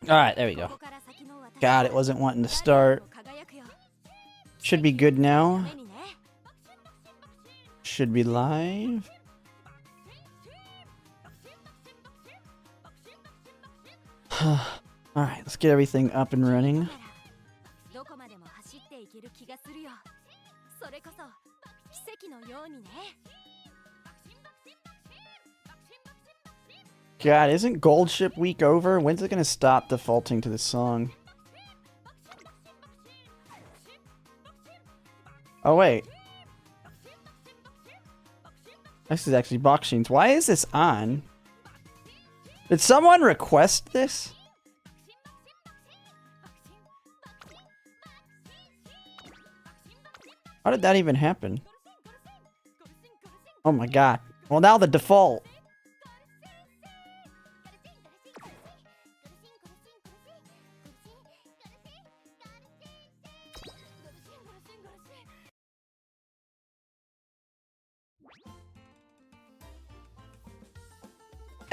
Alright, there we go. God, it wasn't wanting to start. Should be good now. Should be live. Alright, let's get everything up and running. God, isn't Goldship week over? When's it gonna stop defaulting to this song? Oh wait. This is actually box scenes. Why is this on? Did someone request this? How did that even happen? Oh my god. Well, now the default.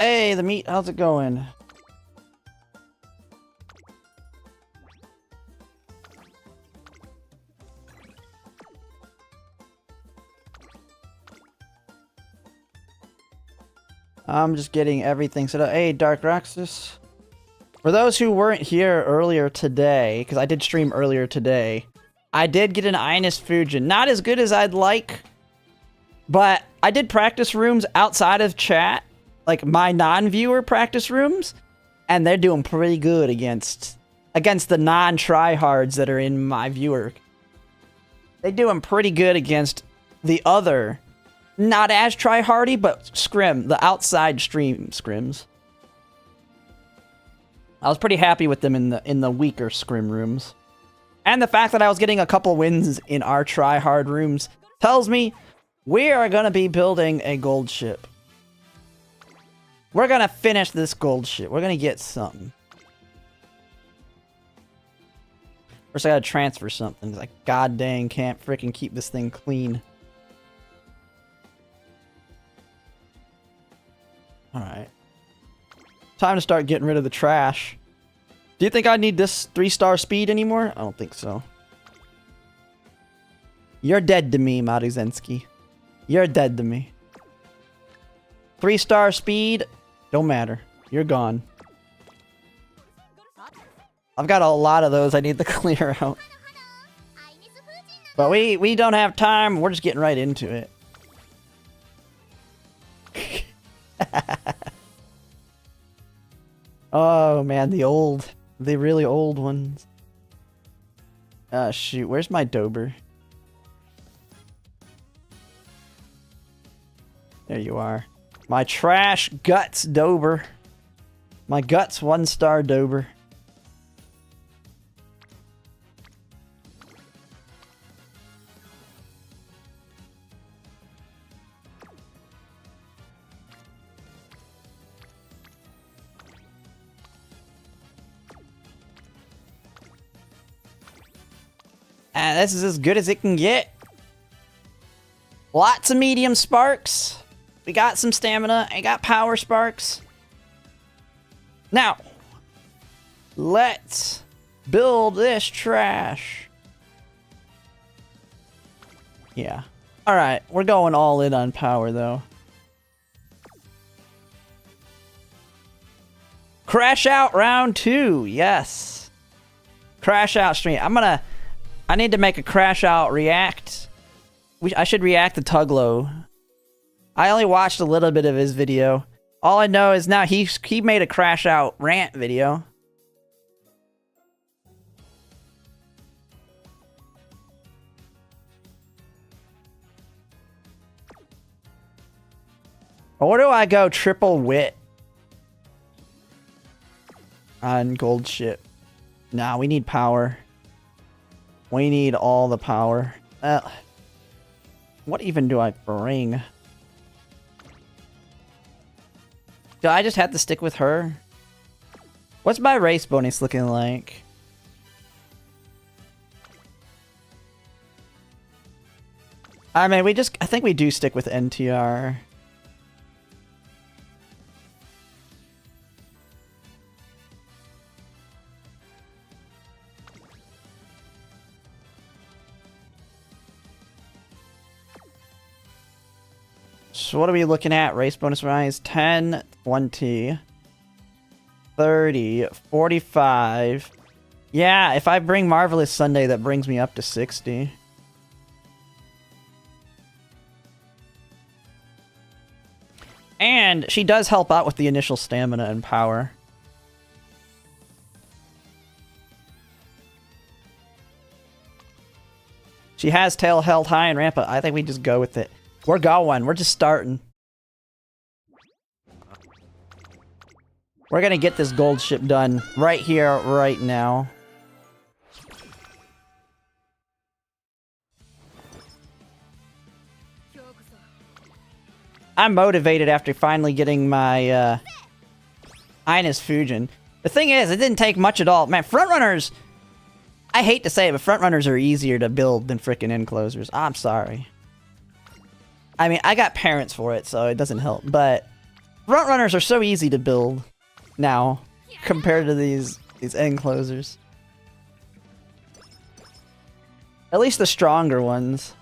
Hey, the meat, how's it going? I'm just getting everything set up. Hey, Dark Roxas. For those who weren't here earlier today, because I did stream earlier today, I did get an Ines Fujin. Not as good as I'd like, but I did practice rooms outside of chat, like my non-viewer practice rooms, and they're doing pretty good against the non-tryhards that are in my viewer. They're doing pretty good against the other, not as tryhardy, but scrim, the outside stream scrims. I was pretty happy with them in the weaker scrim rooms. And the fact that I was getting a couple wins in our tryhard rooms tells me we are going to be building a gold ship. We're going to finish this gold ship. We're going to get something. First I got to transfer something. It's like, god dang, can't freaking keep this thing clean. Alright. Time to start getting rid of the trash. Do you think I need this 3-star speed anymore? I don't think so. You're dead to me, Maruzensky. You're dead to me. 3-star speed, don't matter. You're gone. I've got a lot of those I need to clear out. But we don't have time. We're just getting right into it. Oh man, the really old ones. Ah, shoot, where's my Dober? There you are. My trash guts Dober. My guts 1-star Dober. And this is as good as it can get. Lots of medium sparks. We got some stamina. I got power sparks. Now, let's build this trash. Yeah. Alright, we're going all in on power though. Crashout round 2. Yes. Crashout stream. I need to make a Crashout react. I should react to Tuglo. I only watched a little bit of his video. All I know is now he made a Crashout rant video. Or do I go triple wit on Goldship? Nah, we need power. We need all the power. What even do I bring? Do I just have to stick with her? What's my race bonus looking like? I mean, I think we do stick with NTR. So what are we looking at? Race bonus rise 10, 20, 30, 45. Yeah, if I bring Marvelous Sunday, that brings me up to 60. And she does help out with the initial stamina and power. She has tail held high and ramp up. I think we just go with it. We're going. We're just starting. We're gonna get this gold ship done right here, right now. I'm motivated after finally getting my Ines Fujin. The thing is, it didn't take much at all. Man, frontrunners... I hate to say it, but frontrunners are easier to build than frickin' enclosers. I'm sorry. I mean, I got parents for it, so it doesn't help. But frontrunners are so easy to build now compared to these enclosers. At least the stronger ones.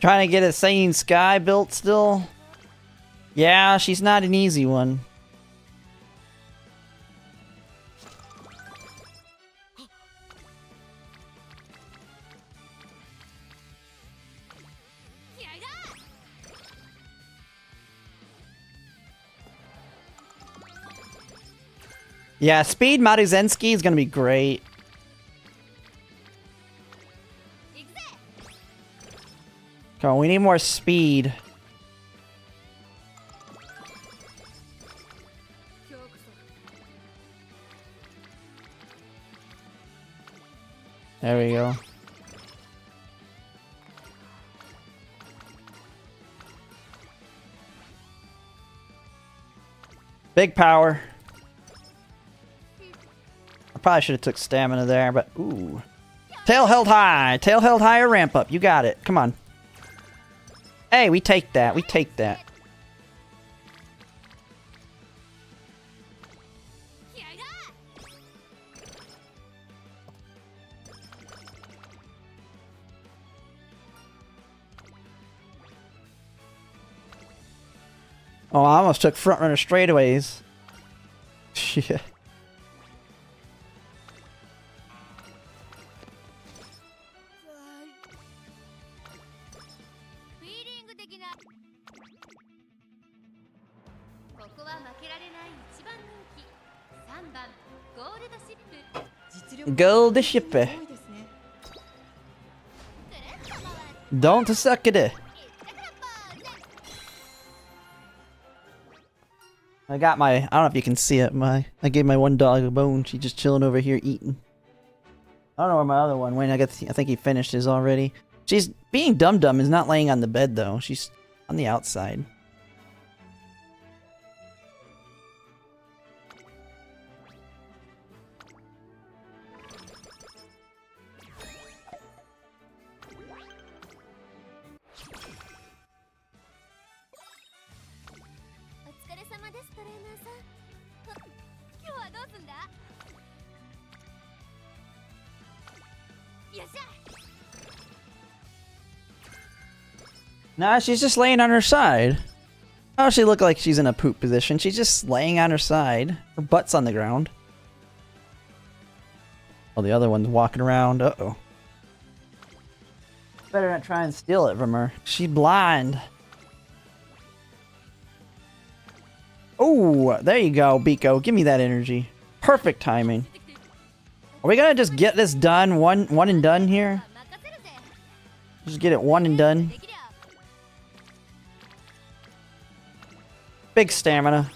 Trying to get a Sane Sky built still? Yeah, she's not an easy one. Yeah, Speed Maruzensky is gonna be great. Come on, we need more speed. There we go. Big power. I probably should have took stamina there, but ooh. Tail held high. Tail held high or ramp up. You got it. Come on. Hey, we take that. We take that. Oh, I almost took front runner straightaways. Shit. Goldship. Don't suck it. I got my, I don't know if you can see it, I gave my one dog a bone. She's just chilling over here eating. I don't know where my other one went. I think he finished his already. She's being dum-dum is not laying on the bed though. She's on the outside. Nah, she's just laying on her side. How does she look like she's in a poop position? She's just laying on her side. Her butt's on the ground. Oh, the other one's walking around. Uh-oh. Better not try and steal it from her. She's blind. Oh, there you go, Biko. Give me that energy. Perfect timing. Are we gonna just get this done? One and done here? Just get it one and done. Big stamina.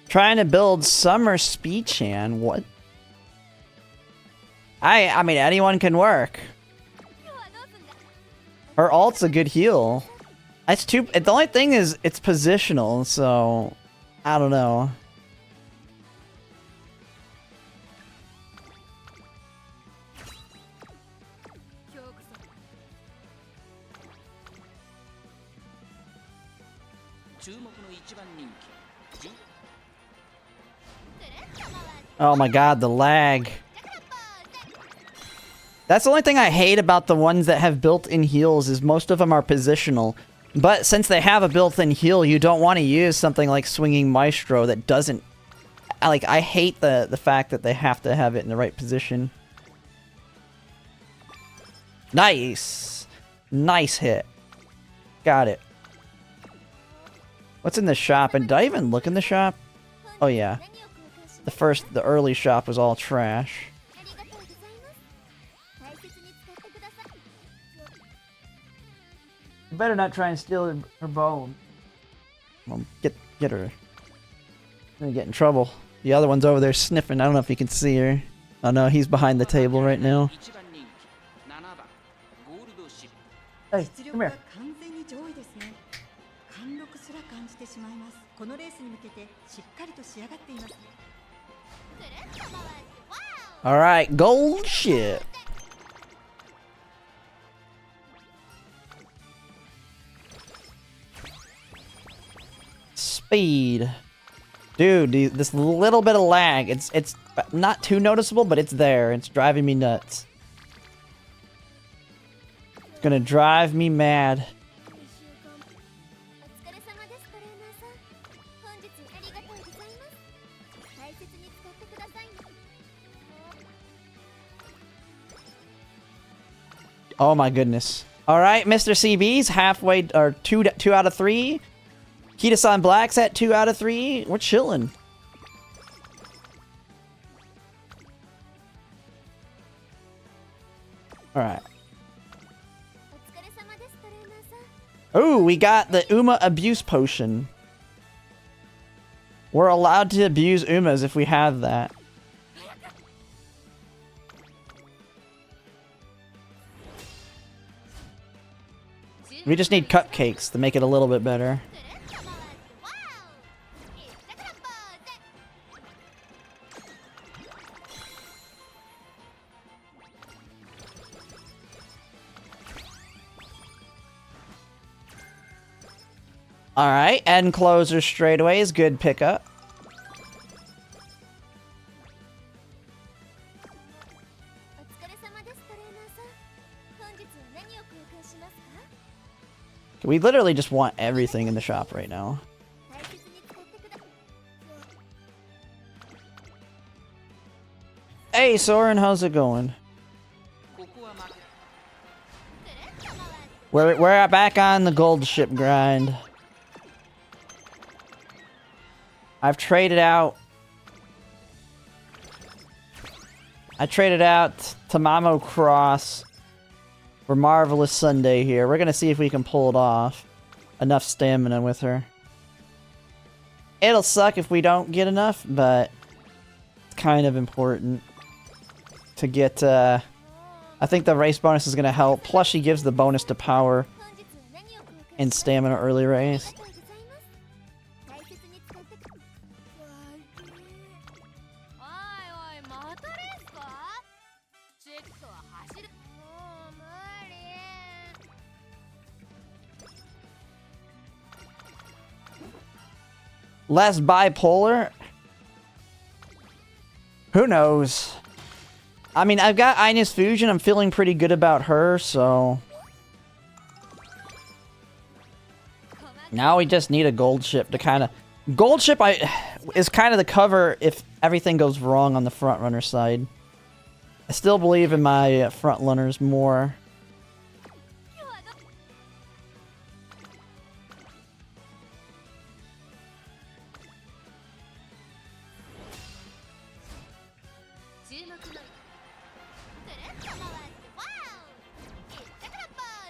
Trying to build Summer Speed-chan. What? I mean, anyone can work. Her ult's a good heal. That's too. The only thing is, it's positional, so I don't know. Oh my god, the lag. That's the only thing I hate about the ones that have built-in heals is most of them are positional. But since they have a built-in heal, you don't want to use something like Swinging Maestro that doesn't... Like, I hate the fact that they have to have it in the right position. Nice! Nice hit. Got it. What's in the shop? And did I even look in the shop? Oh yeah. The early shop was all trash. You better not try and steal her bone. Well, get her. I'm gonna get in trouble. The other one's over there sniffing. I don't know if you can see her. Oh no, he's behind the table right now. Hey, come here. Alright, Goldship. Speed. Dude, this little bit of lag, it's not too noticeable, but it's there. It's driving me nuts. It's gonna drive me mad. Oh my goodness. Alright, Mr. CB's halfway, or 2 out of 3. Kita-san Black's at 2 out of 3. We're chilling. Alright. Ooh, we got the Uma abuse potion. We're allowed to abuse Umas if we have that. We just need cupcakes to make it a little bit better. Alright, end closer straight away is good pickup. We literally just want everything in the shop right now. Hey Soren, how's it going? We're back on the Goldship grind. I've traded out. I traded out Tamamo Cross for Marvelous Sunday here. We're gonna see if we can pull it off. Enough stamina with her. It'll suck if we don't get enough, but it's kind of important to get, I think the race bonus is gonna help. Plus she gives the bonus to power and stamina early race. Less bipolar? Who knows? I mean, I've got Ines Fusion. I'm feeling pretty good about her, so... Now we just need a Goldship to kind of... Goldship is kind of the cover if everything goes wrong on the frontrunner side. I still believe in my frontrunners more.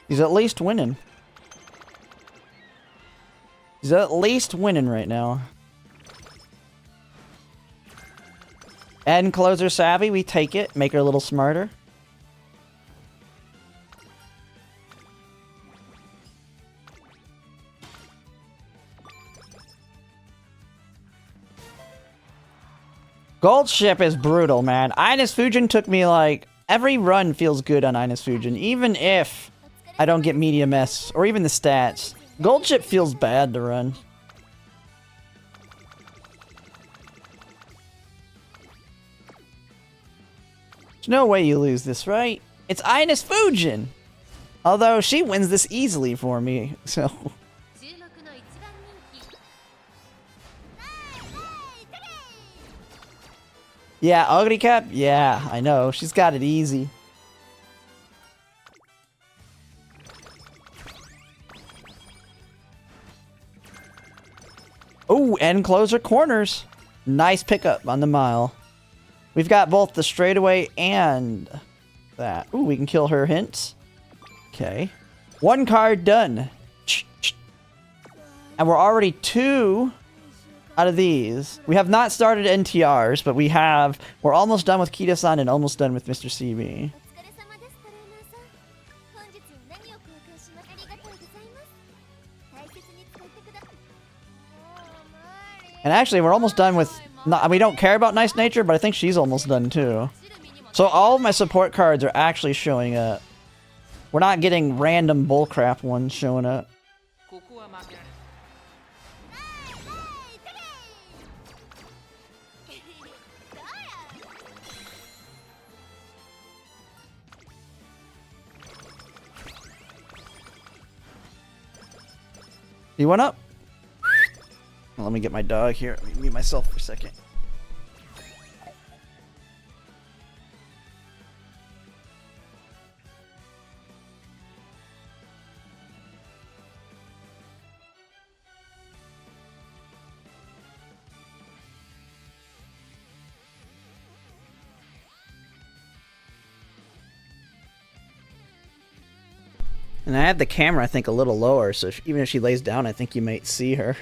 He's at least winning. He's at least winning right now. And closer savvy, we take it, make her a little smarter. Goldship is brutal, man. Ines Fujin took me like... Every run feels good on Ines Fujin, even if I don't get medium S, or even the stats. Goldship feels bad to run. There's no way you lose this, right? It's Ines Fujin! Although, she wins this easily for me, so... Yeah, Ugly Cap? Yeah, I know. She's got it easy. Oh, and closer corners. Nice pickup on the mile. We've got both the straightaway and that. Ooh, we can kill her hints. Okay. One card done. And we're already 2 out of these. We have not started NTRs, but we're almost done with Kita-san and almost done with Mr. CB. And actually, we're almost done with... we don't care about Nice Nature, but I think she's almost done too. So all of my support cards are actually showing up. We're not getting random bullcrap ones showing up. You went up? Well, let me get my dog here. Let me mute myself for a second. And I have the camera, I think, a little lower, so even if she lays down, I think you might see her.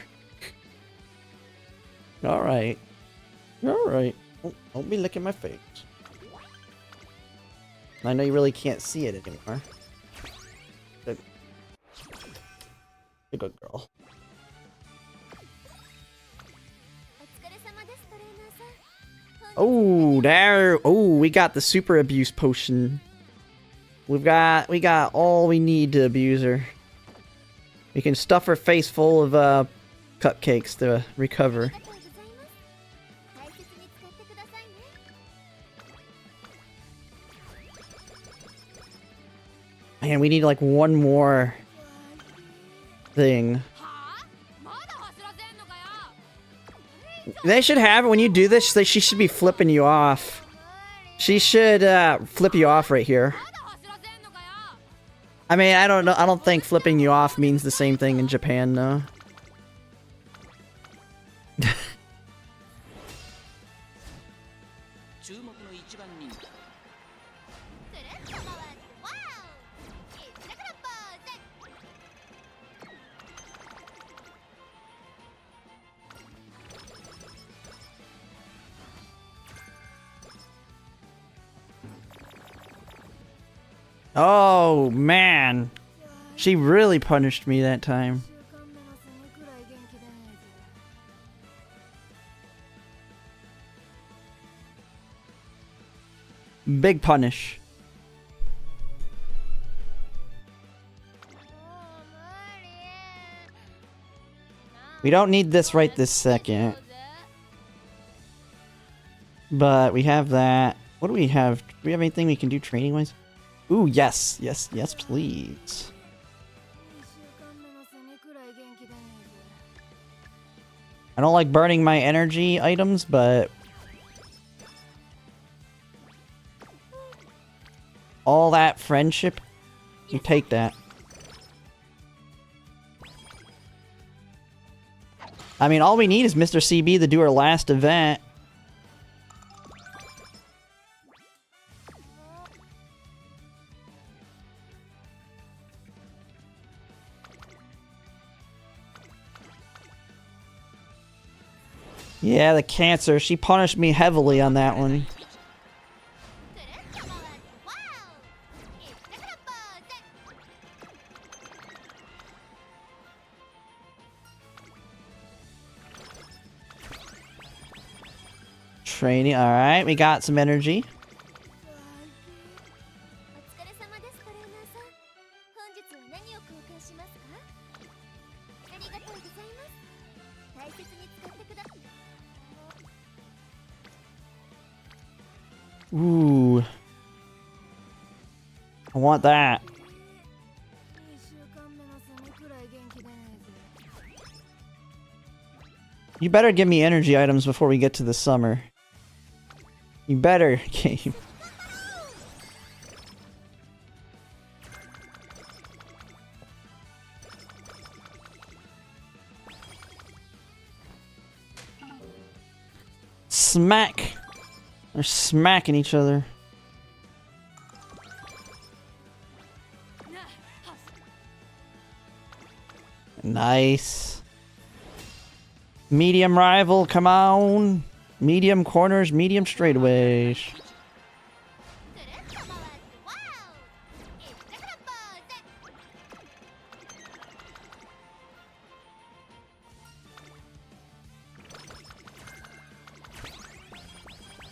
Alright. Alright. Oh, don't be licking my face. I know you really can't see it anymore. Good. You're a good girl. Oh, there. Oh, we got the super abuse potion. We got all we need to abuse her. We can stuff her face full of cupcakes to recover. Man, we need like one more thing. They should have it when you do this. She should be flipping you off. She should flip you off right here. I mean, I don't know. I don't think flipping you off means the same thing in Japan, though. Oh, man. She really punished me that time. Big punish. We don't need this right this second. But we have that. What do we have? Do we have anything we can do training-wise? Ooh, yes. Yes, yes, please. I don't like burning my energy items, but... all that friendship, you take that. I mean, all we need is Mr. CB to do our last event. Yeah, the cancer. She punished me heavily on that one. Training. Alright, we got some energy. Ooh. I want that. You better give me energy items before we get to the summer. You better, game. Smack. They're smacking each other. Nice. Medium rival, come on. Medium corners, medium straightaways.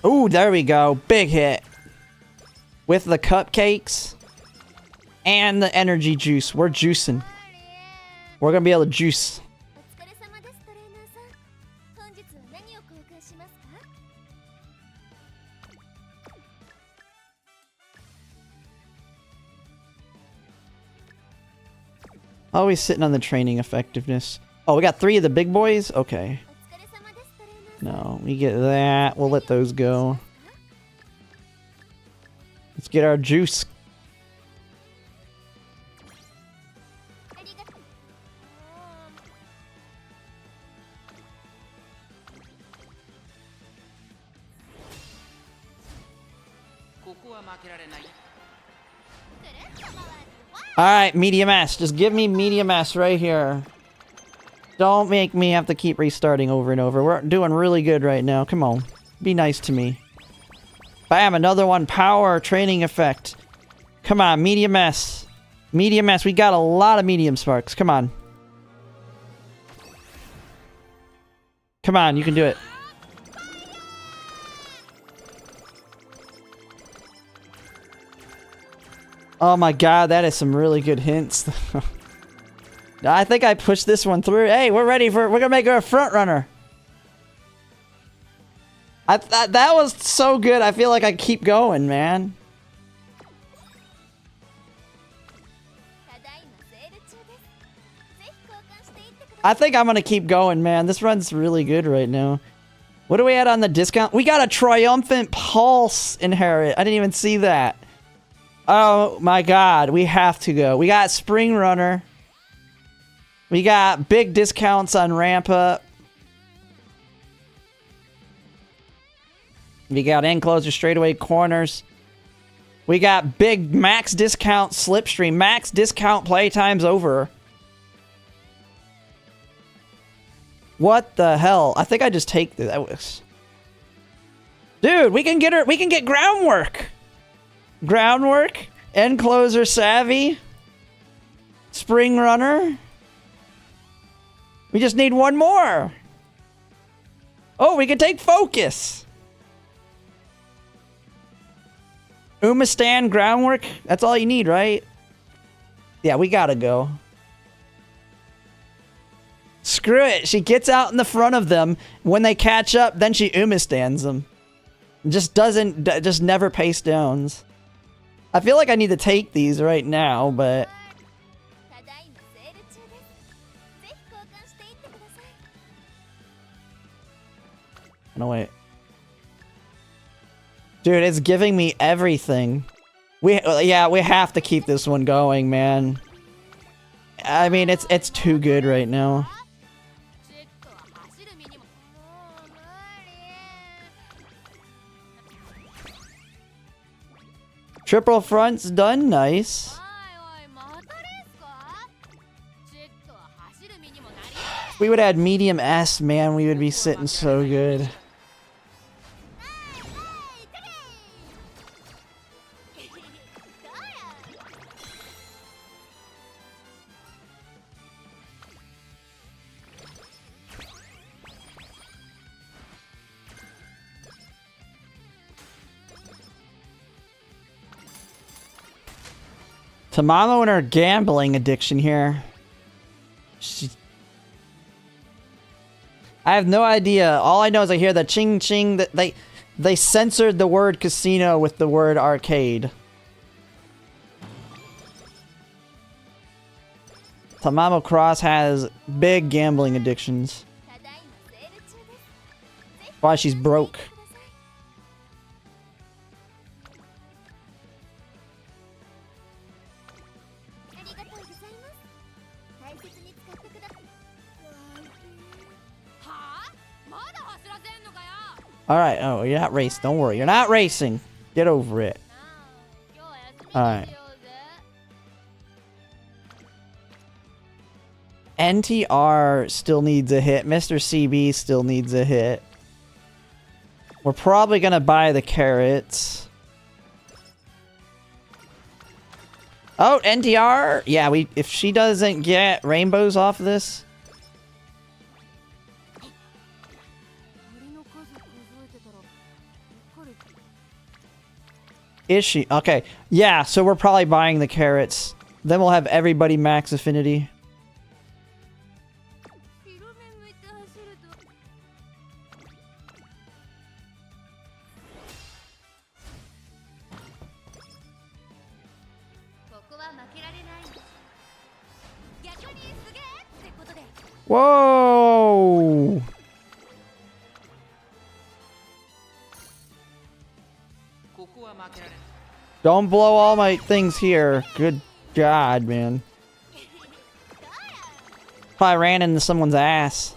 Ooh, there we go. Big hit. With the cupcakes and the energy juice. We're juicing. We're gonna be able to juice. Always sitting on the training effectiveness. Oh, we got 3 of the big boys? Okay. No, we get that. We'll let those go. Let's get our juice. Alright, medium S. Just give me medium S right here. Don't make me have to keep restarting over and over. We're doing really good right now. Come on. Be nice to me. Bam, another one. Power training effect. Come on, medium S. Medium S. We got a lot of medium sparks. Come on. Come on, you can do it. Oh my god, that is some really good hints. I think I pushed this one through. Hey, we're ready for... We're gonna make her a front runner. That was so good. I feel like I keep going, man. I think I'm gonna keep going, man. This run's really good right now. What do we add on the discount? We got a triumphant pulse inherit. I didn't even see that. Oh my god, we have to go. We got Spring Runner. We got big discounts on Ramp Up. We got Enclosure Straightaway Corners. We got big max discount Slipstream. Max discount playtime's over. What the hell? I think I just take that. Was... Dude, we can get her. We can get Groundwork. Groundwork. Enclosure Savvy. Spring Runner. We just need one more. Oh, we can take Focus. Umamusume, Groundwork. That's all you need, right? Yeah, we gotta go. Screw it. She gets out in the front of them. When they catch up, then she Umamusumes them. Just doesn't... Just never pace downs. I feel like I need to take these right now, but... No, wait. Dude, it's giving me everything. Yeah, we have to keep this one going, man. I mean, it's too good right now. Triple fronts done, nice. If we would add medium S, man, we would be sitting so good. Tamamo and her gambling addiction here. I have no idea. All I know is I hear the ching ching that they censored the word casino with the word arcade. Tamamo Cross has big gambling addictions. Why she's broke. Alright, oh, you're not racing. Don't worry. You're not racing. Get over it. Alright. NTR still needs a hit. Mr. CB still needs a hit. We're probably gonna buy the carrots. Oh, NTR? Yeah, if she doesn't get rainbows off of this... Is she? Okay. Yeah, so we're probably buying the carrots. Then we'll have everybody max affinity. Whoa! Don't blow all my things here. Good God, man. Probably ran into someone's ass.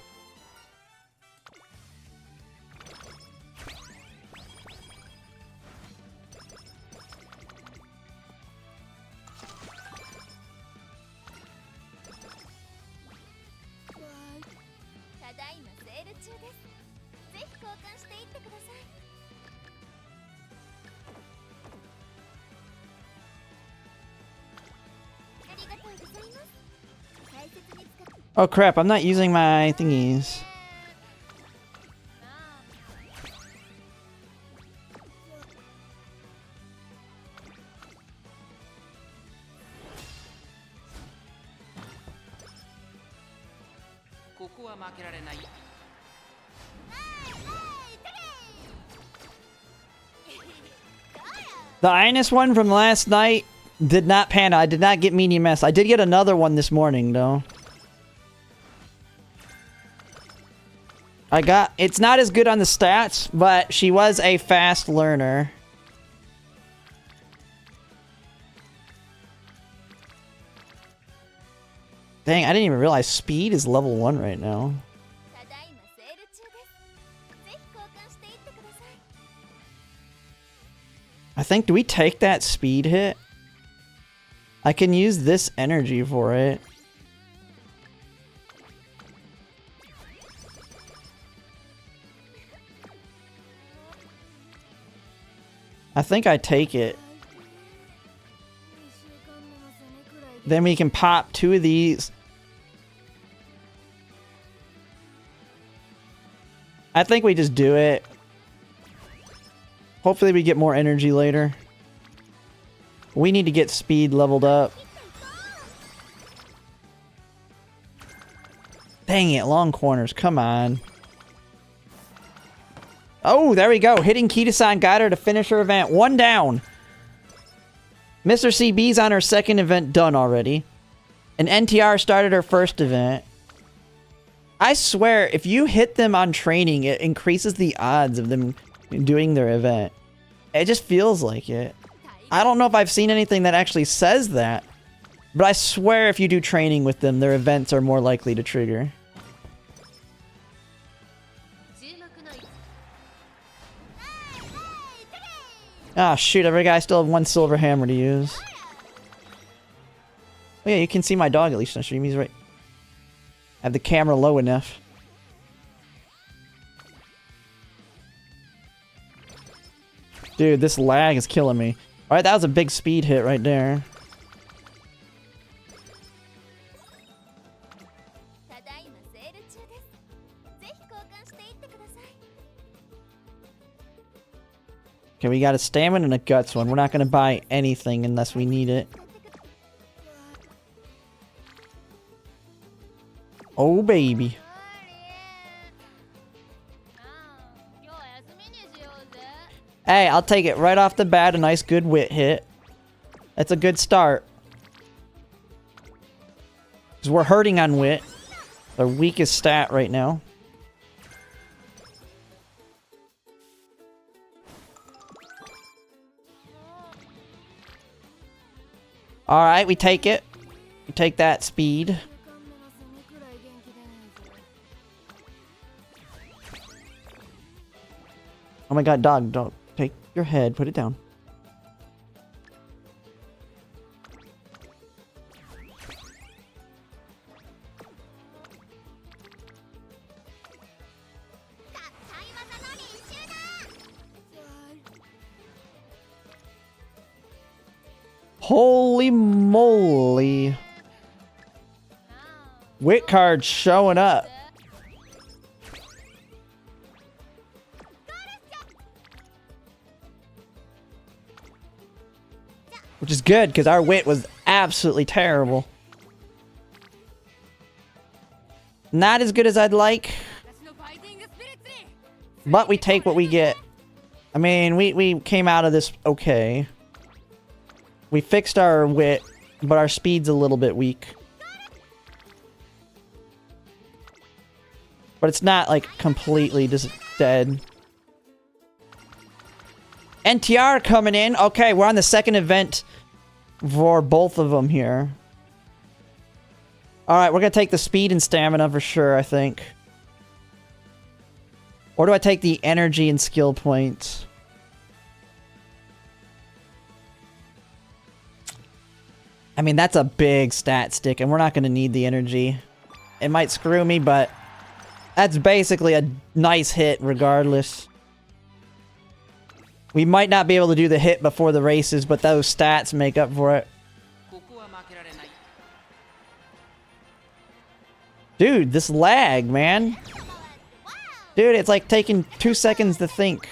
Oh crap, I'm not using my thingies. The Ines one from last night did not pan out. I did not get medium S. I did get another one this morning though. It's not as good on the stats, but she was a fast learner. Dang, I didn't even realize speed is level 1 right now. I think, do we take that speed hit? I can use this energy for it. I think I take it. Then we can pop 2 of these. I think we just do it. Hopefully we get more energy later. We need to get speed leveled up. Dang it, long corners, come on. Oh, there we go. Hitting Kita-san got her to finish her event. 1 down. Mr. CB's on her 2nd event done already. And NTR started her 1st event. I swear, if you hit them on training, it increases the odds of them doing their event. It just feels like it. I don't know if I've seen anything that actually says that. But I swear if you do training with them, their events are more likely to trigger. Ah, shoot, every guy still have 1 silver hammer to use. Oh yeah, you can see my dog at least on stream, he's right. Have the camera low enough. Dude, this lag is killing me. Alright, that was a big speed hit right there. Okay, we got a stamina and a guts one. We're not gonna buy anything unless we need it. Oh, baby. Hey, I'll take it right off the bat. A nice good wit hit. That's a good start. Because we're hurting on wit. Our weakest stat right now. Alright, we take it. We take that speed. Oh my god, dog, don't take your head, put it down. Holy moly. Wit card showing up. Which is good, because our wit was absolutely terrible. Not as good as I'd like. But we take what we get. I mean, we came out of this okay. We fixed our wit, but our speed's a little bit weak. But it's not, like, completely just dead. NTR coming in. Okay, we're on the second event for both of them here. Alright, we're gonna take the speed and stamina for sure, I think. Or do I take the energy and skill points? I mean, that's a big stat stick, and we're not gonna need the energy. It might screw me, but that's basically a nice hit regardless. We might not be able to do the hit before the races, but those stats make up for it. Dude, this lag, man. Dude, it's like taking 2 seconds to think.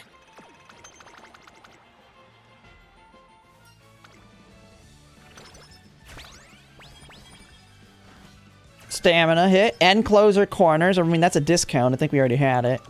Stamina hit and closer corners. I mean, that's a discount. I think we already had it.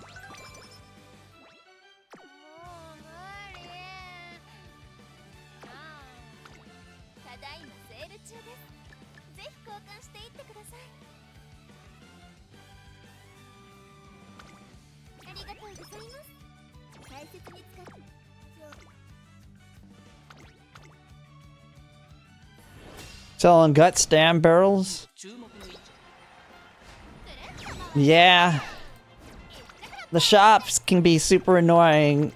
Selling gut stam barrels. Yeah. The shops can be super annoying.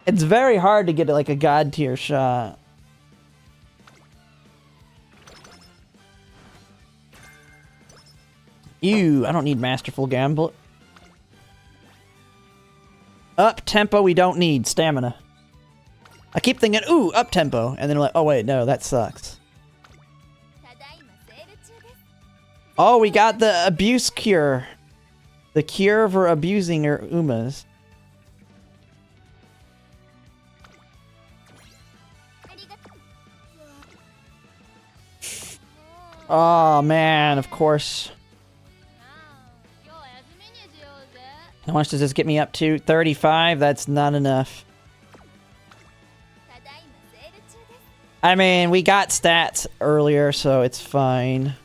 It's very hard to get like a god tier shot. Ew, I don't need Masterful Gamble. Up tempo we don't need. Stamina. I keep thinking, ooh, up tempo. And then I'm like, oh wait, no, that sucks. Oh, we got the abuse cure. The cure for abusing your Umas. Oh man, of course. How much does this get me up to? 35? That's not enough. I mean, we got stats earlier, so it's fine.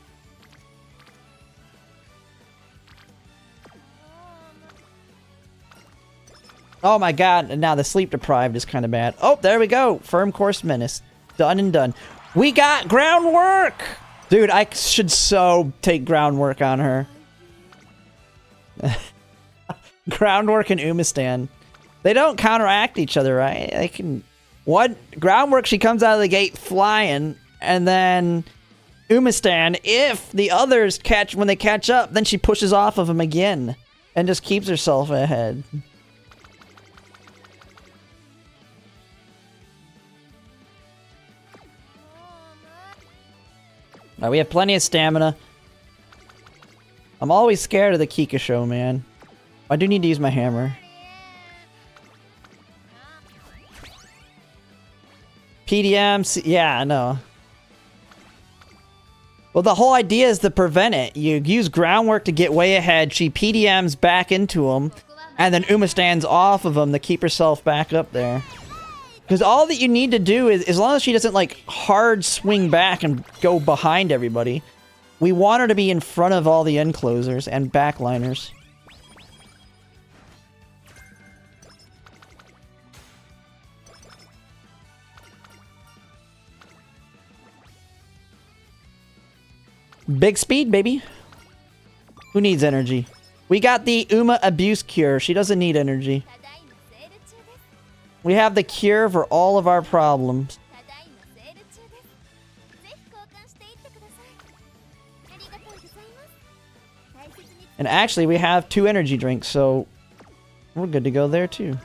Oh my god, and now the sleep deprived is kind of bad. Oh, there we go. Firm course menace. Done and done. We got groundwork! Dude, I should so take groundwork on her. Groundwork and Umastan. They don't counteract each other, right? They can... What? Groundwork, she comes out of the gate flying, and then Umastan. If the others when they catch up, then she pushes off of him again and just keeps herself ahead. Alright, we have plenty of stamina. I'm always scared of the Kika show, man. I do need to use my hammer. PDM, yeah, I know. Well, the whole idea is to prevent it. You use groundwork to get way ahead. She PDMs back into him, and then Uma stands off of him to keep herself back up there. Because all that you need to do is, as long as she doesn't like hard swing back and go behind everybody, we want her to be in front of all the enclosers and backliners. Big speed, baby. Who needs energy? We got the Uma abuse cure. She doesn't need energy. We have the cure for all of our problems. And actually, we have 2 energy drinks, so we're good to go there too.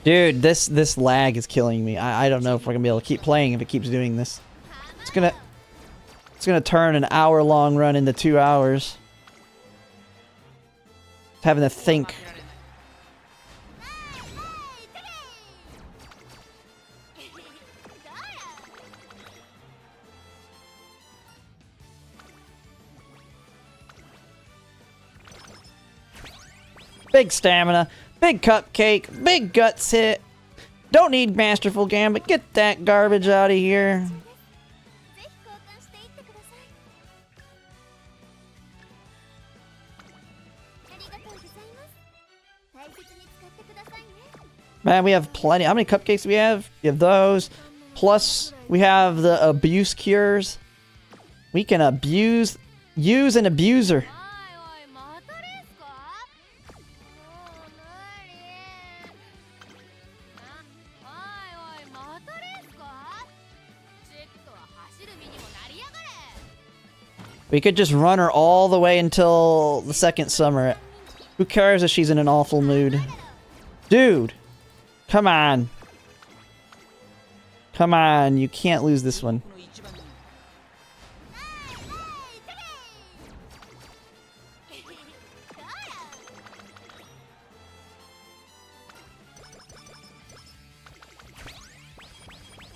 Dude, this lag is killing me. I don't know if we're gonna be able to keep playing if it keeps doing this. It's gonna turn an hour-long run into 2 hours. Having to think. Big stamina. Big cupcake, big guts hit. Don't need masterful gambit. Get that garbage out of here. Man, we have plenty. How many cupcakes do we have? We have those. Plus, we have the abuse cures. We can use an abuser. We could just run her all the way until the second summer. Who cares if she's in an awful mood? Dude! Come on. Come on, you can't lose this one.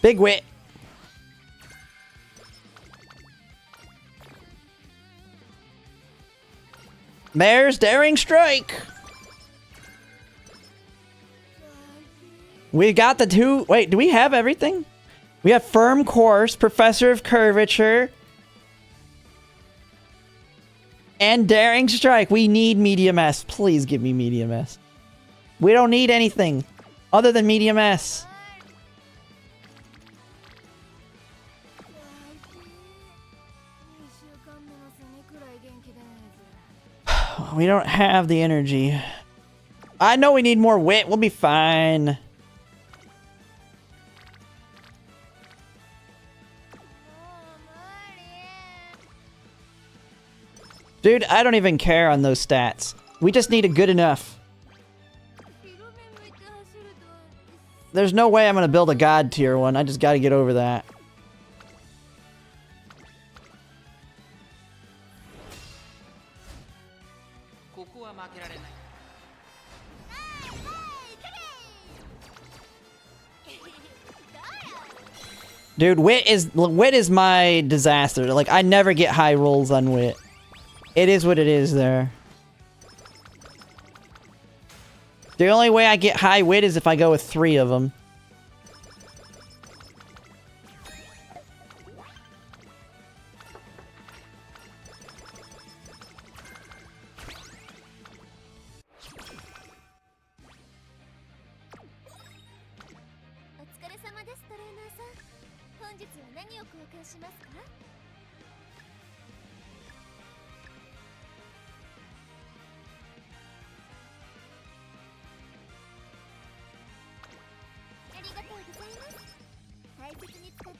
Big wit! Mare's Daring Strike! We got the 2... Wait, do we have everything? We have Firm Course, Professor of Curvature, and Daring Strike. We need Medium S. Please give me Medium S. We don't need anything other than Medium S. We don't have the energy. I know we need more wit. We'll be fine. Dude, I don't even care on those stats. We just need a good enough. There's no way I'm gonna build a god tier one. I just gotta get over that. Dude, wit is my disaster. Like, I never get high rolls on wit. It is what it is there. The only way I get high wit is if I go with 3 of them.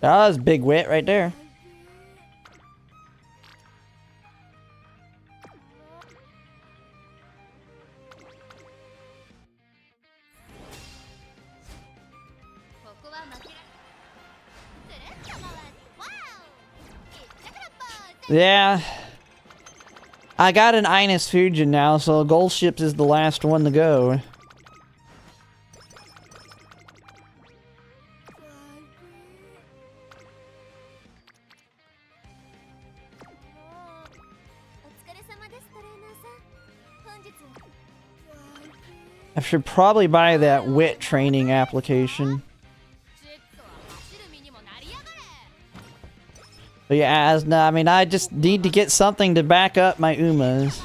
That was big wit right there. Yeah. I got an Ines Fujin now, so Goldship is the last one to go. I should probably buy that wit training application. But yeah, I mean, I just need to get something to back up my Umas.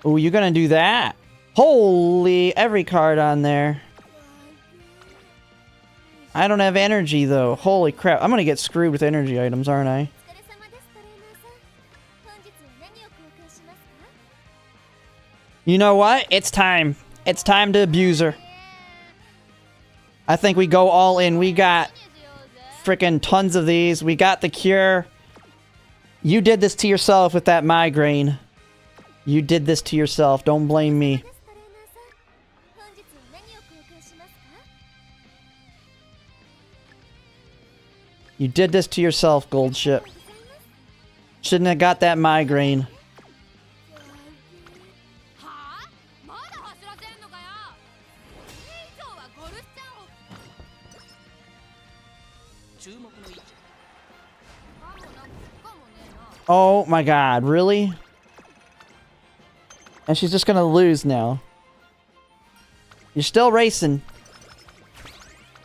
Oh, you're gonna do that? Holy, every card on there. I don't have energy, though. Holy crap. I'm gonna get screwed with energy items, aren't I? You know what? It's time. It's time to abuse her. I think we go all in. We got freaking tons of these. We got the cure. You did this to yourself with that migraine. You did this to yourself. Don't blame me. You did this to yourself, Goldship. Shouldn't have got that migraine. Oh my god, really? And she's just gonna lose now. You're still racing.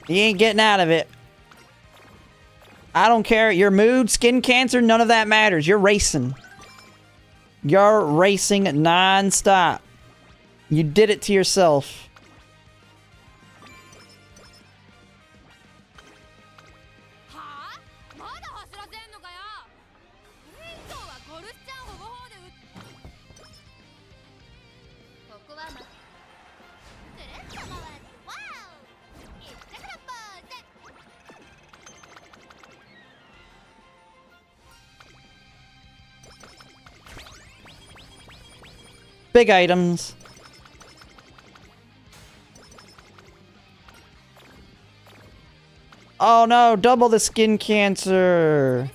You ain't getting out of it. I don't care. Your mood, skin cancer, none of that matters. You're racing. You're racing non-stop. You did it to yourself. Big items. Oh no, double the skin cancer.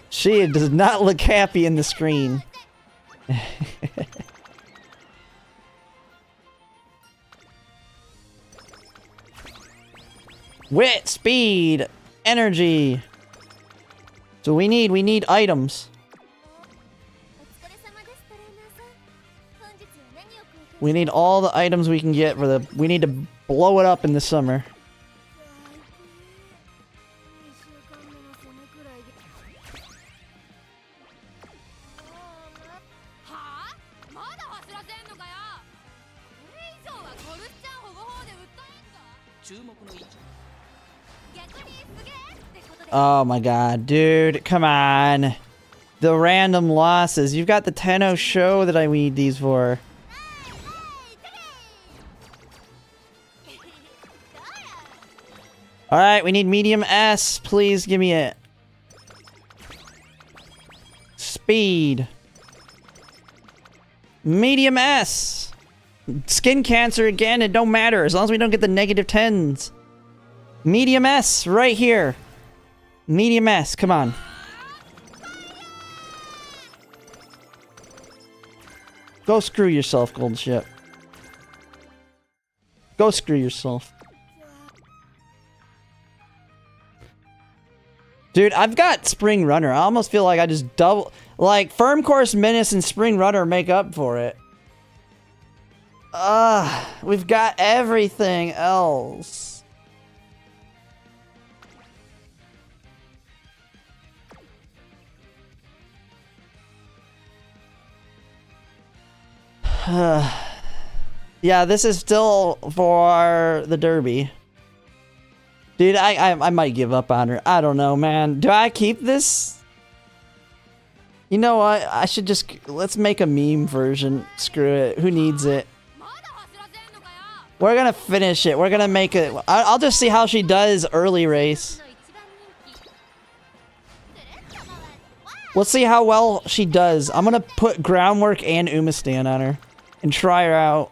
She does not look happy in the screen. Wit, speed, energy. So we need items. We need all the items we can get for the. We need to blow it up in the summer. Oh my god, dude, come on. The random losses. You've got the Tenno show that I need these for. Alright, we need medium S. Please give me it. Speed. Medium S. Skin cancer again, it don't matter as long as we don't get the negative 10s. Medium S, right here. Medium S, come on. Go screw yourself, Goldship. Go screw yourself. Dude, I've got Spring Runner. I almost feel like I just double... Like, Firm Course Menace and Spring Runner make up for it. We've got everything else. Yeah, this is still for the Derby. Dude, I might give up on her. I don't know, man. Do I keep this? You know what? I should just... Let's make a meme version. Screw it. Who needs it? We're gonna finish it. We're gonna make it... I'll just see how she does early race. We'll see how well she does. I'm gonna put groundwork and Umastan on her. And try her out.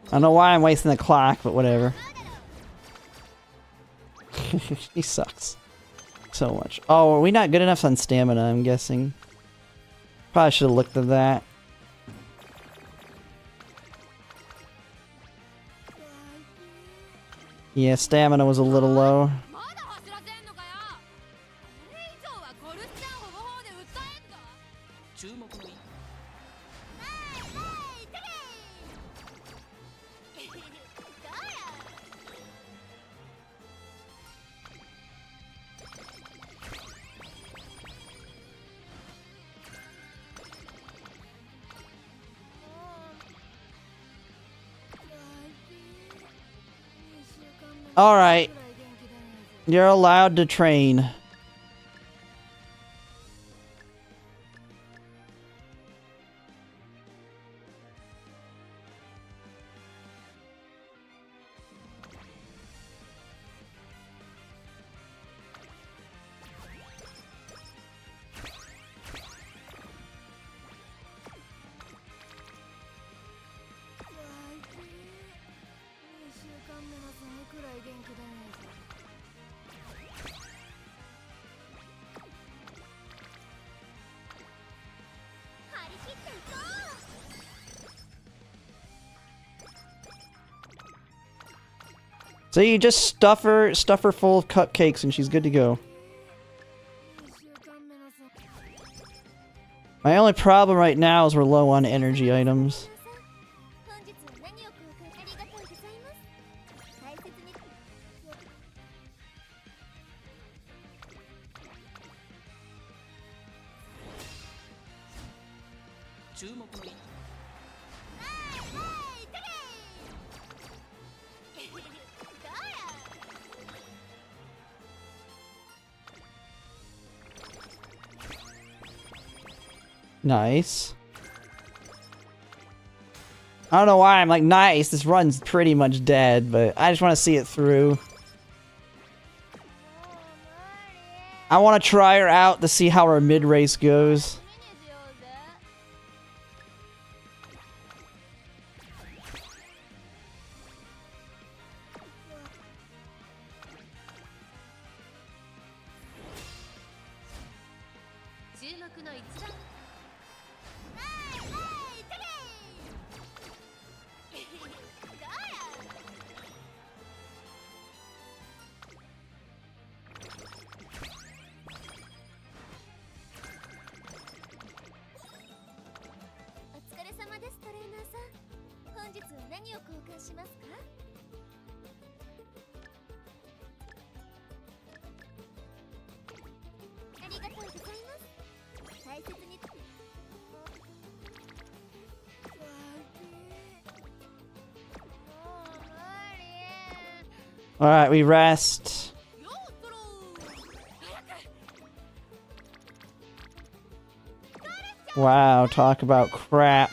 I don't know why I'm wasting the clock, but whatever. He sucks. So much. Oh, are we not good enough on stamina, I'm guessing? Probably should have looked at that. Yeah, stamina was a little low. Alright. You're allowed to train. So you just stuff her full of cupcakes and she's good to go. My only problem right now is we're low on energy items. Nice. I don't know why I'm like, nice, this run's pretty much dead, but I just want to see it through. I want to try her out to see how her mid-race goes. Alright, we rest. Wow, talk about crap.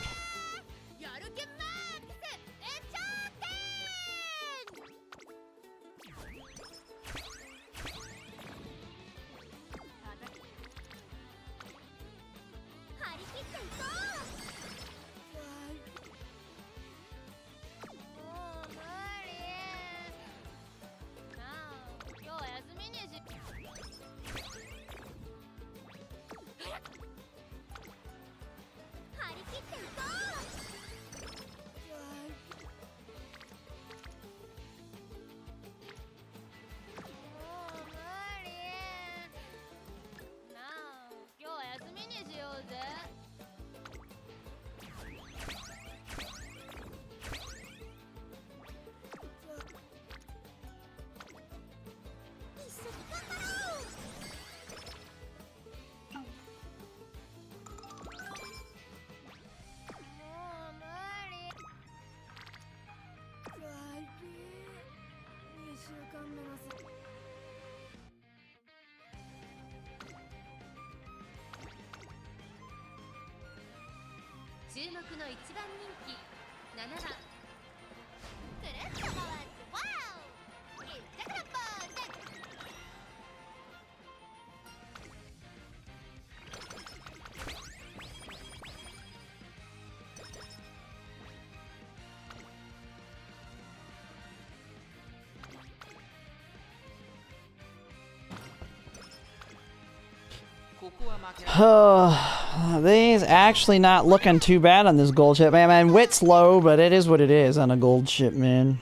These actually not looking too bad on this gold ship, man. Wit's low, but it is what it is on a gold ship, man.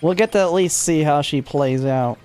We'll get to at least see how she plays out.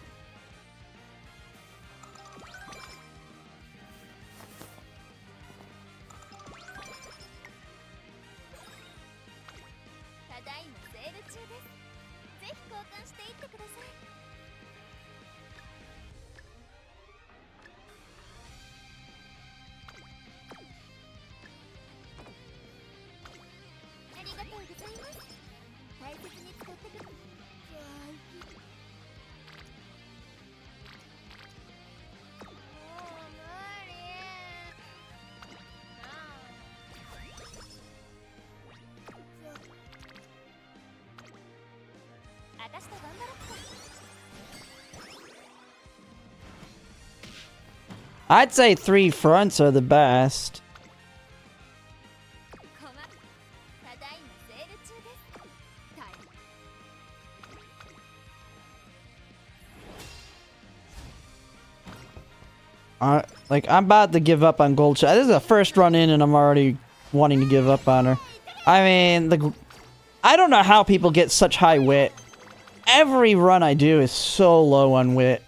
I'd say 3 fronts are the best. Like, I'm about to give up on Goldship. This is the first run in and I'm already wanting to give up on her. I mean, I don't know how people get such high wit. Every run I do is so low on wit.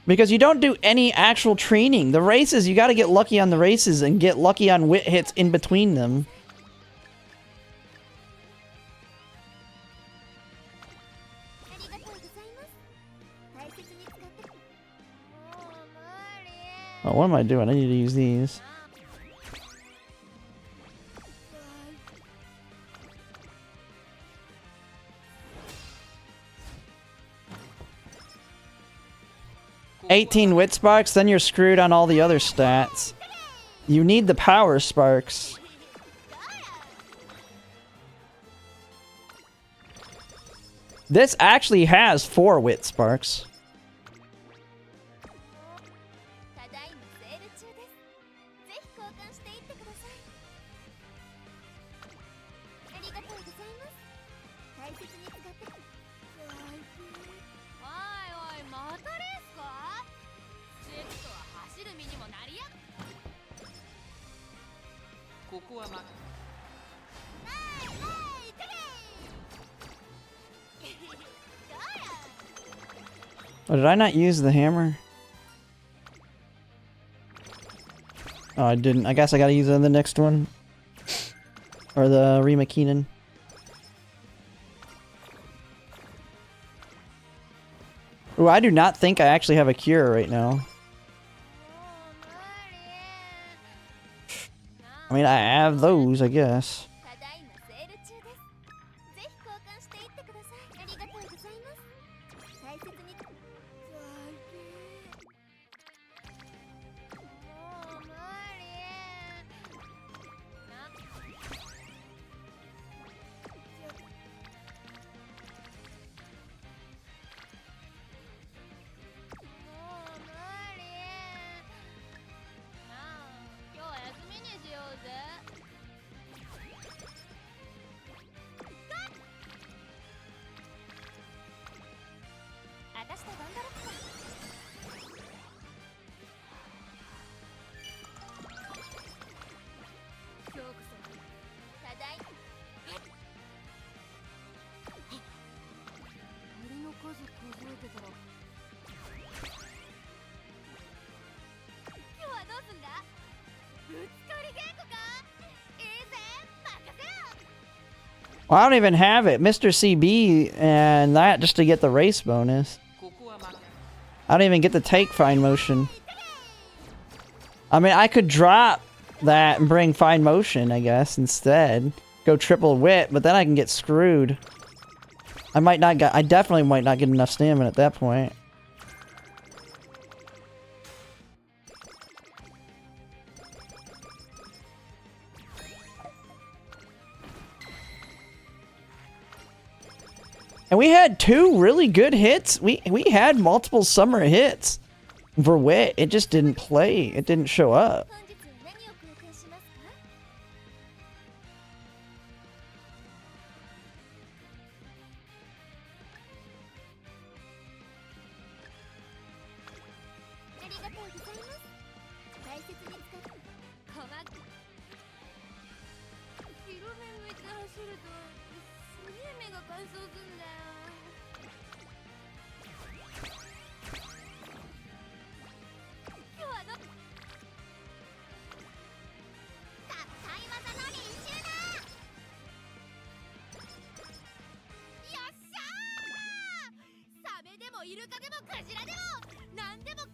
Because you don't do any actual training. The races, you gotta get lucky on the races and get lucky on wit hits in between them. Oh, what am I doing? I need to use these. $18 wit sparks, then you're screwed on all the other stats. You need the power sparks. This actually has 4 wit sparks. Oh, did I not use the hammer? Oh, I didn't. I guess I gotta use it in the next one. Or the Rima Keenan. Ooh, I do not think I actually have a cure right now. I mean, I have those, I guess. Well, I don't even have it. Mr. CB and that just to get the race bonus. I don't even get the take fine motion. I mean, I could drop that and bring fine motion, I guess, instead. Go triple wit, but then I can get screwed. I definitely might not get enough stamina at that point. And we had 2 really good hits. We had multiple summer hits for wit. It just didn't play. It didn't show up.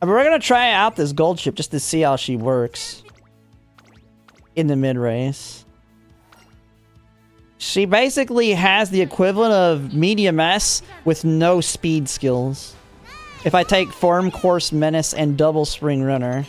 We're gonna try out this Goldship just to see how she works in the mid race. She basically has the equivalent of medium S with no speed skills. If I take Form Course Menace and double Spring Runner.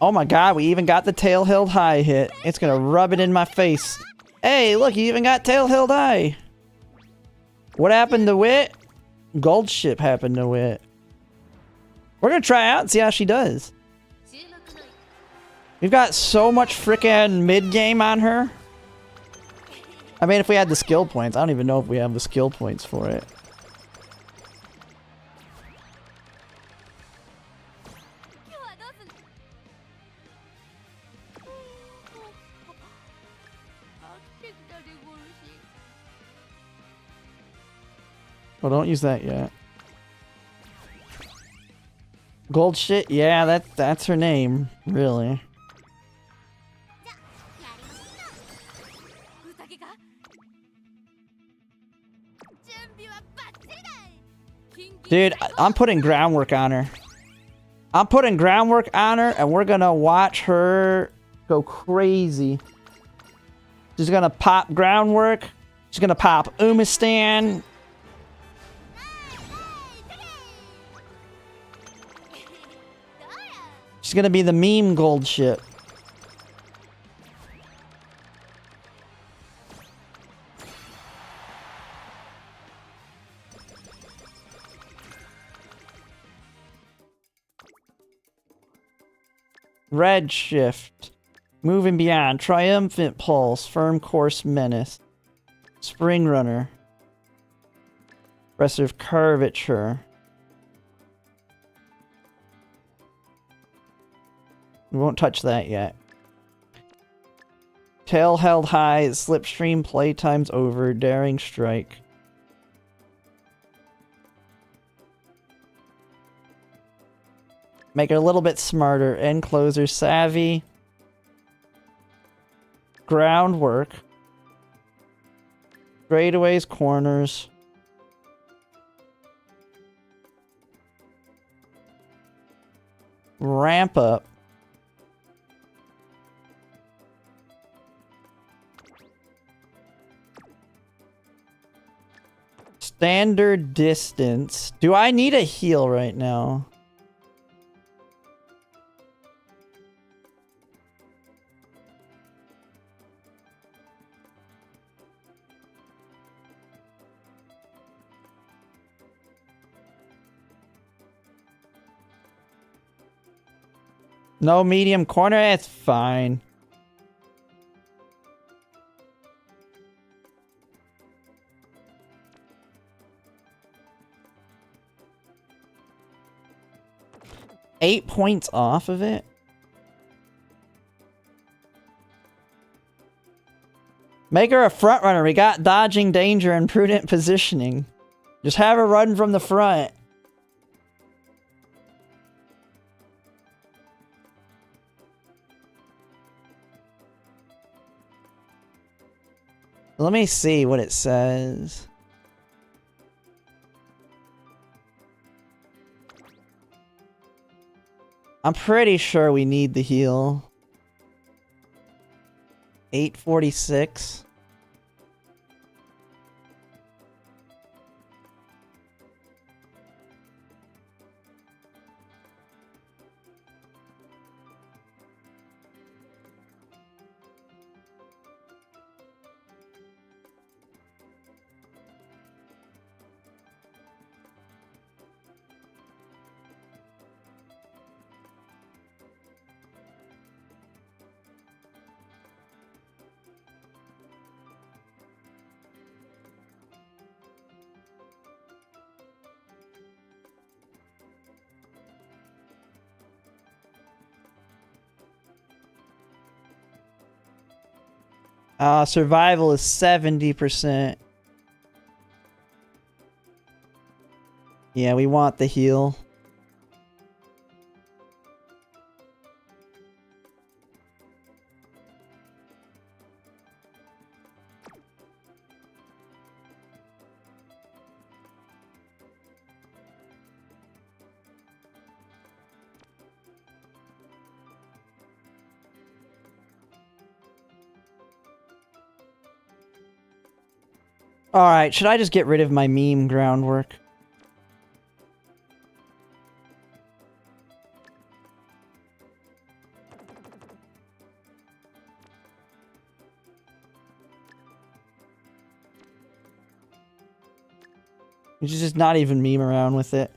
Oh my god, we even got the tail held high hit. It's gonna rub it in my face. Hey, look, you even got tail held high. What happened to Wit? Goldship happened to Wit. We're gonna try out and see how she does. We've got so much frickin' mid-game on her. I mean, if we had the skill points. I don't even know if we have the skill points for it. Well, don't use that yet. Goldship? Yeah, that's her name, really. Dude, I'm putting groundwork on her. I'm putting groundwork on her, and we're gonna watch her go crazy. She's gonna pop groundwork. She's gonna pop Umamusume. She's gonna be the meme Goldship. Red Shift. Moving Beyond. Triumphant Pulse. Firm Course Menace. Spring Runner. Aggressive Curvature. We won't touch that yet. Tail held high, slipstream, playtime's over, daring strike. Make it a little bit smarter. End closer, savvy. Groundwork. Straightaways, corners. Ramp up. Standard distance. Do I need a heal right now? No medium corner? It's fine. Eight points off of it? Make her a front runner. We got dodging danger and prudent positioning. Just have her run from the front. Let me see what it says. I'm pretty sure we need the heal. 846. Survival is 70%. Yeah, we want the heal. Alright, should I just get rid of my meme groundwork? You should just not even meme around with it.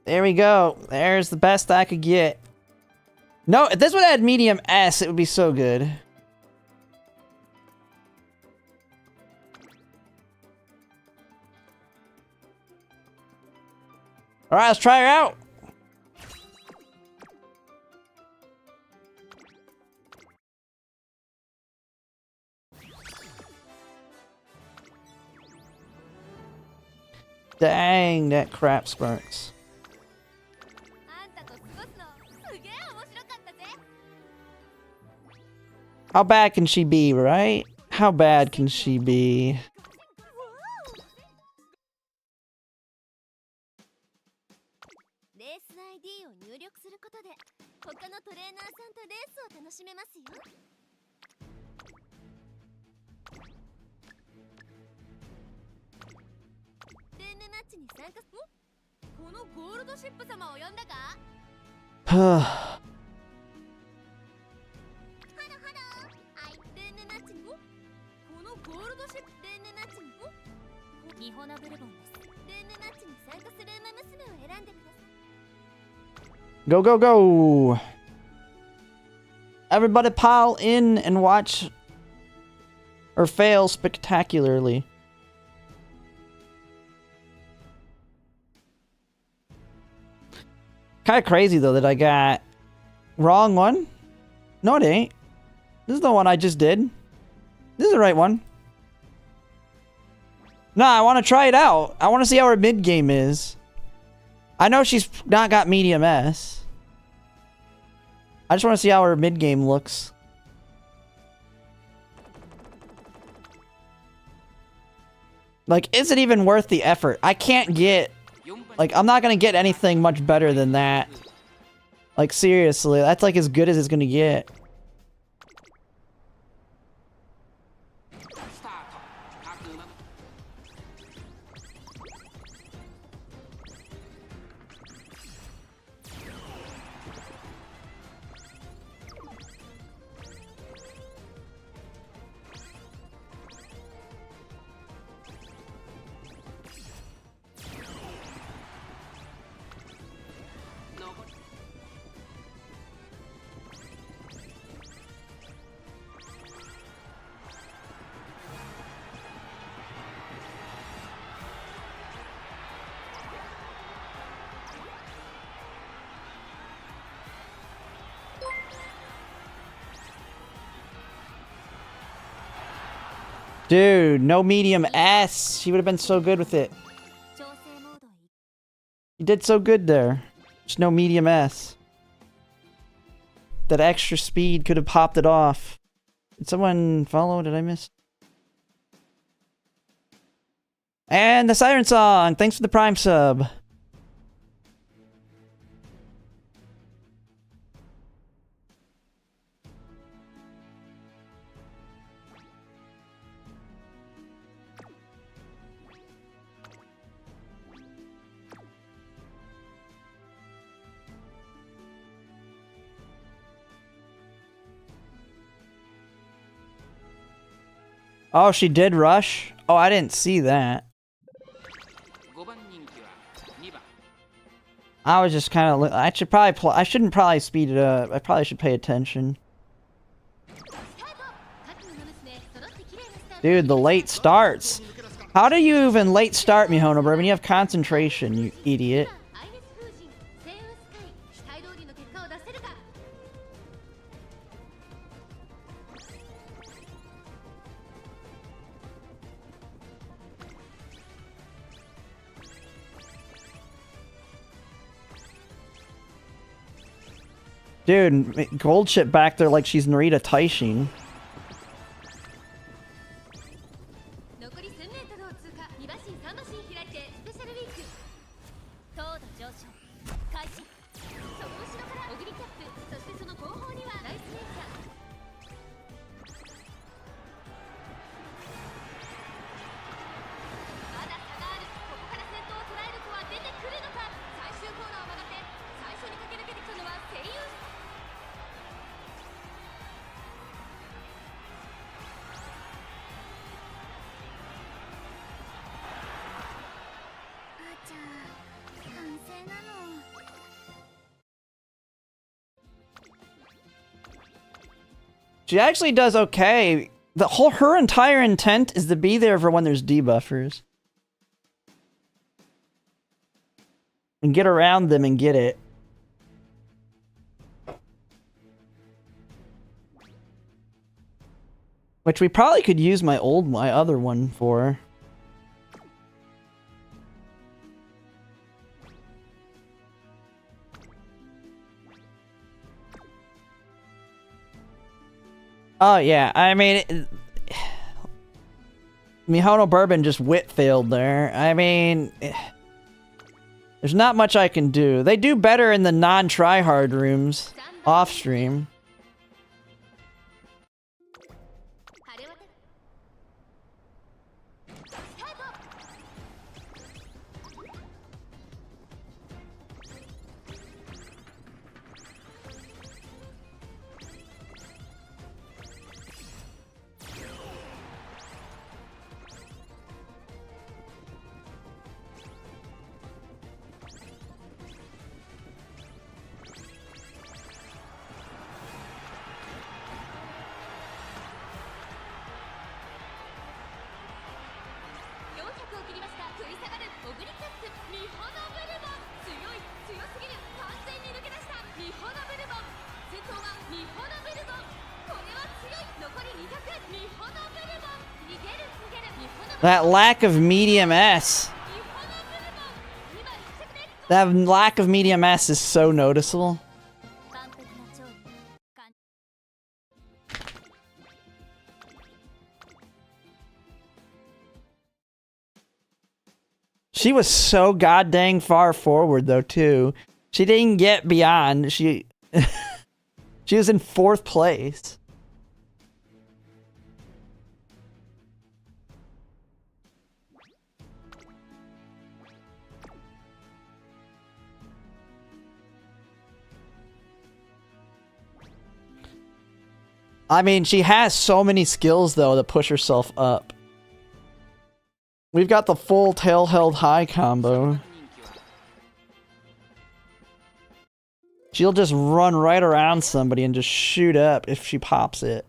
There we go. There's the best I could get. No, if this would add medium S, it would be so good. Alright, let's try her out. Dang, that crap sparks. How bad can she be, right? How bad can she be? Go, go, go! Everybody pile in and watch her fail spectacularly. Kind of crazy though that I got wrong one. No, it ain't. This is the one I just did. This is the right one. Nah, I want to try it out. I want to see how her mid game is. I know she's not got medium S. I just want to see how her mid game looks. Like, is it even worth the effort? I can't get... Like, I'm not going to get anything much better than that. Like, seriously, that's like as good as it's going to get. Dude, no medium S. She would have been so good with it. You did so good there. Just no medium S. That extra speed could have popped it off. Did someone follow? Did I miss? And the Siren Song. Thanks for the Prime sub. Oh, she did rush? Oh, I didn't see that. I was just kind of... I should probably... I shouldn't probably speed it up. I probably should pay attention. Dude, the late starts. How do you even late start, Mihono Bourbon? You have concentration, you idiot. Dude, Goldship back there like she's Narita Taishin. She actually does okay. Her entire intent is to be there for when there's debuffers. And get around them and get it. Which we probably could use my other one for. Oh, yeah. I mean, Mihono Bourbon just wit failed there. I mean, there's not much I can do. They do better in the non-tryhard rooms off-stream. That lack of medium S. That lack of medium S is so noticeable. She was so goddamn far forward though too. She didn't get beyond. She was in 4th place. I mean, she has so many skills, though, to push herself up. We've got the full tail held high combo. She'll just run right around somebody and just shoot up if she pops it.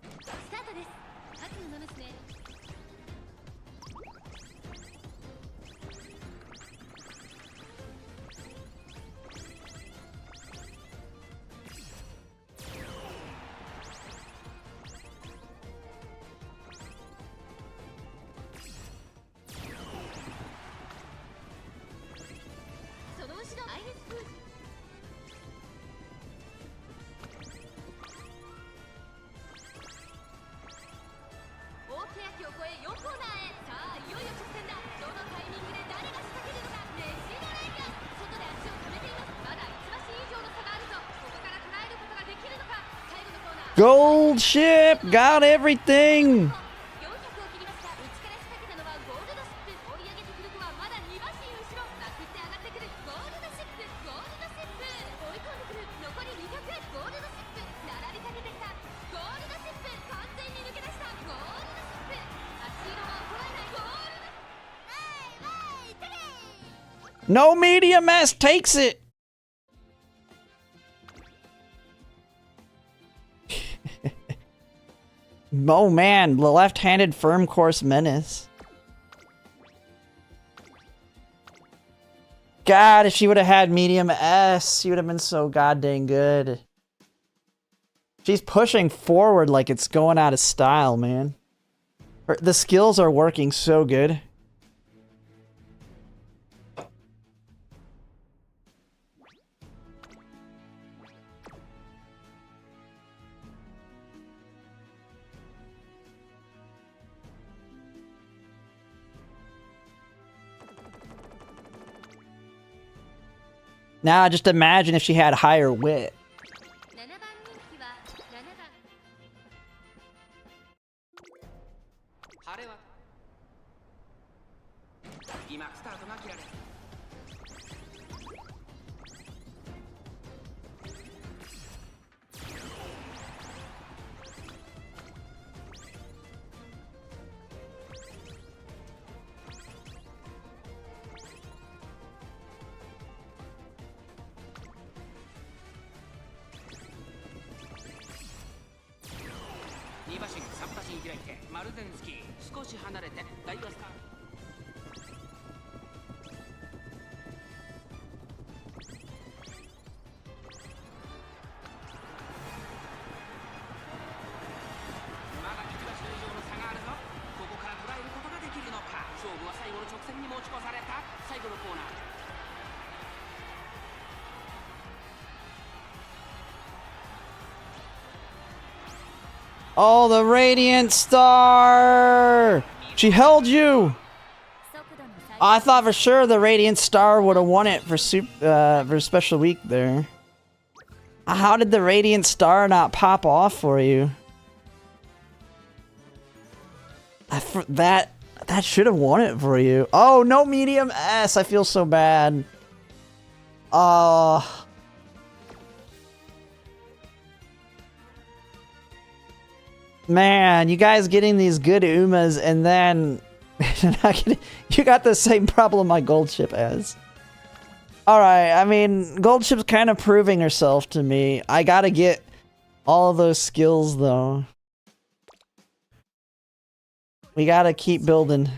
Goldship got everything. No medium S takes it. Oh man, the left-handed firm course menace. God, if she would have had medium S, she would have been so goddamn good. She's pushing forward like it's going out of style, man. The skills are working so good. Now, just imagine if she had higher wit. Oh, the Radiant Star! She held you! I thought for sure the Radiant Star would have won it for Special Week there. How did the Radiant Star not pop off for you? That should have won it for you. Oh, no medium S. I feel so bad. Man, you guys getting these good Umas and then you got the same problem my Goldship has. Alright, I mean, Goldship's kind of proving herself to me. I gotta get all of those skills though. We gotta keep building.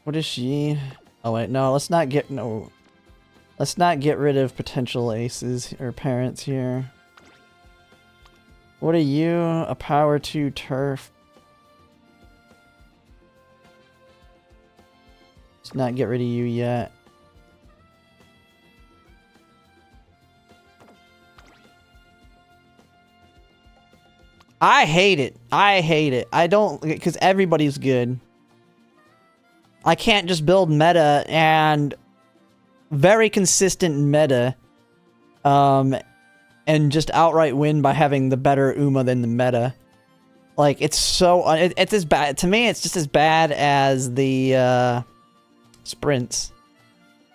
What is she? Oh wait, no, let's not get rid of potential aces or parents here. What are you? A power 2 turf. Let's not get rid of you yet. I hate it. I hate it. I don't, because everybody's good. I can't just build meta and very consistent meta and just outright win by having the better Uma than the meta. Like, it's so, it's as bad, to me, it's just as bad as the sprints.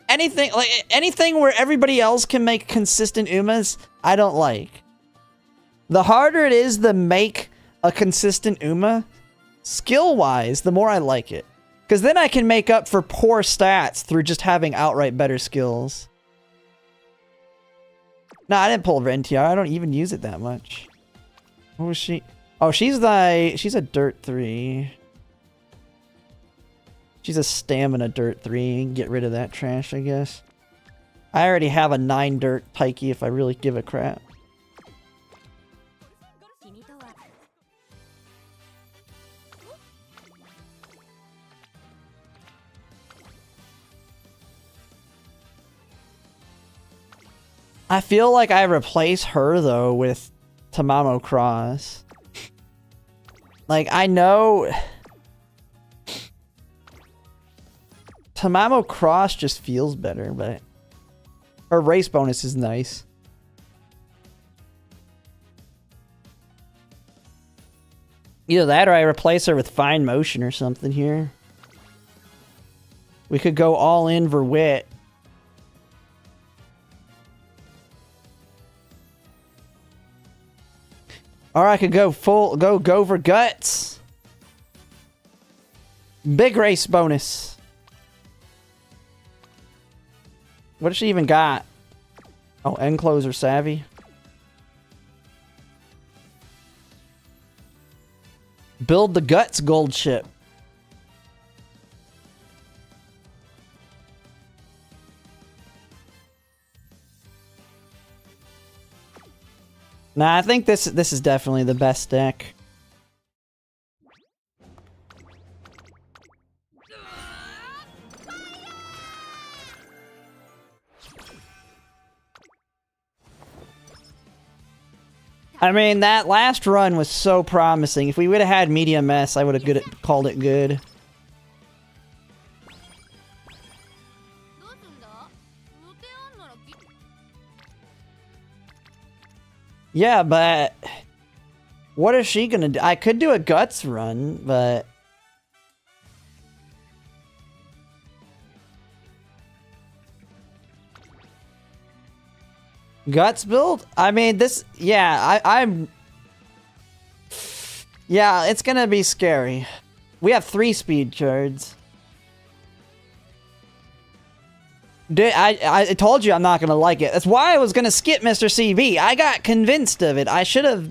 Anything where everybody else can make consistent Umas, I don't like. The harder it is to make a consistent Uma, skill-wise, the more I like it. Because then I can make up for poor stats through just having outright better skills. No, I didn't pull Rentier. I don't even use it that much. What was she? Oh, she's a dirt 3. She's a stamina dirt 3. Get rid of that trash, I guess. I already have a 9 dirt pikey if I really give a crap. I feel like I replace her, though, with Tamamo Cross. Like, I know... Tamamo Cross just feels better, but... Her race bonus is nice. Either that or I replace her with Fine Motion or something here. We could go all in for wit. Or I could go go for guts. Big race bonus. What does she even got? Oh, Encloser Savvy. Build the guts Goldship. Nah, I think this is definitely the best deck. I mean, that last run was so promising. If we would have had Medium S, I would have called it good. Yeah, but what is she gonna do? I could do a guts run, but guts build? I mean, this, yeah, I'm yeah, it's gonna be scary. We have 3 speed cards. Dude, I told you I'm not gonna like it. That's why I was gonna skip Mr. CV. I got convinced of it. I should have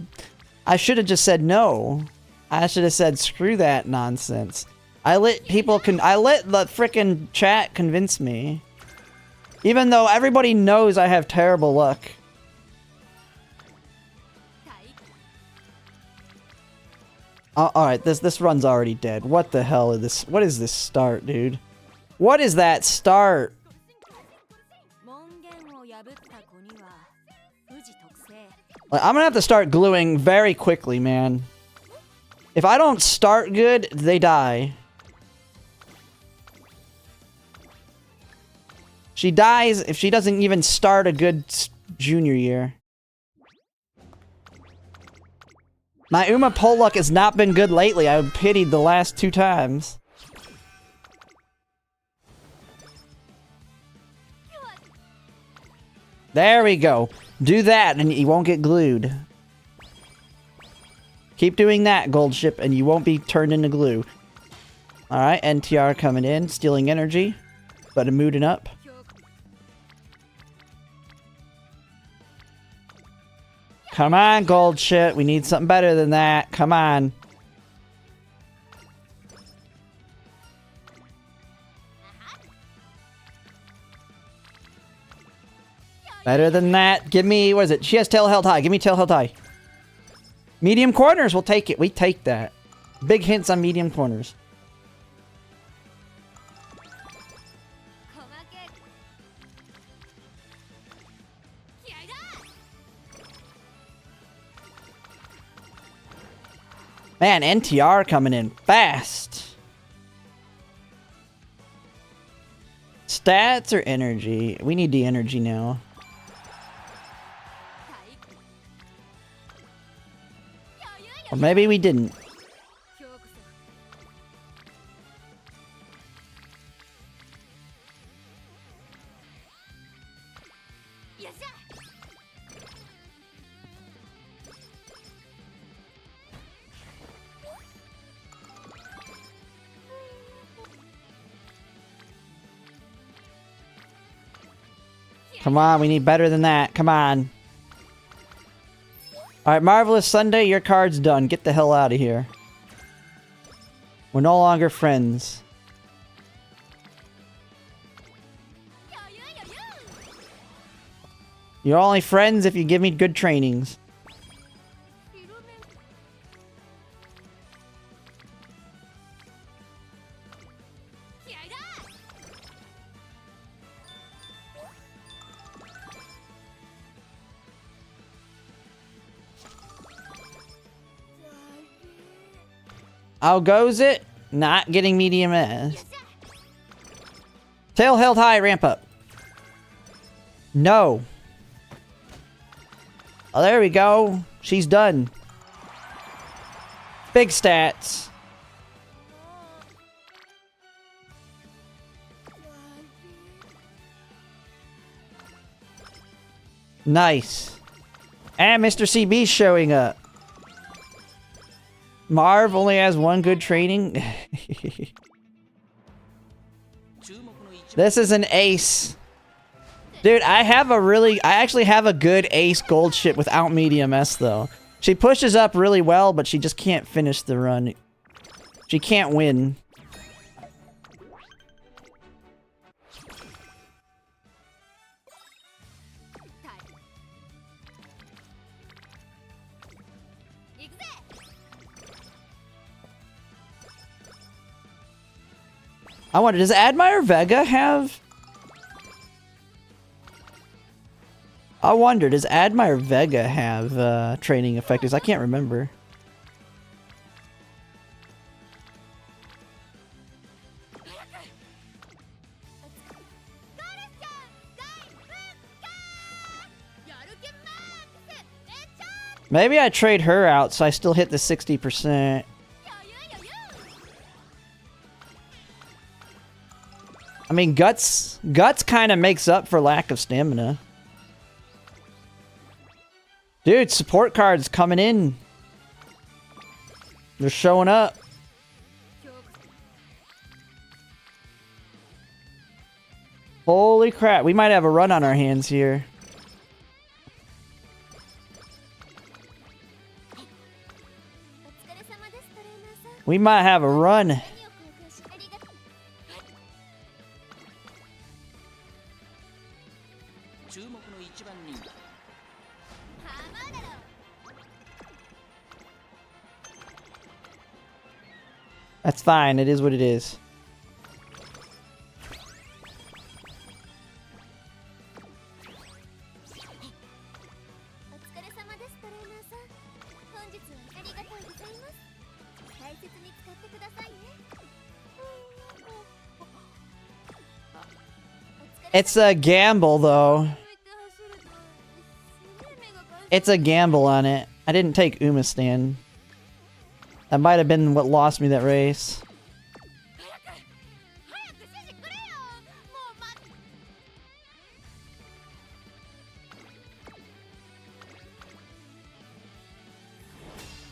just said no. I should have said screw that nonsense. I let the frickin' chat convince me. Even though everybody knows I have terrible luck. Alright, this run's already dead. What the hell is this? What is this start, dude? What is that start? Like, I'm gonna have to start gluing very quickly, man. If I don't start good, they die. She dies if she doesn't even start a good junior year. My Uma pull luck has not been good lately. I pitied the last 2 times. There we go. Do that and you won't get glued. Keep doing that, Goldship, and you won't be turned into glue. Alright, NTR coming in, stealing energy, but mooting up. Come on, Goldship. We need something better than that. Come on. Better than that. Give me, what is it? She has tail held high. Give me tail held high. Medium corners. We'll take it. We take that. Big hints on medium corners. Man, NTR coming in fast. Stats or energy? We need the energy now. Or maybe we didn't. Come on, we need better than that. Come on. Alright, Marvelous Sunday, your card's done. Get the hell out of here. We're no longer friends. You're only friends if you give me good trainings. How goes it? Not getting medium S. Tail held high, ramp up. No. Oh, there we go. She's done. Big stats. Nice. And Mr. CB's showing up. Marv only has one good training. This is an ace. Dude, I actually have a good ace Goldship without medium S though. She pushes up really well, but she just can't finish the run. She can't win. I wonder, does Admire Vega have... I wonder, does Admire Vega have training effectives? I can't remember. Maybe I trade her out so I still hit the 60%. I mean, Guts kind of makes up for lack of stamina. Dude, support cards coming in. They're showing up. Holy crap, we might have a run on our hands here. We might have a run. That's fine, it is what it is. It's a gamble, though. It's a gamble on it. I didn't take Umamusume. That might have been what lost me that race.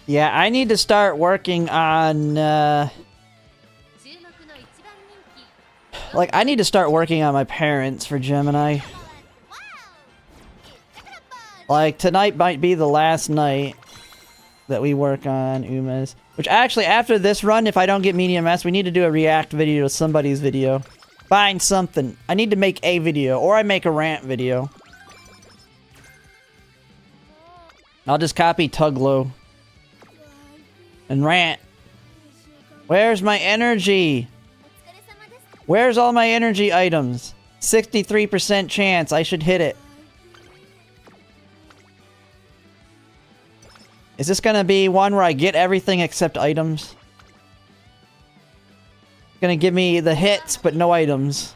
Yeah, I need to start working on, like, I need to start working on my parents for Gemini. Like, tonight might be the last night that we work on Uma's. Which actually, after this run, if I don't get medium S, we need to do a react video to somebody's video. Find something. I need to make a video, or I make a rant video. I'll just copy Tuglow. And rant. Where's my energy? Where's all my energy items? 63% chance I should hit it. Is this gonna be one where I get everything except items? Gonna give me the hits, but no items.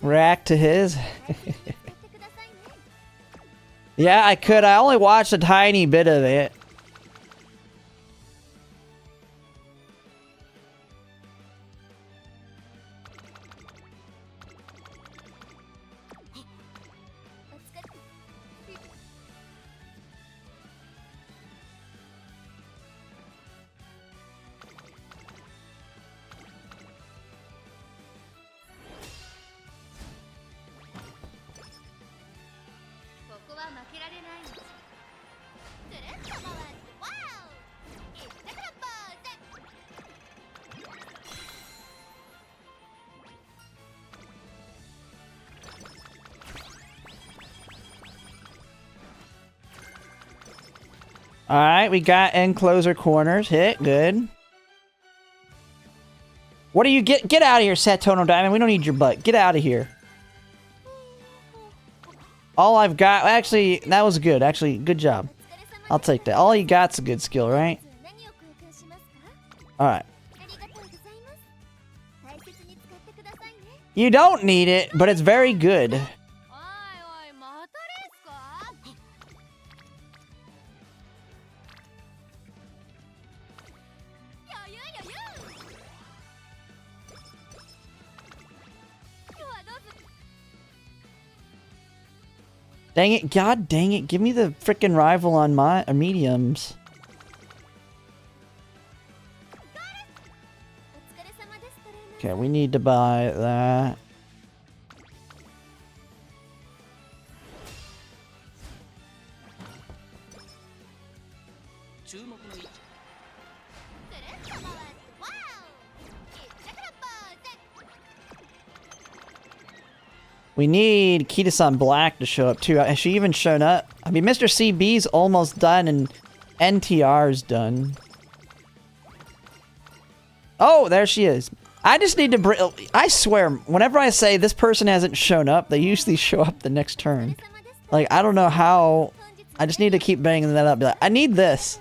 React to his. Yeah, I could. I only watched a tiny bit of it. Alright, we got end closer corners. Hit, good. What do you get? Get out of here, Satono Diamond. We don't need your butt. Get out of here. All I've got... Actually, that was good. Actually, good job. I'll take that. All you got's a good skill, right? Alright. You don't need it, but it's very good. Dang it, god dang it, give me the frickin' rival on my mediums. Okay, we need to buy that. We need Kita-san Black to show up too. Has she even shown up? I mean, Mr. CB's almost done and NTR's done. Oh, there she is. I just need to I swear, whenever I say this person hasn't shown up, they usually show up the next turn. Like, I don't know how. I just need to keep banging that up. Be like, I need this.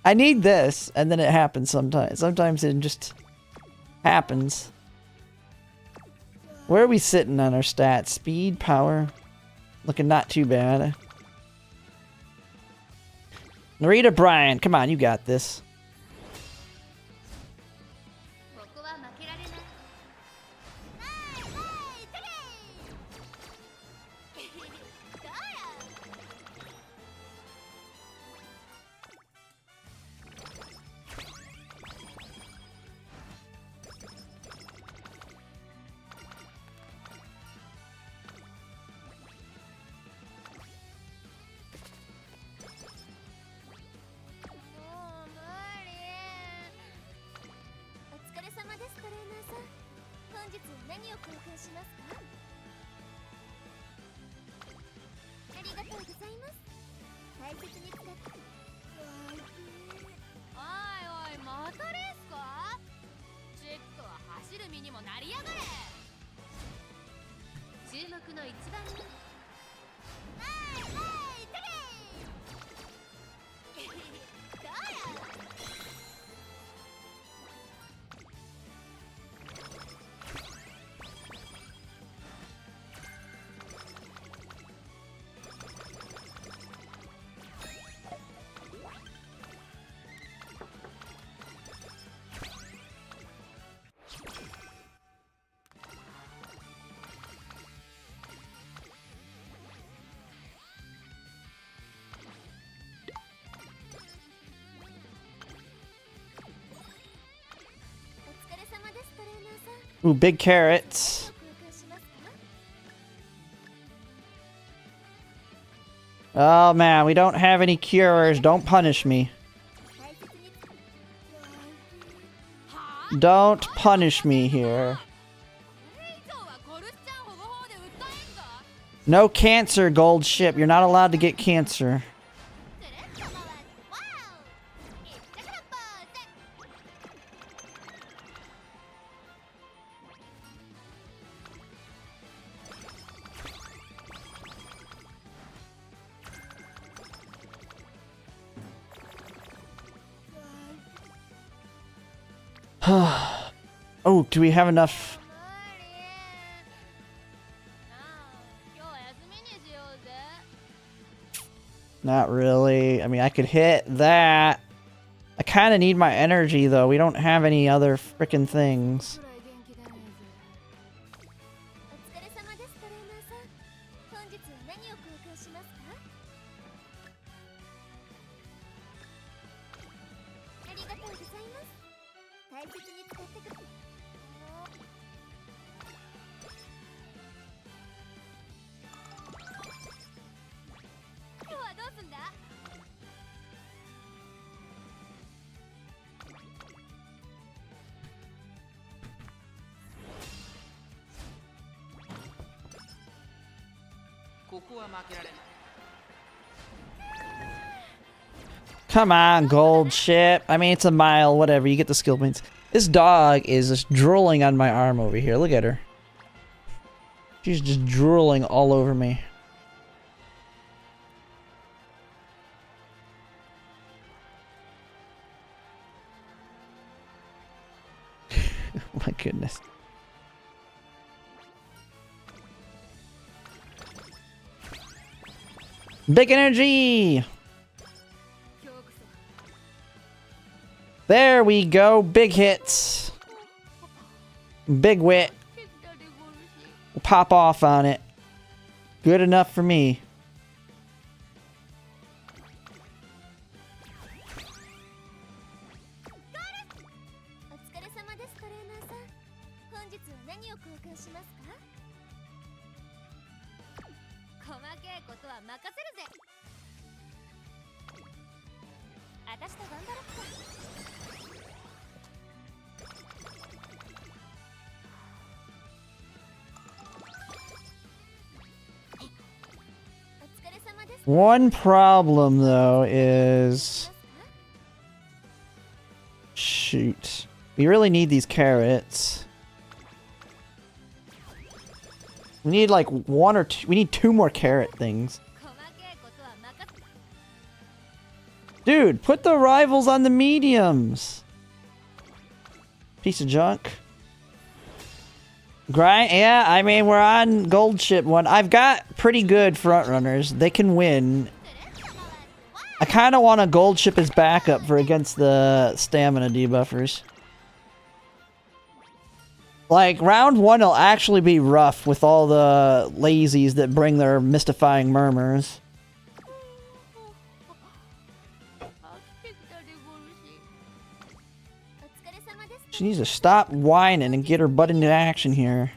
I need this. And then it happens sometimes. Sometimes it just happens. Where are we sitting on our stats? Speed, power. Looking not too bad. Narita Bryant, come on, you got this. Ooh, big carrots. Oh man, we don't have any cures. Don't punish me. Don't punish me here. No cancer, Goldship. You're not allowed to get cancer. Oh, do we have enough? Not really. I mean, I could hit that. I kind of need my energy, though. We don't have any other frickin' things. Come on, Goldship. I mean, it's a mile, whatever. You get the skill points. This dog is just drooling on my arm over here. Look at her. She's just drooling all over me. Oh my goodness. Big energy! There we go. Big hits. Big wit. We'll pop off on it. Good enough for me. One problem, though, is... Shoot. We really need these carrots. We need, like, one or two... We need 2 more carrot things. Dude, put the rivals on the mediums! Piece of junk. Grind, yeah, I mean, we're on Goldship 1. I've got pretty good front runners. They can win. I kind of want a Goldship as backup for against the stamina debuffers. Like, round 1 will actually be rough with all the lazies that bring their mystifying murmurs. She needs to stop whining and get her butt into action here.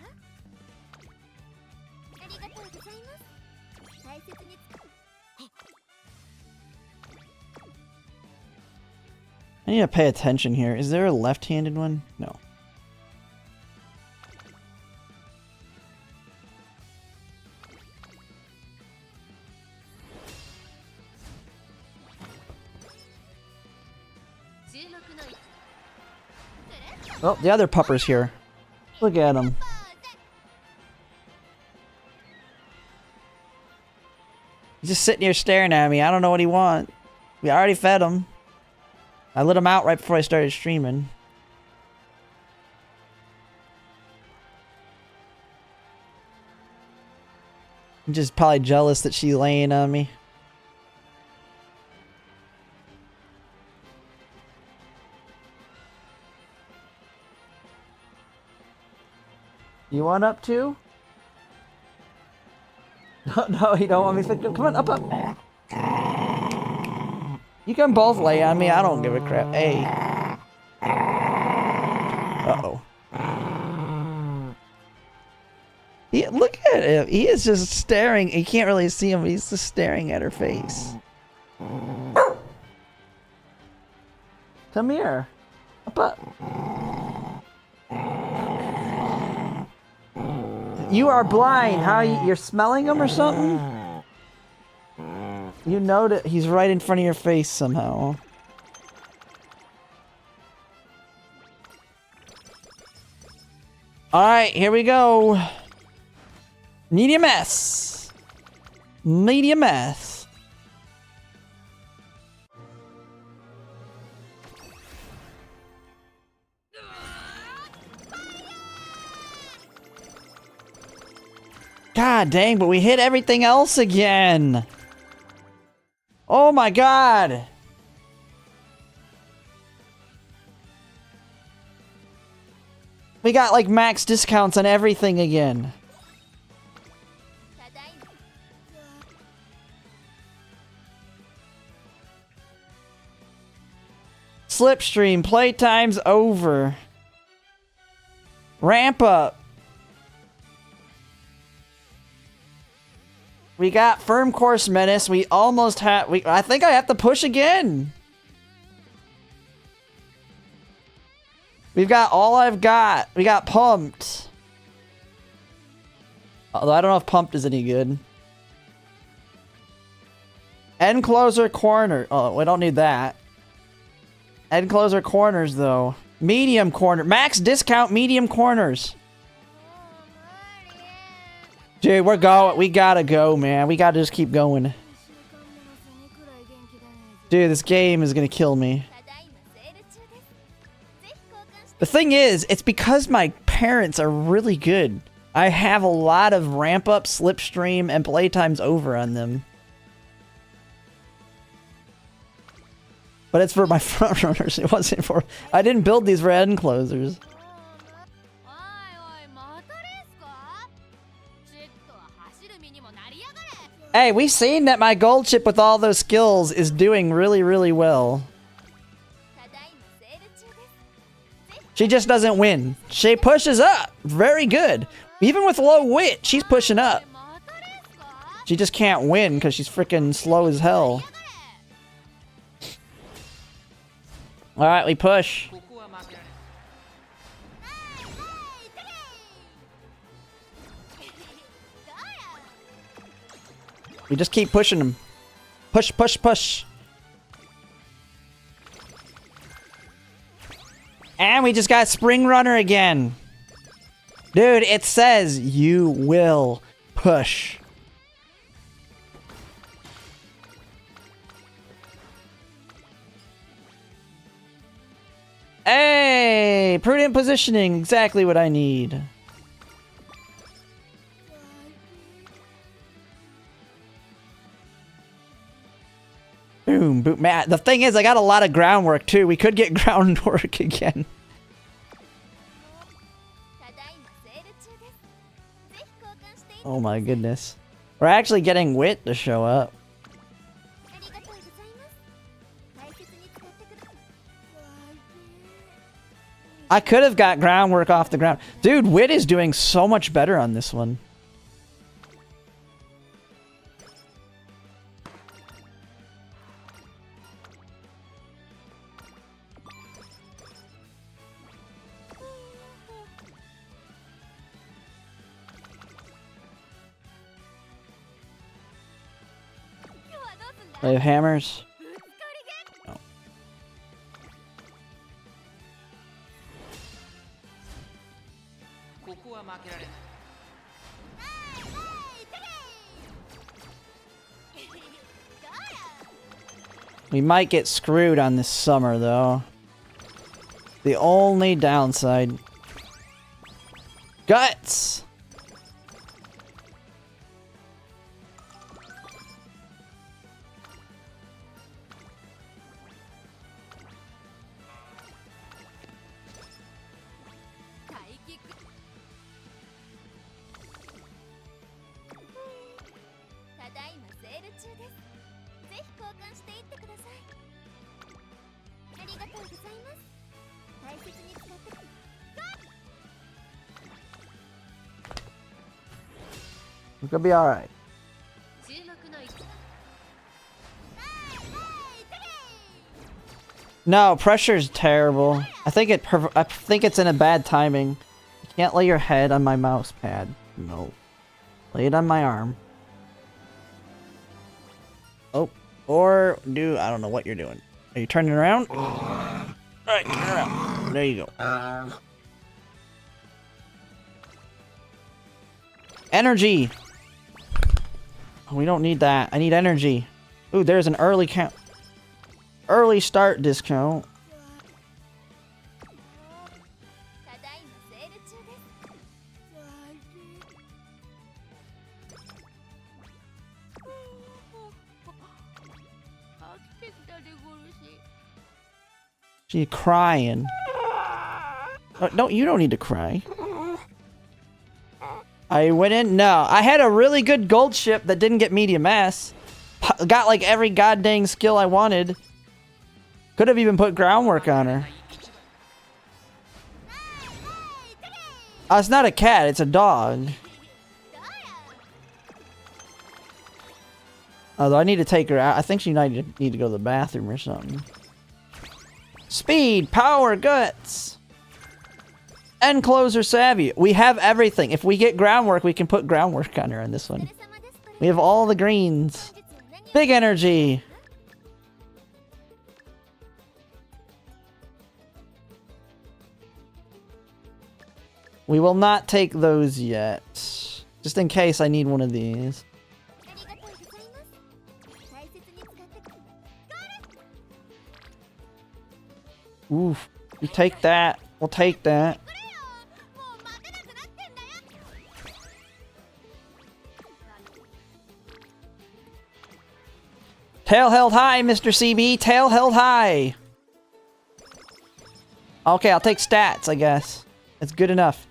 I need to pay attention here. Is there a left-handed one? No. Oh, the other pupper's here. Look at him. He's just sitting here staring at me. I don't know what he wants. We already fed him. I let him out right before I started streaming. I'm just probably jealous that she's laying on me. You want up too? No, no, you don't want me to. Come on, up, up. You can both lay on me. I don't give a crap. Hey. Uh-oh. Yeah, look at at him. He is just staring. You can't really see him. He's just staring at her face. Come here. Up. You are blind. How you're smelling him or something? You know that he's right in front of your face somehow. Alright, here we go. Medium S. Medium S. God dang, but we hit everything else again. Oh my god. We got like max discounts on everything again. Slipstream, playtime's over. Ramp up. We got firm course menace. We almost have. I think I have to push again. We've got all I've got. We got pumped. Although I don't know if pumped is any good. End closer corner. Oh, we don't need that. End closer corners though. Medium corner. Max discount medium corners. Dude, we're going. We gotta go, man. We gotta just keep going. Dude, this game is gonna kill me. The thing is, it's because my parents are really good. I have a lot of ramp up, slipstream, and playtimes over on them. But it's for my front runners. It wasn't for. I didn't build these for end closers. Hey, we've seen that my Goldship with all those skills is doing really, really well. She just doesn't win. She pushes up. Very good. Even with low wit, she's pushing up. She just can't win because she's freaking slow as hell. Alright, we push. We just keep pushing them. Push, push, push. And we just got Spring Runner again. Dude, it says you will push. Hey, prudent positioning, exactly what I need. Boom, boom. Man, the thing is, I got a lot of groundwork too. We could get groundwork again. Oh my goodness. We're actually getting wit to show up. I could have got groundwork off the ground. Dude, wit is doing so much better on this one. They have hammers. No. We might get screwed on this summer, though. The only downside. Guts! We're gonna be alright. No, pressure's terrible. I think it's in a bad timing. You can't lay your head on my mouse pad. No. Lay it on my arm. Oh. Or do I don't know what you're doing. Are you turning around? Alright, turn around. There you go. Energy! We don't need that. I need energy. Ooh, there's an early start discount. She's crying. Oh, no, you don't need to cry. I went in. No, I had a really good gold ship that didn't get medium S. Got like every goddamn skill I wanted. Could have even put groundwork on her. Oh, it's not a cat, it's a dog. Although I need to take her out. I think she might need to go to the bathroom or something. Speed, power, guts. Encloser savvy. We have everything. If we get groundwork, we can put groundwork on her on this one. We have all the greens. Big energy. We will not take those yet. Just in case I need one of these. Oof. You take that. We'll take that. Tail held high, Mr. CB. Tail held high. Okay, I'll take stats, I guess. It's good enough.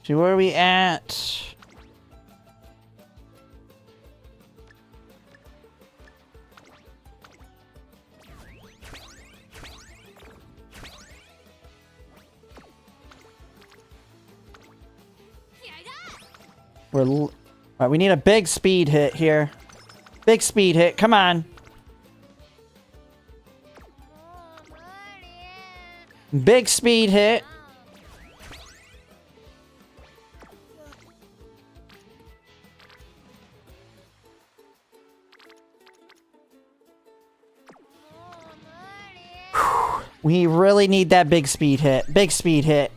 So where are we at? Alright, we need a big speed hit here. Big speed hit, come on. Big speed hit. We really need that big speed hit. Big speed hit.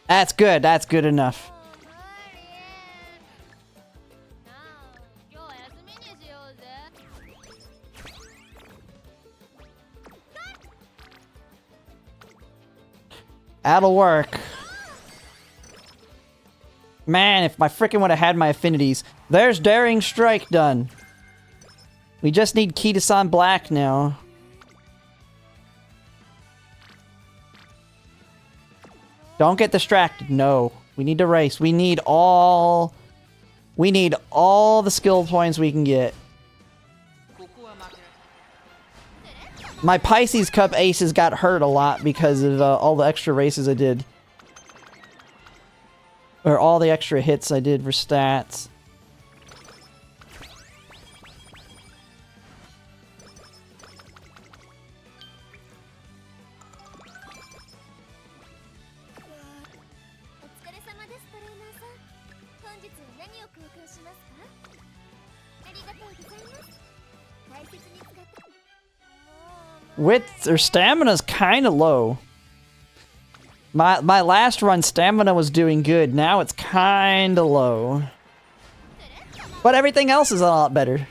That's good. That's good enough. That'll work. Man, if I frickin' would have had my affinities. There's Daring Strike done. We just need Kitasan Black now. Don't get distracted. No. We need to race. We need all the skill points we can get. My Pisces Cup aces got hurt a lot because of all the extra races I did. Or all the extra hits I did for stats. Width or stamina's kind of low. My last run stamina was doing good. Now it's kind of low. But everything else is a lot better.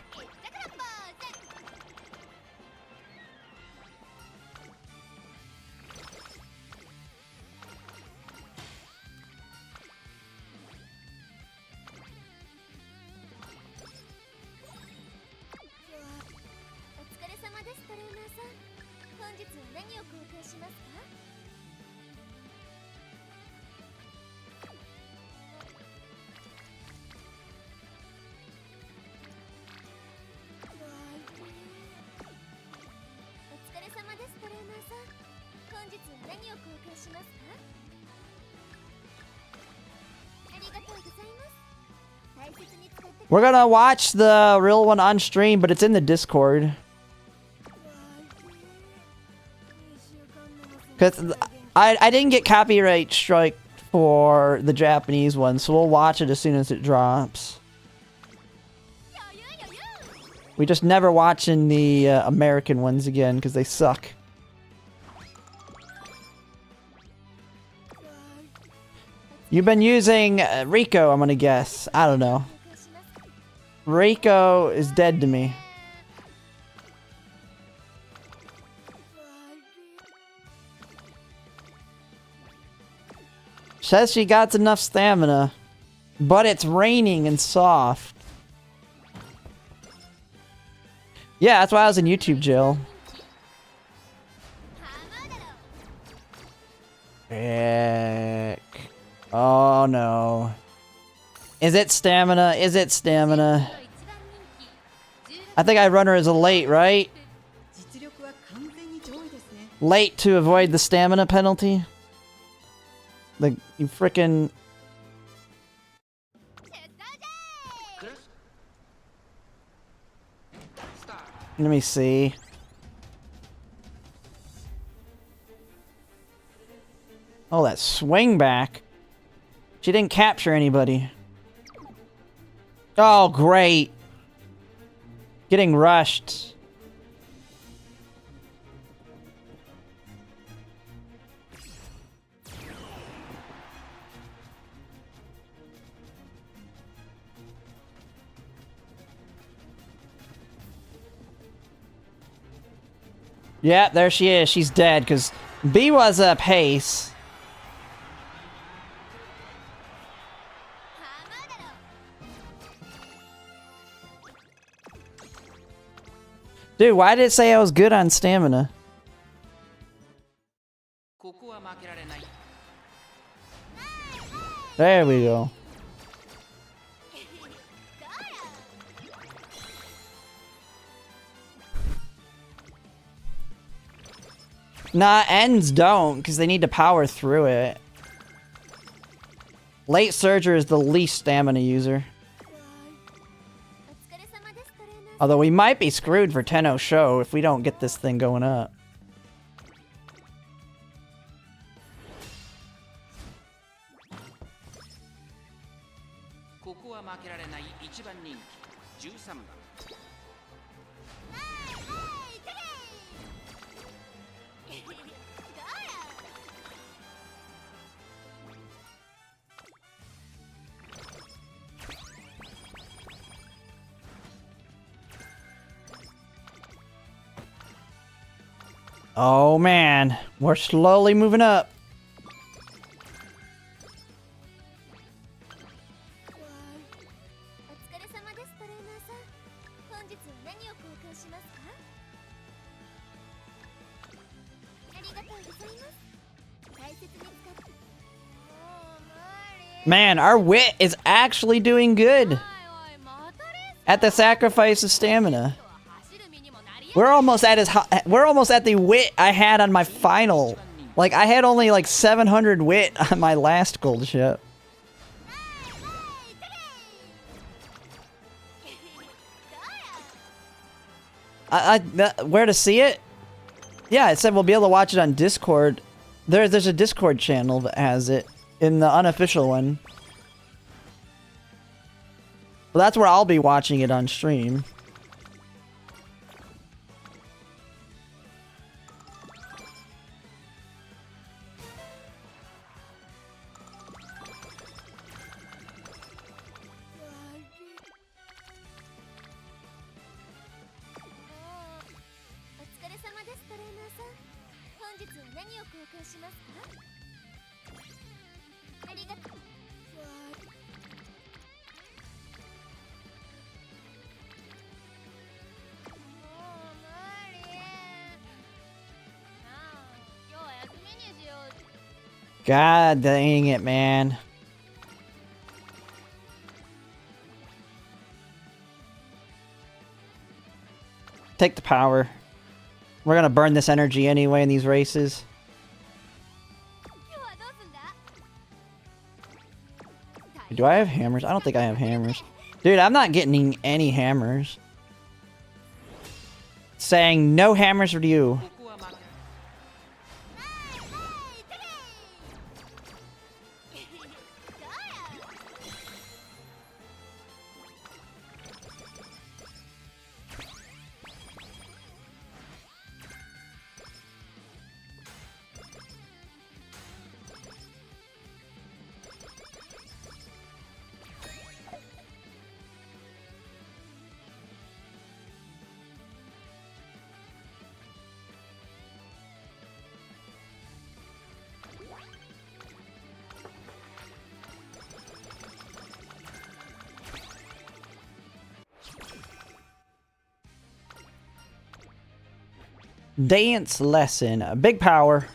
We're gonna watch the real one on stream, but it's in the Discord. Cause I didn't get copyright strike for the Japanese one, so we'll watch it as soon as it drops. We just never watching the American ones again because they suck. You've been using Rico, I'm gonna guess. I don't know. Rico is dead to me. Says she got enough stamina, but it's raining and soft. Yeah, that's why I was in YouTube jail. Heck. Oh no. Is it stamina? Is it stamina? I think I run her as a late, right? Late to avoid the stamina penalty? Like, you frickin'... Let me see. Oh, that swing back. She didn't capture anybody. Oh, great. Getting rushed. Yeah, there she is. She's dead because B was a pace. Dude, why did it say I was good on stamina? There we go. Nah, ends don't, because they need to power through it. Late Surger is the least stamina user. Although we might be screwed for Tenno Show if we don't get this thing going up. Oh man, we're slowly moving up. Man, our wit is actually doing good at the sacrifice of stamina. We're almost at the wit I had on my final. Like, I had only like 700 wit on my last gold ship. Where to see it? Yeah, it said we'll be able to watch it on Discord. There's a Discord channel that has it in the unofficial one. Well, that's where I'll be watching it on stream. God dang it, man. Take the power. We're gonna burn this energy anyway in these races. Do I have hammers? I don't think I have hammers. Dude, I'm not getting any hammers. Saying no hammers for you. Dance lesson. Big power.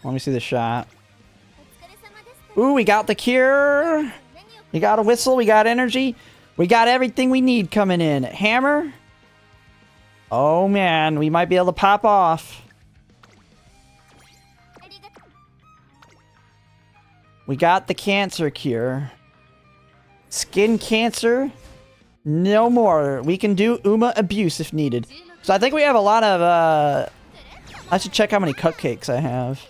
Let me see the shot. Ooh, we got the cure. We got a whistle. We got energy. We got everything we need coming in. Hammer. Oh, man. We might be able to pop off. We got the cancer cure. Skin cancer. No more. We can do Uma abuse if needed. So I think we have a lot of, I should check how many cupcakes I have.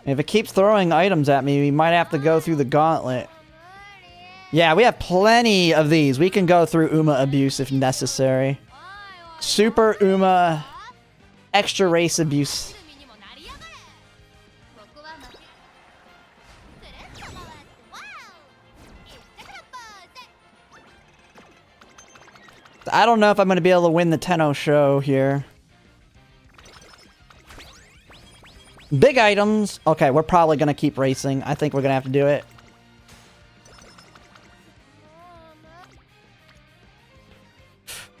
If it keeps throwing items at me, we might have to go through the gauntlet. Yeah, we have plenty of these. We can go through Uma abuse if necessary. Super Uma, extra race abuse. I don't know if I'm going to be able to win the Tenno show here. Big items. Okay, we're probably going to keep racing. I think we're going to have to do it.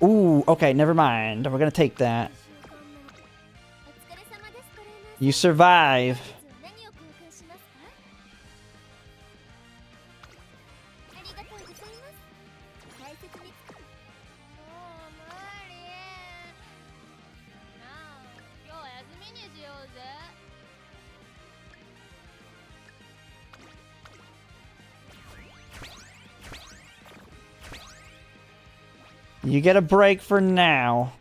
Ooh, okay, never mind. We're going to take that. You survive. You get a break for now.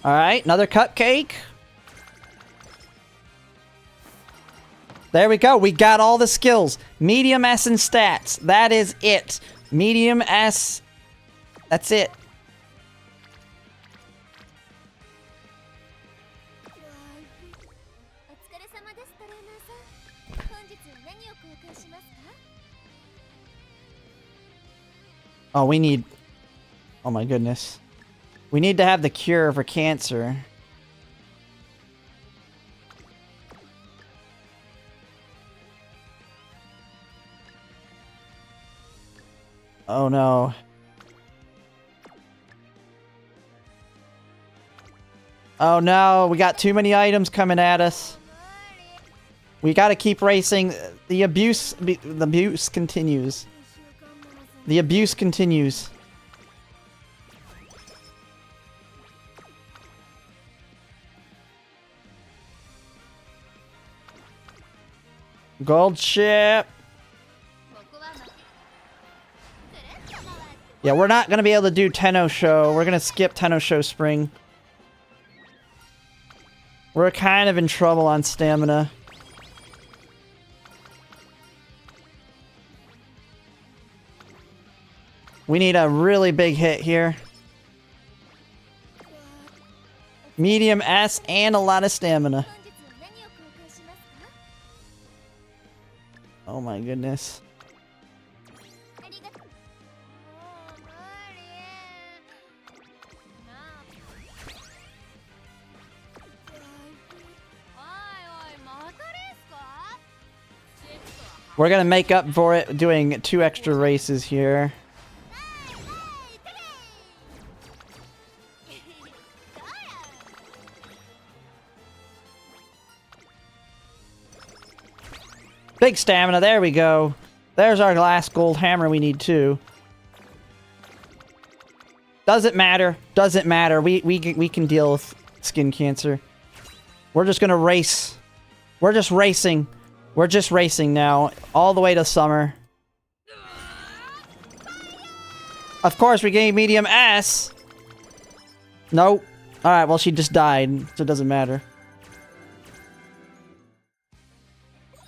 Alright, another cupcake. There we go. We got all the skills. Medium S and stats. That is it. Medium S. That's it. Oh, we need... Oh my goodness. We need to have the cure for cancer. Oh no. Oh no, we got too many items coming at us. We gotta keep racing. The abuse continues. The abuse continues. Goldship. Yeah, we're not gonna be able to do Tenno Show. We're gonna skip Tenno Show Spring. We're kind of in trouble on stamina. We need a really big hit here. Medium S and a lot of stamina. Oh my goodness. We're gonna make up for it doing 2 extra races here. Big stamina, there we go. There's our last gold hammer we need too. Doesn't matter. Doesn't matter. We can deal with skin cancer. We're just gonna race. We're just racing. We're just racing now. All the way to summer. Of course, we gained medium S. Nope. Alright, well, she just died, so it doesn't matter.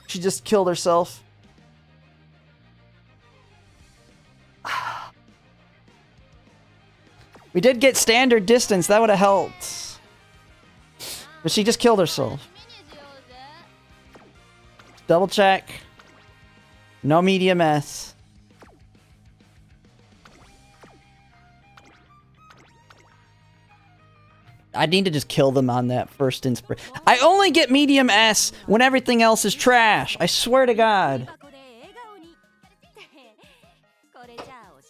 She just killed herself. We did get standard distance. That would have helped. But she just killed herself. Double check. No medium S. I need to just kill them on that first inspiration. I only get medium S when everything else is trash. I swear to God.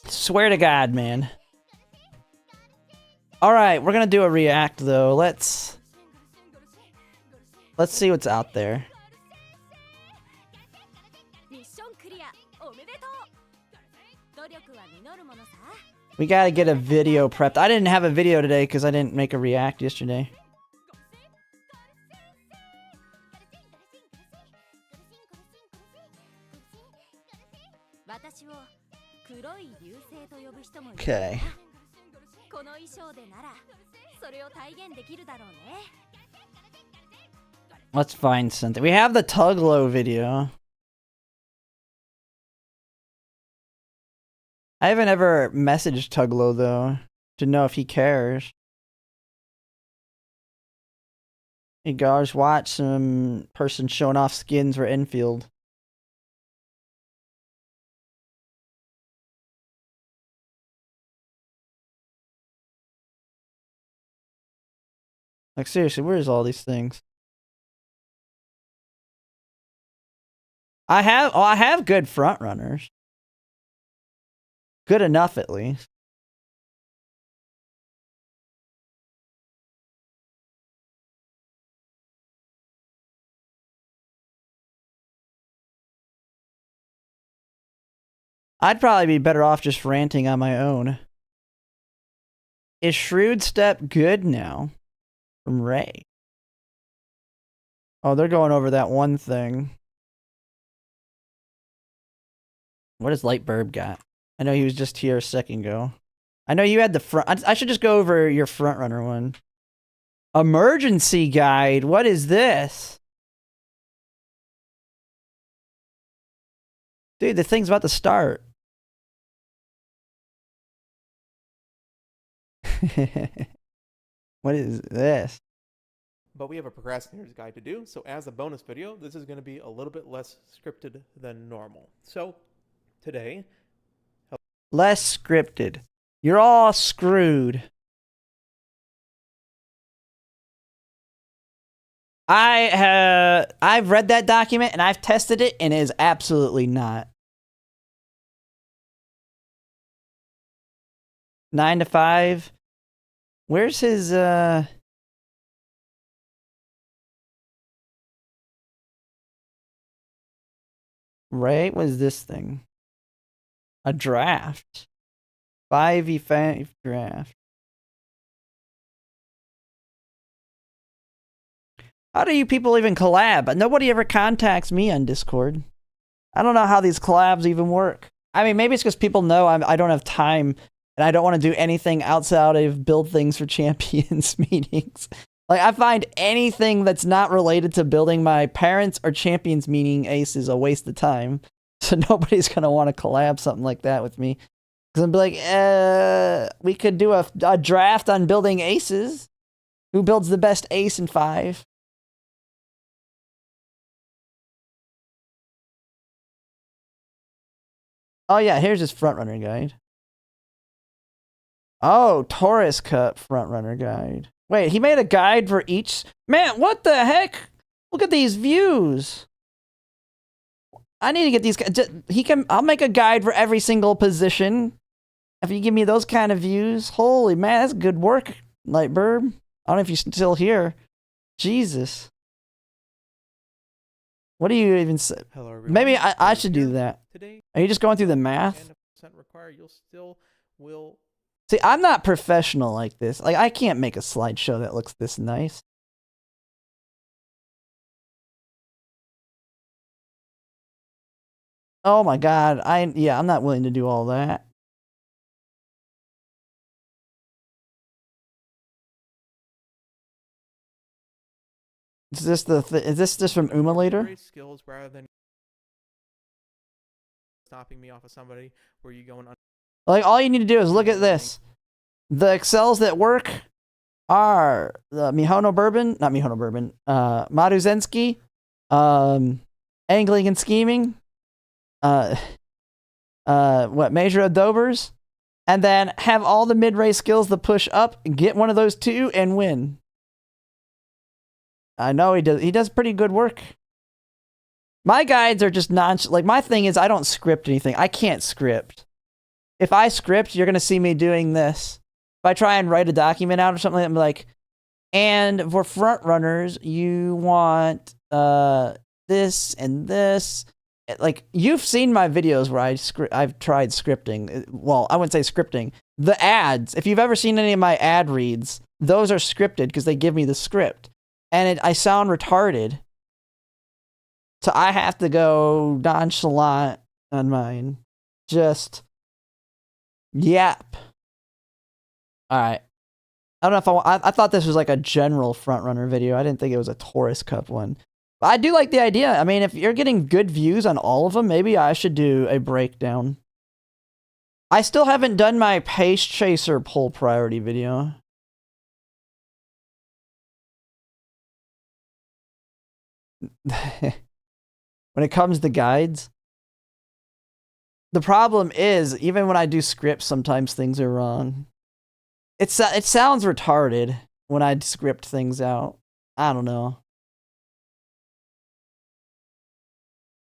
Swear to God, man. Alright, we're gonna do a react though. Let's see what's out there. We gotta get a video prepped. I didn't have a video today because I didn't make a react yesterday. Okay. Let's find something. We have the Tuglo video. I haven't ever messaged Tuglo though to know if he cares. Hey guys, watch some person showing off skins for Enfield. Like seriously, where's all these things? I have good front runners. Good enough, at least. I'd probably be better off just ranting on my own. Is Shrewd Step good now? From Ray. Oh, they're going over that one thing. What has Lightburb got? I know he was just here a second ago. I know you had the front. I should just go over your front runner one. Emergency guide. What is this? Dude, the thing's about to start. What is this? But we have a procrastinator's guide to do, so as a bonus video, this is going to be a little bit less scripted than normal. So, today... Less scripted. You're all screwed. I've read that document and I've tested it and it is absolutely not. 9 to 5. Where's his Ray? What is this thing? A draft. 5v5 draft. How do you people even collab? Nobody ever contacts me on Discord. I don't know how these collabs even work. I mean, maybe it's because people know I don't have time and I don't want to do anything outside of build things for champions meetings. Like, I find anything that's not related to building my parents or champions meeting aces a waste of time. So nobody's going to want to collab something like that with me. Because I'm like, we could do a draft on building aces. Who builds the best ace in 5? Oh yeah, here's his frontrunner guide. Oh, Taurus Cup frontrunner guide. Wait, he made a guide for each. Man, what the heck? Look at these views. I need to get these. I'll make a guide for every single position. If you give me those kind of views, holy man, that's good work, Lightburb. I don't know if you're still here. Jesus. What do you even say? Hello, everyone. Maybe I should do that. Today, are you just going through the math? Required, you'll still will. See, I'm not professional like this. Like, I can't make a slideshow that looks this nice. Oh my god, I'm not willing to do all that. Is this just from Umalator? Skills rather than stopping me off of somebody where you going on. Like, all you need to do is look at this. The excels that work are the Maruzensky, angling and scheming, Major Adobers, and then have all the mid-race skills to push up, get one of those 2, and win. I know he does pretty good work. My guides are just like, my thing is I don't script anything. I can't script. If I script, you're going to see me doing this. If I try and write a document out or something, I'm like, and for front runners, you want this and this. Like, you've seen my videos where I've tried scripting. Well, I wouldn't say scripting. The ads, if you've ever seen any of my ad reads, those are scripted because they give me the script. And I sound retarded. So I have to go nonchalant on mine. Just yap. Alright. I don't know if I thought this was like a general frontrunner video. I didn't think it was a Taurus Cup one. But I do like the idea. I mean, if you're getting good views on all of them, maybe I should do a breakdown. I still haven't done my Pace Chaser pull priority video. When it comes to guides, the problem is, even when I do scripts, sometimes things are wrong. It sounds retarded when I script things out. I don't know.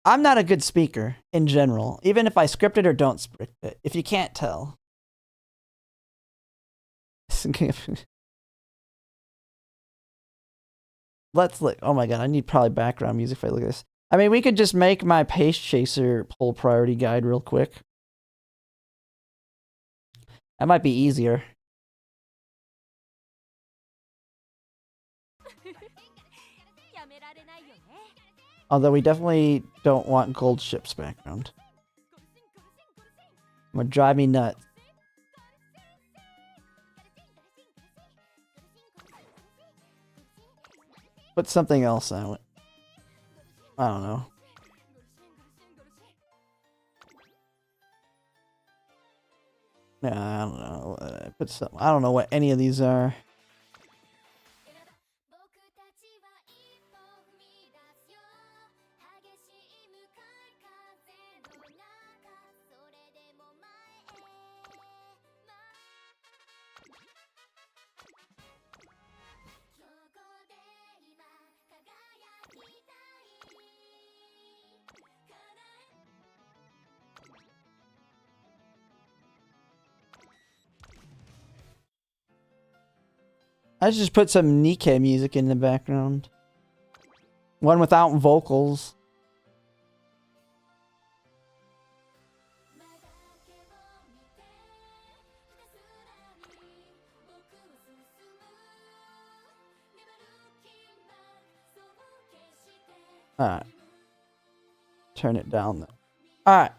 I'm not a good speaker in general, even if I script it or don't script it, if you can't tell. Let's look. Oh my god, I need probably background music if I look at this. I mean, we could just make my Pace Chaser pull priority guide real quick. That might be easier. Although we definitely don't want Goldship's background. I'm gonna drive me nuts. Put something else out. I don't know. Yeah, I don't know. Put some. I don't know what any of these are. I just put some NHK music in the background. One without vocals. Alright. Turn it down though. Alright.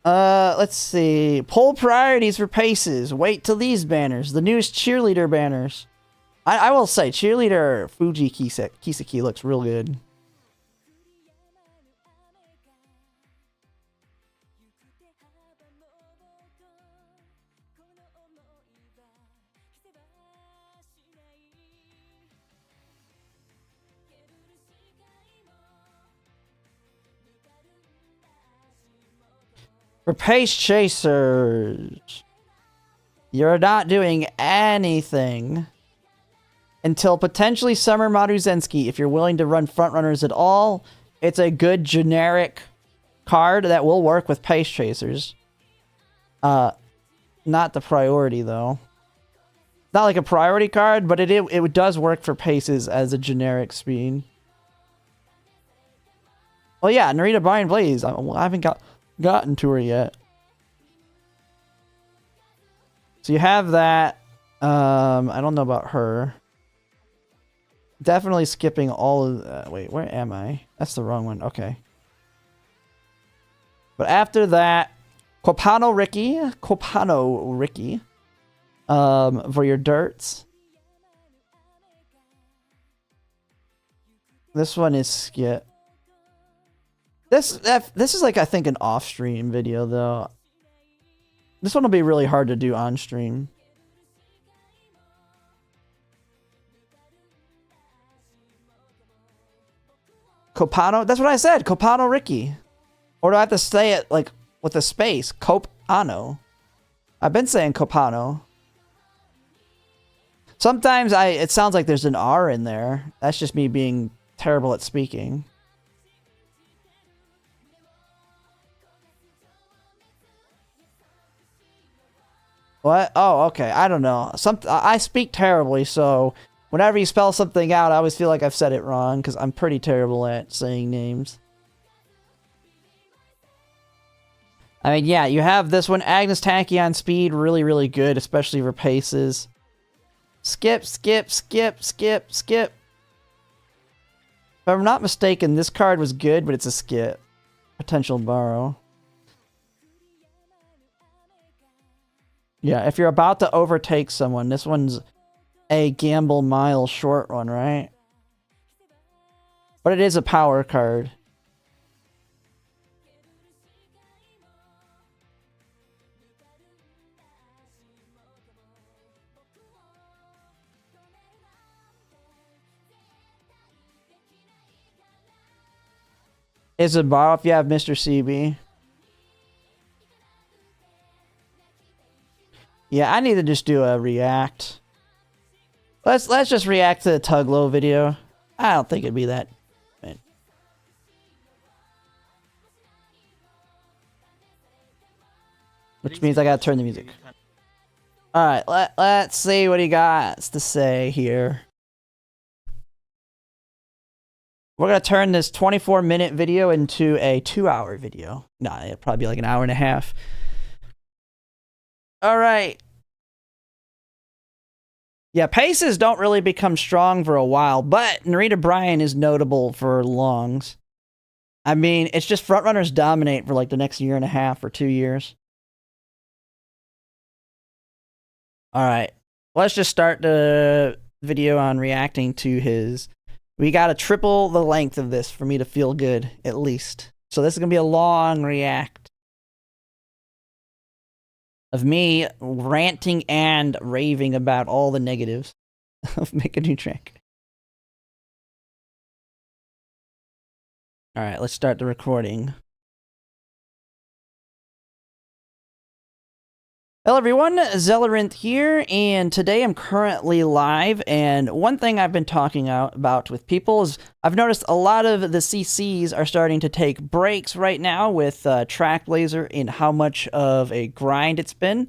Let's see. Poll priorities for paces. Wait till these banners. The newest cheerleader banners. I will say, cheerleader Fuji Kiseki looks real good. For pace chasers, you're not doing anything until potentially Summer Maruzensky. If you're willing to run frontrunners at all, it's a good generic card that will work with pace chasers. Not the priority though. Not like a priority card, but it does work for paces as a generic speed. Well, yeah, Narita Brian Blaze. I haven't gotten to her yet. So you have that. I don't know about her. Definitely skipping all of... wait, where am I? That's the wrong one. Okay. But after that, Copano Ricky. For your dirts. This one is skip. This is like, I think, an off-stream video, though. This one will be really hard to do on-stream. Copano? That's what I said! Copano Ricky. Or do I have to say it, like, with a space? Copano. I've been saying Copano. Sometimes it sounds like there's an R in there. That's just me being terrible at speaking. What? Oh, okay. I don't know. I speak terribly, so whenever you spell something out, I always feel like I've said it wrong, because I'm pretty terrible at saying names. I mean, yeah, you have this one, Agnes Tachyon speed, really, really good, especially for paces. Skip, skip, skip, skip, skip. If I'm not mistaken, this card was good, but it's a skip. Potential borrow. Yeah, if you're about to overtake someone, this one's a gamble mile short one, right? But it is a power card. Is it borrow if you have Mr. CB? Yeah, I need to just do a react. Let's just react to the Tuglow video. I don't think it'd be that. Which means I gotta turn the music. Alright, let's see what he got to say here. We're gonna turn this 24-minute video into a 2-hour video. Nah, it'll probably be like an hour and a half. Alright. Yeah, paces don't really become strong for a while, but Narita Bryan is notable for longs. I mean, it's just frontrunners dominate for like the next year and a half or 2 years. Alright, let's just start the video on reacting to his... We gotta triple the length of this for me to feel good, at least. So this is gonna be a long react. Of me ranting and raving about all the negatives of Make a New Track. Alright, let's start the recording. Hello everyone, Zelleranth here, and today I'm currently live, and one thing I've been talking about with people is I've noticed a lot of the CCs are starting to take breaks right now with Trackblazer and how much of a grind it's been.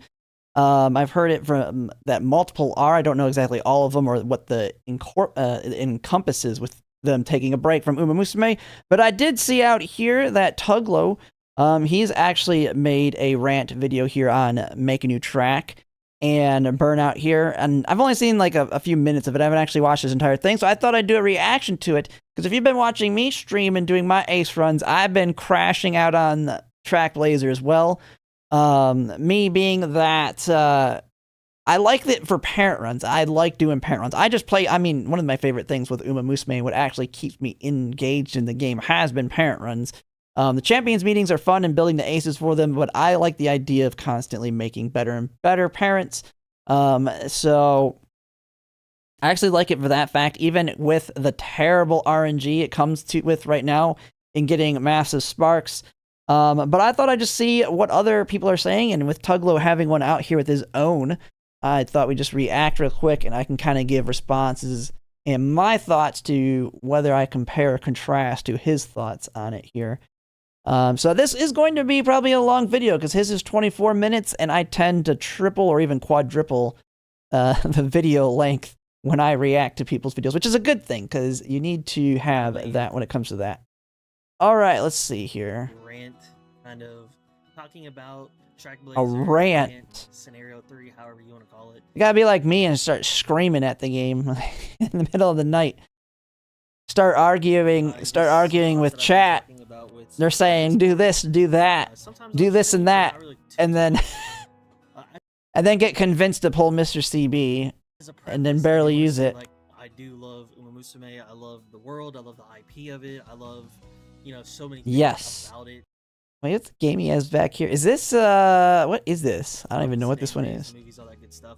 I've heard it from that multiple are, I don't know exactly all of them or what the encompasses with them taking a break from Umamusume, but I did see out here that Tuglow, he's actually made a rant video here on Make a New Track. and burnout here, and I've only seen like a few minutes of it. I haven't actually watched this entire thing, so I thought I'd do a reaction to it, because if you've been watching me stream and doing my ace runs, I've been crashing out on Track Blazer as well. Me being that I like it for parent runs. I like doing parent runs. I just play, I mean, one of my favorite things with Umamusume and what actually keeps me engaged in the game has been parent runs. The champions meetings are fun and building the aces for them, but I like the idea of constantly making better and better parents. So I actually like it for that fact, even with the terrible RNG it comes to with right now in getting massive sparks. But I thought I'd just see what other people are saying, and with Tuglo having one out here with his own, I thought we'd just react real quick, and I can kind of give responses and my thoughts to whether I compare or contrast to his thoughts on it here. So this is going to be probably a long video, because his is 24 minutes, and I tend to triple or even quadruple the video length when I react to people's videos, which is a good thing, because you need to have that when it comes to that. All right, let's see here. Rant, kind of talking about Track Blazer. A rant. Scenario 3, however you want to call it. You gotta be like me and start screaming at the game in the middle of the night. Start arguing with chat. They're saying, do this, do that, do this and that, and then and then get convinced to pull Mr. CB and then barely use it. Like, I do love Umamusume. I love the world. I love the IP of it. I love, you know, so many things about it. Wait, what's the game he has back here? Is this what is this? I don't even know what this one is. Movies, all that good stuff.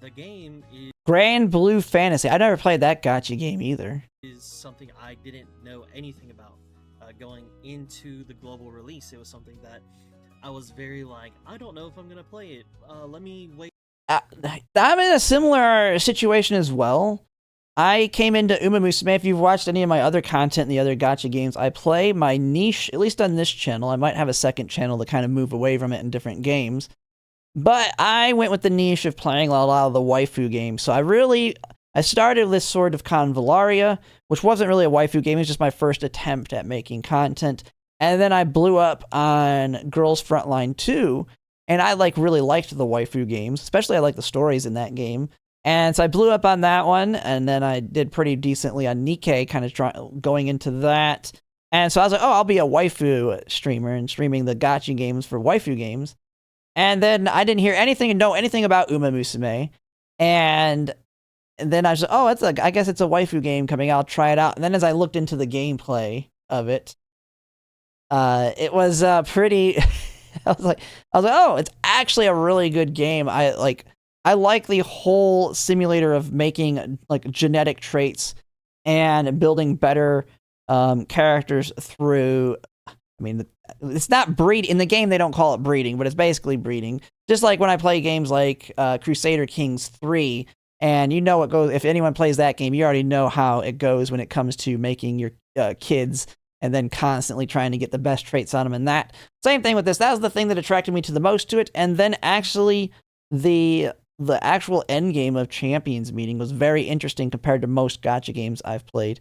The game is Grand Blue Fantasy. I never played that gacha game either. Is something I didn't know anything about. Going into the global release, it was something that I was very like, I don't know if I'm gonna play it. Let me wait. I'm in a similar situation as well. I came into Umamusume. If you've watched any of my other content in the other gacha games, I play my niche, at least on this channel. I might have a second channel to kind of move away from it in different games. But I went with the niche of playing a lot of the waifu games. So I started with Sword of Convallaria, which wasn't really a waifu game. It was just my first attempt at making content. And then I blew up on Girls Frontline 2, and I really liked the waifu games. Especially I like the stories in that game. And so I blew up on that one, and then I did pretty decently on Nikkei, kind of going into that. And so I was like, oh, I'll be a waifu streamer and streaming the gacha games for waifu games. And then I didn't hear anything and know anything about Umamusume. And then I was like, oh, I guess it's a waifu game coming out. I'll try it out. And then as I looked into the gameplay of it, it was pretty. I was like, oh, it's actually a really good game. I like the whole simulator of making genetic traits and building better characters through. I mean, it's not breed in the game. They don't call it breeding, but it's basically breeding. Just like when I play games like Crusader Kings 3, and you know it goes. If anyone plays that game, you already know how it goes when it comes to making your kids and then constantly trying to get the best traits on them. And that same thing with this. That was the thing that attracted me to the most to it. And then actually the actual end game of Champions Meeting was very interesting compared to most gacha games I've played.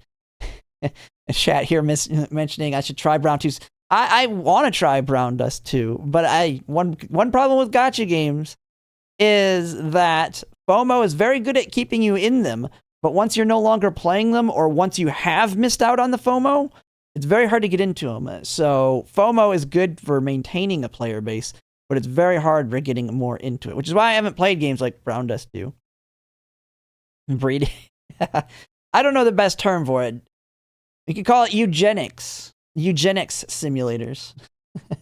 Chat here mentioning I should try Brown 2. I want to try Brown Dust 2, but one problem with gacha games is that FOMO is very good at keeping you in them, but once you're no longer playing them, or once you have missed out on the FOMO, it's very hard to get into them. So FOMO is good for maintaining a player base, but it's very hard for getting more into it, which is why I haven't played games like Brown Dust 2. Breeding. I don't know the best term for it. We could call it eugenics. Eugenics simulators.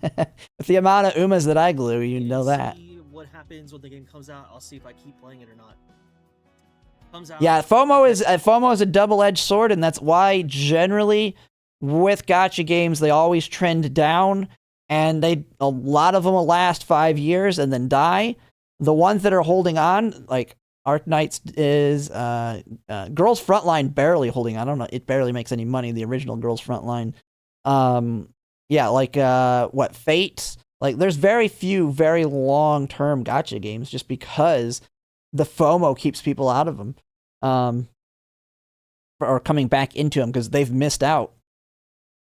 With the amount of Umas that I glue, you know that. See what happens when the game comes out. I'll see if I keep playing it or not. Comes out. Yeah, FOMO is a double-edged sword, and that's why generally with gacha games they always trend down, and a lot of them will last 5 years and then die. The ones that are holding on, like Arknights is Girls Frontline barely holding on. I don't know, it barely makes any money, the original Girls Frontline. Yeah, like what, Fate? Like there's very few very long-term gacha games just because the FOMO keeps people out of them. Or coming back into them because they've missed out.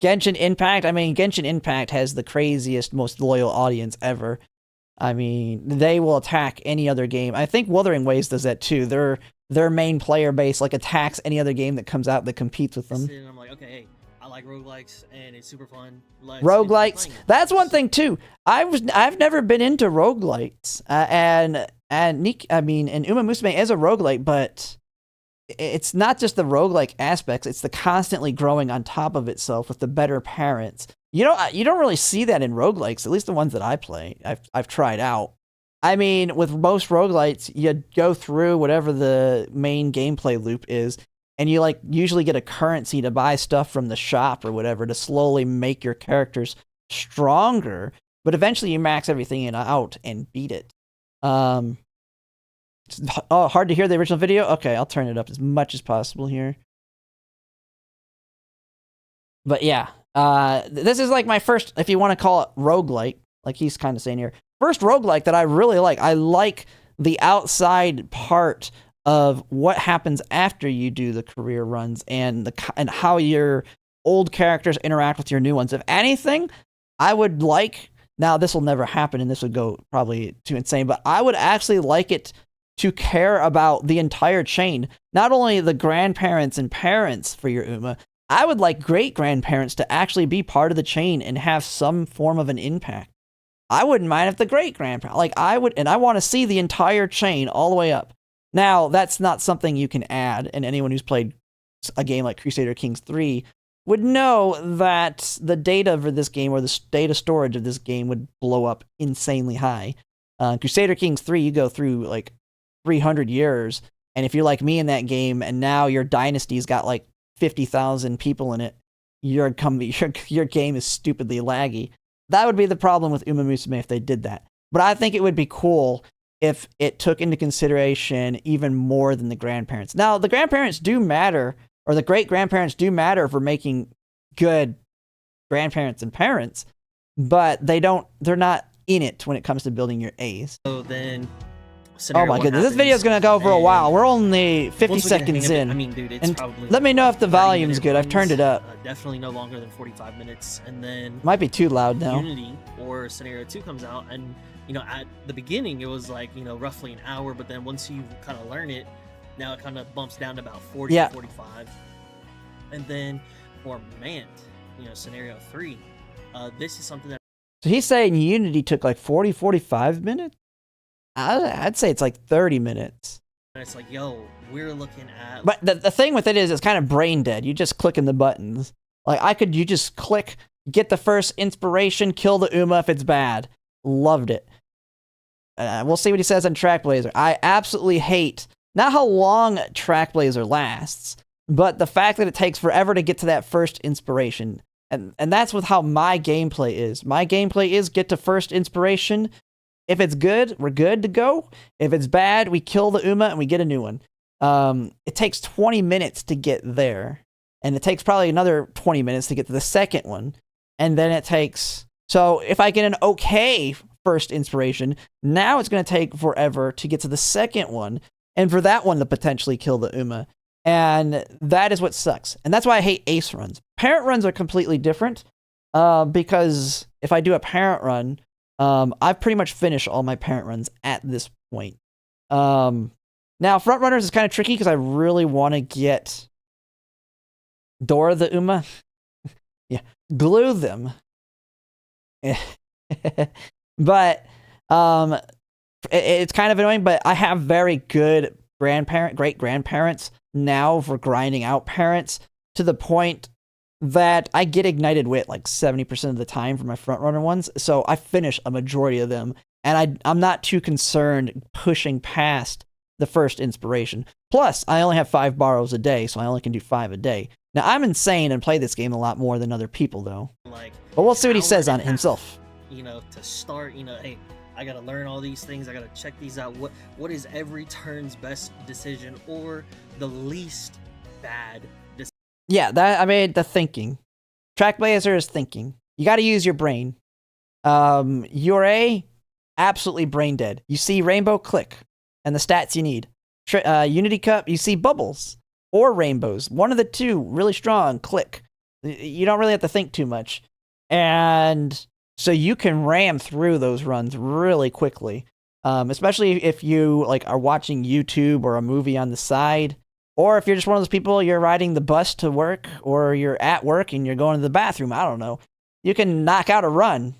Genshin Impact, I mean, Genshin Impact has the craziest, most loyal audience ever. I mean, they will attack any other game. I think Wuthering Waves does that too. Their main player base like attacks any other game that comes out that competes with them. And I'm like, okay, hey, I like roguelikes and it's super fun. Roguelites. That's one thing too. I've never been into roguelites. And Umamusume is a roguelite, but it's not just the roguelike aspects, it's the constantly growing on top of itself with the better parents. You don't really see that in roguelikes, at least the ones that I play. I've tried out. I mean, with most roguelites, you go through whatever the main gameplay loop is, and you like usually get a currency to buy stuff from the shop or whatever to slowly make your characters stronger, but eventually you max everything out and beat it. Oh, hard to hear the original video? Okay, I'll turn it up as much as possible here. But yeah, this is like my first, if you want to call it roguelike, like he's kind of saying here, first roguelike that I really like. I like the outside part of what happens after you do the career runs and how your old characters interact with your new ones. If anything, I would like, now this will never happen and this would go probably too insane, but I would actually like it to care about the entire chain, not only the grandparents and parents for your Uma. I would like great-grandparents to actually be part of the chain and have some form of an impact. I wouldn't mind if the great-grandparent, like I would, and I want to see the entire chain all the way up. Now, that's not something you can add, and anyone who's played a game like Crusader Kings 3 would know that the data for this game, or the data storage of this game, would blow up insanely high. Crusader Kings 3, you go through like 300 years, and if you're like me in that game, and now your dynasty's got like 50,000 people in it, your game is stupidly laggy. That would be the problem with Umamusume if they did that. But I think it would be cool if it took into consideration even more than the grandparents. Now, the grandparents do matter, or the great-grandparents do matter for making good grandparents and parents, but they're not in it when it comes to building your A's. So then, oh my goodness, this video is going to go for a while. We're only 50 seconds in. I mean, dude, it's probably... Let me know if the volume's good. I've turned it up. Definitely no longer than 45 minutes. And then... Might be too loud now. Unity or Scenario 2 comes out, and, you know, at the beginning, it was like, you know, roughly an hour, but then once you kind of learn it, now it kind of bumps down to about 40 to 45. And then for Mant, you know, Scenario 3, this is something that... So he's saying Unity took like 40, 45 minutes? I'd say it's like 30 minutes. And it's like, yo, we're looking at... But the thing with it is, it's kind of brain dead. You just clicking the buttons. Like, you just click, get the first inspiration, kill the Uma if it's bad. Loved it. We'll see what he says on Trackblazer. I absolutely hate, not how long Trackblazer lasts, but the fact that it takes forever to get to that first inspiration. And that's with how my gameplay is. My gameplay is get to first inspiration. If it's good, we're good to go. If it's bad, we kill the Uma and we get a new one. It takes 20 minutes to get there. And it takes probably another 20 minutes to get to the second one. And then it takes... So if I get an okay first inspiration, now it's going to take forever to get to the second one. And for that one to potentially kill the Uma. And that is what sucks. And that's why I hate ace runs. Parent runs are completely different. Because if I do a parent run... I've pretty much finished all my parent runs at this point. Now, front runners is kind of tricky because I really want to get Dora the Uma. Yeah, glue them. But it's kind of annoying, but I have very good great-grandparents now for grinding out parents to the point that I get ignited wit like 70% of the time for my frontrunner ones, so I finish a majority of them, and I'm not too concerned pushing past the first inspiration. Plus, I only have 5 borrows a day, so I only can do 5 a day. Now, I'm insane and play this game a lot more than other people, though. Like, but we'll see what he says on it himself. You know, to start, you know, hey, I gotta learn all these things, I gotta check these out. What is every turn's best decision, or the least bad decision? Yeah, the thinking. Trackblazer is thinking. You got to use your brain. URA, absolutely brain dead. You see rainbow, click, and the stats you need. Unity Cup, you see bubbles or rainbows. One of the two, really strong, click. You don't really have to think too much. And So you can ram through those runs really quickly. Especially if you like are watching YouTube or a movie on the side, or if you're just one of those people, you're riding the bus to work, or you're at work and you're going to the bathroom. I don't know. You can knock out a run.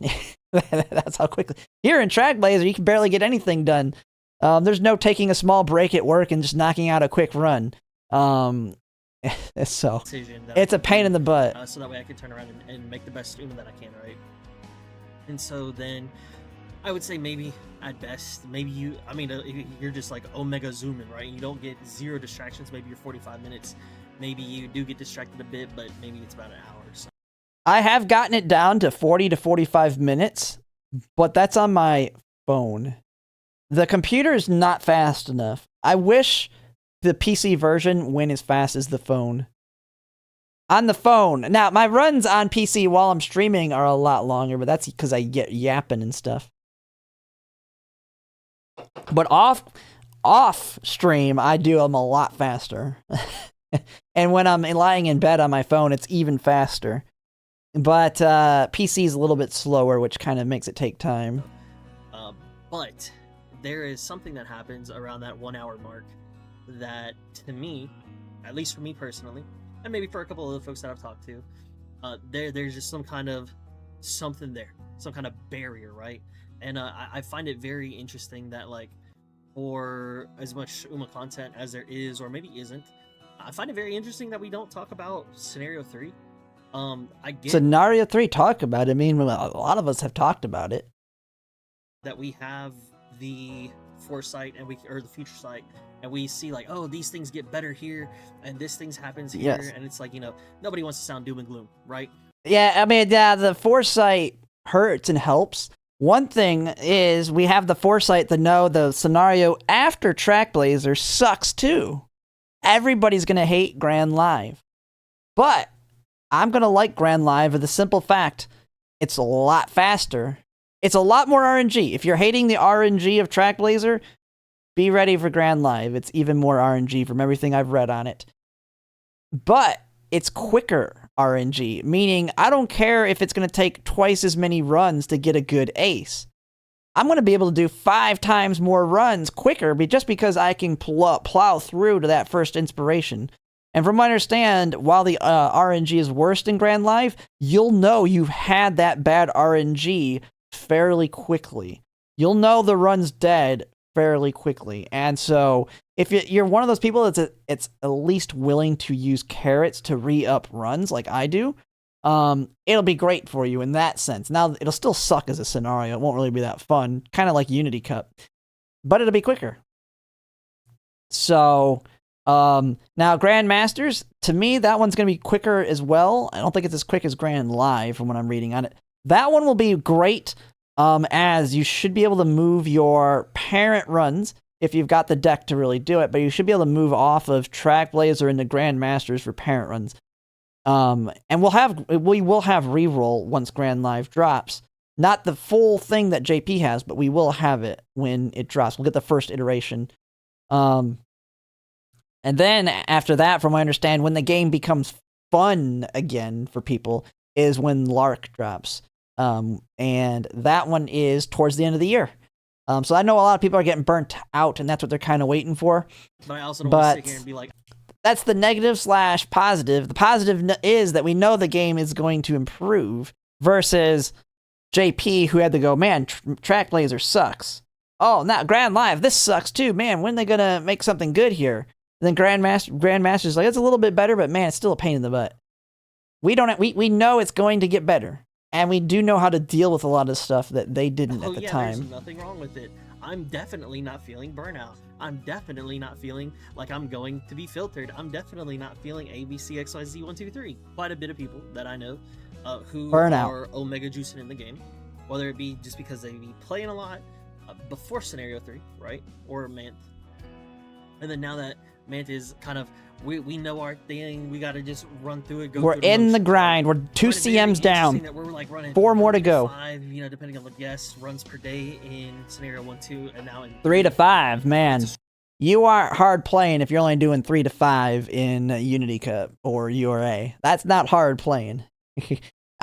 That's how quickly. Here in Trackblazer, you can barely get anything done. There's no taking a small break at work and just knocking out a quick run. So it's a pain in the butt. So that way I can turn around and make the best stream that I can, right? And so then I would say maybe at best, maybe you're just like Omega zooming, right? You don't get 0 distractions. Maybe you're 45 minutes. Maybe you do get distracted a bit, but maybe it's about an hour or so. I have gotten it down to 40 to 45 minutes, but that's on my phone. The computer is not fast enough. I wish the PC version went as fast as the phone. On the phone. Now, my runs on PC while I'm streaming are a lot longer, but that's because I get yapping and stuff. But off stream, I do them a lot faster. And when I'm lying in bed on my phone, it's even faster. But PC is a little bit slower, which kind of makes it take time. But there is something that happens around that 1 hour mark that, to me, at least for me personally, and maybe for a couple of the folks that I've talked to, there's just some kind of something there, some kind of barrier, right? And I find it very interesting that, like, for as much Uma content as there is, or maybe isn't, I find it very interesting that we don't talk about Scenario 3. I get Scenario 3, talk about it. I mean, a lot of us have talked about it. That we have the foresight or the future sight, and we see like, oh, these things get better here, and this things happens here, yes. And it's like, nobody wants to sound doom and gloom, right? Yeah, I mean, yeah, the foresight hurts and helps. One thing is we have the foresight to know the scenario after Trackblazer sucks too. Everybody's gonna hate Grand Live, but I'm gonna like Grand Live for the simple fact it's a lot faster. It's a lot more RNG. If you're hating the RNG of Trackblazer, be ready for Grand Live. It's even more RNG from everything I've read on it. But it's quicker RNG, meaning I don't care if it's going to take twice as many runs to get a good ace. I'm going to be able to do 5 times more runs quicker just because I can plow through to that first inspiration. And from what I understand, while the RNG is worse in Grand Live, you'll know you've had that bad RNG fairly quickly. You'll know the run's dead fairly quickly. And so if you're one of those people that's at least willing to use carrots to re-up runs like I do, it'll be great for you in that sense. Now, it'll still suck as a scenario. It won't really be that fun, kind of like Unity Cup, but it'll be quicker. So now Grandmasters, to me, that one's going to be quicker as well. I don't think it's as quick as Grand Live from what I'm reading on it. That one will be great, as you should be able to move your parent runs if you've got the deck to really do it, but you should be able to move off of Trackblazer into Grandmasters for parent runs. And we will have reroll once Grand Live drops. Not the full thing that JP has, but we will have it when it drops. We'll get the first iteration. And then after that, from what I understand, when the game becomes fun again for people is when Lark drops. And that one is towards the end of the year. So I know a lot of people are getting burnt out, and that's what they're kind of waiting for. But I also don't want to sit here and be like, that's the negative/positive. The positive is that we know the game is going to improve versus JP, who had to go, man, Trackblazer sucks. Oh, now Grand Live, this sucks too. Man, when are they going to make something good here? And then Grandmaster's like, it's a little bit better, but man, it's still a pain in the butt. We know it's going to get better. And we do know how to deal with a lot of stuff that they didn't at the time. There's nothing wrong with it. I'm definitely not feeling burnout. I'm definitely not feeling like I'm going to be filtered. I'm definitely not feeling ABCXYZ123. Quite a bit of people that I know who burnout. Are Omega juicing in the game, whether it be just because they be playing a lot before Scenario 3, right? Or Mant. And then now that Mant is kind of, we know our thing, we gotta just run through it. We're in the grind. We're 2 CMs down. We're like running 4 more to go. 5, depending on the guess, runs per day in Scenario 1, 2, and now in 3 to 5, man. You aren't hard playing if you're only doing 3 to 5 in Unity Cup or URA. That's not hard playing.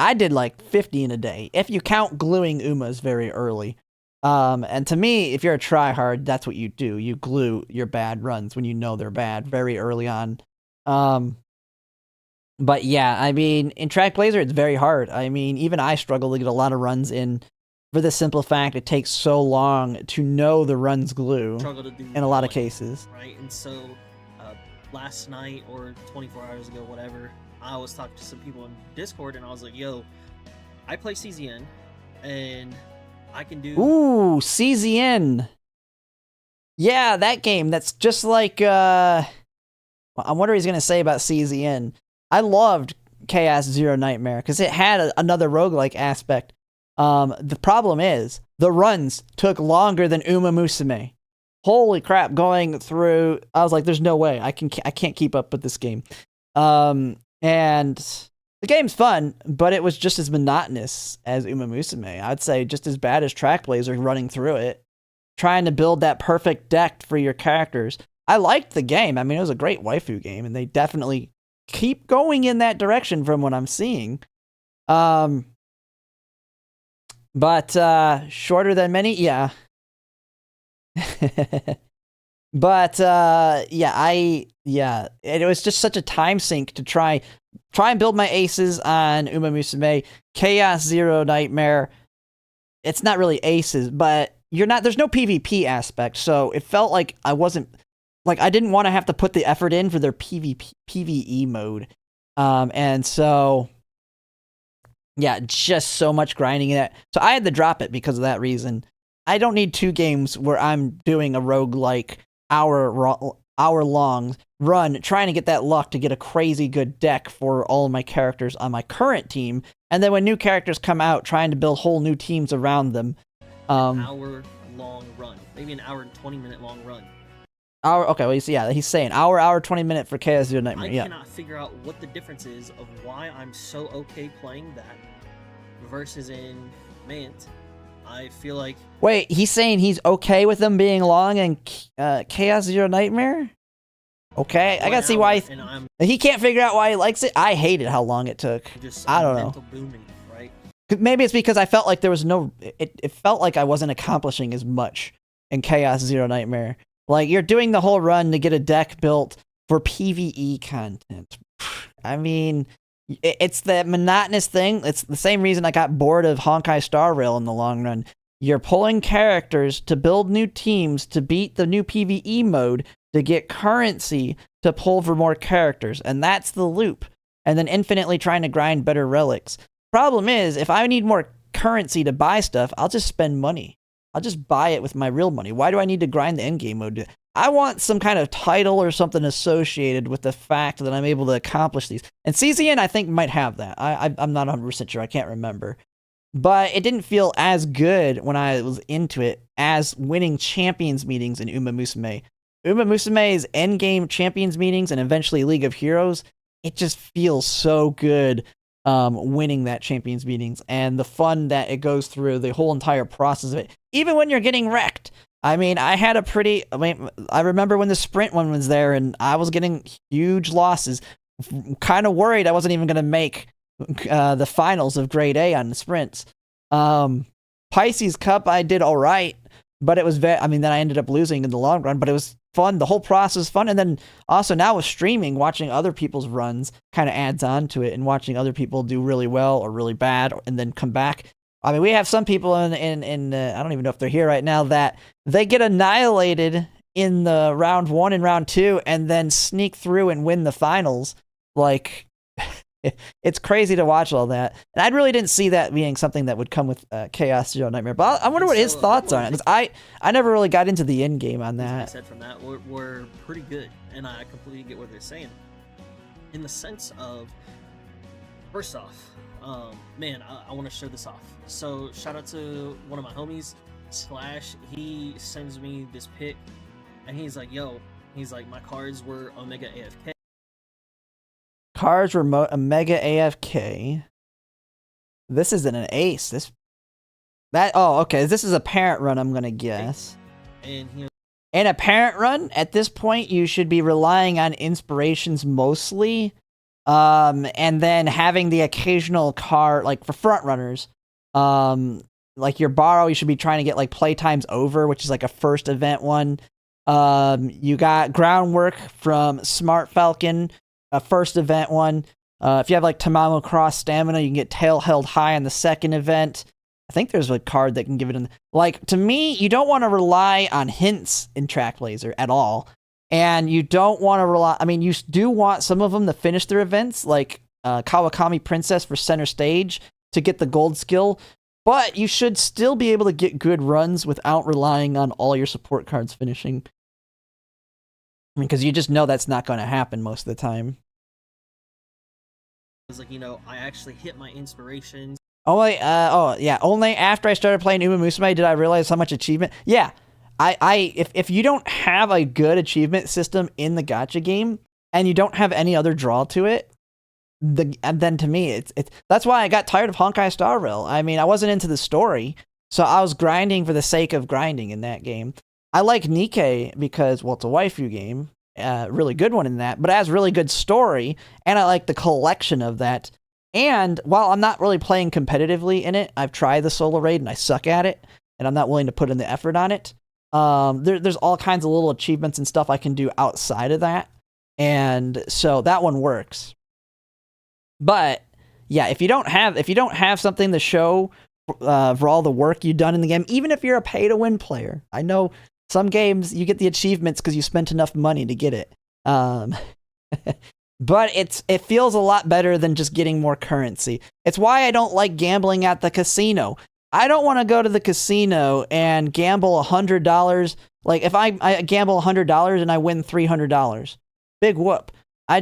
I did like 50 in a day, if you count gluing Umas very early. And to me, if you're a tryhard, that's what you do. You glue your bad runs when you know they're bad very early on. But yeah, I mean, in Track Blazer, it's very hard. I mean, even I struggle to get a lot of runs in for the simple fact it takes so long to know the run's glue in a lot of cases. Right, and so last night or 24 hours ago, whatever, I was talking to some people in Discord, and I was like, yo, I play CZN, and I can do... Ooh, CZN! Yeah, that game, that's just like, I wonder what he's going to say about CZN. I loved Chaos Zero Nightmare because it had another roguelike aspect. The problem is the runs took longer than Umamusume. Holy crap! Going through, I was like, "There's no way I can't keep up with this game." And the game's fun, but it was just as monotonous as Umamusume. I'd say just as bad as Track Blazer running through it, trying to build that perfect deck for your characters. I liked the game. I mean, it was a great waifu game, and they definitely keep going in that direction from what I'm seeing. But shorter than many, yeah. But yeah, it was just such a time sink to try and build my aces on Umamusume. Chaos Zero Nightmare, it's not really aces, but there's no PvP aspect, so it felt like I didn't want to have to put the effort in for their PvE mode. And so, yeah, just so much grinding in it. So I had to drop it because of that reason. I don't need 2 games where I'm doing a roguelike hour-long run, trying to get that luck to get a crazy good deck for all of my characters on my current team. And then when new characters come out, trying to build whole new teams around them. An hour-long run. Maybe an hour and 20-minute long run. Okay, well, he's saying hour, 20 minute for Chaos Zero Nightmare. I cannot figure out what the difference is of why I'm so okay playing that versus in Mant. I feel like... Wait, he's saying he's okay with them being long in Chaos Zero Nightmare? Okay, I gotta see why he can't figure out why he likes it. I hated how long it took. I don't know. Booming, right? Maybe it's because I felt like there was no... It felt like I wasn't accomplishing as much in Chaos Zero Nightmare. Like, you're doing the whole run to get a deck built for PvE content. I mean, it's that monotonous thing. It's the same reason I got bored of Honkai Star Rail in the long run. You're pulling characters to build new teams to beat the new PvE mode to get currency to pull for more characters. And that's the loop. And then infinitely trying to grind better relics. Problem is, if I need more currency to buy stuff, I'll just spend money. I'll just buy it with my real money. Why do I need to grind the endgame mode? I want some kind of title or something associated with the fact that I'm able to accomplish these. And CZN, I think, might have that. I'm not 100% sure. I can't remember. But it didn't feel as good when I was into it as winning champions meetings in Umamusume. Umamusume's endgame champions meetings and eventually League of Heroes, it just feels so good winning that champions meetings and the fun that it goes through, the whole entire process of it. Even when you're getting wrecked. I mean, I remember when the sprint one was there and I was getting huge losses. Kind of worried I wasn't even going to make the finals of grade A on the sprints. Pisces Cup, I did all right, but it was then I ended up losing in the long run, but it was fun. The whole process was fun. And then also now with streaming, watching other people's runs kind of adds on to it, and watching other people do really well or really bad and then come back. I mean, we have some people in I don't even know if they're here right now, that they get annihilated in the round 1 and round 2 and then sneak through and win the finals. Like, it's crazy to watch all that. And I really didn't see that being something that would come with Chaos Zero Nightmare. But I wonder what his thoughts are on it, because I never really got into the end game on that. I said from that, we're pretty good, and I completely get what they're saying. In the sense of, first off, man, I want to show this off. So shout out to one of my homies, Slash. He sends me this pic, and he's like, yo, my cards were Omega AFK. Cards were Omega AFK. This isn't an ace. Okay, this is a parent run, I'm gonna guess. And in a parent run, at this point, you should be relying on inspirations mostly. And then having the occasional card, like for front runners, like your borrow, you should be trying to get like playtimes over, which is like a first event one. You got groundwork from Smart Falcon, a first event one. If you have like Tamamo Cross Stamina, you can get Tail Held High on the second event. I think there's a card that can give it in. Like, to me, you don't want to rely on hints in Track Laser at all. And you don't want to rely, I mean, you do want some of them to finish their events, like Kawakami Princess for center stage to get the gold skill. But you should still be able to get good runs without relying on all your support cards finishing. I mean, because you just know that's not going to happen most of the time. It's like, you know, I actually hit my inspirations. Only after I started playing Umamusume did I realize how much achievement. Yeah, if you don't have a good achievement system in the gacha game and you don't have any other draw to it, then to me it's that's why I got tired of Honkai Star Rail. I mean, I wasn't into the story, so I was grinding for the sake of grinding in that game. I like Nikkei because, well, it's a waifu game. Really good one in that, but it has really good story, and I like the collection of that. And while I'm not really playing competitively in it, I've tried the solo raid and I suck at it, and I'm not willing to put in the effort on it. There's all kinds of little achievements and stuff I can do outside of that, and so that one works. But yeah, if you don't have something to show for all the work you've done in the game, even if you're a pay-to-win player, I know some games you get the achievements because you spent enough money to get it. But it feels a lot better than just getting more currency. It's why I don't like gambling at the casino. I don't want to go to the casino and gamble $100. Like if I gamble $100 and I win $300, big whoop. I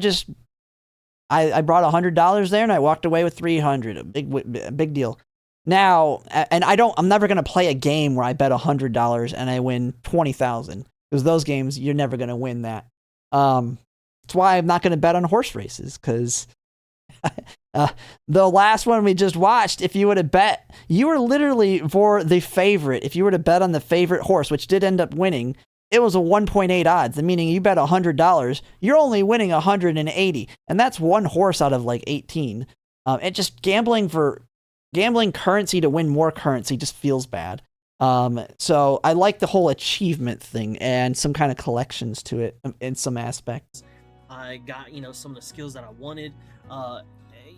brought $100 there and I walked away with $300. A big deal. Now, and I'm never gonna play a game where I bet $100 and I win 20,000, because those games you're never gonna win that. That's why I'm not gonna bet on horse races, because the last one we just watched, if you would have bet, you were literally for the favorite. If you were to bet on the favorite horse, which did end up winning, it was a 1.8 odds, meaning you bet $100, you're only winning 180, and that's one horse out of like 18. And just gambling currency to win more currency just feels bad. So I like the whole achievement thing and some kind of collections to it in some aspects. I got, you know, some of the skills that I wanted.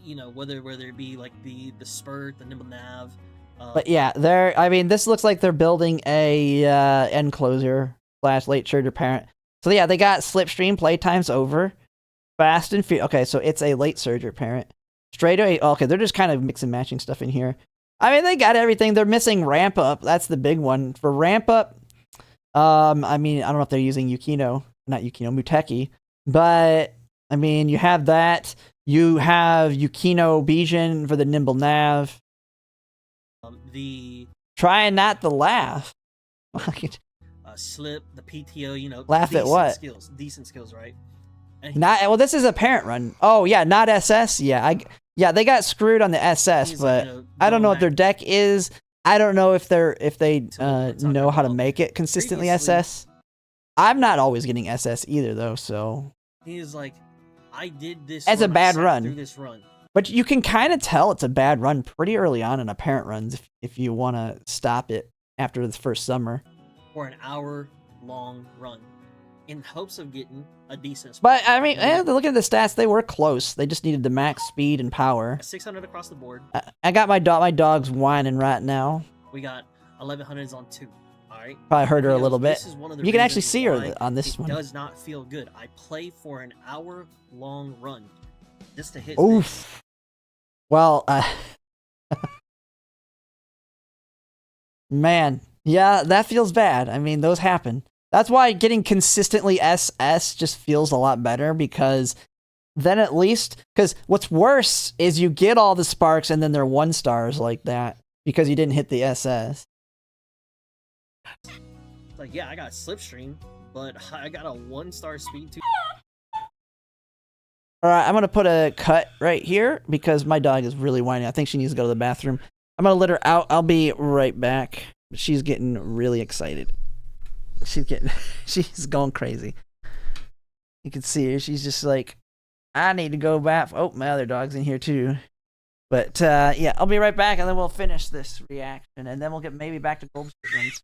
You know, whether it be like the spurt, the nimble nav. But yeah, this looks like they're building a end closer / late surger parent. So yeah, they got slipstream playtimes over, fast and okay, so it's a late surger parent. Straight away, okay, they're just kind of mix and matching stuff in here. I mean, they got everything. They're missing ramp up. That's the big one. For ramp up, I mean, I don't know if they're using Muteki, but I mean, you have that. You have Yukino Bijin for the nimble nav. Trying not to laugh. Slip, the PTO, you know. Laugh at what? Decent skills, right? This is a parent run. Oh yeah, not SS. Yeah, they got screwed on the SS, but I don't know what their deck is. I don't know if they know how to make it consistently SS. I'm not always getting SS either though, so he's like, I did this as a bad run. Through this run. But you can kind of tell it's a bad run pretty early on in a parent runs if you want to stop it after the first summer. Or an hour-long run, in hopes of getting a decent spot. But I mean, look at the stats; they were close. They just needed the max speed and power. 600 across the board. I got my dog's whining right now. We got 1100s on 2. All right. Probably hurt her a little bit. This is one of the you can actually see her on this one. It does not feel good. I play for an hour-long run just to hit. Oof. This. Well, man, yeah, that feels bad. I mean, those happen. That's why getting consistently SS just feels a lot better, because then at least, because what's worse is you get all the sparks and then they're 1 stars like that because you didn't hit the SS. Like, yeah, I got slipstream, but I got a 1-star speed too. All right, I'm going to put a cut right here because my dog is really whining. I think she needs to go to the bathroom. I'm going to let her out. I'll be right back. She's getting really excited. She's going crazy. You can see her. She's just like I need to go back. Oh, my other dog's in here too. But yeah, I'll be right back, and then we'll finish this reaction, and then we'll get maybe back to Goldship runs.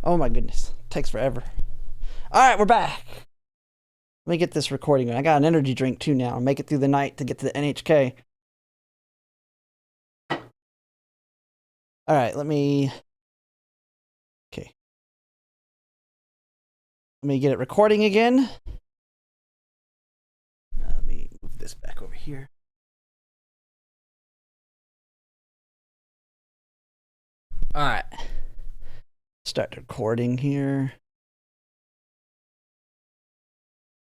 Oh my goodness, takes forever. All right, we're back. Let me get this recording going. I got an energy drink too now. I'll make it through the night to get to the NHK. All right, let me get it recording again. Let me move this back over here. All right. Start recording here.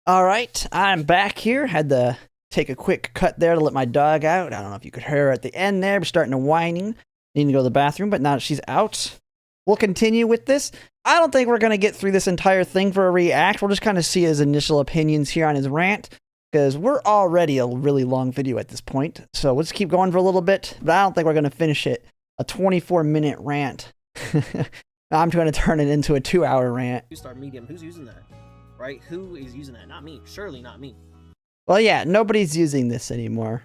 All right, I'm back here. Had to take a quick cut there to let my dog out. I don't know if you could hear her at the end there, but starting to whining. Needing to go to the bathroom, but now that she's out, we'll continue with this. I don't think we're going to get through this entire thing for a react. We'll just kind of see his initial opinions here on his rant, because we're already a really long video at this point. So we'll just keep going for a little bit, but I don't think we're going to finish it. A 24-minute rant. I'm going to turn it into a 2-hour rant. You start medium. Who's using that? Right? Who is using that? Not me. Surely not me. Well, yeah, nobody's using this anymore.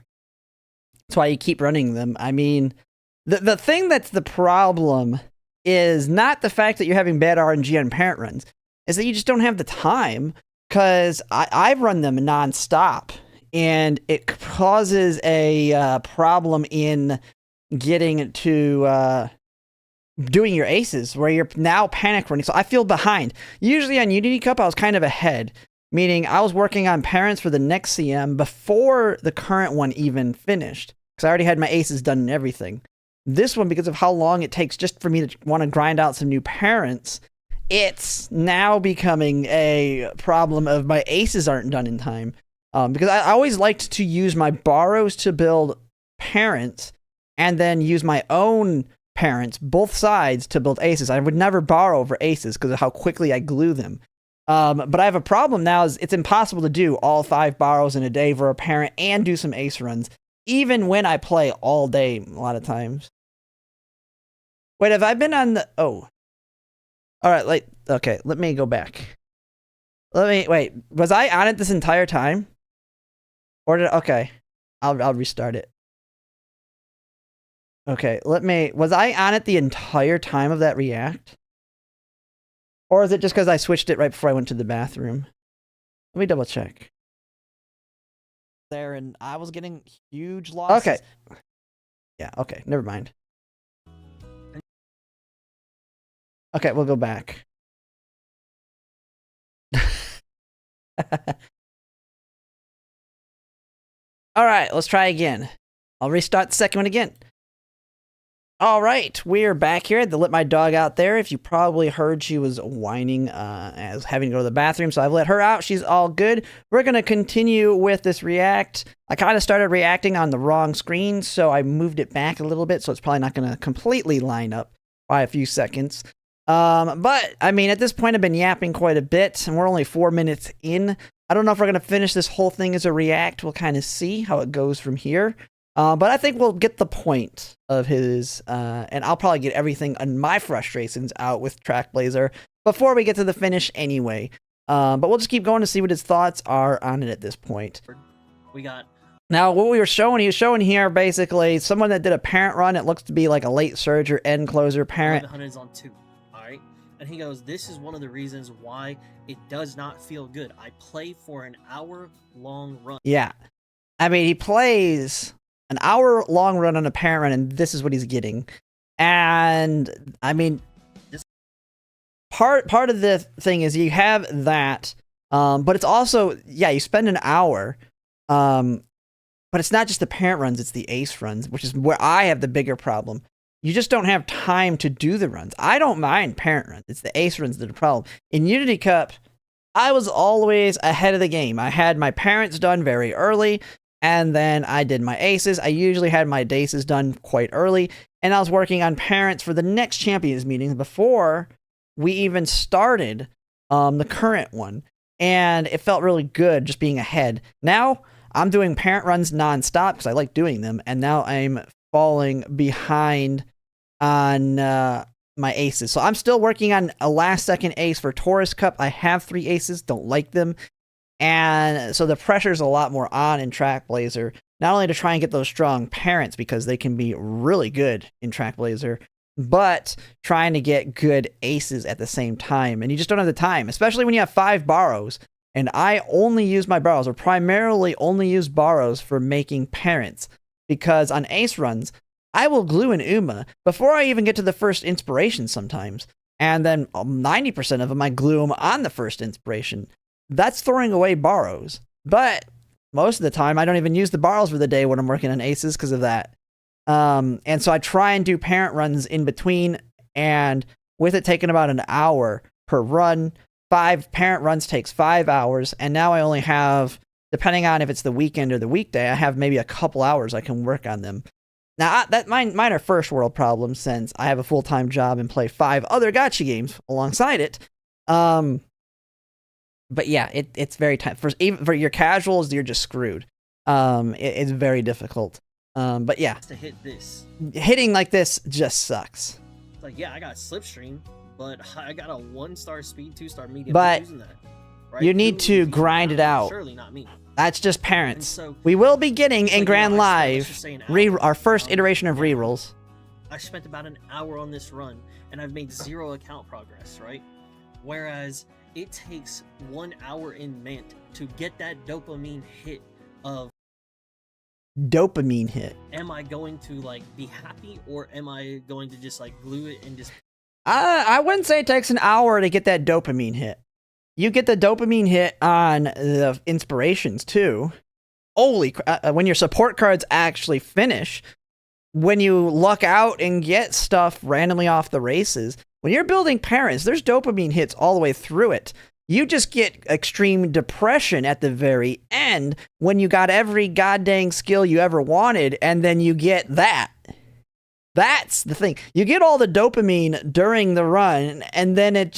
That's why you keep running them. I mean, the thing that's the problem is not the fact that you're having bad RNG on parent runs, is that you just don't have the time, because I've run them nonstop, and it causes a problem in getting to doing your aces, where you're now panic running. So I feel behind. Usually on Unity Cup, I was kind of ahead, meaning I was working on parents for the next CM before the current one even finished, because I already had my aces done and everything. This one, because of how long it takes just for me to want to grind out some new parents, it's now becoming a problem of my aces aren't done in time. Because I always liked to use my borrows to build parents, and then use my own parents, both sides, to build aces. I would never borrow over aces because of how quickly I glue them. But I have a problem now, is it's impossible to do all 5 borrows in a day for a parent and do some ace runs, even when I play all day a lot of times. Wait, have I been on the... Oh. Alright, okay, let me go back. Wait, was I on it this entire time? Or did... Okay, I'll restart it. Okay, was I on it the entire time of that react? Or is it just because I switched it right before I went to the bathroom? Let me double check. There, and I was getting huge losses. Okay. Yeah, okay, never mind. Okay, we'll go back. Alright, let's try again. I'll restart the second one again. Alright, we're back here. I had to let my dog out there. If you probably heard, she was whining as having to go to the bathroom, so I've let her out. She's all good. We're going to continue with this react. I kind of started reacting on the wrong screen, so I moved it back a little bit, so it's probably not going to completely line up by a few seconds. But, I mean, at this point, I've been yapping quite a bit, and we're only 4 minutes in. I don't know if we're going to finish this whole thing as a react. We'll kind of see how it goes from here. But I think we'll get the point of his, and I'll probably get everything on my frustrations out with Trackblazer before we get to the finish anyway. But we'll just keep going to see what his thoughts are on it at this point. We got... Now, what he was showing here, basically, someone that did a parent run. It looks to be like a late surge or end closer parent. 100 is on 2. And he goes, this is one of the reasons why it does not feel good. I play for an hour-long run. Yeah. I mean, he plays an hour-long run on a parent run, and this is what he's getting. And, I mean, part of the thing is you have that, but it's also, yeah, you spend an hour, but it's not just the parent runs, it's the ace runs, which is where I have the bigger problem. You just don't have time to do the runs. I don't mind parent runs. It's the ace runs that are the problem. In Unity Cup, I was always ahead of the game. I had my parents done very early, and then I did my aces. I usually had my aces done quite early, and I was working on parents for the next champions meeting before we even started the current one. And it felt really good just being ahead. Now, I'm doing parent runs nonstop because I like doing them, and now I'm falling behind on my aces. So I'm still working on a last second ace for Taurus Cup. I have 3 aces, don't like them. And so the pressure's a lot more on in Trackblazer, not only to try and get those strong parents because they can be really good in Trackblazer, but trying to get good aces at the same time. And you just don't have the time, especially when you have 5 borrows. And I only use my borrows, or primarily only use borrows for making parents. Because on ace runs, I will glue an Uma before I even get to the first inspiration sometimes. And then 90% of them, I glue them on the first inspiration. That's throwing away borrows. But most of the time, I don't even use the borrows for the day when I'm working on aces because of that. And so I try and do parent runs in between. And with it taking about an hour per run, 5 parent runs takes 5 hours, and now I only have, depending on if it's the weekend or the weekday, I have maybe a couple hours I can work on them. Now, mine are first world problems since I have a full-time job and play 5 other gacha games alongside it. But yeah, it's very tough. Even for your casuals, you're just screwed. It's very difficult. But yeah, to hit this, hitting like this just sucks. Like, yeah, I got Slipstream, but I got a 1-star speed, 2-star medium. But using that, right? you need to grind it out. Surely not me. That's just parents. So, we will be getting in Grand Live our first iteration of yeah, rerolls. I spent about an hour on this run, and I've made 0 account progress, right? Whereas it takes 1 hour in Mint to get that dopamine hit of dopamine hit. Am I going to like be happy, or am I going to just like glue it and just... I wouldn't say it takes an hour to get that dopamine hit. You get the dopamine hit on the inspirations too. Holy when your support cards actually finish, when you luck out and get stuff randomly off the races, when you're building parents, there's dopamine hits all the way through it. You just get extreme depression at the very end when you got every goddamn skill you ever wanted, and then you get that. That's the thing. You get all the dopamine during the run, and then it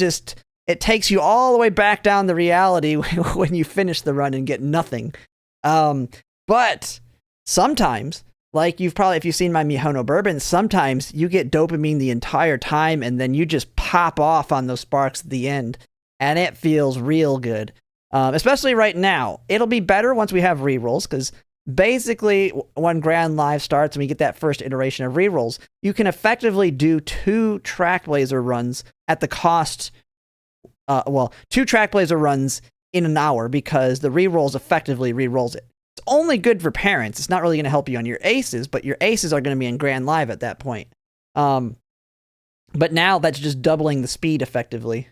takes you all the way back down to reality when you finish the run and get nothing. But sometimes, like if you've seen my Mihono Bourbon, sometimes you get dopamine the entire time, and then you just pop off on those sparks at the end. And it feels real good, especially right now. It'll be better once we have rerolls, because basically when Grand Live starts and we get that first iteration of rerolls, you can effectively do 2 Trackblazer runs at the cost, 2 Trackblazer runs in an hour, because the rerolls effectively rerolls it. It's only good for parents. It's not really going to help you on your aces, but your aces are going to be in Grand Live at that point. But now that's just doubling the speed effectively.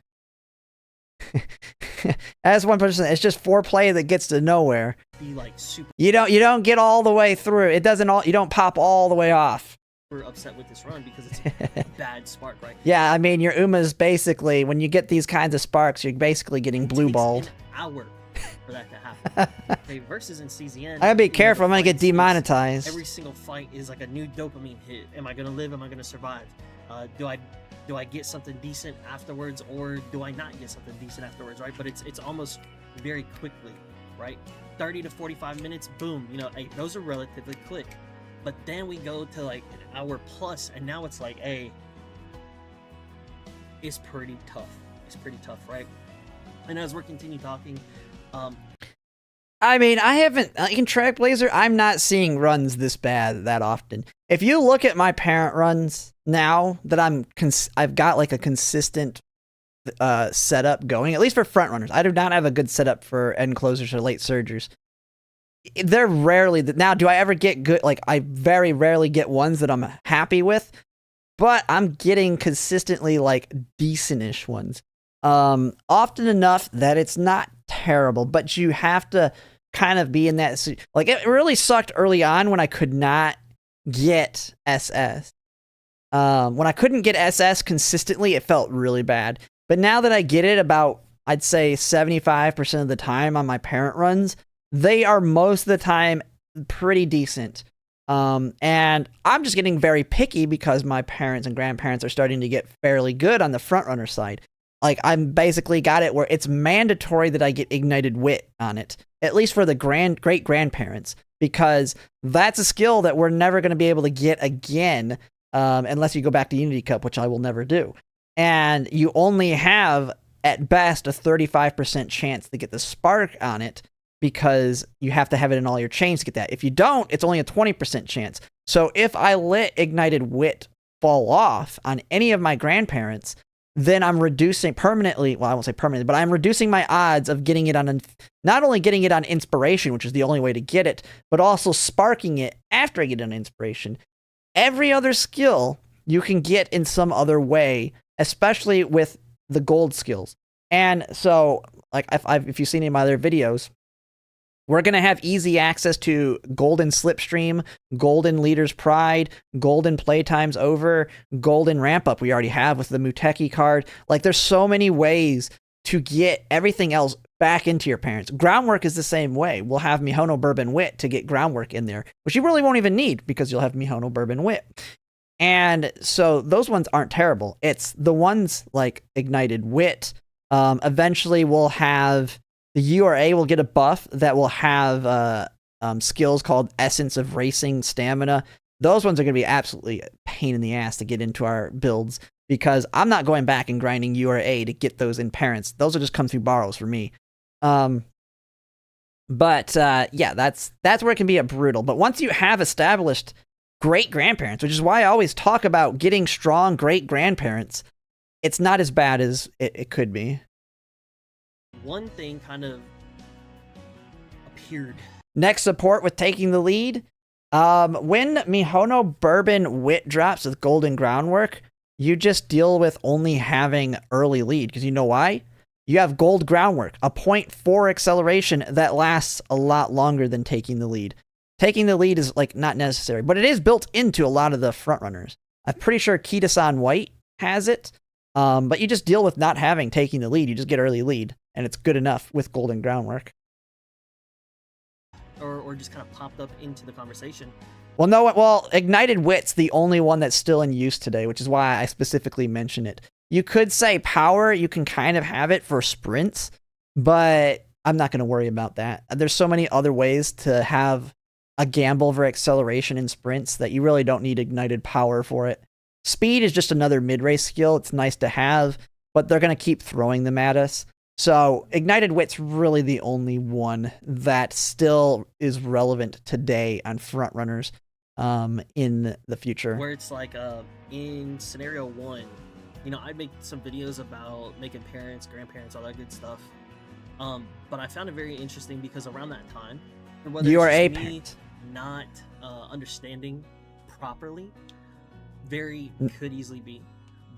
As one person, it's just foreplay that gets to nowhere. Be like super. You don't get all the way through. It doesn't all. You don't pop all the way off. We're upset with this run because it's a bad spark, right? Yeah, I mean your Uma's basically, when you get these kinds of sparks, you're basically getting blue balled. An hour for that to happen. Okay, versus in CZN, I gotta be careful. I'm gonna get demonetized. Every single fight is like a new dopamine hit. Am I gonna live? Am I gonna survive? Do I get something decent afterwards, or do I not get something decent afterwards, right? But it's almost very quickly, right? 30 to 45 minutes, boom, hey, those are relatively quick. But then we go to like an hour plus, and now it's like, hey, it's pretty tough. It's pretty tough, right? And as we're continue talking, I mean, I haven't, in Trackblazer, I'm not seeing runs this bad that often. If you look at my parent runs now that I've got like a consistent setup going, at least for front runners. I do not have a good setup for end closers or late surgers. They're rarely, now do I ever get good, like I very rarely get ones that I'm happy with, but I'm getting consistently like decent-ish ones. Often enough that it's not terrible, but you have to kind of be in that, like it really sucked early on when I could not get SS. When I couldn't get SS consistently, it felt really bad. But now that I get it about, I'd say 75% of the time on my parent runs, they are most of the time pretty decent. And I'm just getting very picky because my parents and grandparents are starting to get fairly good on the front runner side. Like, I'm basically got it where it's mandatory that I get Ignited Wit on it, at least for the great grandparents, because that's a skill that we're never going to be able to get again unless you go back to Unity Cup, which I will never do. And you only have, at best, a 35% chance to get the spark on it, because you have to have it in all your chains to get that. If you don't, it's only a 20% chance. So if I let Ignited Wit fall off on any of my grandparents, then I'm reducing permanently, well, I won't say permanently, but I'm reducing my odds of getting it on, not only getting it on Inspiration, which is the only way to get it, but also sparking it after I get it on Inspiration. Every other skill you can get in some other way, especially with the gold skills. And so, like, if you've seen any of my other videos, we're going to have easy access to Golden Slipstream, Golden Leader's Pride, Golden Playtime's Over, Golden Ramp Up we already have with the Muteki card. Like, there's so many ways to get everything else back into your parents. Groundwork is the same way. We'll have Mihono Bourbon Wit to get groundwork in there, which you really won't even need because you'll have Mihono Bourbon Wit. And so those ones aren't terrible. It's the ones like Ignited Wit. Eventually we'll have the URA will get a buff that will have skills called Essence of Racing Stamina. Those ones are going to be absolutely a pain in the ass to get into our builds because I'm not going back and grinding URA to get those in parents. Those will just come through borrows for me. Yeah, that's where it can be a brutal. But once you have established great grandparents, which is why I always talk about getting strong great grandparents, it's not as bad as it could be. One thing kind of appeared. Next support with taking the lead. When Mihono Bourbon Wit drops with Golden Groundwork, you just deal with only having early lead. Because you know why? You have Gold Groundwork, a 0.4 acceleration that lasts a lot longer than taking the lead. Taking the lead is like not necessary, but it is built into a lot of the frontrunners. I'm pretty sure Kita-san White has it, but you just deal with not having taking the lead. You just get early lead, and it's good enough with Golden Groundwork. Or just kind of popped up into the conversation. Well, no, well, Ignited Wit's the only one that's still in use today, which is why I specifically mention it. You could say power, you can kind of have it for sprints, but I'm not going to worry about that. There's so many other ways to have a gamble over acceleration in sprints that you really don't need Ignited Power for it. Speed is just another mid-race skill. It's nice to have, but they're going to keep throwing them at us. So Ignited Wit's really the only one that still is relevant today on frontrunners in the future. Where it's like in scenario 1, you know, I make some videos about making parents, grandparents, all that good stuff. But I found it very interesting because around that time, and whether you are a it's me parent. not understanding properly, could easily be.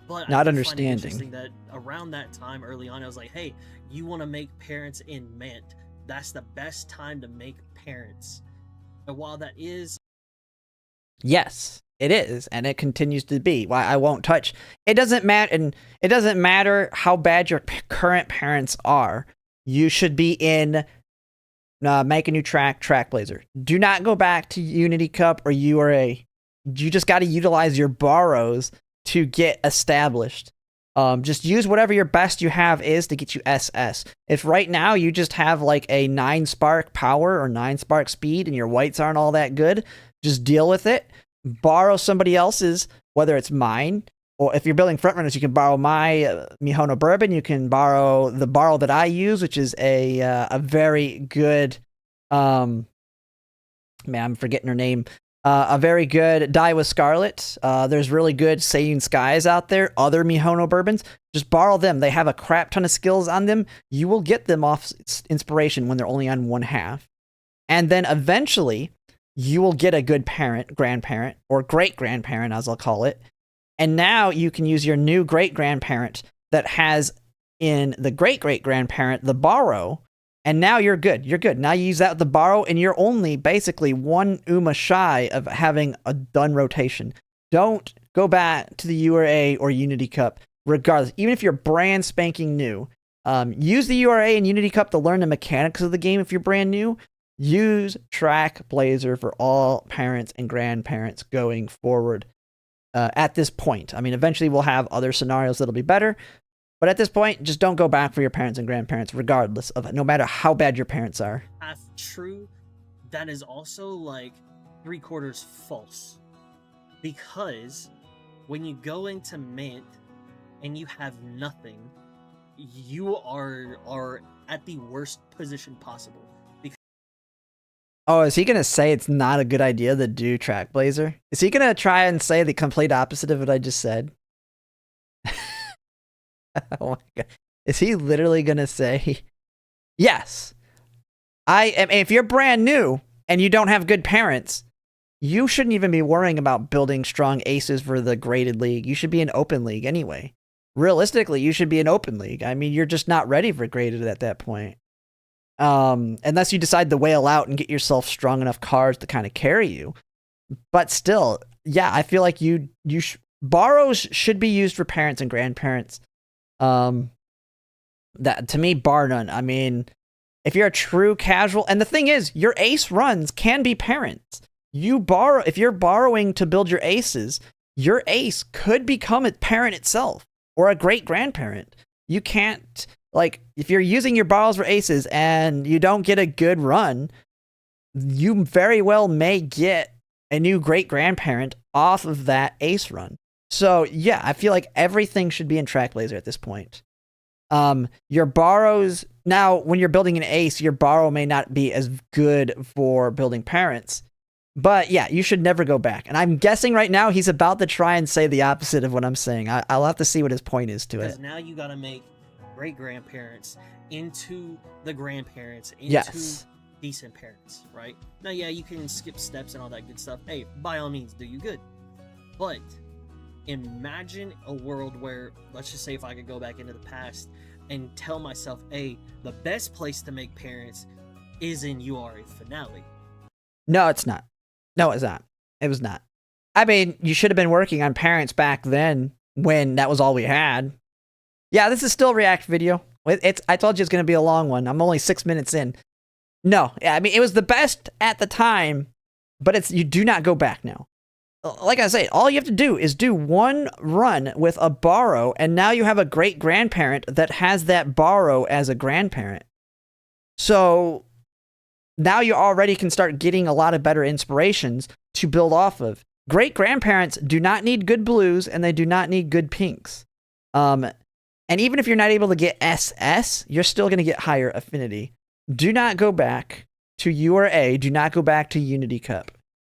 But Not I did understanding. find it interesting that around that time, early on, I was like, "Hey, you want to make parents in Mant? That's the best time to make parents." And while that is, Yes, it is, and it continues to be. Why I won't touch. It doesn't matter, and it doesn't matter how bad your current parents are. You should be in make a new track blazer. Do not go back to Unity Cup or URA. You just got to utilize your borrows to get established. Just use whatever your best you have is to get you SS. If right now you just have like a 9 spark power or 9 spark speed and your whites aren't all that good, just deal with it. Borrow somebody else's, whether it's mine, or if you're building frontrunners, you can borrow my Mihono Bourbon. You can borrow the borrow that I use, which is a very good, man, I'm forgetting her name. A very good Daiwa Scarlet. There's really good Seiyun Skies out there. Other Mihono Bourbons. Just borrow them. They have a crap ton of skills on them. You will get them off inspiration when they're only on 1/2. And then eventually, you will get a good parent, grandparent, or great-grandparent, as I'll call it. And now you can use your new great-grandparent that has in the great-great-grandparent the borrow. And now you're good. You're good. Now you use that with the borrow, and you're only basically 1 Uma shy of having a done rotation. Don't go back to the URA or Unity Cup, regardless. Even if you're brand spanking new, use the URA and Unity Cup to learn the mechanics of the game if you're brand new. Use Track Blazer for all parents and grandparents going forward at this point. I mean, eventually we'll have other scenarios that'll be better. But at this point, just don't go back for your parents and grandparents, regardless of no matter how bad your parents are. half true, that is also like 3/4 false. Because when you go into Mint and you have nothing, you are at the worst position possible. Oh, is he going to say it's not a good idea to do Track Blazer? Is he going to try and say the complete opposite of what I just said? Oh my God. Is he literally going to say, yes, if you're brand new and you don't have good parents, you shouldn't even be worrying about building strong aces for the graded league. You should be in open league anyway. Realistically, you should be in open league. I mean, you're just not ready for graded at that point. Unless you decide to whale out and get yourself strong enough cards to kind of carry you. But still, yeah, I feel like borrows should be used for parents and grandparents. That to me, bar none. I mean, if you're a true casual, and the thing is, your ace runs can be parents. If you're borrowing to build your aces, your ace could become a parent itself or a great grandparent. You can't, like, if you're using your borrows for aces and you don't get a good run, you very well may get a new great grandparent off of that ace run. So yeah, I feel like everything should be in Trackblazer at this point. Your borrows, now when you're building an ace, your borrow may not be as good for building parents. But yeah, you should never go back. And I'm guessing right now he's about to try and say the opposite of what I'm saying. I'll have to see what his point is to it. Because now you gotta make great grandparents into the grandparents, into Yes. decent parents, right? Now, yeah, you can skip steps and all that good stuff. Hey, by all means, do you good. But imagine a world where, let's just say if I could go back into the past and tell myself, hey, the best place to make parents is in URA finale. No, it's not. No, it's not. It was not. I mean, you should have been working on parents back then when that was all we had. Yeah, this is still a React video. I told you it's going to be a long one. I'm only 6 minutes in. No, I mean, it was the best at the time, but you do not go back now. Like I say, all you have to do is do one run with a borrow, and now you have a great grandparent that has that borrow as a grandparent. So now you already can start getting a lot of better inspirations to build off of. Great grandparents do not need good blues, and they do not need good pinks. And even if you're not able to get SS, you're still going to get higher affinity. Do not go back to URA. Do not go back to Unity Cup.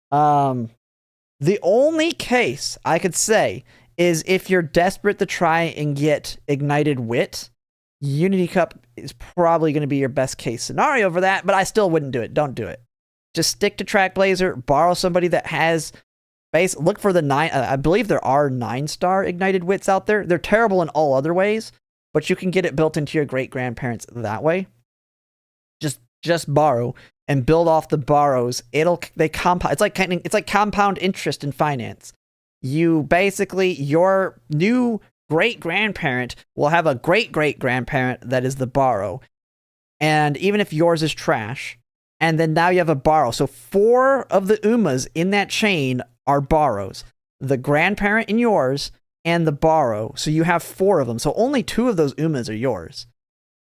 The only case I could say is if you're desperate to try and get Ignited Wit, Unity Cup is probably going to be your best case scenario for that, but I still wouldn't do it. Don't do it. Just stick to Trackblazer, borrow somebody that has base, look for the 9, I believe there are 9-star Ignited Wits out there. They're terrible in all other ways, but you can get it built into your great grandparents that way. Just borrow and build off the borrows. They compound. It's like compound interest in finance. You basically, your new great grandparent will have a great great grandparent that is the borrow, and even if yours is trash, and then now you have a borrow. So 4 of the Umas in that chain are borrows. The grandparent in yours and the borrow. So you have 4 of them. So only 2 of those Umas are yours,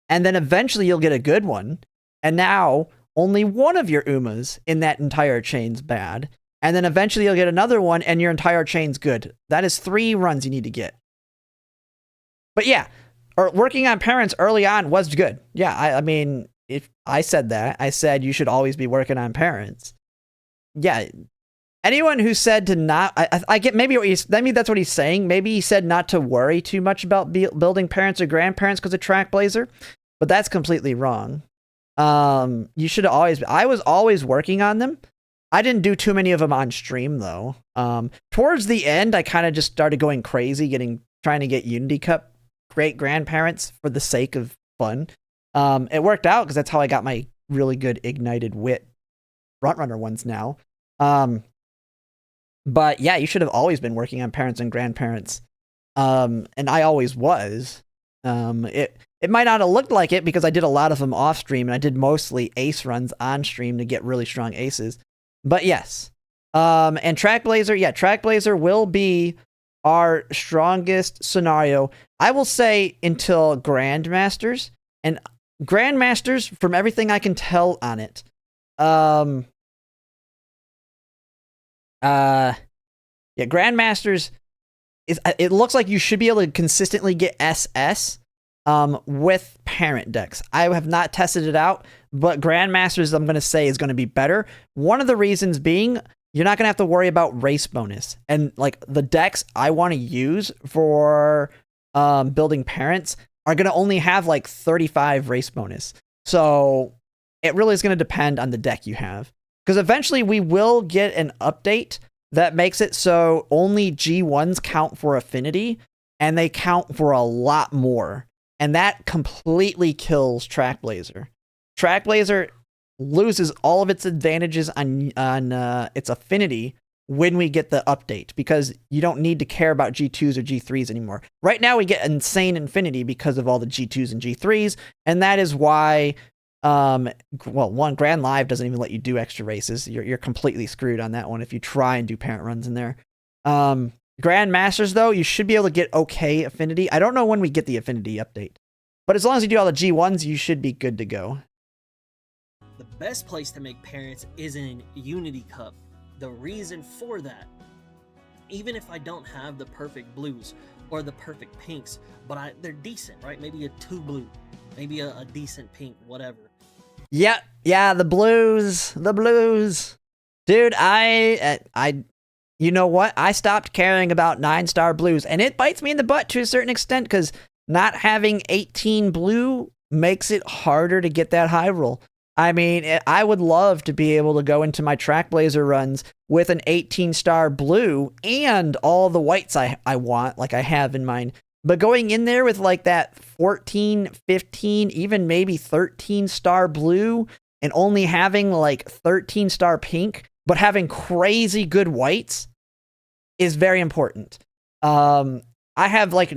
and then eventually you'll get a good one. And now only 1 of your Umas in that entire chain's bad. And then eventually you'll get another one and your entire chain's good. That is 3 runs you need to get. But yeah, working on parents early on was good. Yeah, I mean, if I said that, I said you should always be working on parents. Yeah, anyone who said to not, I get maybe that's what he's saying. Maybe he said not to worry too much about building parents or grandparents because of Trackblazer, but that's completely wrong. You should always, I was always working on them. I didn't do too many of them on stream though. Towards the end, I kind of just started going crazy, trying to get Unity Cup great grandparents for the sake of fun. It worked out because that's how I got my really good Ignited Wit frontrunner ones now. But yeah, you should have always been working on parents and grandparents. And I always was. It might not have looked like it because I did a lot of them off stream and I did mostly ace runs on stream to get really strong aces. But yes. And Trackblazer, yeah, Trackblazer will be our strongest scenario. I will say until Grandmasters. And Grandmasters, from everything I can tell on it, yeah, Grandmasters it looks like you should be able to consistently get SS with parent decks. I have not tested it out, but Grandmasters, I'm going to say, is going to be better. One of the reasons being, you're not going to have to worry about race bonus. And like the decks I want to use for building parents are going to only have like 35 race bonus. So it really is going to depend on the deck you have. Because eventually we will get an update that makes it so only G1s count for affinity, and they count for a lot more. And that completely kills Trackblazer. Trackblazer loses all of its advantages on its affinity when we get the update, because you don't need to care about G2s or G3s anymore. Right now we get insane infinity because of all the G2s and G3s, and that is why one, Grand Live doesn't even let you do extra races. You're completely screwed on that one if you try and do parent runs in there. Grand Masters, though, you should be able to get okay affinity. I don't know when we get the affinity update, but as long as you do all the G1s, you should be good to go. The best place to make parents is in Unity Cup. The reason for that, even if I don't have the perfect blues or the perfect pinks, but they're decent, right? Maybe a 2 blue, maybe a decent pink, whatever. Yeah, the blues. Dude, you know what? I stopped caring about 9-star blues, and it bites me in the butt to a certain extent, because not having 18 blue makes it harder to get that high roll. I mean, I would love to be able to go into my Trackblazer runs with an 18-star blue and all the whites I want, like I have in mine. But going in there with like that 14, 15, even maybe 13-star blue, and only having like 13-star pink, but having crazy good whites is very important. I have like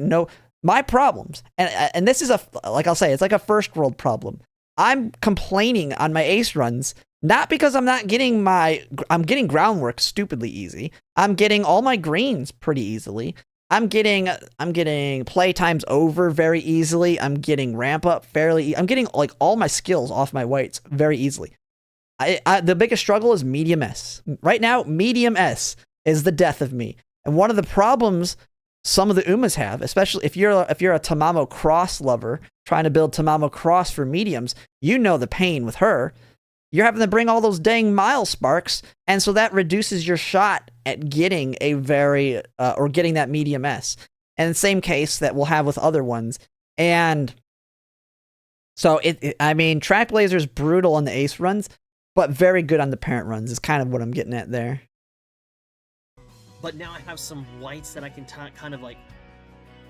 my problems, and this is like I'll say, it's like a first world problem. I'm complaining on my ace runs, not because I'm getting groundwork stupidly easy. I'm getting all my greens pretty easily. I'm getting play times over very easily. I'm getting ramp up I'm getting like all my skills off my whites very easily. The biggest struggle is medium S. Right now, medium S is the death of me. And one of the problems some of the Umas have, especially if you're a Tamamo Cross lover trying to build Tamamo Cross for mediums, you know the pain with her. You're having to bring all those dang mile sparks, and so that reduces your shot at getting or getting that medium S. And the same case that we'll have with other ones. And so I mean, Trackblazer's brutal on the ace runs, but very good on the parent runs is kind of what I'm getting at there. But now I have some whites that I can kind of like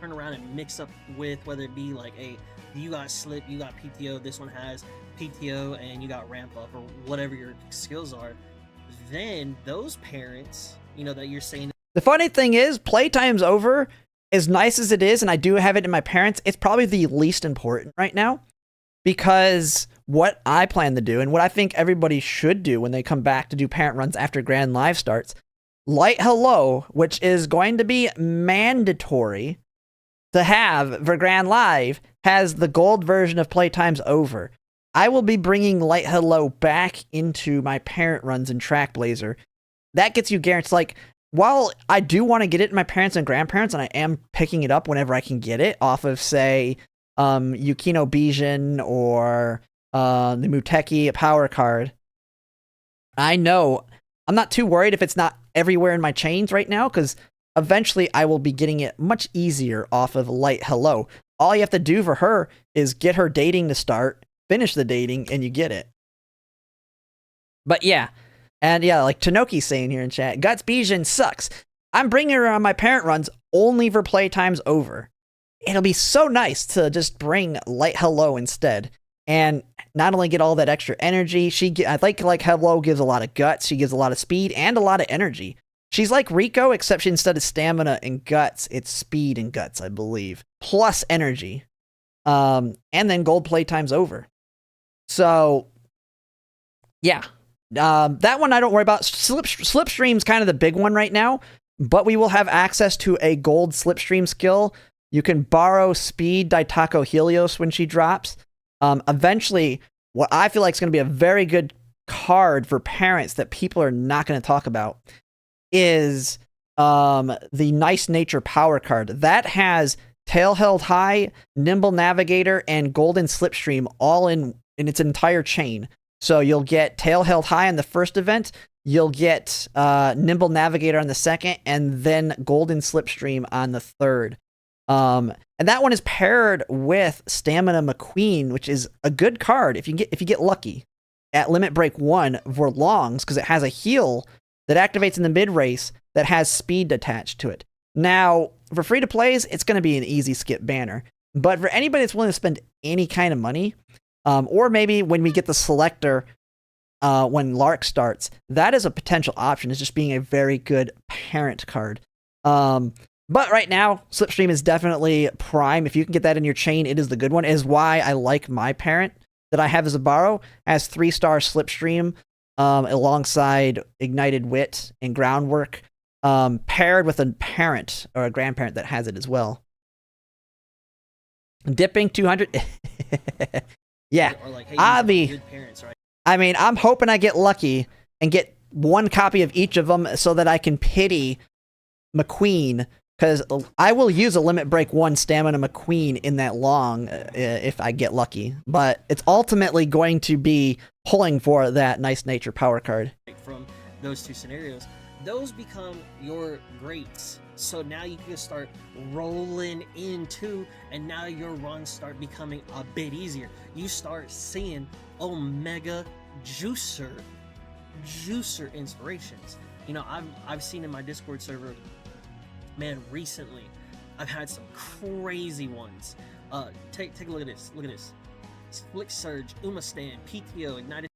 turn around and mix up with, whether it be like, hey, you got slip, you got PTO, this one has PTO, and you got ramp up, or whatever your skills are. Then those parents, that you're saying. The funny thing is, playtime's over, as nice as it is, and I do have it in my parents, it's probably the least important right now, because what I plan to do, and what I think everybody should do when they come back to do parent runs after Grand Live starts, Light Hello, which is going to be mandatory to have for Grand Live, has the gold version of Playtime's Over. I will be bringing Light Hello back into my parent runs in Trackblazer. That gets you guaranteed. Like, while I do want to get it in my parents and grandparents, and I am picking it up whenever I can get it off of, say, Yukino Bijin or the Muteki power card, I know I'm not too worried if it's not everywhere in my chains right now, because eventually I will be getting it much easier off of Light Hello. All you have to do for her is get her dating to start, finish the dating, and you get it. But yeah, and yeah, like Tanoki's saying here in chat, Guts Bijin sucks. I'm bringing her on my parent runs only for Playtime's Over. It'll be so nice to just bring Light Hello instead, and not only get all that extra energy, I think like Hello gives a lot of guts, she gives a lot of speed and a lot of energy. She's like Rico, except instead of stamina and guts, it's speed and guts, I believe, plus energy. And then gold Playtime's Over. So, yeah. That one I don't worry about. Slipstream's kind of the big one right now, but we will have access to a gold Slipstream skill. You can borrow speed Daitako Helios when she drops. Eventually, what I feel like is going to be a very good card for parents that people are not going to talk about is the Nice Nature Power card. That has Tail Held High, Nimble Navigator, and Golden Slipstream all in its entire chain. So you'll get Tail Held High on the first event, you'll get Nimble Navigator on the second, and then Golden Slipstream on the third. And that one is paired with Stamina McQueen, which is a good card if you get lucky at Limit Break 1 for longs, because it has a heal that activates in the mid race that has speed attached to it. Now, for free to plays, it's going to be an easy skip banner. But for anybody that's willing to spend any kind of money, or maybe when we get the selector when Lark starts, that is a potential option. It's just being a very good parent card. But right now, Slipstream is definitely prime. If you can get that in your chain, it is the good one. It is why I like my parent that I have as a borrow as 3-star Slipstream, alongside Ignited Wit and Groundwork, paired with a parent or a grandparent that has it as well. Dipping 200. Yeah, Or like, hey, I'll these are be. good parents, right? I mean, I'm hoping I get lucky and get one copy of each of them so that I can pity McQueen, because I will use a Limit Break 1 Stamina McQueen in that long if I get lucky. But it's ultimately going to be pulling for that Nice Nature power card. From those two scenarios, those become your greats. So now you can start rolling into, and now your runs start becoming a bit easier. You start seeing Omega Juicer inspirations. You know, I've seen in my Discord server, man, recently I've had some crazy ones. Take a look at this. Look at this. Flick Surge, Umastand, PTO, Ignited.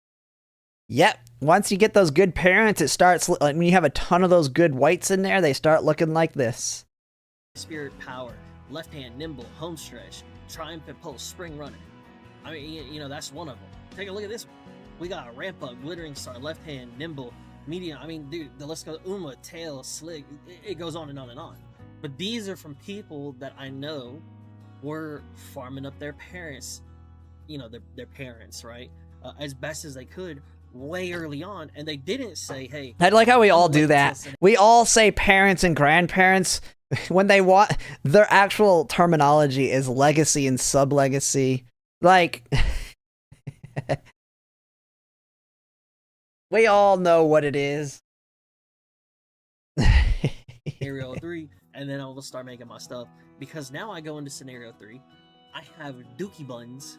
Yep. Once you get those good parents, it starts. When you have a ton of those good whites in there, they start looking like this. Spirit Power, Left Hand, Nimble, Home Stretch, Triumphant Pulse, Spring Runner. I mean, you know, that's one of them. Take a look at this one. We got Ramp Up, Glittering Star, Left Hand, Nimble, Medium. I mean, dude, the list goes Uma, Tail, Slick. It goes on and on and on. But these are from people that I know were farming up their parents, you know, their parents, right? As best as they could way early on, and they didn't say, hey, I like how we all do that. We all say parents and grandparents when they want. Their actual terminology is legacy and sub-legacy. Like, we all know what it is. Scenario 3, and then I will start making my stuff, because now I go into Scenario 3, I have Dookie Buns,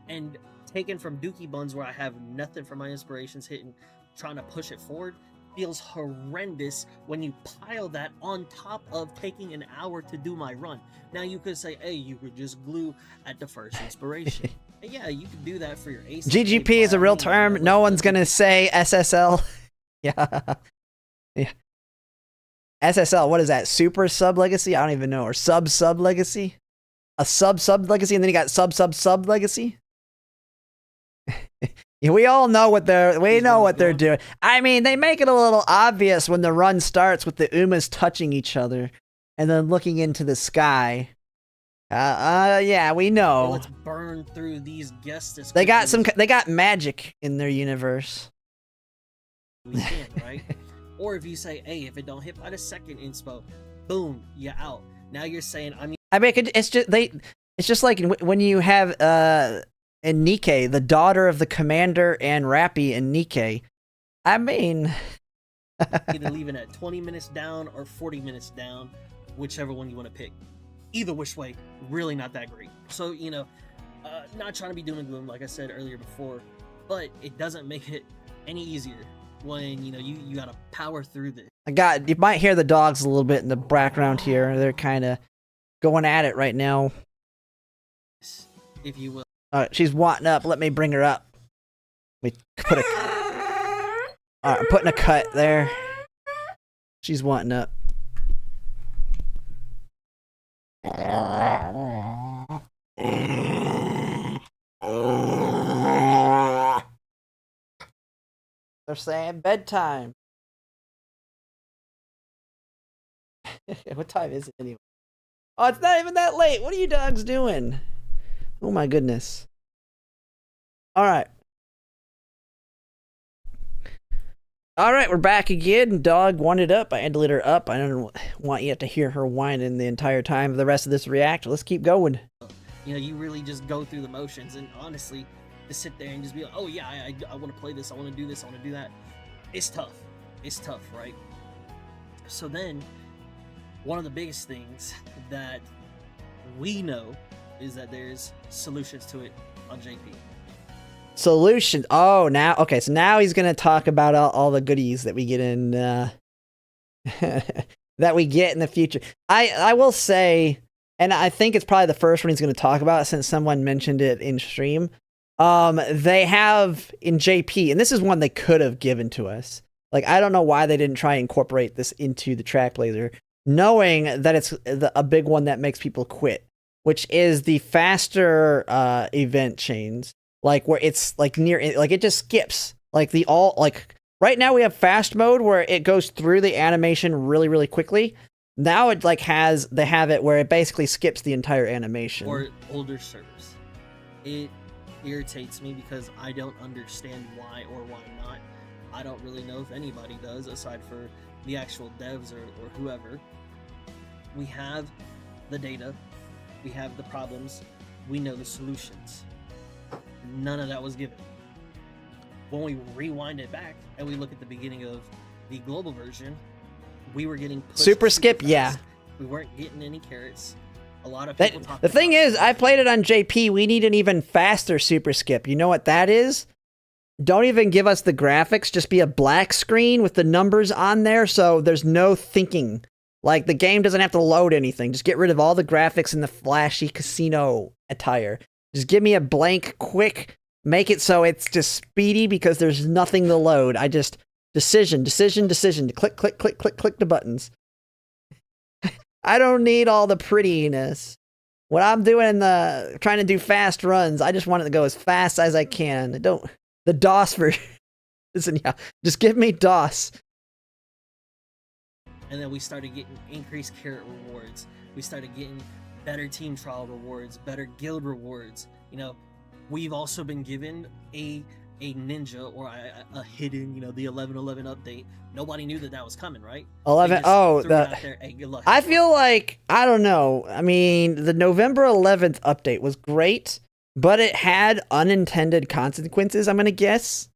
and taken from Dookie Buns where I have nothing for my inspirations hitting, trying to push it forward, feels horrendous when you pile that on top of taking an hour to do my run. Now you could say, hey, you could just glue at the first inspiration. And yeah, you could do that for your ace. GGP is a real term. No one's gonna say SSL. Yeah. Yeah. SSL, what is that? Super sub legacy? I don't even know. Or sub legacy? A sub legacy, and then you got sub legacy? Yeah, we all know what they're doing. I mean, they make it a little obvious when the run starts with the Umas touching each other and then looking into the sky. Yeah, we know. Let's burn through these guests. They got magic in their universe. We can, right? Or if you say, hey, if it don't hit by the second inspo, boom, you're out. Now you're saying, I mean, it's just like when you have and Nikkei, the daughter of the commander and Rappy and Nikkei. I mean, either leaving at 20 minutes down or 40 minutes down, whichever one you want to pick. Either which way, really not that great. So, you know, not trying to be doom and gloom, like I said earlier before, but it doesn't make it any easier when, you know, you gotta power through this. You might hear the dogs a little bit in the background here. They're kind of going at it right now. If you will. She's wanting up. Let me bring her up. We put I'm putting a cut there. She's wanting up. They're saying bedtime. What time is it anyway? Oh, it's not even that late. What are you dogs doing? Oh my goodness. Alright. Alright, we're back again. Dog wanted up. I had to let her up. I don't want you to hear her whining the entire time of the rest of this react. Let's keep going. You know, you really just go through the motions, and honestly, to sit there and just be like, oh yeah, I want to play this, I want to do this, I want to do that. It's tough. It's tough, right? So then, one of the biggest things that we know is that there's solutions to it on JP. Solutions. Oh, now, okay, so now he's going to talk about all the goodies that we get in, that we get in the future. I will say, and I think it's probably the first one he's going to talk about since someone mentioned it in stream. They have in JP, and this is one they could have given to us. Like, I don't know why they didn't try and incorporate this into the Track Blazer, knowing that it's a big one that makes people quit, which is the faster event chains, like where it's like like it just skips. Like right now we have fast mode where it goes through the animation really, really quickly. Now it like they have it where it basically skips the entire animation. Or older servers. It irritates me because I don't understand why or why not. I don't really know if anybody does, aside for the actual devs or whoever. We have the data, we have the problems, we know the solutions. None of that was given. When we rewind it back and we look at the beginning of the global version, we were getting pushed super skip, fast. yeah. We weren't getting any carrots. A lot of people talk the thing is, I played it on JP. We need an even faster super skip. You know what that is? Don't even give us the graphics. Just be a black screen with the numbers on there, so there's no thinking. Like, the game doesn't have to load anything. Just get rid of all the graphics and the flashy casino attire. Just give me a blank, quick, make it so it's just speedy because there's nothing to load. Decision. Click, click, click, click, click the buttons. I don't need all the prettiness. When I'm doing trying to do fast runs, I just want it to go as fast as I can. The DOS version. Listen, yeah, just give me DOS. And then we started getting increased carrot rewards. We started getting better team trial rewards, better guild rewards. You know, we've also been given a ninja or a hidden, the 1111 update. Nobody knew that was coming, right? 11. I feel like, I don't know. I mean, the November 11th update was great, but it had unintended consequences, I'm going to guess.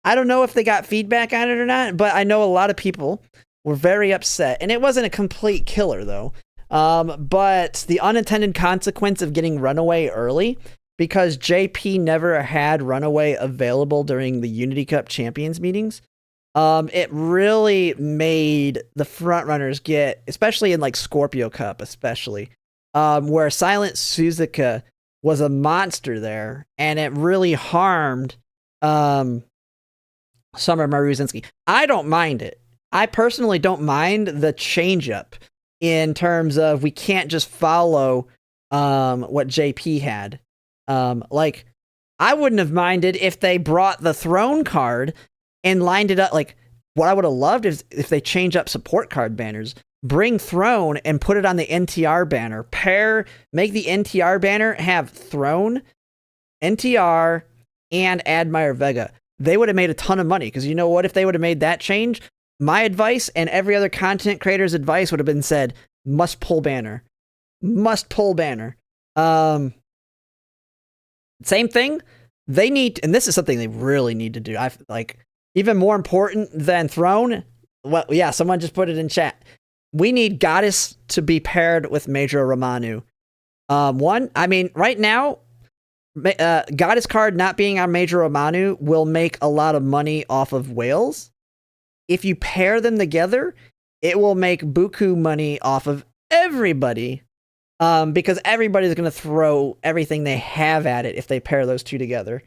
I don't know if they got feedback on it or not, but I know a lot of people were very upset. And it wasn't a complete killer, though. But the unintended consequence of getting Runaway early, because JP never had Runaway available during the Unity Cup Champions meetings, it really made the frontrunners get, especially in like Scorpio Cup, especially, where Silent Suzuka was a monster there, and it really harmed Summer Maruzinski. I don't mind it. I personally don't mind the change up in terms of we can't just follow what JP had. Like, I wouldn't have minded if they brought the throne card and lined it up. Like, what I would have loved is if they change up support card banners, bring throne and put it on the NTR banner. Make the NTR banner have throne, NTR, and Admire Vega. They would have made a ton of money, because you know what? If they would have made that change, my advice and every other content creator's advice would have been said, must pull banner. Must pull banner. Same thing. They need, and this is something they really need to do. Even more important than throne. Well, yeah, someone just put it in chat. We need Goddess to be paired with Major Romanu. Right now, Goddess card not being on Major Romanu will make a lot of money off of whales. If you pair them together, it will make buku money off of everybody. Because everybody's going to throw everything they have at it if they pair those two together.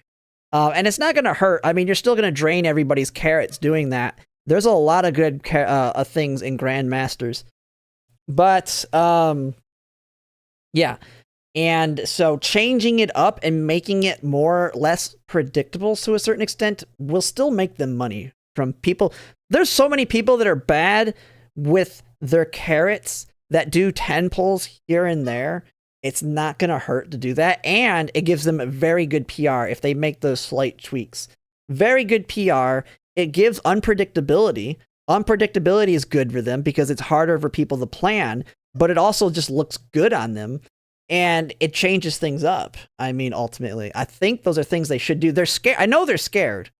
And it's not going to hurt. I mean, you're still going to drain everybody's carrots doing that. There's a lot of good things in Grandmasters. But, yeah. And so changing it up and making it less predictable to a certain extent will still make them money from people. There's so many people that are bad with their carrots that do 10 pulls here and there. It's not going to hurt to do that. And it gives them a very good PR if they make those slight tweaks. Very good PR. It gives unpredictability. Unpredictability is good for them because it's harder for people to plan, but it also just looks good on them. And it changes things up. I mean, ultimately, I think those are things they should do. They're scared. I know they're scared.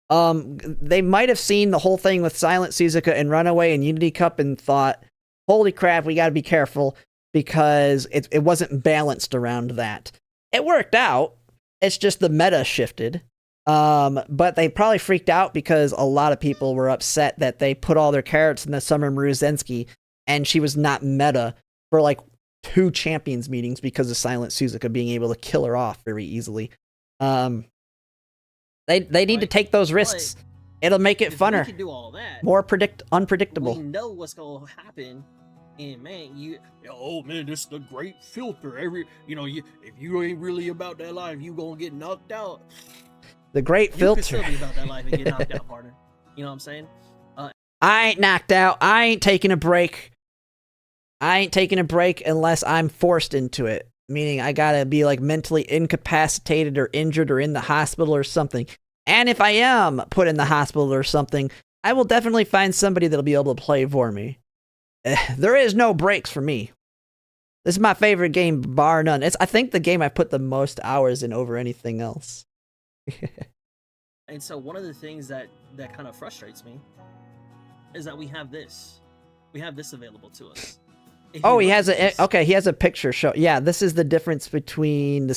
They might have seen the whole thing with Silent Suzuka and Runaway and Unity Cup and thought, holy crap, we got to be careful, because it wasn't balanced around that. It worked out. It's just the meta shifted. But they probably freaked out because a lot of people were upset that they put all their carrots in the Summer Maruzensky, and she was not meta for like 2 champions meetings because of Silent Suzuka being able to kill her off very easily. They need to Right. take those risks. It'll make it If we funner, can do all that, more unpredictable. we know what's gonna happen. And man, oh man, this is the great filter. If you ain't really about that life, you gonna get knocked out. The great You filter. can still be about that life and get knocked out, partner. You know what I'm saying? I ain't knocked out. I ain't taking a break. I ain't taking a break unless I'm forced into it. Meaning I gotta be like mentally incapacitated or injured or in the hospital or something. And if I am put in the hospital or something, I will definitely find somebody that'll be able to play for me. There is no breaks for me. This is my favorite game, bar none. It's, I think, the game I put the most hours in over anything else. And so one of the things that kind of frustrates me is that we have this available to us. Oh, he has a okay. He has a picture show. Yeah, this is the difference between the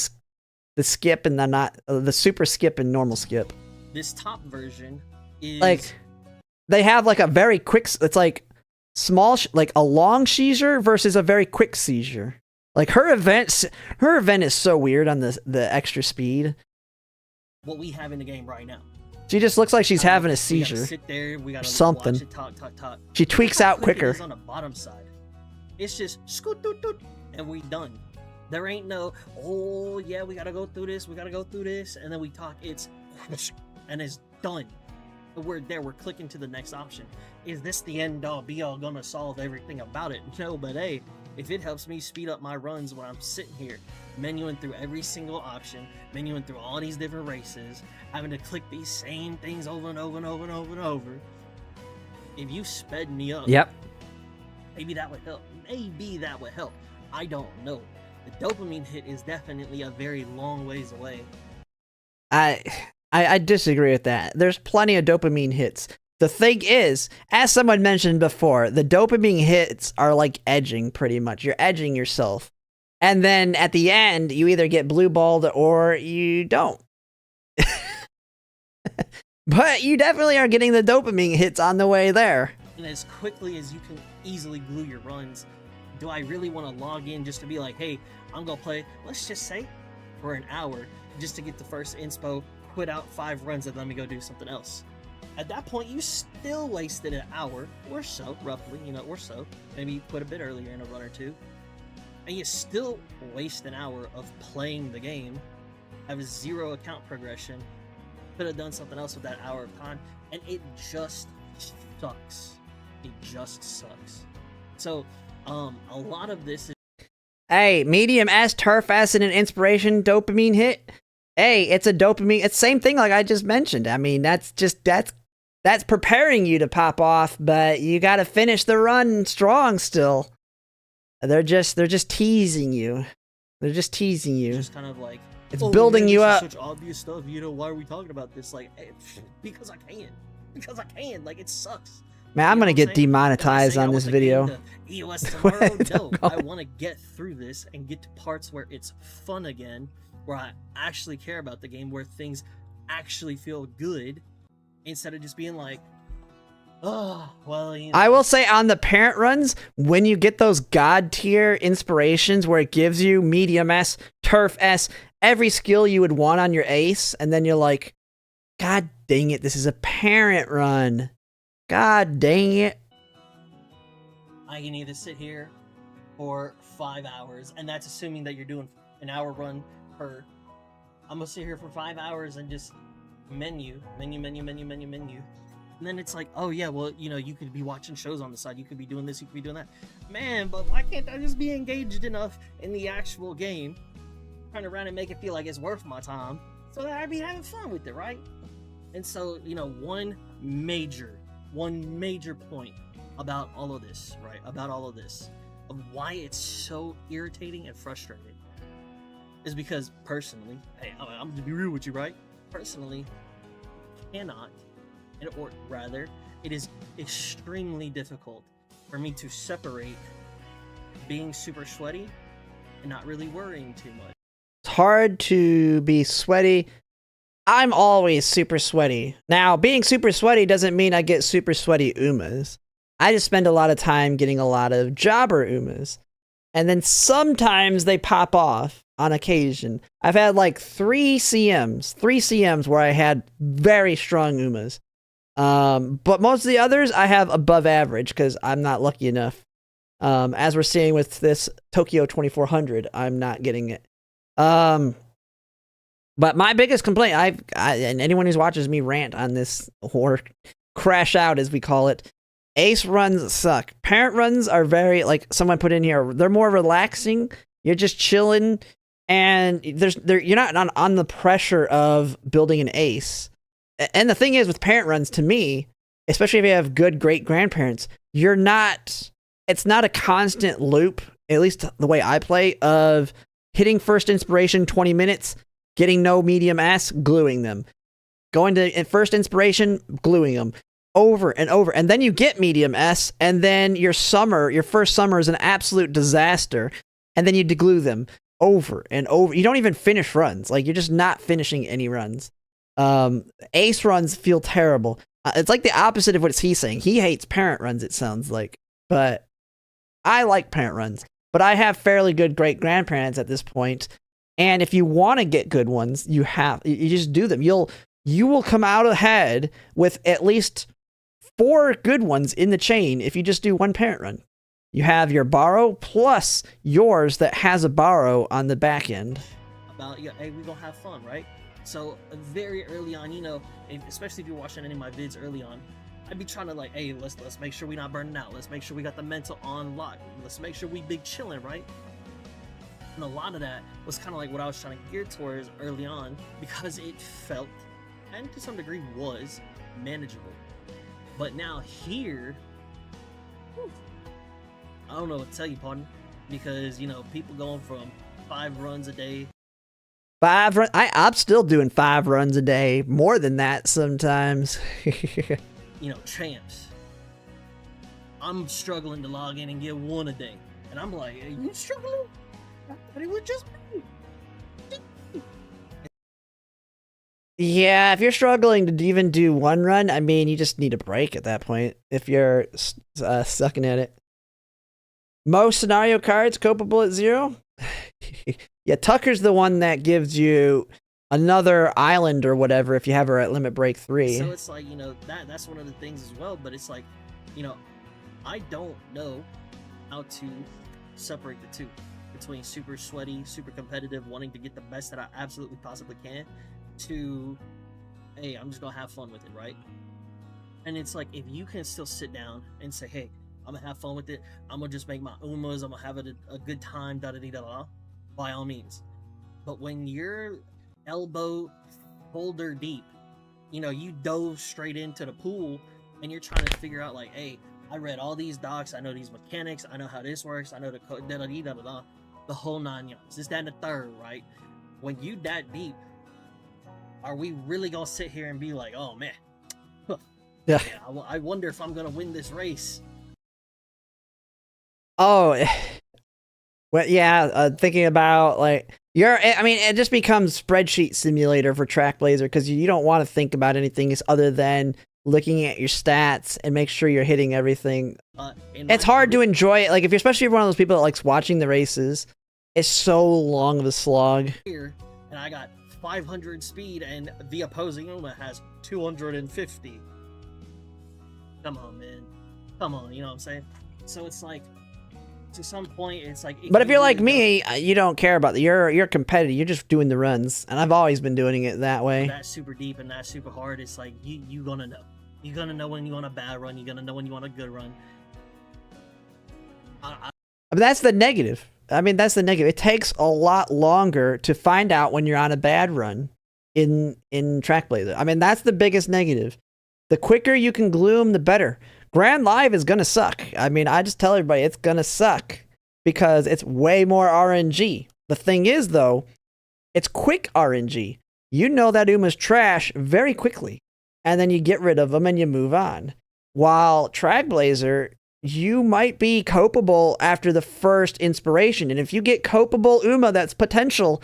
skip and the super skip and normal skip. This top version is like they have like a very quick. It's like like a long seizure versus a very quick seizure. Like her event is so weird on the extra speed. what we have in the game right now. She just looks like she's having a We seizure. gotta sit there. We gotta something. watch it, talk. She tweaks Look how out quick it quicker. is on the bottom side. It's just scoot doot doot, and we done. There ain't no, oh yeah, we gotta go through this, and then we talk. It's and it's done. We're there. We're clicking to the next option. Is this the end all be all gonna solve everything about it? No, but hey, if it helps me speed up my runs when I'm sitting here menuing through every single option, menuing through all these different races, having to click these same things over and over and over and over and over. If you sped me up, Yep. maybe that would help. Maybe that would help. I don't know. The dopamine hit is definitely a very long ways away. I disagree with that. There's plenty of dopamine hits. The thing is, as someone mentioned before, the dopamine hits are like edging, pretty much. You're edging yourself. And then at the end, you either get blue-balled or you don't. But you definitely are getting the dopamine hits on the way there. And as quickly as you can easily glue your runs, do I really want to log in just to be like, hey, I'm going to play, let's just say, for an hour, just to get the first inspo, quit out 5 runs, and let me go do something else? At that point, you still wasted an hour or so, roughly, or so. Maybe you quit a bit earlier in a run or two. And you still waste an hour of playing the game, have 0 account progression, could have done something else with that hour of time, and it just sucks. It just sucks. So, a lot of this is... Hey, medium S, turf S, and an inspiration dopamine hit. Hey, it's a dopamine. It's the same thing like I just mentioned. I mean, that's preparing you to pop off, but you got to finish the run strong still. They're just teasing you. They're just teasing you. Just kind of like, it's building man, you this up. is such obvious stuff. Why are we talking about this? Like, hey, because I can. Because I can. Like, it sucks. Man, I'm You know gonna what get I'm saying? demonetized Am I on saying I this want the game video. to EOS tomorrow? No, Don't I go. want to get through this and get to parts where it's fun again, where I actually care about the game, where things actually feel good, instead of just being like, oh, well, I will say on the parent runs, when you get those god tier inspirations where it gives you medium S, turf S, every skill you would want on your ace, and then you're like, God dang it, this is a parent run. God dang it. I can either sit here for 5 hours, and that's assuming that you're doing an hour run per. I'm gonna sit here for 5 hours and just menu. And then it's like, oh yeah, well, you could be watching shows on the side, you could be doing this, you could be doing that. Man, but why can't I just be engaged enough in the actual game, turn around and make it feel like it's worth my time, so that I'd be having fun with it, right? And so, one major point about all of this, right? About all of this, of why it's so irritating and frustrating, is because personally, hey, I'm gonna be real with you, right? Personally, cannot, or rather, it is extremely difficult for me to separate being super sweaty and not really worrying too much. It's hard to be sweaty. I'm always super sweaty. Now, being super sweaty doesn't mean I get super sweaty Umas. I just spend a lot of time getting a lot of jobber Umas. And then sometimes they pop off. on occasion. I've had like 3 CMs where I had very strong Umas. But most of the others I have above average because I'm not lucky enough. As we're seeing with this Tokyo 2400, I'm not getting it. But my biggest complaint, and anyone who watches me rant on this, or crash out as we call it, ace runs suck. Parent runs are very, like someone put in here, they're more relaxing. You're just chilling, and you're not on the pressure of building an ace. And the thing is, with parent runs, to me, especially if you have good great grandparents, it's not a constant loop, at least the way I play, of hitting first inspiration 20 minutes, getting no medium S, gluing them. Going to first inspiration, gluing them. Over and over. And then you get medium S, and then your first summer is an absolute disaster. And then you deglue them over and over. You don't even finish runs. Like, you're just not finishing any runs. Ace runs feel terrible. It's like the opposite of what he's saying. He hates parent runs, it sounds like. But I like parent runs. But I have fairly good great grandparents at this point. And if you want to get good ones, you just do them. You will come out ahead with at least 4 good ones in the chain if you just do one parent run. You have your borrow plus yours that has a borrow on the back end. About, hey, we're gonna have fun, right? So very early on, especially if you're watching any of my vids early on, I'd be trying to like, hey, let's make sure we're not burning out. Let's make sure we got the mental on lock. Let's make sure we big chilling, right? And a lot of that was kind of like what I was trying to gear towards early on, because it felt, and to some degree was, manageable. But now here, I don't know what to tell you, pardon, because, people going from 5 runs a day. 5 runs? I'm still doing 5 runs a day. More than that sometimes. Champs. I'm struggling to log in and get 1 a day. And I'm like, are you struggling? But it was just me. Yeah, if you're struggling to even do 1 run, I mean, you just need a break at that point if you're sucking at it. Most scenario cards copable at 0? Yeah, Tucker's the one that gives you another island or whatever if you have her at limit break 3. So it's like, that's one of the things as well, but it's like, I don't know how to separate the two between super sweaty, super competitive, wanting to get the best that I absolutely possibly can, to, hey, I'm just gonna have fun with it, right? And it's like, if you can still sit down and say, hey, I'm gonna have fun with it, I'm gonna just make my umas, I'm gonna have a good time, da-da-dee-da-da, by all means. But when you're elbow shoulder deep, you dove straight into the pool and you're trying to figure out like, hey, I read all these docs, I know these mechanics, I know how this works, I know the da-da-dee-da-da-da, the whole 9 yards, this, that, and the third, right? When you that deep, are we really gonna sit here and be like, oh man, yeah, I wonder if I'm gonna win this race? Oh, well, yeah. Thinking about like it just becomes spreadsheet simulator for TrackBlazer, because you don't want to think about anything other than looking at your stats and make sure you're hitting everything. It's hard to enjoy it. Like especially if you're one of those people that likes watching the races, it's so long of a slog. Here, and I got 500 speed, and the opposing Uma has 250. Come on, man. Come on, you know what I'm saying? So it's like, to some point, it's like... But if you're like me, you don't care about that. You're competitive. You're just doing the runs. And I've always been doing it that way. That's super deep and that's super hard. It's like, you gonna know. You're gonna know when you want a bad run. You're gonna know when you want a good run. I mean, that's the negative. It takes a lot longer to find out when you're on a bad run in TrackBlazer. I mean, that's the biggest negative. The quicker you can glue them, the better. Grand Live is going to suck. I mean, I just tell everybody it's going to suck because it's way more RNG. The thing is, though, it's quick RNG. You know that Uma's trash very quickly, and then you get rid of them and you move on. While TrackBlazer, you might be copable after the first inspiration. And if you get copable Uma that's potential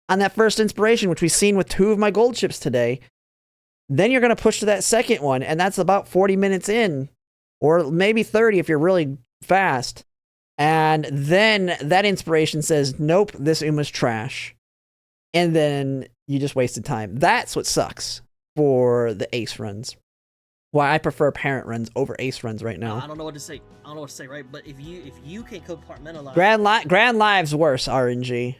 on that first inspiration, which we've seen with 2 of my gold chips today, then you're going to push to that second one, and that's about 40 minutes in, or maybe 30 if you're really fast. And then that inspiration says, nope, this Uma's trash. And then you just wasted time. That's what sucks for the ace runs. Why I prefer parent runs over ace runs right now. I don't know what to say. I don't know what to say, right? But if you can compartmentalize, Grand Live's worse RNG.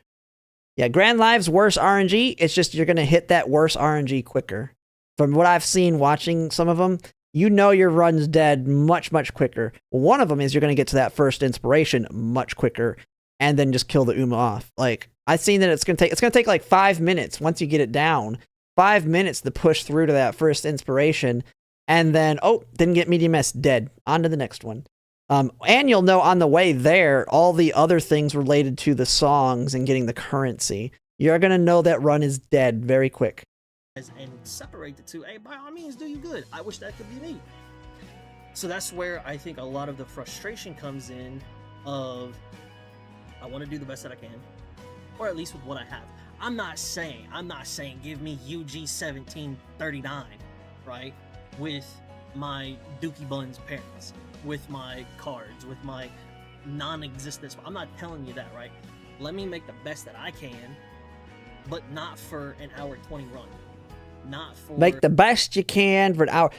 Yeah, Grand Live's worse RNG. It's just you're gonna hit that worse RNG quicker. From what I've seen watching some of them, you know your run's dead much quicker. One of them is you're gonna get to that first inspiration much quicker, and then just kill the Uma off. Like I've seen that it's gonna take like 5 minutes once you get it down. 5 minutes to push through to that first inspiration. And then, oh, didn't get medium S, dead. On to the next one. And you'll know on the way there all the other things related to the songs and getting the currency. You're going to know that run is dead very quick. and separate the two. Hey, by all means, do you good. I wish that could be me. So that's where I think a lot of the frustration comes in of I want to do the best that I can, or at least with what I have. I'm not saying give me UG 1739, right? With my Dookie Buns parents, with my cards, with my non-existence. I'm not telling you that, right? Let me make the best that I can, but not for an hour 20 run. Not for Make the best you can for an hour.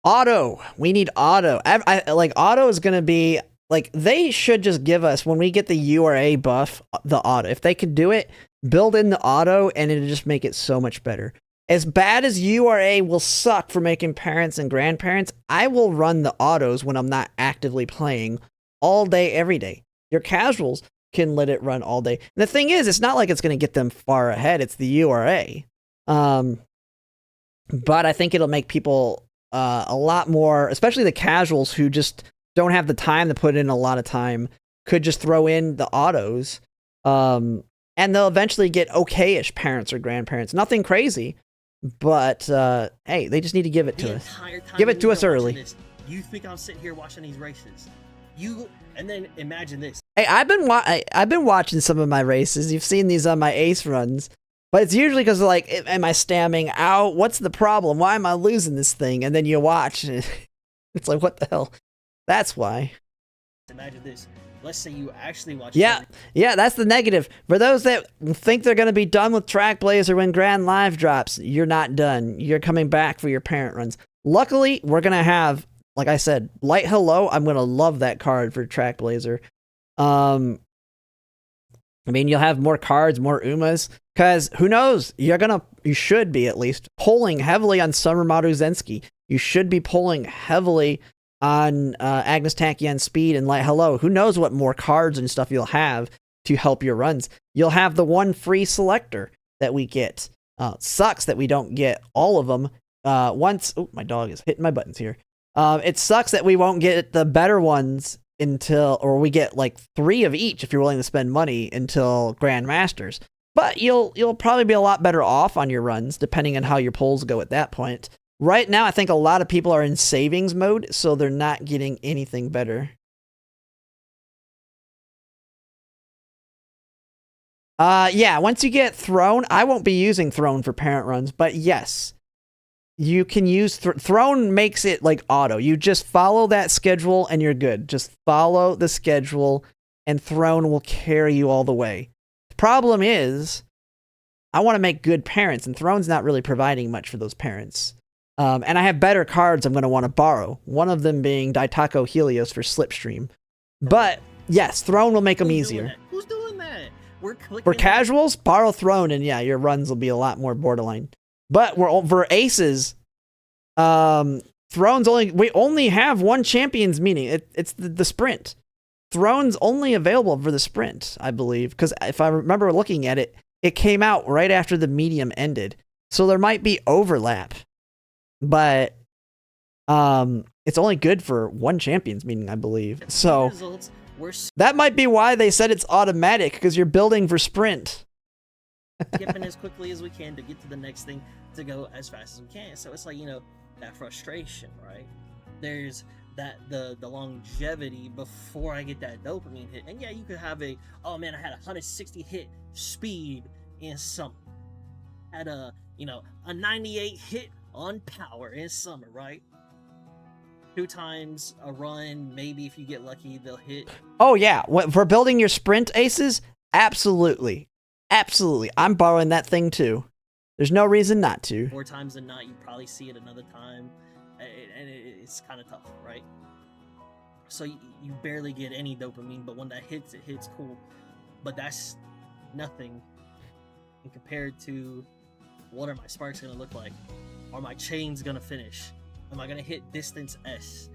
Auto. We need auto. I like auto is gonna be like they should just give us when we get the URA buff the auto. If they could do it, build in the auto and it'll just make it so much better. As bad as URA will suck for making parents and grandparents, I will run the autos when I'm not actively playing all day, every day. Your casuals can let it run all day. And the thing is, it's not like it's going to get them far ahead. It's the URA. But I think it'll make people a lot more, especially the casuals who just don't have the time to put in a lot of time, could just throw in the autos. And they'll eventually get okay-ish parents or grandparents. Nothing crazy. But hey, they just need to give it to us. Give it to us early. This, you think I'm sitting here watching these races? And then imagine this. Hey, I've been watching some of my races. You've seen these on my ace runs, but it's usually because like, am I stamming out? What's the problem? Why am I losing this thing? And then you watch, and it's like, what the hell? That's why. Imagine this. Let's say you actually watch. Yeah, that's the negative. For those that think they're going to be done with Trackblazer when Grand Live drops, you're not done. You're coming back for your parent runs. Luckily, we're going to have, like I said, Light Hello. I'm going to love that card for Trackblazer. I mean, you'll have more cards, more Umas, because who knows? You should be at least pulling heavily on Summer Maruzensky. You should be pulling heavily on Agnes Tachyon Speed and Light Hello. Who knows what more cards and stuff you'll have to help your runs. You'll have the one free selector that we get. Sucks that we don't get all of them once. Oh, my dog is hitting my buttons here. It sucks that we won't get the better ones or we get like 3 of each if you're willing to spend money until Grandmasters. But you'll probably be a lot better off on your runs depending on how your pulls go at that point. Right now, I think a lot of people are in savings mode, so they're not getting anything better. Yeah, once you get Throne, I won't be using Throne for parent runs, but yes, you can use Throne makes it like auto. You just follow that schedule and you're good. Just follow the schedule and Throne will carry you all the way. The problem is, I want to make good parents, and Throne's not really providing much for those parents. And I have better cards I'm going to want to borrow. One of them being Daitako Helios for Slipstream. But yes, Throne will make them easier. Who's doing that? For casuals, borrow Throne, and yeah, your runs will be a lot more borderline. But for aces, Throne's we only have one champion's meaning. It's the sprint. Throne's only available for the sprint, I believe, because if I remember looking at it, it came out right after the medium ended. So there might be overlap. But it's only good for one champion's meeting, I believe. So that might be why they said it's automatic, because you're building for sprint. Skipping as quickly as we can to get to the next thing, to go as fast as we can. So it's like, that frustration, right? There's the longevity before I get that dopamine hit. And yeah, you could have oh man, I had 160 hit speed in summer. Had a 98 hit on power in summer, right? 2 times a run, maybe if you get lucky, they'll hit. Oh yeah, for building your sprint aces, absolutely, absolutely. I'm borrowing that thing too. There's no reason not to. 4 times than not, you probably see it another time, and it's kind of tough, right? So you barely get any dopamine, but when that hits, it hits cool. But that's nothing compared to what are my sparks gonna look like? Are my chains gonna finish? Am I gonna hit distance S?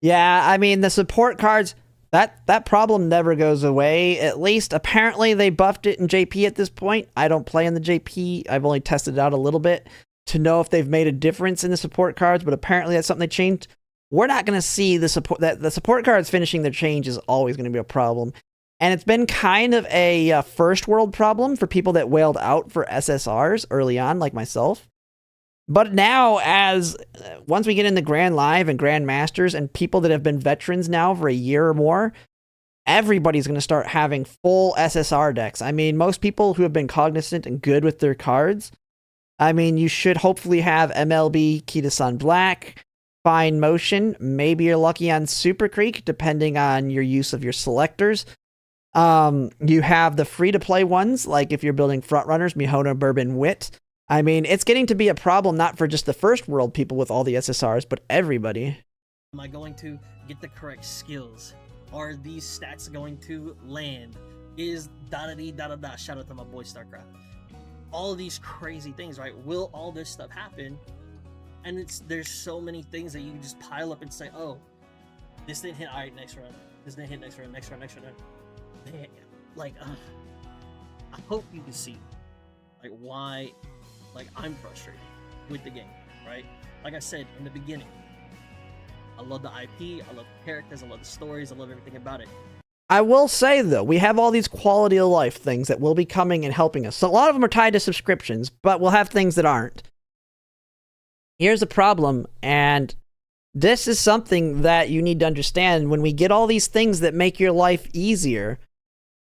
Yeah, I mean the support cards. That problem never goes away. At least, apparently, they buffed it in JP at this point. I don't play in the JP. I've only tested it out a little bit to know if they've made a difference in the support cards, but apparently that's something they changed. We're not going to see the support cards finishing their change is always going to be a problem. And it's been kind of a first world problem for people that wailed out for SSRs early on, like myself. But now, once we get into Grand Live and Grand Masters and people that have been veterans now for a year or more, everybody's going to start having full SSR decks. I mean, most people who have been cognizant and good with their cards, I mean, you should hopefully have MLB, Kita-san Black, Fine Motion. Maybe you're lucky on Super Creek, depending on your use of your selectors. You have the free-to-play ones, like if you're building Frontrunners, Mihono, Bourbon, Wit. I mean, it's getting to be a problem not for just the first world people with all the SSRs, but everybody. Am I going to get the correct skills? Are these stats going to land? Is da-da-dee-da-da-da? Shout out to my boy StarCraft. All of these crazy things, right? Will all this stuff happen? And there's so many things that you can just pile up and say, oh, this didn't hit, all right, next run. This didn't hit, next run. Man, like, I hope you can see, like, why... Like, I'm frustrated with the game, right? Like I said in the beginning, I love the IP, I love the characters, I love the stories, I love everything about it. I will say, though, we have all these quality of life things that will be coming and helping us. So a lot of them are tied to subscriptions, but we'll have things that aren't. Here's the problem, and this is something that you need to understand. When we get all these things that make your life easier,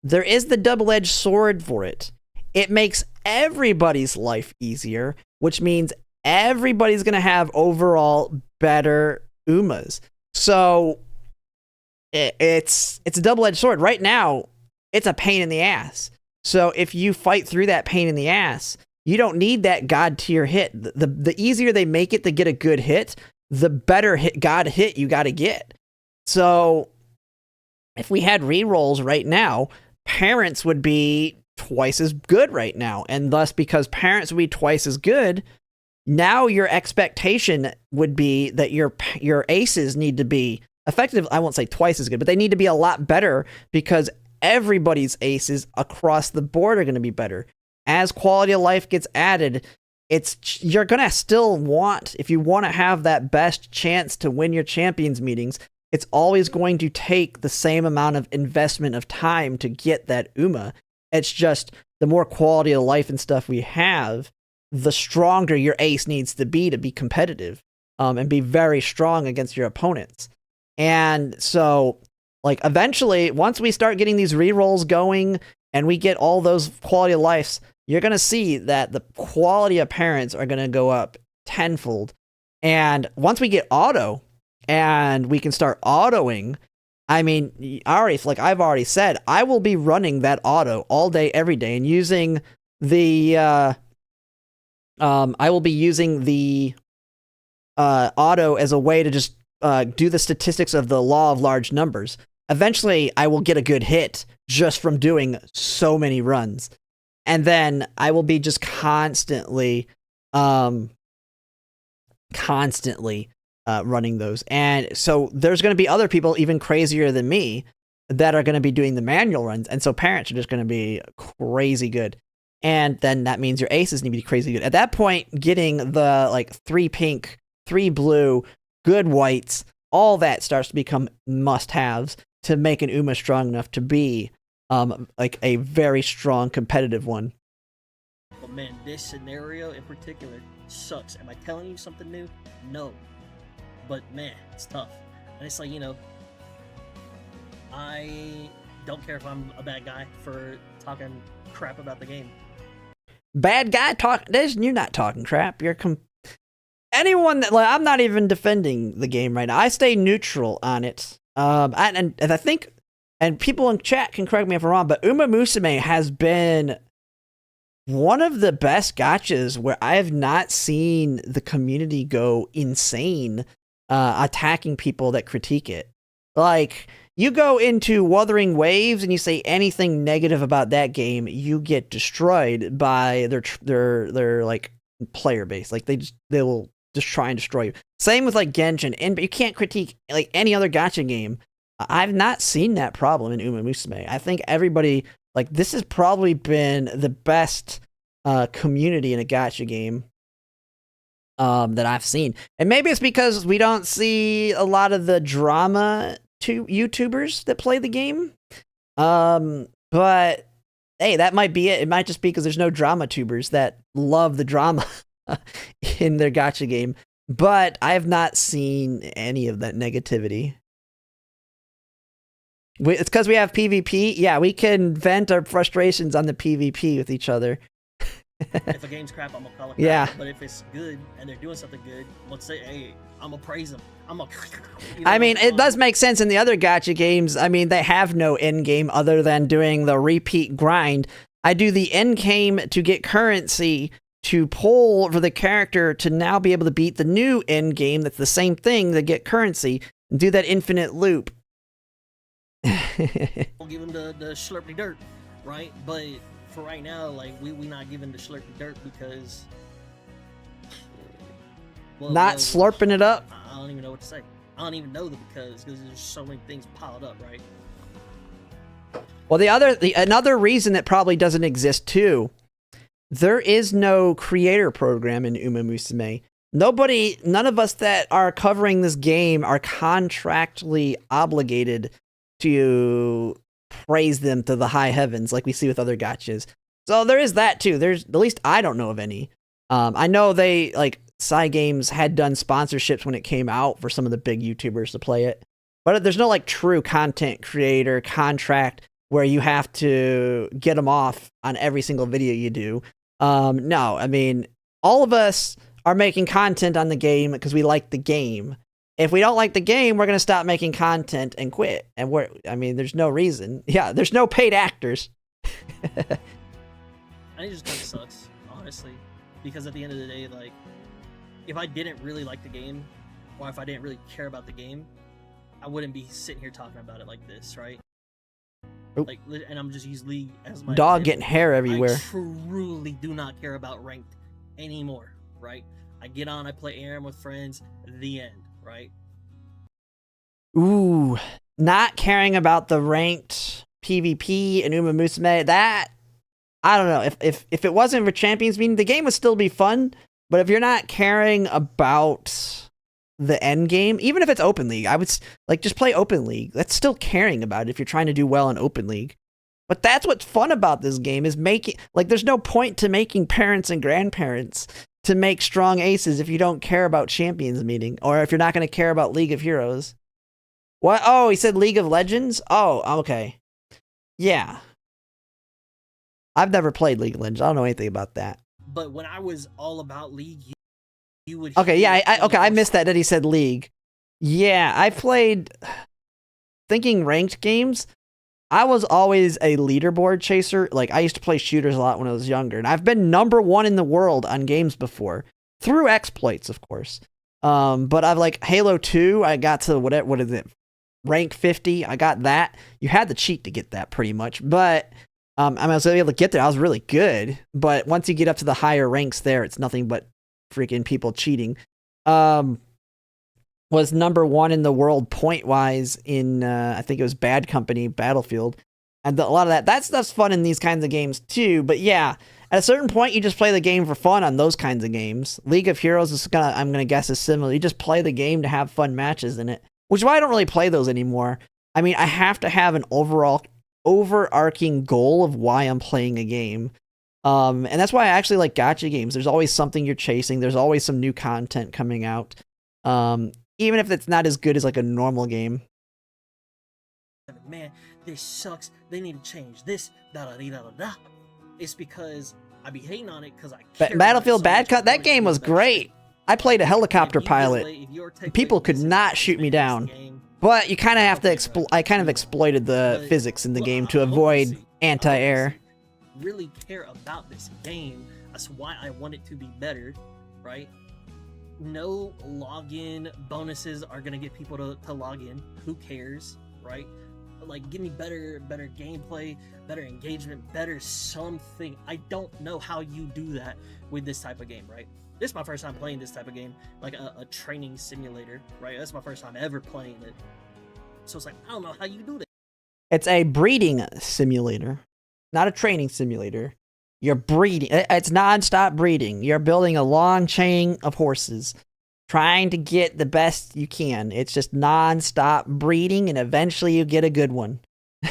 there is the double-edged sword for it. It makes everybody's life easier, which means everybody's going to have overall better Umas. So it's a double-edged sword. Right now, it's a pain in the ass. So if you fight through that pain in the ass, you don't need that god tier hit. The easier they make it to get a good hit, the better god hit you got to get. So if we had rerolls right now, parents would be twice as good right now, and thus, because parents would be twice as good, now your expectation would be that your aces need to be effective. I won't say twice as good, but they need to be a lot better, because everybody's aces across the board are going to be better. As quality of life gets added, you're going to still want, if you want to have that best chance to win your champions meetings, it's always going to take the same amount of investment of time to get that Uma. It's just the more quality of life and stuff we have, the stronger your ace needs to be competitive, and be very strong against your opponents. And so, like, eventually, once we start getting these rerolls going and we get all those quality of lives, you're going to see that the quality of parents are going to go up tenfold. And once we get auto and we can start autoing, I mean, I've already said, I will be running that auto all day, every day, and using the, I will be using the auto as a way to just do the statistics of the law of large numbers. Eventually, I will get a good hit just from doing so many runs. And then I will be just constantly running those. And so there's going to be other people even crazier than me that are going to be doing the manual runs. And so parents are just going to be crazy good. And then that means your aces need to be crazy good. At that point, getting the like 3 pink, 3 blue, good whites, all that starts to become must-haves to make an Uma strong enough to be like a very strong competitive one. But man, this scenario in particular sucks. Am I telling you something new? No. But man, it's tough. And it's like, you know, I don't care if I'm a bad guy for talking crap about the game. Bad guy talk. You're not talking crap. anyone that, like, I'm not even defending the game right now. I stay neutral on it. And I think, and people in chat can correct me if I'm wrong, but Umamusume has been one of the best gachas where I have not seen the community go insane attacking people that critique it. Like, you go into Wuthering Waves and you say anything negative about that game, you get destroyed by their like player base. Like they will just try and destroy you. Same with like Genshin, but you can't critique like any other gacha game. I've not seen that problem in Umamusume. I think everybody, like, this has probably been the best community in a gacha game that I've seen. And maybe it's because we don't see a lot of the drama to YouTubers that play the game. But hey, that might be it. It might just be because there's no drama tubers that love the drama in their gacha game. But I have not seen any of that negativity. It's because we have PvP. Yeah, we can vent our frustrations on the PvP with each other. If a game's crap, I'm gonna call it crap. Yeah. But if it's good and they're doing something good, let's say, hey, I'm gonna praise them. I'm gonna. I mean, it does make sense in the other gacha games. I mean, they have no end game other than doing the repeat grind. I do the end game to get currency to pull for the character to now be able to beat the new end game that's the same thing to get currency and do that infinite loop. We'll give them the slurpy dirt, right? But for right now, like, we not giving the slurpy dirt because not slurping it up. I don't even know what to say. I don't even know because there's so many things piled up, right? Well, another reason that probably doesn't exist too, there is no creator program in Umamusume. None of us that are covering this game are contractually obligated to praise them to the high heavens like we see with other gachas. So there is that too. There's, at least I don't know of any. I know they, like, Cygames had done sponsorships when it came out for some of the big YouTubers to play it. But there's no, like, true content creator contract where you have to get them off on every single video you do. No, I mean, all of us are making content on the game because we like the game. If we don't like the game, we're going to stop making content and quit. And there's no reason. Yeah, there's no paid actors. I think it just kind of sucks, honestly. Because at the end of the day, like, if I didn't really like the game, or if I didn't really care about the game, I wouldn't be sitting here talking about it like this, right? Oop. Like, and I'm just use League as my dog example. getting hair everywhere. I truly do not care about ranked anymore, right? I get on, I play ARM with friends, the end, right? Ooh, not caring about the ranked PvP and Umamusume, that, I don't know. If it wasn't for Champions Meeting, the game would still be fun. But if you're not caring about the end game, even if it's Open League, I would just play Open League. That's still caring about it if you're trying to do well in Open League. But that's what's fun about this game is making, like, there's no point to making parents and grandparents to make strong aces if you don't care about Champions Meeting or if you're not going to care about League of Heroes. What? Oh, he said League of Legends? Oh, okay. Yeah. I've never played League of Legends. I don't know anything about that. But when I was all about League, you would... Okay, yeah, I missed that he said League. Yeah, I played... Thinking ranked games, I was always a leaderboard chaser. Like, I used to play shooters a lot when I was younger, and I've been #1 in the world on games before. Through exploits, of course. But I've, like, Halo 2, I got to, what is it? Rank 50, I got that. You had to cheat to get that, pretty much. But... I was able to get there. I was really good, but once you get up to the higher ranks there, it's nothing but freaking people cheating. Was #1 in the world point-wise in, I think it was Bad Company, Battlefield. And a lot of that stuff's fun in these kinds of games too, but yeah, at a certain point, you just play the game for fun on those kinds of games. League of Heroes is I'm gonna guess is similar. You just play the game to have fun matches in it, which is why I don't really play those anymore. I mean, I have to have an overarching goal of why I'm playing a game. And that's why I actually like gacha games. There's always something you're chasing. There's always some new content coming out. Even if it's not as good as like a normal game. Man, this sucks. They need to change this. Da da da da da. It's because I be hating on it because I care Battlefield so Bad Cut, that game was great. I played a helicopter If you pilot. take away- if your takeaway People from could this is not that shoot me this down. game- But you kind of have to Okay, right. I kind of exploited the But, physics in the look, game I to hope you avoid see- I hope you anti-air. see. Really care about this game. That's why I want it to be better, right? No login bonuses are gonna get people to log in. Who cares, right? Like, give me better gameplay, better engagement, better something. I don't know how you do that with this type of game, right? This is my first time playing this type of game, like a training simulator, right? That's my first time ever playing it. So it's like, I don't know how you do that. It's a breeding simulator, not a training simulator. You're breeding. It's non-stop breeding. You're building a long chain of horses, trying to get the best you can. It's just non-stop breeding, and eventually you get a good one. I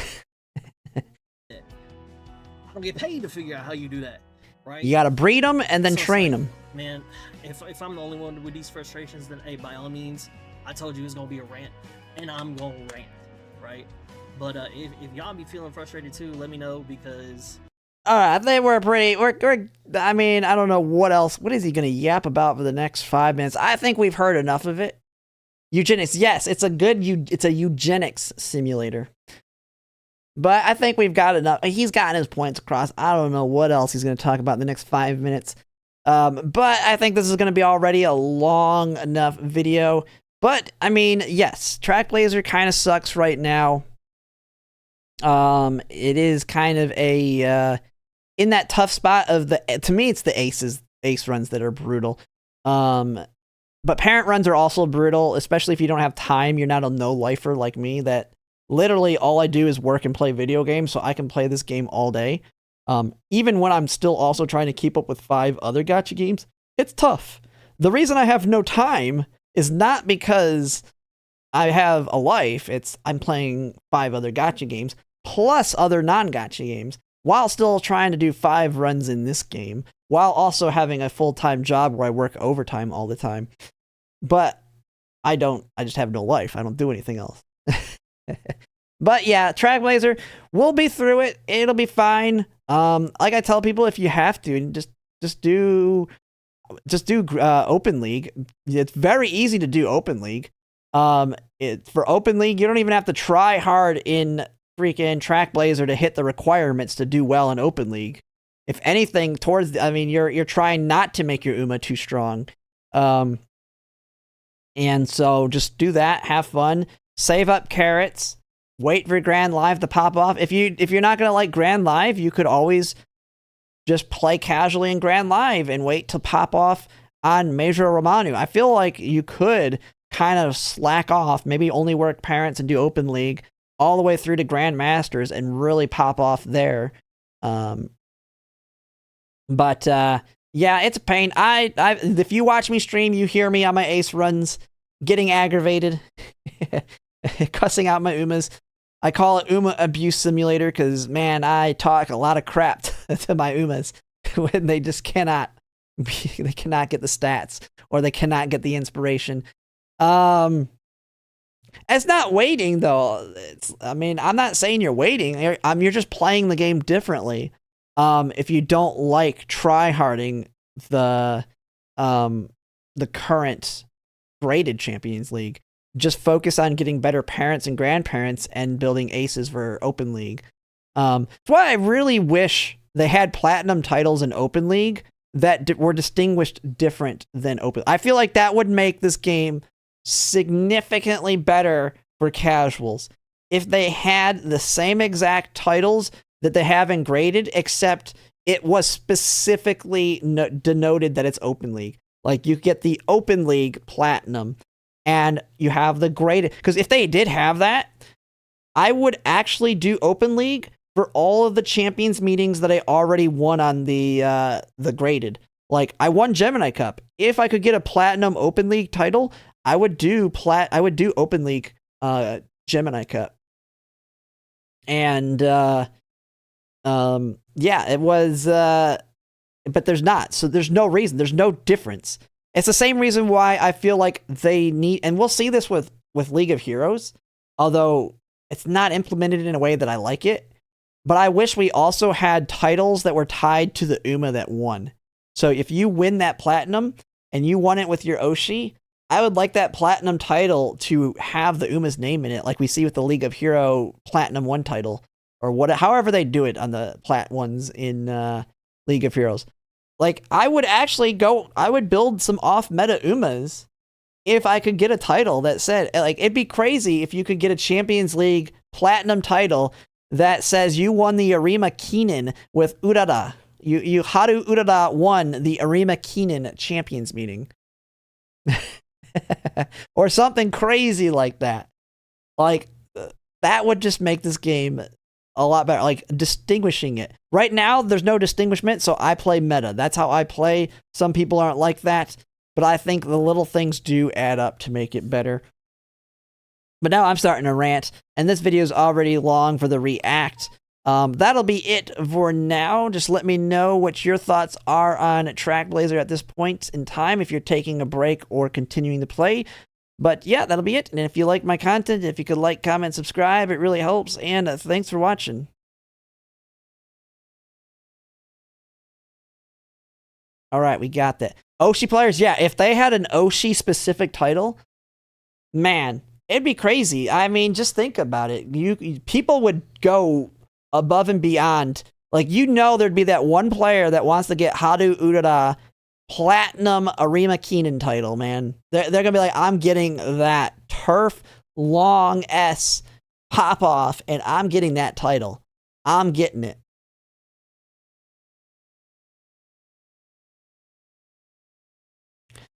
don't get paid to figure out how you do that, right? You gotta breed them and then So it's train like, them. Man, if I'm the only one with these frustrations, then hey, by all means, I told you it's gonna be a rant, and I'm gonna rant, right? But if y'all be feeling frustrated too, let me know, because I think I mean, I don't know what else. What is he gonna yap about for the next 5 minutes? I think we've heard enough of it. Eugenics, yes, it's a eugenics simulator. But I think we've got enough. He's gotten his points across. I don't know what else he's gonna talk about in the next 5 minutes. But I think this is gonna be already a long enough video. But I mean, yes, Trackblazer kind of sucks right now. It is kind of a in that tough spot of to me it's the ace runs that are brutal. But parent runs are also brutal, especially if you don't have time. You're not a no-lifer like me that literally all I do is work and play video games, so I can play this game all day. Even when I'm still also trying to keep up with 5 other gacha games, it's tough. The reason I have no time is not because I have a life. It's I'm playing 5 other gacha games plus other non-gacha games while still trying to do 5 runs in this game while also having a full-time job where I work overtime all the time. But I just have no life. I don't do anything else. But yeah, Trackblazer, we'll be through it. It'll be fine. Like I tell people, if you have to, just do Open League. It's very easy to do Open League. For Open League, you don't even have to try hard in freaking Trackblazer to hit the requirements to do well in Open League. If anything, you're trying not to make your Uma too strong. And so just do that, have fun, save up carrots, wait for Grand Live to pop off. If you're not gonna like Grand Live, you could always just play casually in Grand Live and wait to pop off on Major Romanu. I feel like you could kind of slack off, maybe only work parents and do Open League all the way through to Grand Masters and really pop off there. But yeah, it's a pain. If you watch me stream, you hear me on my ace runs getting aggravated, cussing out my Umas. I call it Uma Abuse Simulator because, man, I talk a lot of crap to my Umas when they just cannot get the stats or they cannot get the inspiration. It's not waiting, though. I'm not saying you're waiting. You're just playing the game differently. If you don't like tryharding the current graded Champions League, just focus on getting better parents and grandparents and building aces for Open League. That's why I really wish they had platinum titles in Open League that were distinguished different than Open. I feel like that would make this game significantly better for casuals if they had the same exact titles that they have in graded, except it was specifically denoted that it's Open League. Like, you get the Open League Platinum, and you have the graded. Because if they did have that, I would actually do Open League for all of the Champions meetings that I already won on the graded. Like, I won Gemini Cup. If I could get a Platinum Open League title, I would do Open League Gemini Cup. And yeah, it was but there's not. So there's no reason. There's no difference. It's the same reason why I feel like they need, and we'll see this with League of Heroes, although it's not implemented in a way that I like it. But I wish we also had titles that were tied to the Uma that won. So if you win that platinum, and you won it with your Oshi, I would like that platinum title to have the Uma's name in it, like we see with the League of Hero Platinum 1 title, or however they do it on the Plat ones in League of Heroes. Like, I would build some off-meta Umas if I could get a title that said, like, it'd be crazy if you could get a Champions League Platinum title that says you won the Arima Keenan with Urara. Haru Urara won the Arima Keenan Champions meeting. Or something crazy like that. Like, that would just make this game a lot better. Like, distinguishing it. Right now, there's no distinguishment, so I play meta. That's how I play. Some people aren't like that, but I think the little things do add up to make it better. But now I'm starting to rant, and this video is already long for the react. That'll be it for now. Just let me know what your thoughts are on Trackblazer at this point in time, if you're taking a break or continuing to play. But yeah, that'll be it. And if you like my content, if you could like, comment, subscribe, it really helps. And thanks for watching. All right, we got that. Oshi players, yeah, if they had an Oshi specific title, man, it'd be crazy. I mean, just think about it. People would go above and beyond. Like, there'd be that one player that wants to get Haru Urara Platinum Arima Keenan title, man. They're gonna be like, I'm getting that turf long S pop off, and I'm getting that title. I'm getting it.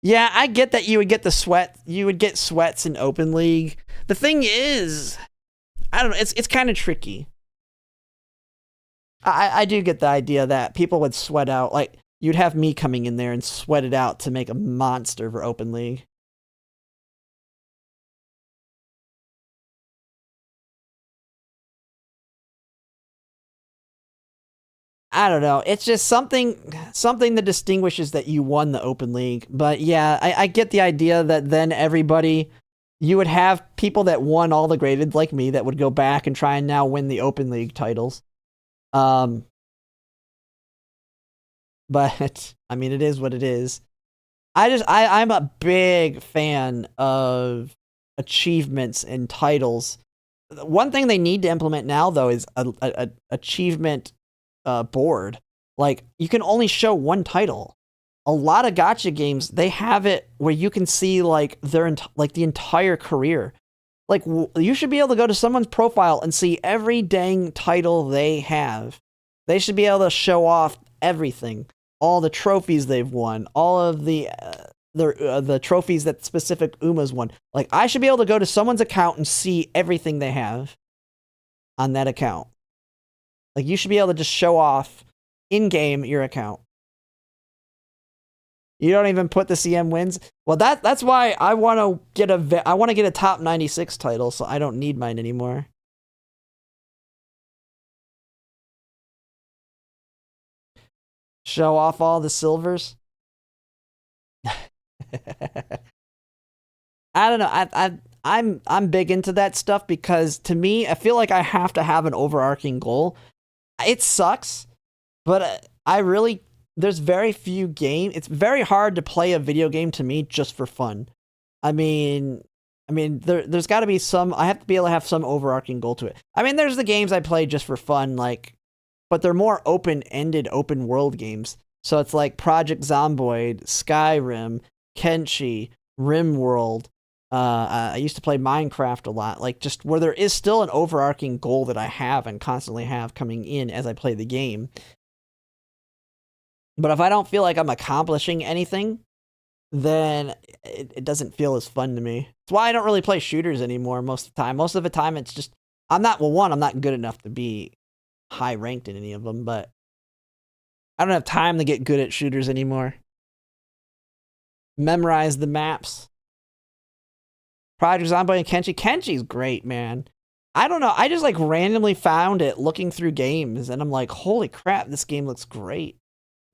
Yeah, I get that you would get you would get sweats in Open League. The thing is, I don't know, it's kind of tricky. I do get the idea that people would sweat out, like, you'd have me coming in there and sweat it out to make a monster for Open League. I don't know. It's just something that distinguishes that you won the Open League. But yeah, I get the idea that then you would have people that won all the graded like me that would go back and try and now win the Open League titles. But I mean, it is what it is. I'm a big fan of achievements and titles. One thing they need to implement now, though, is a achievement board. Like, you can only show one title. A lot of gacha games, they have it where you can see like the entire career. Like, you should be able to go to someone's profile and see every dang title they have. They should be able to show off everything, all the trophies they've won, all of the trophies that specific Umas won. Like, I should be able to go to someone's account and see everything they have on that account. Like, you should be able to just show off in-game your account. You don't even put the CM wins. Well, that's why I want to get a top 96 title, so I don't need mine anymore. Show off all the silvers. I don't know. I'm big into that stuff because, to me, I feel like I have to have an overarching goal. It sucks, but there's very few games. It's very hard to play a video game, to me, just for fun. I mean, there's got to be some. I have to be able to have some overarching goal to it. I mean, there's the games I play just for fun, like, but they're more open-ended, open-world games. So it's like Project Zomboid, Skyrim, Kenshi, RimWorld. I used to play Minecraft a lot, like, just where there is still an overarching goal that I have and constantly have coming in as I play the game. But if I don't feel like I'm accomplishing anything, then it doesn't feel as fun to me. That's why I don't really play shooters anymore most of the time. Most of the time, it's just, I'm not good enough to be high ranked in any of them, but I don't have time to get good at shooters anymore. Memorize the maps. Project Zombie and Kenshi. Kenshi's great, man. I don't know. I just like randomly found it looking through games, and I'm like, holy crap, this game looks great.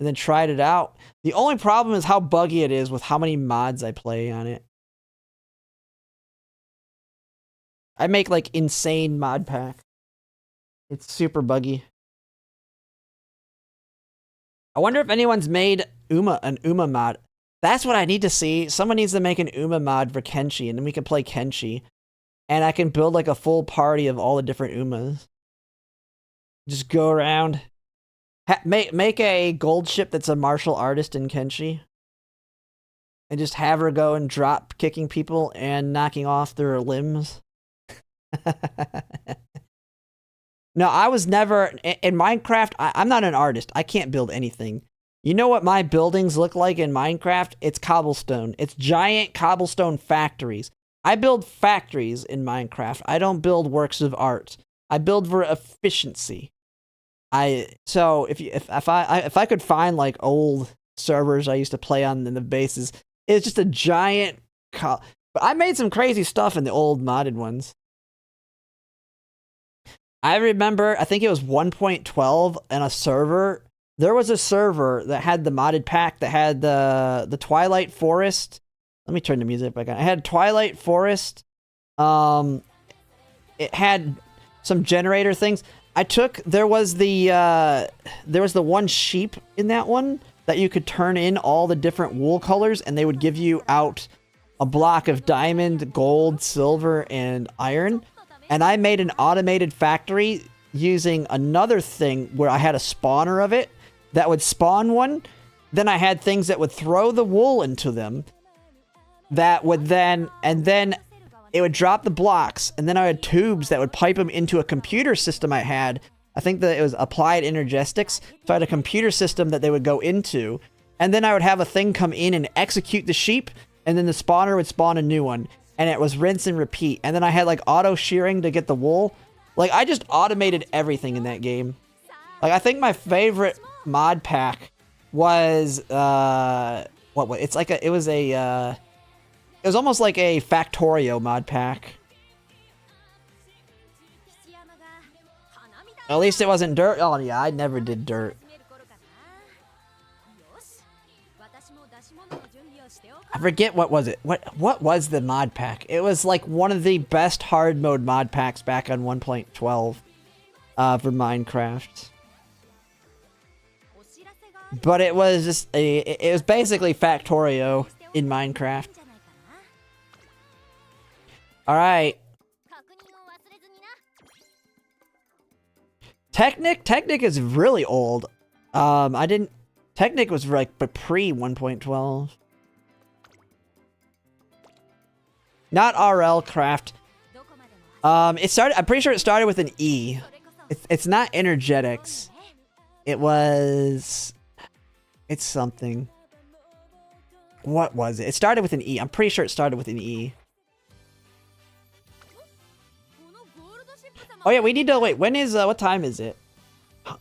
And then tried it out. The only problem is how buggy it is with how many mods I play on it. I make like insane mod pack. It's super buggy. I wonder if anyone's made an Uma mod. That's what I need to see. Someone needs to make an Uma mod for Kenshi, and then we can play Kenshi. And I can build like a full party of all the different Umas. Just go around. Make a Goldship that's a martial artist in Kenshi. And just have her go and drop kicking people and knocking off their limbs. No, I was never... In Minecraft, I'm not an artist. I can't build anything. You know what my buildings look like in Minecraft? It's cobblestone. It's giant cobblestone factories. I build factories in Minecraft. I don't build works of art. I build for efficiency. So if I could find like old servers I used to play on in the bases, it's just a giant. But I made some crazy stuff in the old modded ones. I remember, I think it was 1.12 and a server. There was a server that had the modded pack that had the Twilight Forest. Let me turn the music back on. It had Twilight Forest. It had some generator things. There was the one sheep in that one that you could turn in all the different wool colors, and they would give you out a block of diamond, gold, silver, and iron. And I made an automated factory using another thing where I had a spawner of it that would spawn one. Then I had things that would throw the wool into them. That would then it would drop the blocks, and then I had tubes that would pipe them into a computer system I had. I think that it was Applied Energetics. So I had a computer system that they would go into, and then I would have a thing come in and execute the sheep, and then the spawner would spawn a new one, and it was rinse and repeat. And then I had like auto shearing to get the wool. Like, I just automated everything in that game. Like, I think my favorite mod pack was it was almost like a Factorio mod pack. At least it wasn't dirt. Oh yeah, I never did dirt. I forget what was it. What was the mod pack? It was like one of the best hard mode mod packs back on 1.12 for Minecraft. But it was just it was basically Factorio in Minecraft. All right. Technic is really old. Technic was like pre 1.12. Not RL Craft. I'm pretty sure it started with an E. It's not energetics. It's something. What was it? It started with an E. I'm pretty sure it started with an E. Oh yeah, we need to wait. When is what time is it?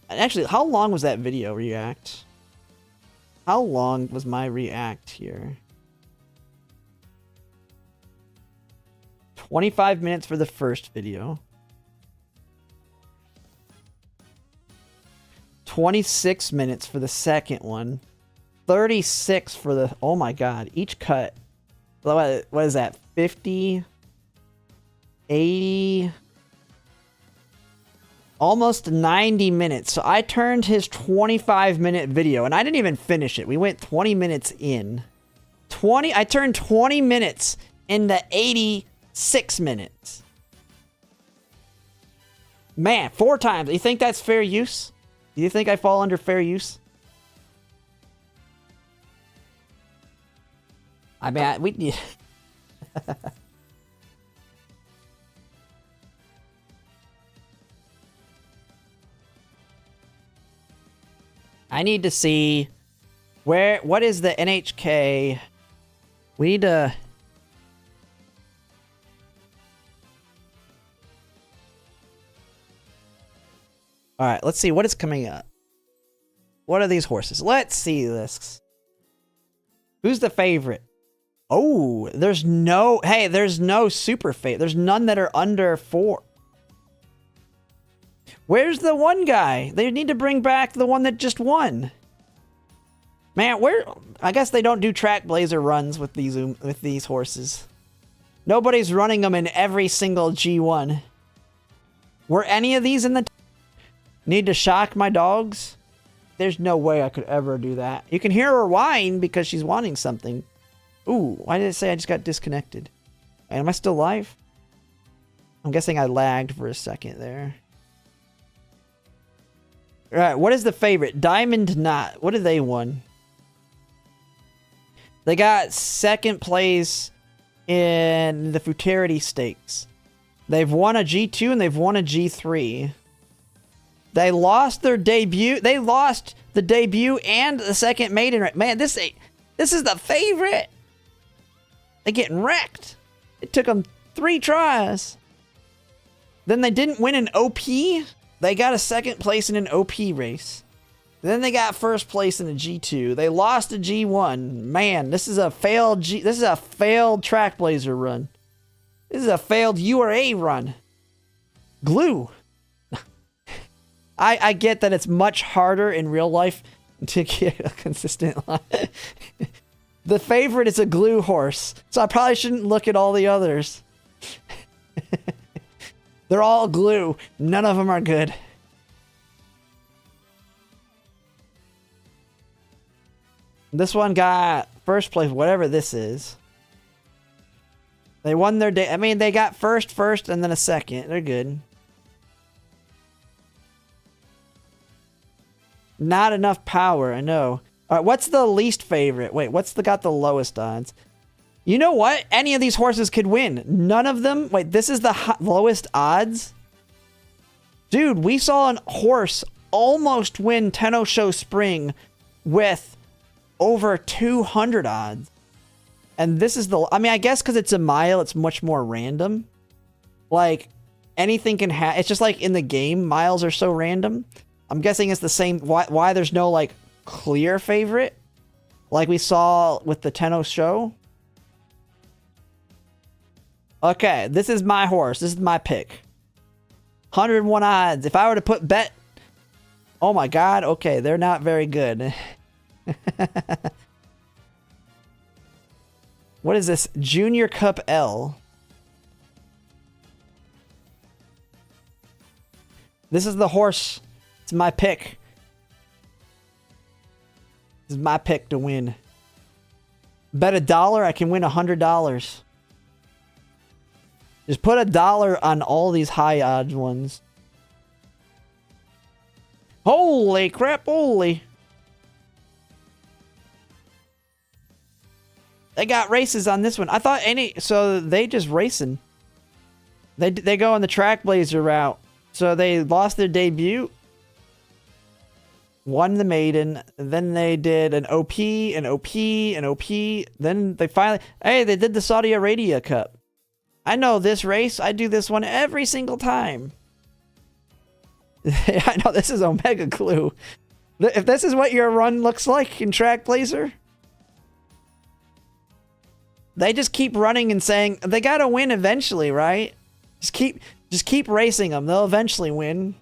Actually, how long was that video react? How long was my react here? 25 minutes for the first video. 26 minutes for the second one. 36 for the... Oh my god. Each cut. What is that? 50? 80? Almost 90 minutes. So I turned his 25-minute video, and I didn't even finish it. We went 20 minutes in. I turned 20 minutes into 86 minutes. Man, 4 times. You think that's fair use? Do you think I fall under fair use? I mean, we need... I need to see what is the NHK? We need to... Alright, let's see what is coming up. What are these horses? Let's see this. Who's the favorite? Oh, there's no super favorite. There's none that are under 4. Where's the one guy? They need to bring back the one that just won. Man, I guess they don't do track blazer runs with these horses. Nobody's running them in every single G1. Were any of these in the... Need to shock my dogs? there's no way I could ever do that. You can hear her whine because she's wanting something. Ooh, why did it say I just got disconnected? Am I still live? I'm guessing I lagged for a second there. All right, what is the favorite? Diamond Knot. What did they won? They got second place in the Futurity Stakes. They've won a G2 and they've won a G3. They lost their debut. They lost the debut and the second maiden. Man, this is the favorite. They're getting wrecked. It took them 3 tries. Then they didn't win an OP. They got a second place in an OP race. Then they got first place in a G2. They lost a G1. Man, this is a failed Track Blazer run. This is a failed URA run. Glue. I get that it's much harder in real life to get a consistent line. The favorite is a glue horse, so I probably shouldn't look at all the others. They're all glue. None of them are good. This one got first place, whatever this is. They won their day. I mean, they got first, and then a second. They're good. Not enough power, I know. All right, what's the least favorite? Wait, got the lowest odds? You know what? Any of these horses could win. None of them. Wait, this is the lowest odds? Dude, we saw a horse almost win Tenno Show Spring with over 200 odds. And this is the... I mean, I guess because it's a mile, it's much more random. Like, anything can happen. It's just like in the game, miles are so random. I'm guessing it's the same... Why there's no, like, clear favorite? Like we saw with the Tenno Show. Okay, this is my horse. This is my pick. 101 odds. If I were to put bet... Oh my god, okay, they're not very good. What is this? Junior Cup L. This is the horse. It's my pick. This is my pick to win. Bet $1, I can win $100. Just put $1 on all these high odds ones. Holy crap, holy. They got races on this one. I thought so they just racing. They go on the Track Blazer route. So they lost their debut. Won the maiden. Then they did an OP, an OP, an OP. Then they finally... Hey, they did the Saudi Arabia Cup. I know this race. I do this one every single time. I know this is Omega Clue. If this is what your run looks like in Track Blazer... They just keep running and saying they gotta win eventually, right? Just keep racing them. They'll eventually win.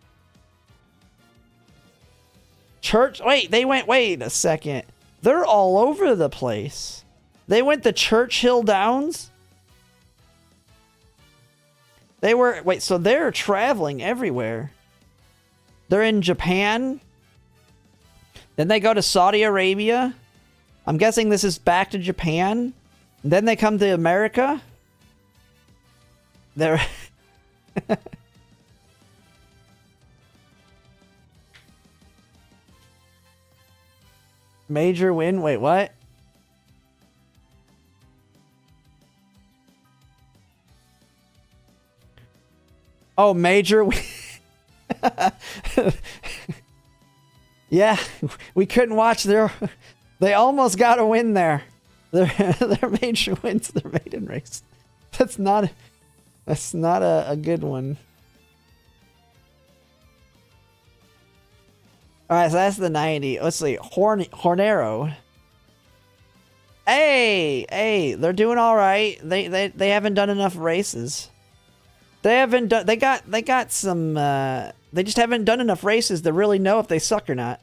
Wait a second. They're all over the place. They went to Churchill Downs. So they're traveling everywhere. They're in Japan. Then they go to Saudi Arabia. I'm guessing this is back to Japan. Then they come to America. They're... Major win? Wait, what? Oh, major win. Yeah, we couldn't watch their... They almost got a win there. Their major wins their maiden race. That's not a good one. Alright, so that's the 90. Let's see. Hornero. Hey, they're doing alright. They haven't done enough races. They got some they just haven't done enough races to really know if they suck or not.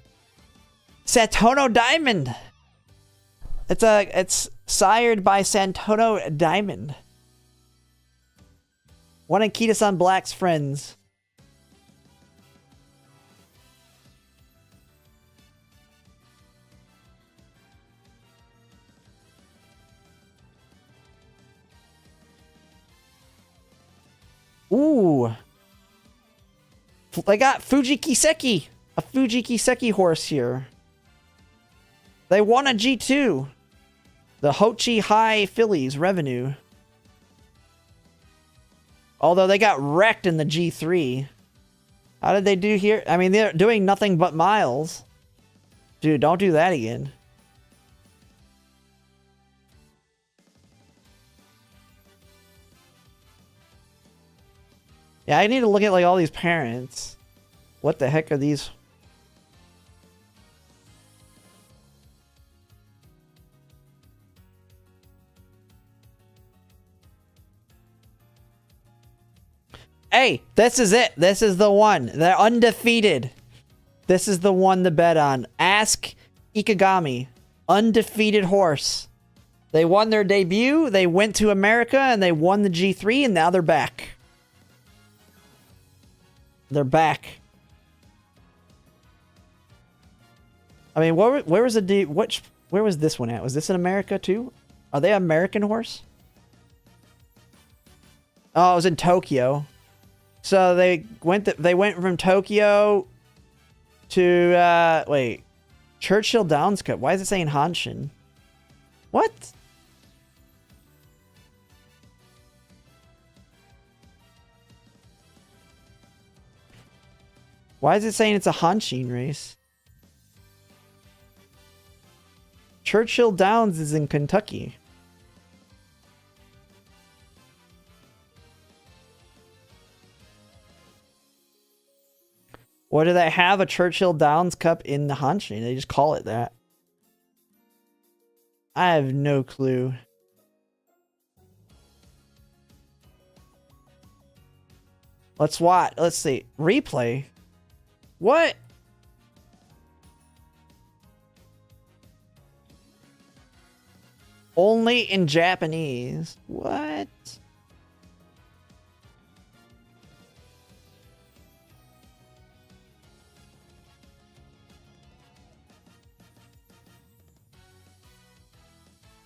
Satono Diamond. It's sired by Santono Diamond. One of Kita-san Black's friends. Ooh. They got Fujikiseki. A Fujikiseki horse here. They won a G2. The Hochi High Phillies revenue. Although they got wrecked in the G3. How did they do here? I mean, they're doing nothing but miles. Dude, don't do that again. Yeah, I need to look at like all these parents. What the heck are these? Hey, this is it. This is the one. They're undefeated. This is the one to bet on. Ask Ikigami. Undefeated horse. They won their debut. They went to America and they won the G3 and now they're back. They're back. I mean, where was the where was this one at? Was this in America too? Are they an American horse? Oh, it was in Tokyo. So they went from Tokyo to wait, Churchill Downs Cup. Why is it saying Hanshin? What? Why is it saying it's a Hanshin race? Churchill Downs is in Kentucky. Or do they have a Churchill Downs Cup in the Hanshin? They just call it that. I have no clue. Let's watch. Let's see. Replay. What? Only in Japanese. What?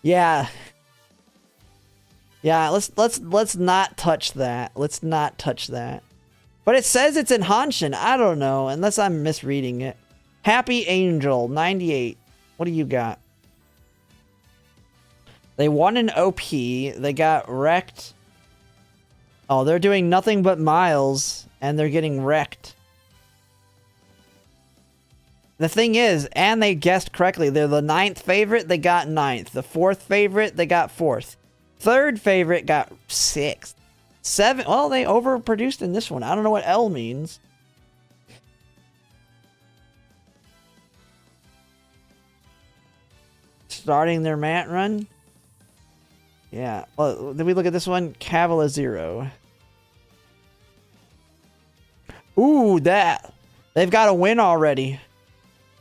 Yeah. Yeah, let's not touch that. Let's not touch that. But it says it's in Hanshin. I don't know, unless I'm misreading it. Happy Angel 98. What do you got? They won an OP. They got wrecked. Oh, they're doing nothing but miles and they're getting wrecked. The thing is, and they guessed correctly, they're the 9th favorite, they got 9th. The 4th favorite, they got 4th. 3rd favorite got 6th. 7th, well, they overproduced in this one. I don't know what L means. Starting their mat run. Yeah, well, did we look at this one? Cavala 0. Ooh, that. They've got a win already.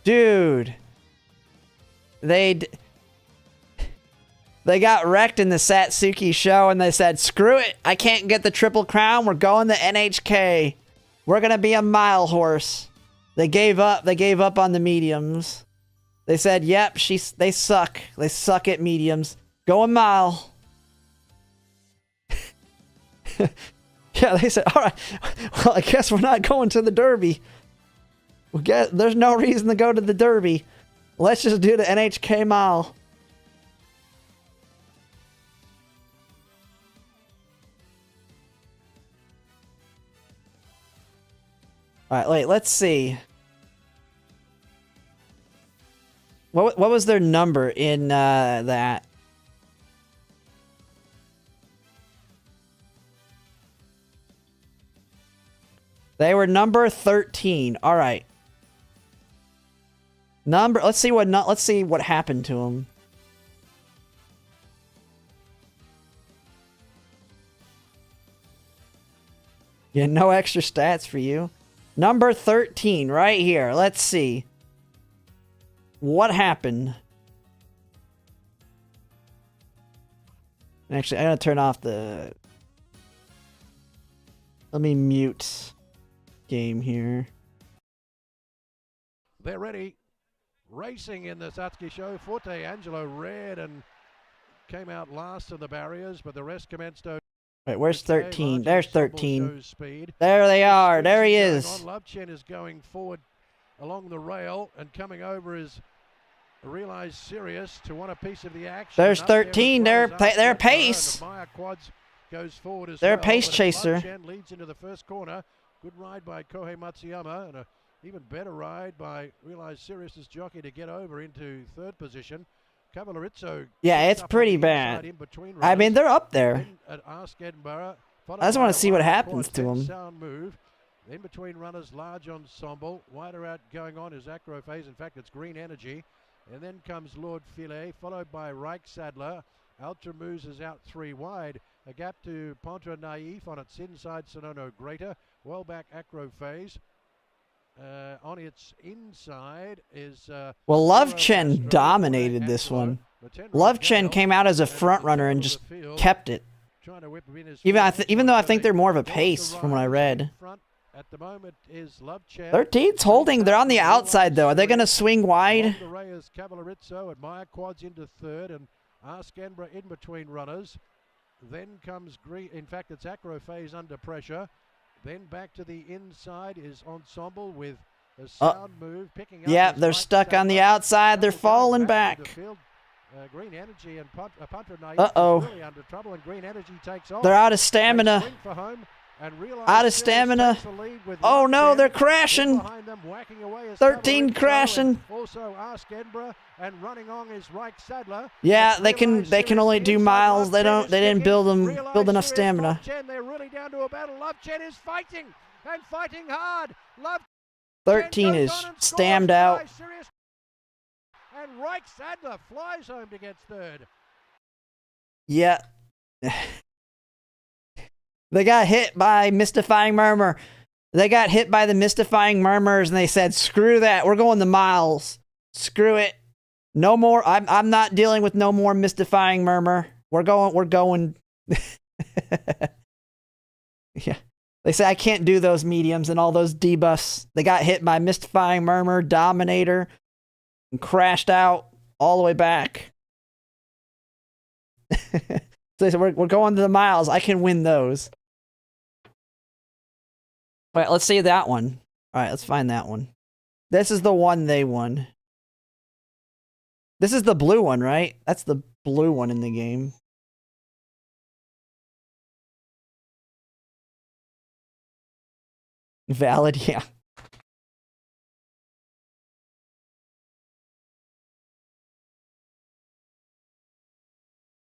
Dude, they got wrecked in the Satsuki show and they said, screw it, I can't get the Triple Crown, we're going to NHK. We're going to be a mile horse. They gave up on the mediums. They said, yep, they suck. They suck at mediums. Go a mile. Yeah, they said, all right, well, I guess we're not going to the Derby. There's no reason to go to the Derby. Let's just do the NHK mile. Alright, wait, let's see. What was their number in that? They were number 13. Alright. Let's see what happened to him. Yeah, no extra stats for you. Number 13, right here. Let's see. What happened? Actually, I'm gonna turn off the... Let me mute game here. They're ready. Racing in the Satsuki show. Forte Angelo read and came out last in the barriers, but the rest commenced Wait, where's Okay, 13? large There's ensemble 13. shows speed. There they are. There he Squeezing is. going on. Love Chen is going forward along the rail, and coming over is Realize Sirius to want a piece of the action. There's Up there as 13. well as They're Arctic pace. Burrow, and the Maya Quads goes forward as They're a well, pace but it's chaser. Love Chen leads into the first corner. Good ride by Kohei Matsuyama, and a even better ride by Realize Sirius's jockey to get over into third position. Cavalarizzo. Yeah, gets it's up on pretty the bad. inside in between I mean, runners. they're up there. Then at Ask Edinburgh, I just want to see what happens to them. Sound move. In between runners, large ensemble. Wider out going on is Acro Phase. In fact, it's Green Energy. And then comes Lord Filet, followed by Reich Sadler. Ultra Moose is out 3 wide. A gap to Pontra Naif on its inside, Sonono Greater. Well back Acro Phase. On its inside is... Well, Love Chen dominated this one. Love Chen came out as a front runner and just kept it. Even though I think they're more of a pace from what I read. At the moment is Love Chen. 13's holding. They're on the outside, though. Are they going to swing wide? Cavalarizzo and Maya Quads into third, and Ask Edinburgh in between runners. Then comes Green. In fact, it's Acro Phase under pressure. Then back to the inside is Ensemble with a sound move. Picking up. Yeah, they're stuck on the outside. They're falling back. Green Energy and Punter Uh-oh. really under trouble, and Green Energy takes off. They're out of stamina. They swing for home. Out of stamina. Oh no, they're crashing. 13 crashing. Also Ask Edinburgh, and running on is Reich Sadler. Yeah, they can only do miles. They didn't build enough stamina. They're really down to a battle. Love Chen is fighting and fighting hard. Love 13 is stammed out. And Reich Sadler flies home to get third. Yeah. They got hit by Mystifying Murmur. They got hit by the Mystifying Murmurs, and they said, "Screw that. We're going the miles. Screw it. No more. I'm not dealing with no more Mystifying Murmur. We're going." Yeah. They say I can't do those mediums and all those debuffs. They got hit by Mystifying Murmur, Dominator, and crashed out all the way back. So they said, we're going to the miles. I can win those. All right, let's see that one. All right, let's find that one. This is the one they won. This is the blue one, right? That's the blue one in the game. Valid, yeah.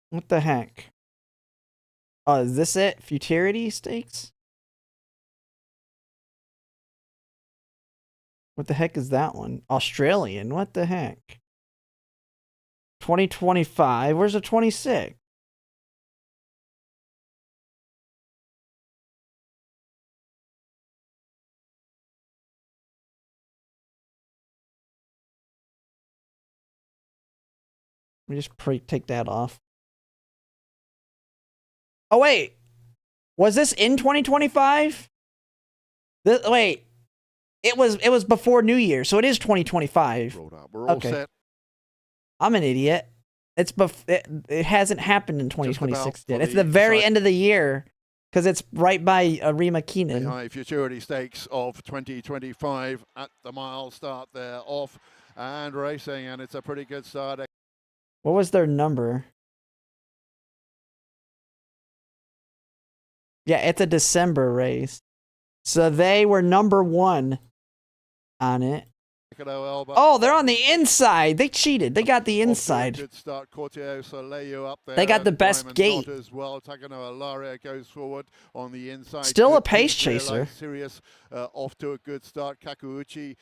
What the heck? Oh, is this it? Futurity stakes? What the heck is that one? Australian, what the heck? 2025, where's the 26? Let me just take that off. Oh, wait. Was this in 2025? Wait. It was before New Year, so it is 2025. We're all Okay. set. I'm an idiot. It hasn't happened in 2026 yet. for It's the the very side- end of the year because it's right by Rima The Keenan. high futurity stakes of 2025 at the mile start. They're off and racing, and it's a pretty good start. What was their number? Yeah, it's a December race. So they were number 1 on it. Oh, they're on the inside. They cheated. They got the inside. Good start. Corteo Soleil up there. They got the best Diamond gate. Knot as well. Takano Alaria goes forward on the inside. Still a Good pace speed there, chaser. like Sirius off to a good start. Kakuuchi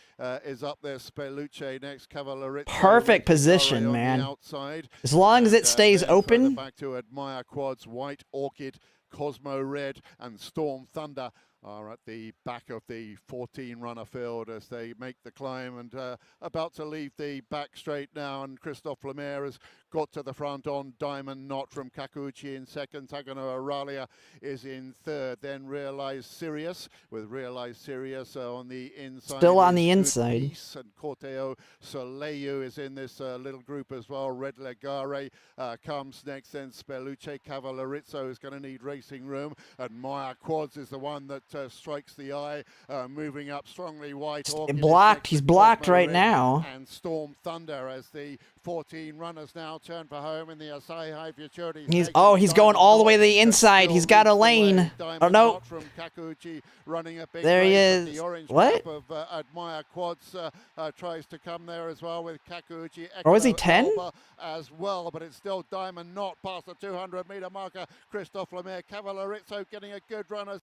is up there. Speluce next. Cavalarizzo. Perfect position, on man. The outside. As long as it And, stays then further open. Back to Admire Quads, White Orchid, Cosmo Red, and Storm Thunder are at the back of the 14-runner field as they make the climb, and about to leave the back straight now. And Christophe Lemaire has got to the front on Diamond Knot from Kakuuchi in second. Tagano Aralia is in third. Then Realize Sirius with Realize Sirius on the inside. Still on is the Good inside. Peace, and Corteo Soleil is in this little group as well. Red Legare comes next. Then Speluce Cavalarizzo is going to need race racing room. Admire Quads is the one that strikes the eye, moving up strongly. White Orchid blocked. He's blocked right now. And Storm Thunder as the 14 runners now turn for home in the Asahi High Futurity. He's going all the way to the inside. He's got a lane. Oh no! From Kakuchi running a big there he is. is. The orange what? Of Admire Quads tries to come there as well with Kakuchi. Or is he 10? As well, but it's still Diamond Knot past the 200-meter marker. Christophe Lemaire, Cavalerizzo getting a good run.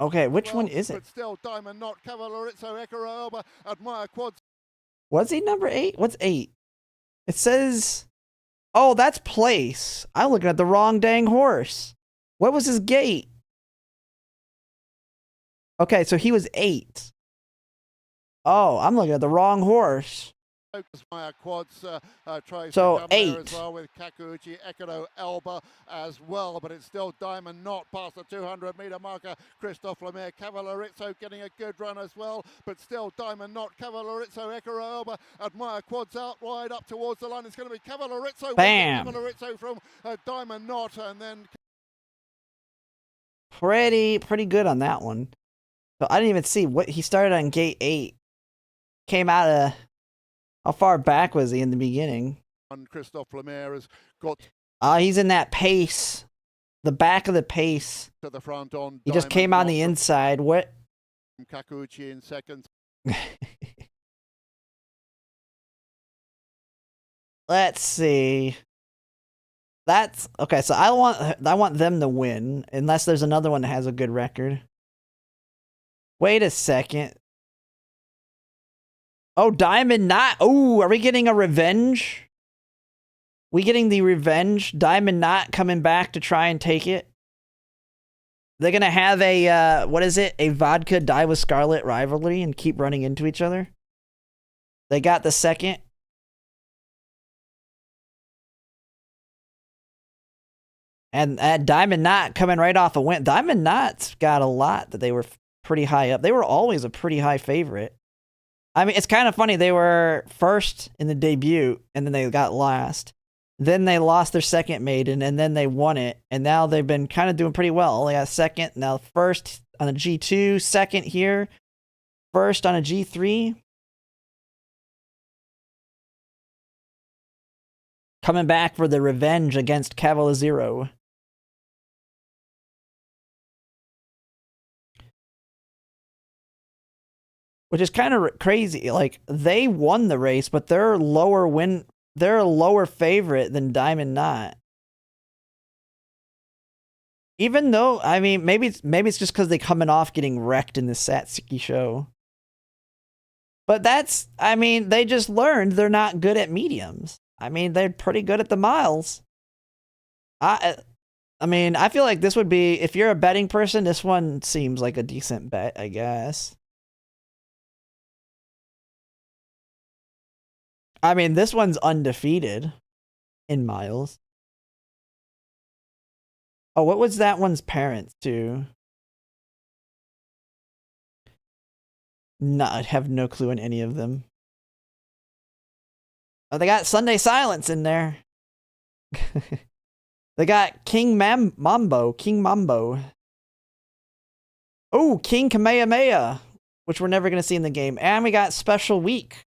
Okay, which one is it? But still Diamond Knot, Cavalerizzo, Ekaro Elba, Admire Quads. Was he number 8? What's 8? It says... Oh, that's place. I'm looking at the wrong dang horse. What was his gate? Okay, so he was 8. Oh, I'm looking at the wrong horse. Quads tries so to come 8 there as well with Kakuchi, Ekado, Elba as well, but it's still Diamond Knot past the 200-meter marker. Christophe Lemaire, Cavalerizzo getting a good run as well, but still Diamond Knot, Cavalerizzo, Ekaro, Elba, Admire Quads out wide up towards the line. It's going to be Cavalerizzo. Bam! Cavalerizzo from Diamond Knot, and then pretty good on that one. So I didn't even see what he started on gate 8. Came out of... How far back was he in the beginning? Christophe Lemaire has got... he's in that pace. The back of the pace. To the front on. He just came on the inside. What? Kakuchi in second. Let's see. That's... Okay, so I want them to win. Unless there's another one that has a good record. Wait a second. Oh, Diamond Knot. Oh, are we getting a revenge? We getting the revenge? Diamond Knot coming back to try and take it? They're going to have a, what is it? A vodka die with Scarlet rivalry and keep running into each other? They got the second. And Diamond Knot coming right off a win. Diamond Knot's got a lot that they were pretty high up. They were always a pretty high favorite. I mean, it's kind of funny. They were first in the debut, and then they got last. Then they lost their second maiden, and then they won it. And now they've been kind of doing pretty well. They got second, now first on a G2, second here, first on a G3. Coming back for the revenge against Cavaliero. Which is kind of crazy. Like, they won the race, but they're a lower favorite than Diamond Knot. Even though, I mean, maybe it's just because they're coming off getting wrecked in the Satsuki show. But that's, I mean, they just learned they're not good at mediums. I mean, they're pretty good at the miles. I mean, I feel like this would be, if you're a betting person, this one seems like a decent bet, I guess. I mean, this one's undefeated in miles. Oh, what was that one's parents too? No, I have no clue in any of them. Oh, they got Sunday Silence in there. They got King Mambo. Oh, King Kamehameha, which we're never going to see in the game. And we got Special Week.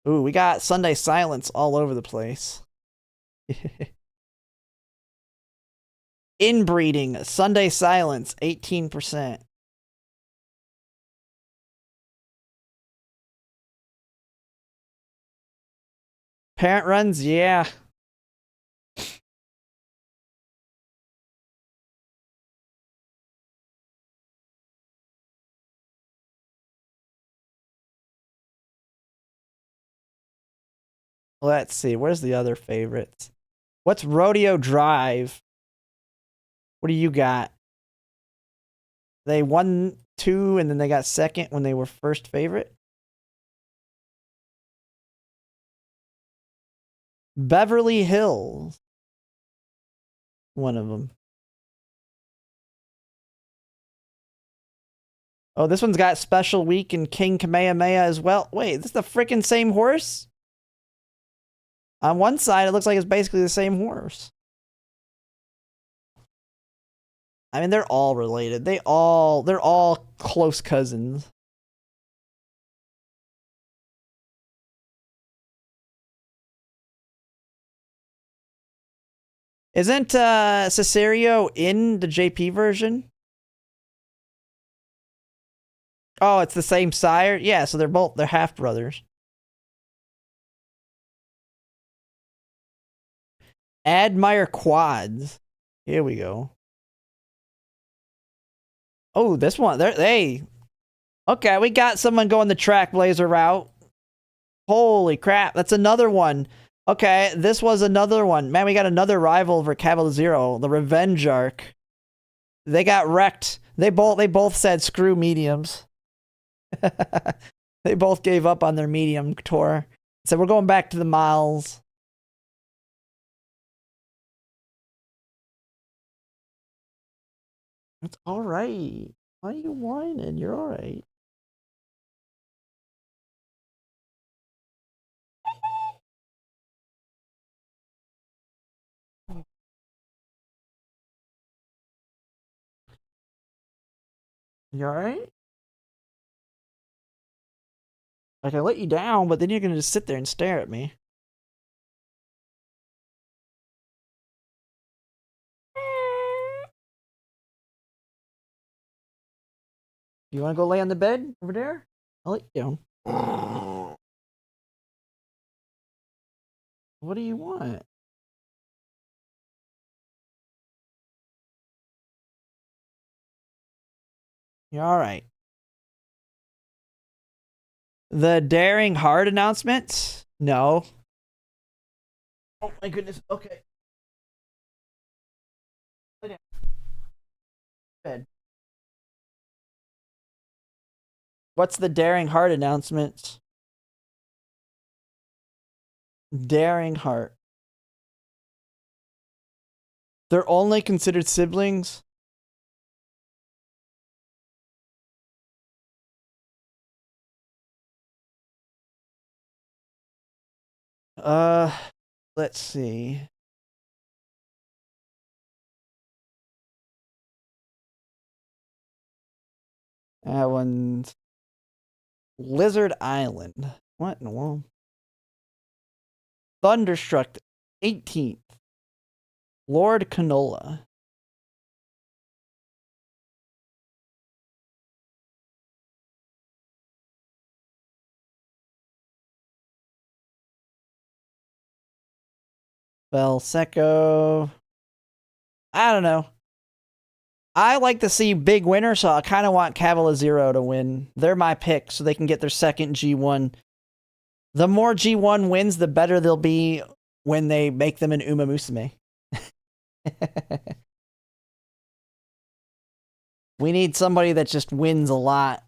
Ooh, we got Sunday Silence all over the place. Inbreeding, Sunday Silence, 18%. Parent runs, yeah. Let's see, where's the other favorites? What's Rodeo Drive? What do you got? They won 2 and then they got second when they were first favorite. Beverly Hills. One of them. Oh, this one's got Special Week and King Kamehameha as well. Wait, this is the freaking same horse? On one side, it looks like it's basically the same horse. I mean, they're all related. They're all close cousins. Isn't Cesario in the JP version? Oh, it's the same sire? Yeah, so they're half brothers. Admire quads. Here we go. Oh, this one. Hey. Okay, we got someone going the track blazer route. Holy crap, that's another one. Okay, this was another one. Man, we got another rival for Cavalier Zero, the Revenge Arc. They got wrecked. They both said screw mediums. They both gave up on their medium tour. So we're going back to the miles. It's alright. Why are you whining? You're alright. You alright? I can let you down, but then you're gonna just sit there and stare at me. You wanna go lay on the bed over there? I'll let you down. What do you want? You're alright. The Daring Heart announcement? No. Oh my goodness. Okay. Lay down. Bed. What's the Daring Heart announcement? Daring Heart. They're only considered siblings? Let's see. That one's Lizard Island. What in the world? Thunderstruck 18th. Lord Canola. Belseco. I don't know. I like to see big winners, so I kind of want Cavalier Zero to win. They're my pick, so they can get their second G1. The more G1 wins, the better they'll be when they make them an Umamusume. We need somebody that just wins a lot.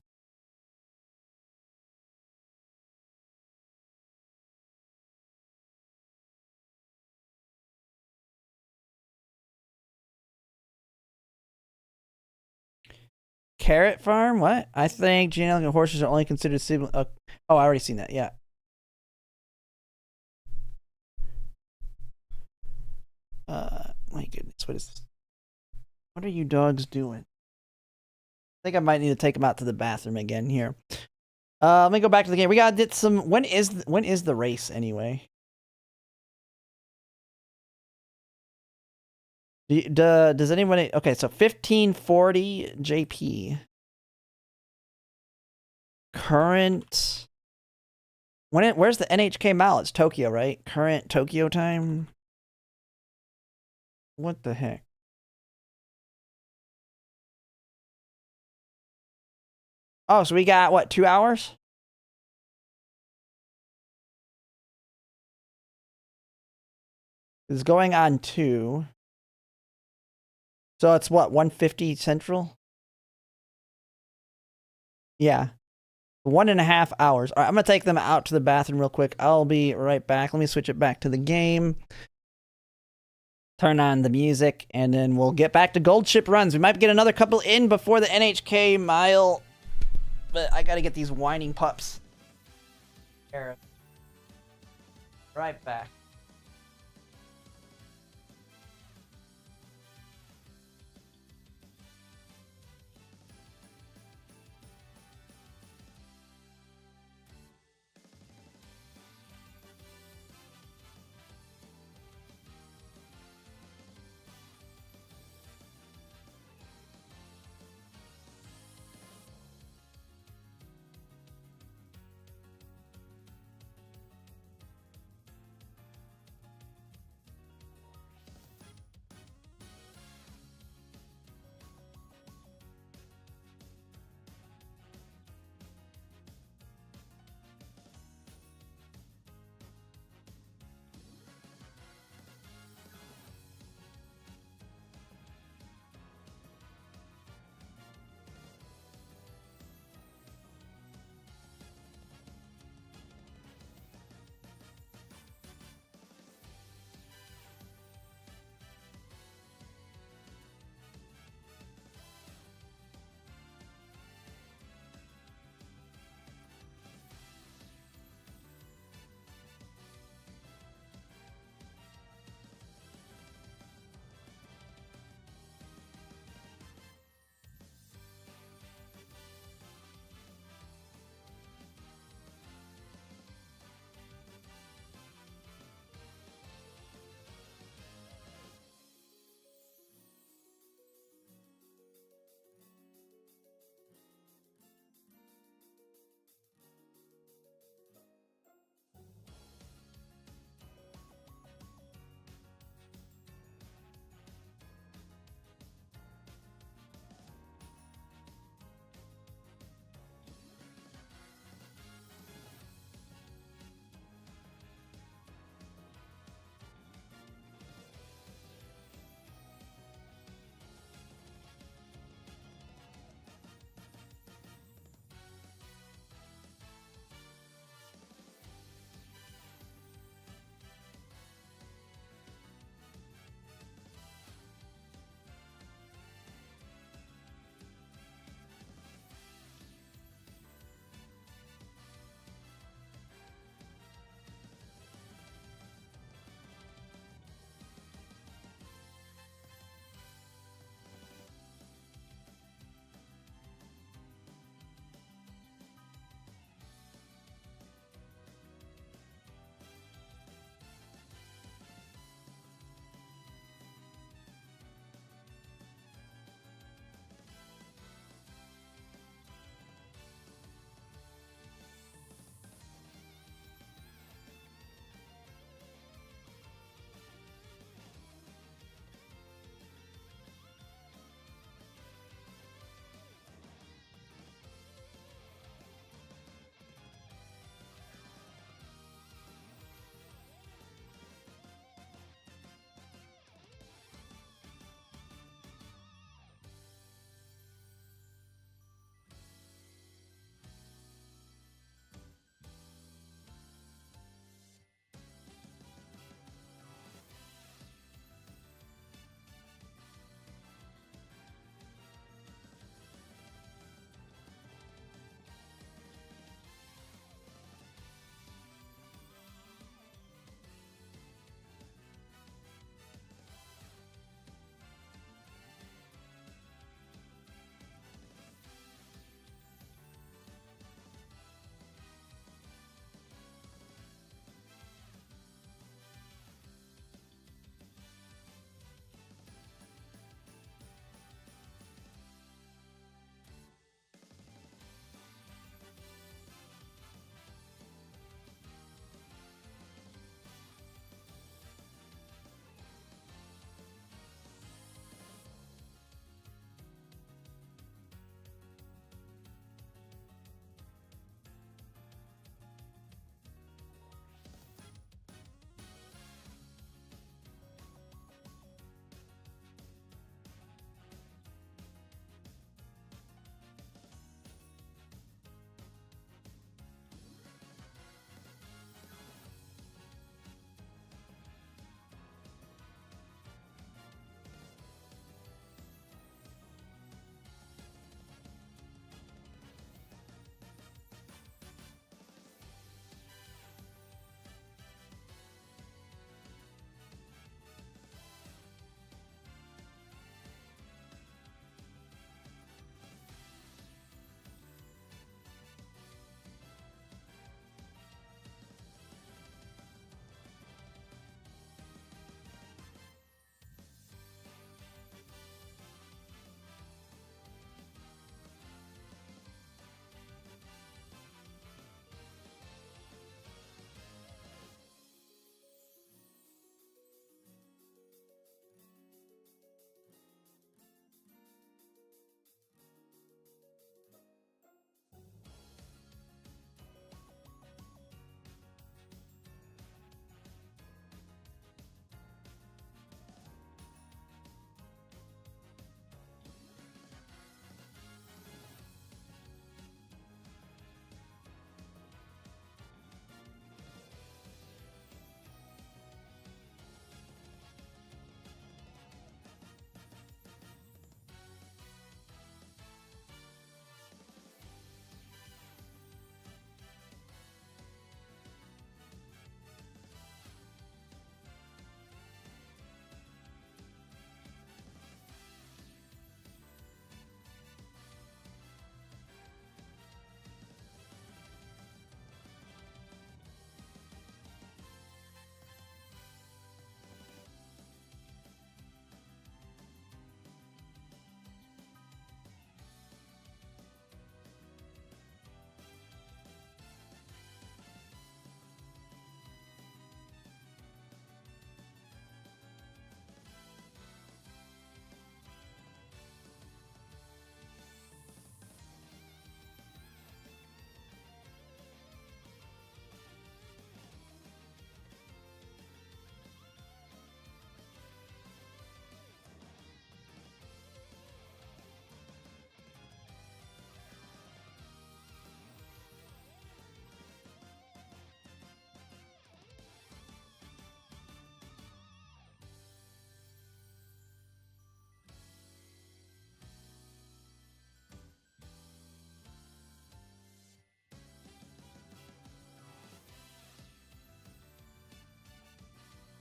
Carrot Farm? What? I think genealogical horses are only considered sibling. Oh, I already seen that. Yeah. My goodness, what is this? What are you dogs doing? I think I might need to take them out to the bathroom again here. Let me go back to the game. We gotta get some. When is the race anyway? Does anyone? Okay, so 1540 JP. Current. Where's the NHK mall? It's Tokyo, right? Current Tokyo time. What the heck? Oh, so we got what, 2 hours? It's going on 2. So it's what, 150 Central? Yeah. 1.5 hours. All right, I'm going to take them out to the bathroom real quick. I'll be right back. Let me switch it back to the game. Turn on the music, and then we'll get back to Goldship runs. We might get another couple in before the NHK mile, but I got to get these whining pups. Right back.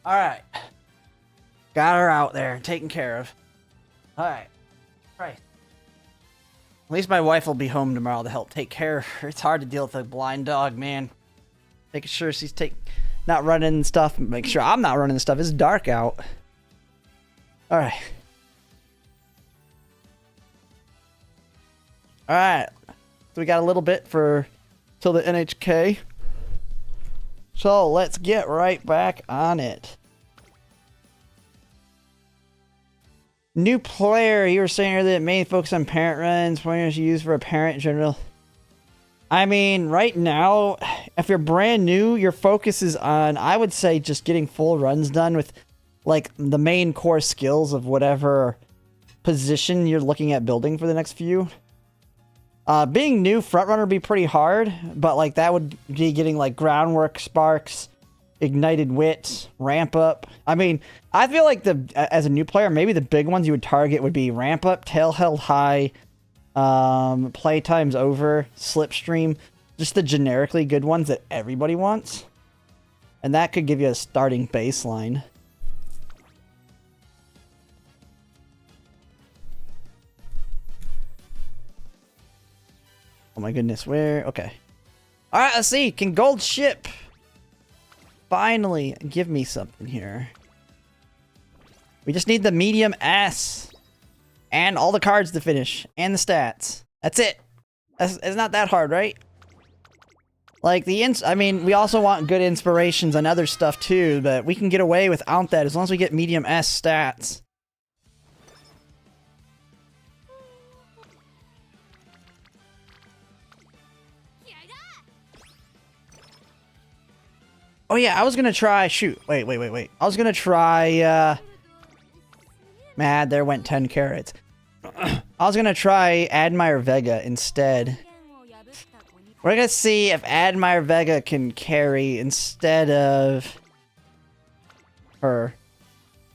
Alright. Got her out there, taken care of. Alright. Right. At least my wife will be home tomorrow to help take care of her. It's hard to deal with a blind dog, man. Making sure she's not running and stuff. Make sure I'm not running and stuff. It's dark out. Alright. Alright. So we got a little bit till the NHK. So let's get right back on it. New player, you were saying earlier that main focus on parent runs, pointers used for a parent in general. I mean, right now, if you're brand new, your focus is on, I would say, just getting full runs done with, like, the main core skills of whatever position you're looking at building for the next few. Being new frontrunner would be pretty hard, but, like, that would be getting, like, groundwork, sparks, ignited wit, ramp up. I mean, I feel like as a new player, maybe the big ones you would target would be ramp up, tail held high, playtime's over, slipstream, just the generically good ones that everybody wants. And that could give you a starting baseline. Oh my goodness, where? Okay. Alright, let's see. Can Goldship finally give me something here? We just need the medium S. And all the cards to finish. And the stats. That's it. It's not that hard, right? Like, I mean, we also want good inspirations and other stuff too, but we can get away without that as long as we get medium S stats. Oh yeah, I was gonna try, shoot, wait. I was gonna try, mad, there went 10 carrots. I was gonna try Admire Vega instead. We're gonna see if Admire Vega can carry instead of her.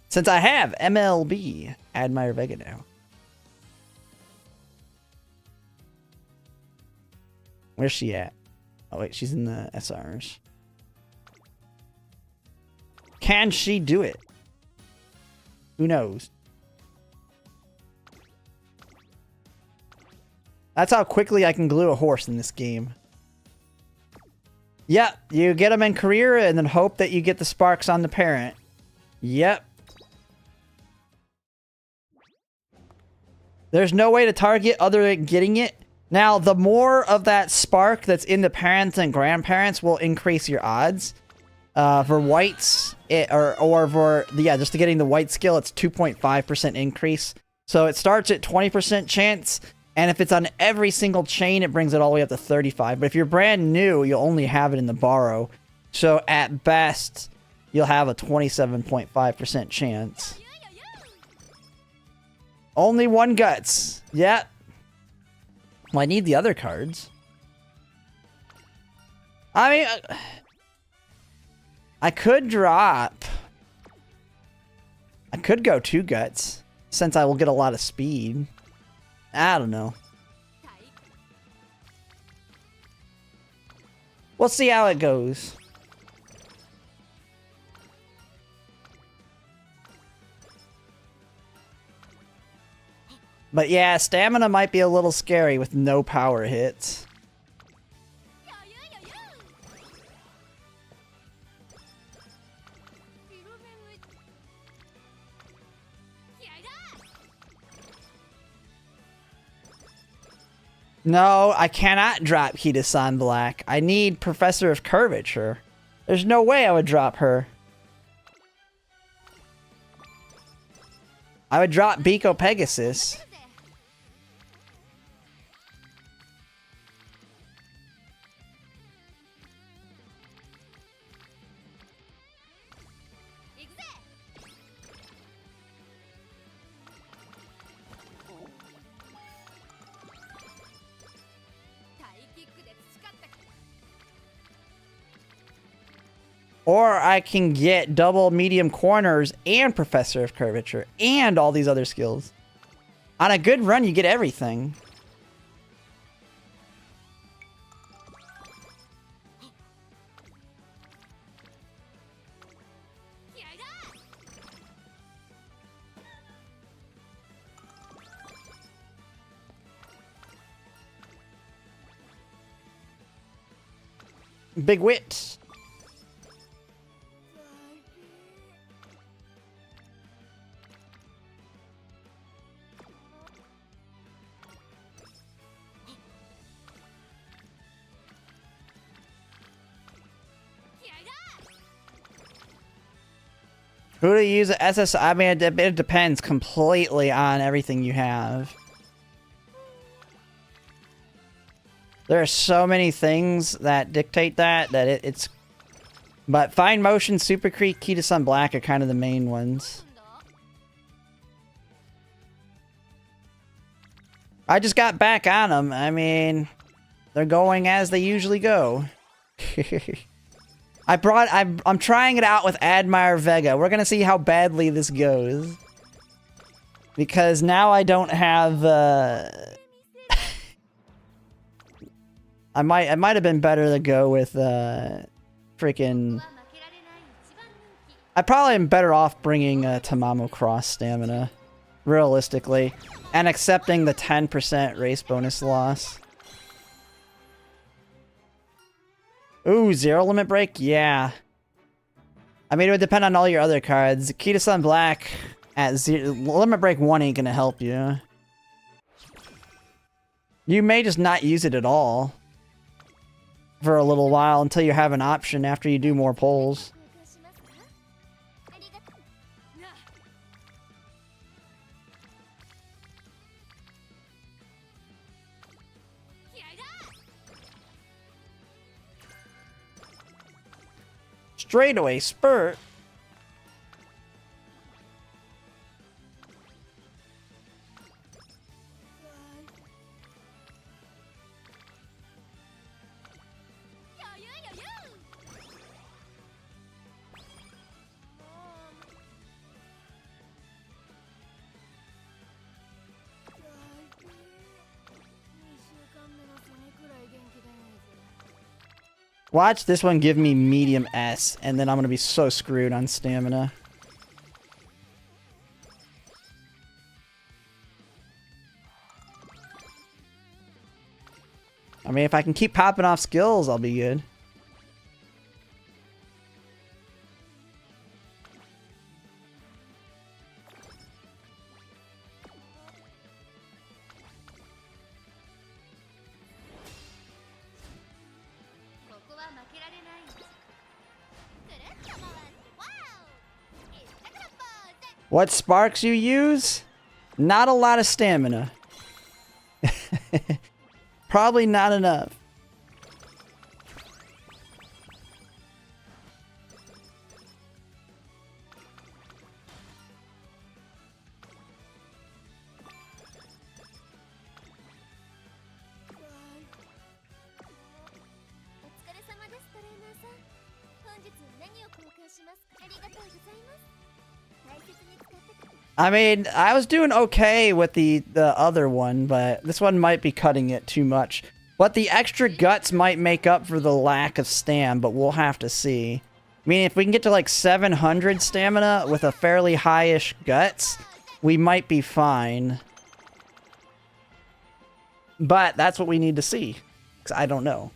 Since I have MLB Admire Vega now. Where's she at? Oh wait, she's in the SRs. Can she do it? Who knows? That's how quickly I can glue a horse in this game. Yep, you get them in career and then hope that you get the sparks on the parent. Yep. There's no way to target other than getting it. Now, the more of that spark that's in the parents and grandparents will increase your odds. For whites, or for, yeah, just to getting the white skill, it's 2.5% increase. So it starts at 20% chance, and if it's on every single chain, it brings it all the way up to 35. But if you're brand new, you'll only have it in the borrow. So at best, you'll have a 27.5% chance. Only one guts. Yeah. Well, I need the other cards. I mean, I could drop. I could go 2 guts, since I will get a lot of speed. I don't know. We'll see how it goes. But yeah, stamina might be a little scary with no power hits. No, I cannot drop Kita-san Black. I need Professor of Curvature. There's no way I would drop her. I would drop Biko Pegasus. Or I can get double medium corners and Professor of Curvature and all these other skills. On a good run, you get everything. Big wit. Who to use SS? I mean, it depends completely on everything you have. There are so many things that dictate that it's. But Fine Motion, Super Creek, Key to Sun Black are kind of the main ones. I just got back on them. I mean, they're going as they usually go. I'm trying it out with Admire Vega. We're gonna see how badly this goes. Because now I don't have, I might have been better to go with, freaking... I probably am better off bringing, Tamamo Cross Stamina. Realistically. And accepting the 10% race bonus loss. Ooh, zero limit break? Yeah. I mean, it would depend on all your other cards. Key to Sun Black at zero. Limit break 1 ain't gonna help you. You may just not use it at all. For a little while until you have an option after you do more polls. Straightaway spurt. Watch this one give me medium S, and then I'm gonna be so screwed on stamina. I mean, if I can keep popping off skills, I'll be good. What sparks you use? Not a lot of stamina. Probably not enough. I mean, I was doing okay with the other one, but this one might be cutting it too much. But the extra guts might make up for the lack of stam, but we'll have to see. I mean, if we can get to like 700 stamina with a fairly high-ish guts, we might be fine. But that's what we need to see, because I don't know.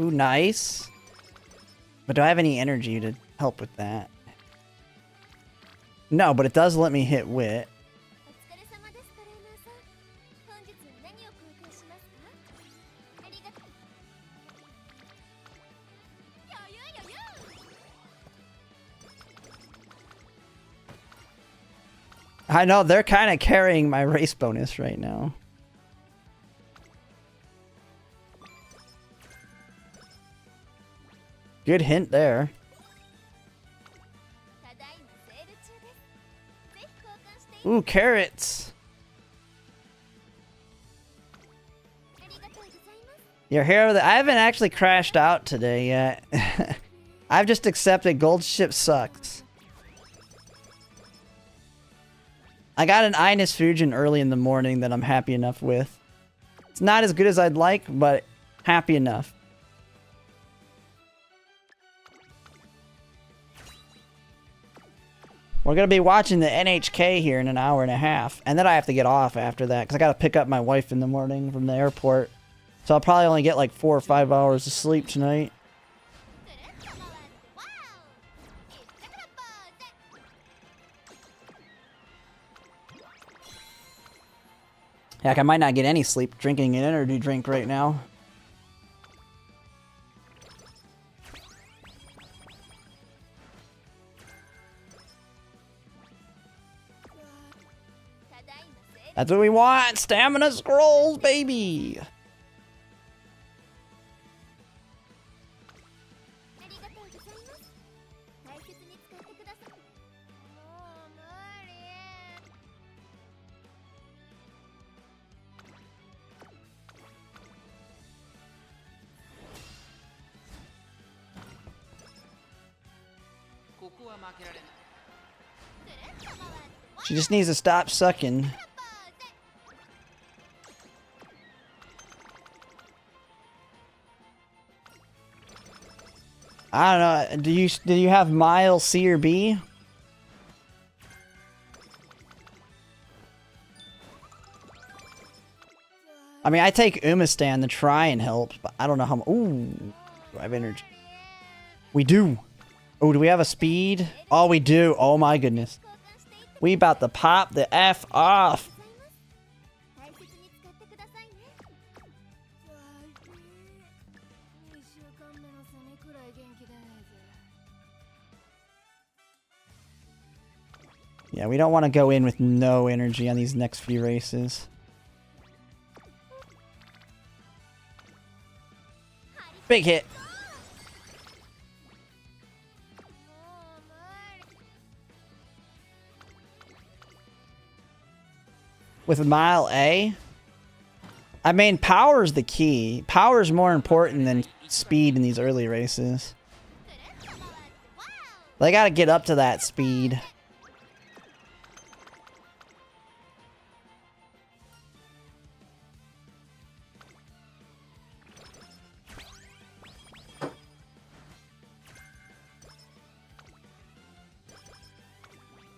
Ooh, nice. But do I have any energy to help with that? No, but it does let me hit wit. I know, they're kind of carrying my race bonus right now. Good hint there. Ooh, carrots. Your hero that I haven't actually crashed out today yet. I've just accepted Goldship sucks. I got an Ines Fujin early in the morning that I'm happy enough with. It's not as good as I'd like, but happy enough. We're going to be watching the NHK here in an hour and a half. And then I have to get off after that because I got to pick up my wife in the morning from the airport. So I'll probably only get like 4 or 5 hours of sleep tonight. Heck, I might not get any sleep drinking an energy drink right now. That's what we want! Stamina scrolls, baby! She just needs to stop sucking. I don't know. Do you have Mile C or B? I mean, I take Umastan to try and help, but I don't know how. Ooh, do I have energy? We do. Oh, do we have a speed? Oh, we do. Oh my goodness. We about to pop the F off. Yeah, we don't want to go in with no energy on these next few races. Big hit. With Mile A? I mean, power's the key. Power's more important than speed in these early races. They gotta get up to that speed.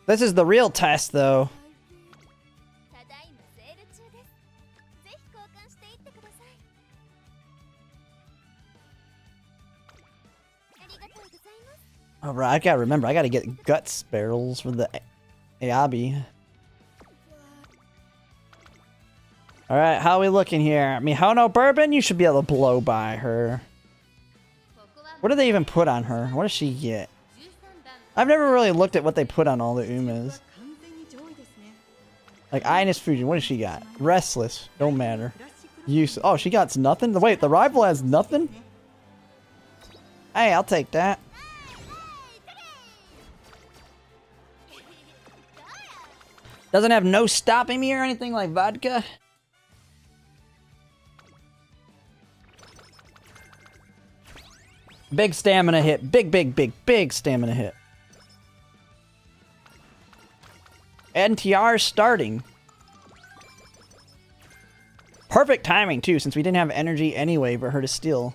This is the real test, though. Alright, I gotta remember, I gotta get guts barrels for the Ayabi. Alright, how are we looking here? Mihono Bourbon, you should be able to blow by her. What do they even put on her? What does she get? I've never really looked at what they put on all the Umas. Like, Ines Fusion, what does she got? Restless, don't matter. Use. Oh, she got nothing? Wait, the rival has nothing? Hey, I'll take that. Doesn't have no stopping me or anything like vodka? Big stamina hit. Big stamina hit. NTR starting. Perfect timing, too, since we didn't have energy anyway for her to steal.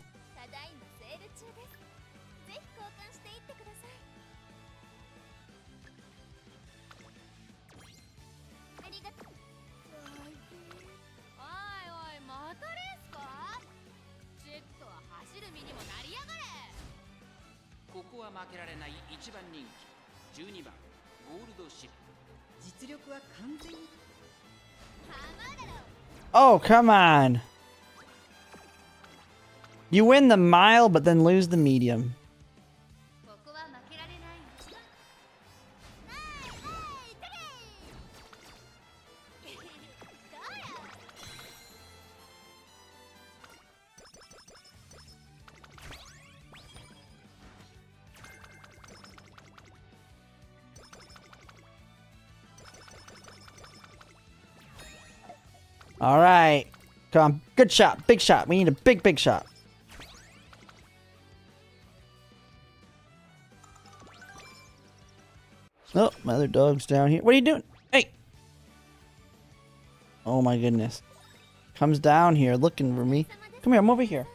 Oh, come on. You win the mile, but then lose the medium. All right. Come on. Good shot. Big shot. We need a big shot. Oh, my other dog's down here. What are you doing? Hey. Oh my goodness. Comes down here looking for me. Come here. I'm over here.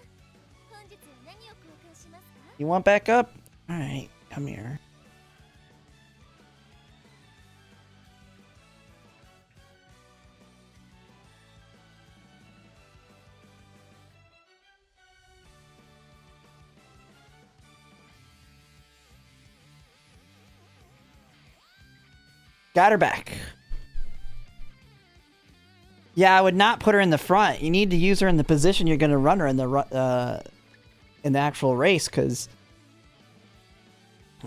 You want back up? All right. Come here. Got her back. Yeah, I would not put her in the front. You need to use her in the position you're going to run her in the actual race, because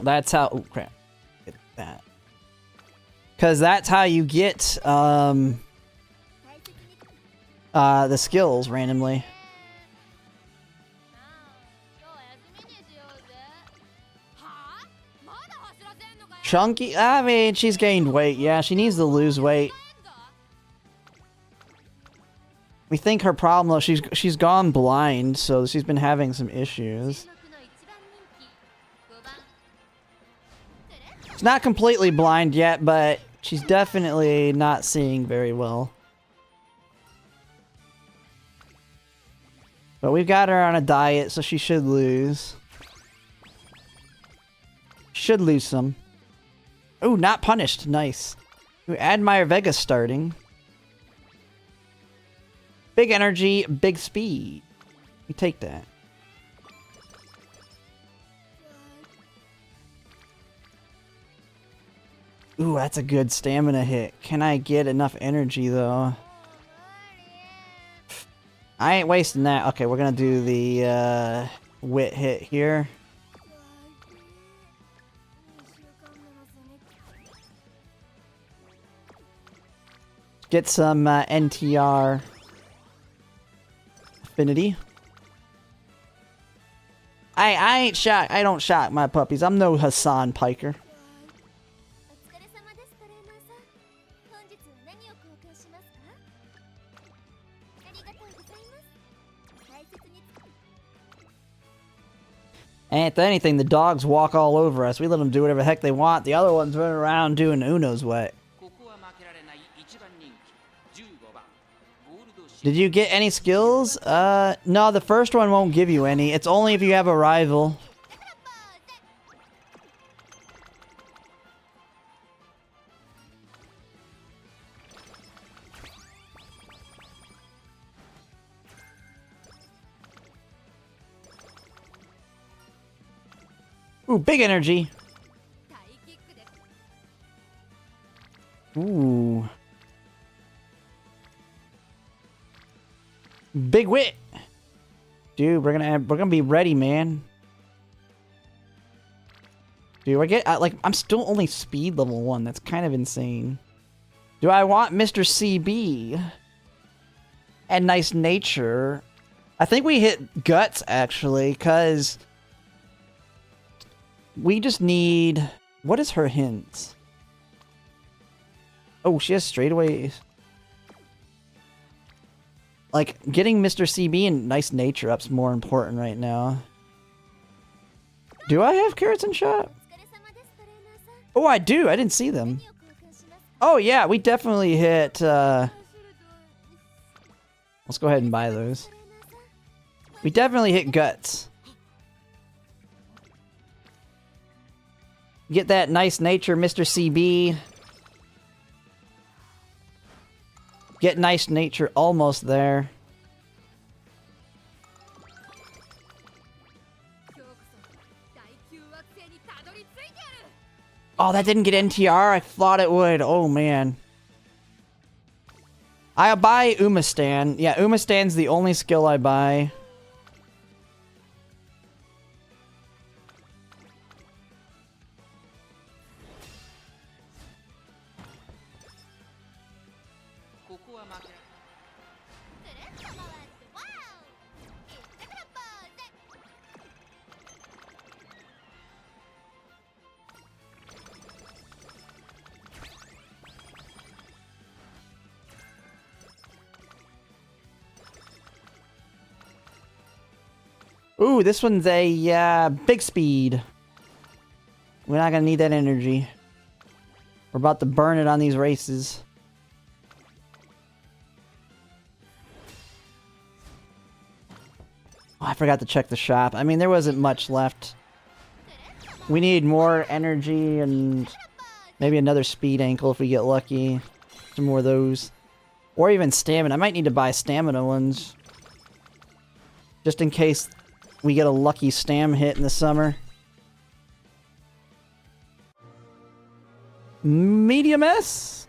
that's how. Oh crap! Get that. Because that's how you get the skills randomly. Chunky? I mean, she's gained weight. Yeah, she needs to lose weight. We think her problem, though, she's gone blind, so she's been having some issues. She's not completely blind yet, but she's definitely not seeing very well. But we've got her on a diet, so she should lose. Should lose some. Oh, not punished. Nice. Ooh, Admire Vega starting. Big energy, big speed. We take that. Ooh, that's a good stamina hit. Can I get enough energy, though? I ain't wasting that. Okay, we're gonna do the wit hit here. Get some NTR affinity. I ain't shocked. I don't shock my puppies. I'm no Hassan Piker. And if anything, the dogs walk all over us. We let them do whatever the heck they want. The other ones run around doing who knows what. Did you get any skills? No, the first one won't give you any. It's only if you have a rival. Ooh, big energy. Ooh. Big wit. Dude, we're gonna be ready, man. Dude, I'm still only speed level 1. That's kind of insane. Do I want Mr. CB? And nice nature. I think we hit guts, actually, because we just need... What is her hints? Oh, she has straightaways. Like, getting Mr. CB and nice nature up's more important right now. Do I have carrots and shop? Oh, I do. I didn't see them. Oh, yeah, we definitely hit... Let's go ahead and buy those. We definitely hit guts. Get that nice nature, Mr. CB. Get nice nature almost there. Oh, that didn't get NTR? I thought it would. Oh, man. I'll buy Umastan. Yeah, Umastan's the only skill I buy. Ooh, this one's a big speed. We're not gonna need that energy. We're about to burn it on these races. Oh, I forgot to check the shop. I mean, there wasn't much left. We need more energy and maybe another speed ankle if we get lucky. Some more of those. Or even stamina. I might need to buy stamina ones. Just in case we get a lucky stam hit in the summer. Medium S?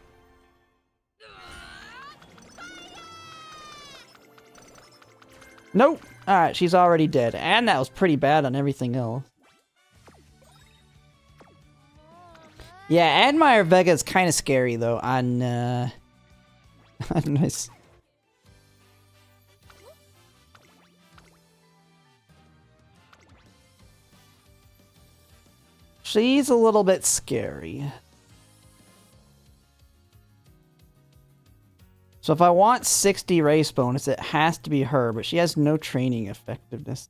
Nope. Alright, she's already dead. And that was pretty bad on everything else. Yeah, Admire Vega is kind of scary, though, on, nice. She's a little bit scary. So if I want 60 race bonus, it has to be her, but she has no training effectiveness.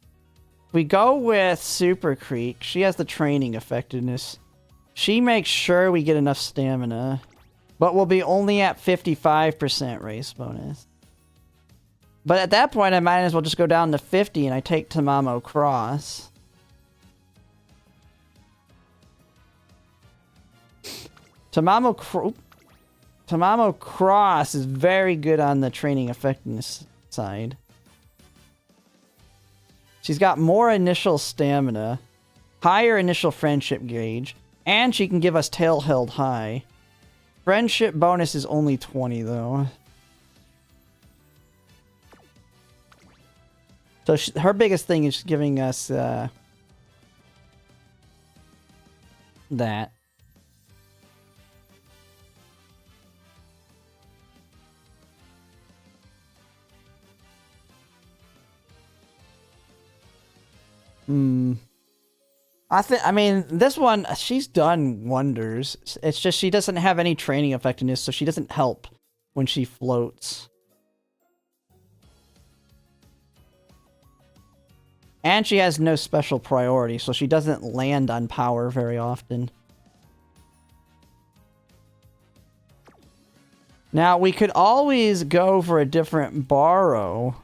If we go with Super Creek, she has the training effectiveness. She makes sure we get enough stamina, but we'll be only at 55% race bonus. But at that point, I might as well just go down to 50 and I take Tamamo Cross. Tamamo Cross is very good on the training effectiveness side. She's got more initial stamina, higher initial friendship gauge, and she can give us tail held high. Friendship bonus is only 20 though. So her biggest thing is giving us that. I mean, this one, she's done wonders. It's just she doesn't have any training effectiveness, so she doesn't help when she floats. And she has no special priority, so she doesn't land on power very often. Now, we could always go for a different borrow.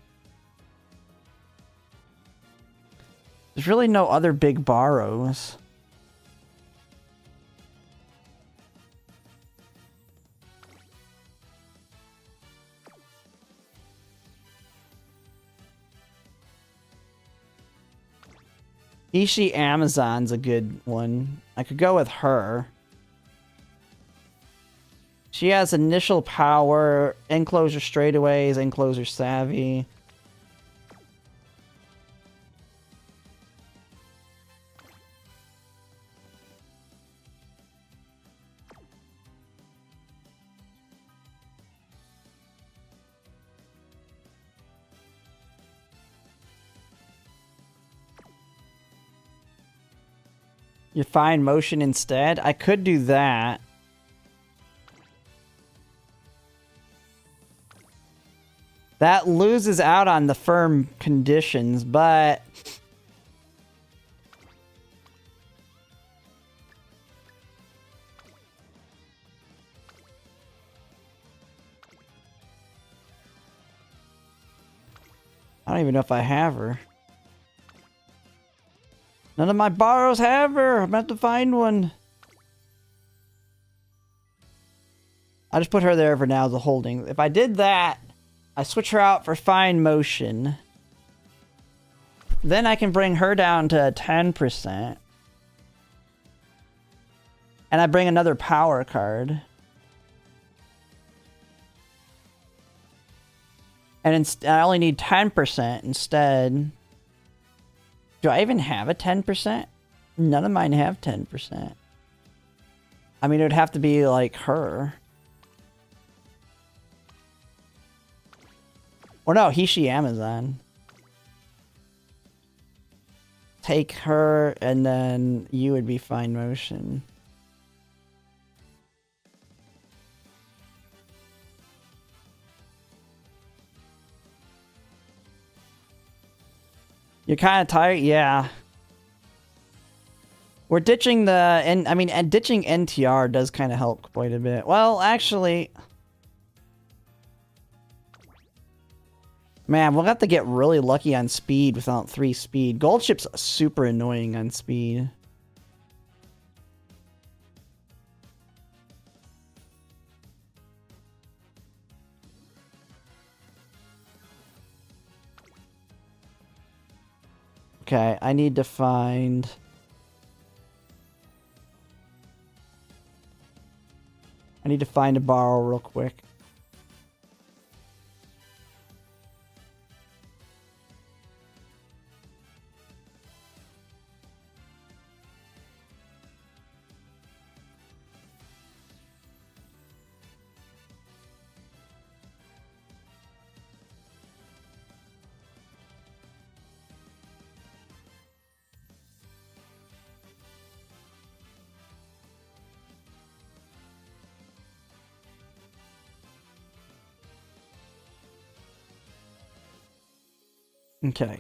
There's really no other big borrows. Ishi Amazon's a good one. I could go with her. She has initial power, enclosure straightaways, enclosure savvy. You find motion instead? I could do that. That loses out on the firm conditions, but... I don't even know if I have her. None of my borrows have her. I'm about to find one. I just put her there for now as a holding. If I did that, I switch her out for fine motion. Then I can bring her down to 10%. And I bring another power card. And I only need 10% instead. Do I even have a 10%? None of mine have 10%. I mean, it would have to be like her. Or no, Hishi Amazon. Take her, and then you would be fine motion. You're kind of tired? Yeah. We're ditching the... and ditching NTR does kind of help quite a bit. Well, actually... Man, we'll have to get really lucky on speed without 3 speed. Goldship's super annoying on speed. Okay, I need to find... I need to find a borrow real quick. Okay.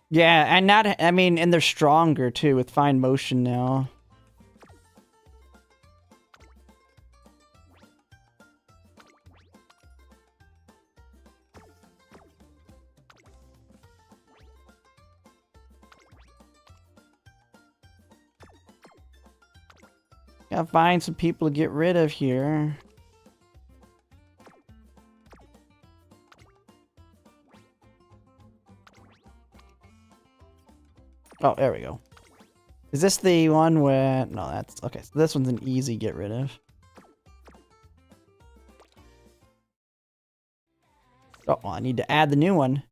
Yeah, and not, I mean, and they're stronger too with fine motion now. Gotta find some people to get rid of here. Oh, there we go. Is this the one where... No, that's... Okay, so this one's an easy get rid of. Oh, well, I need to add the new one.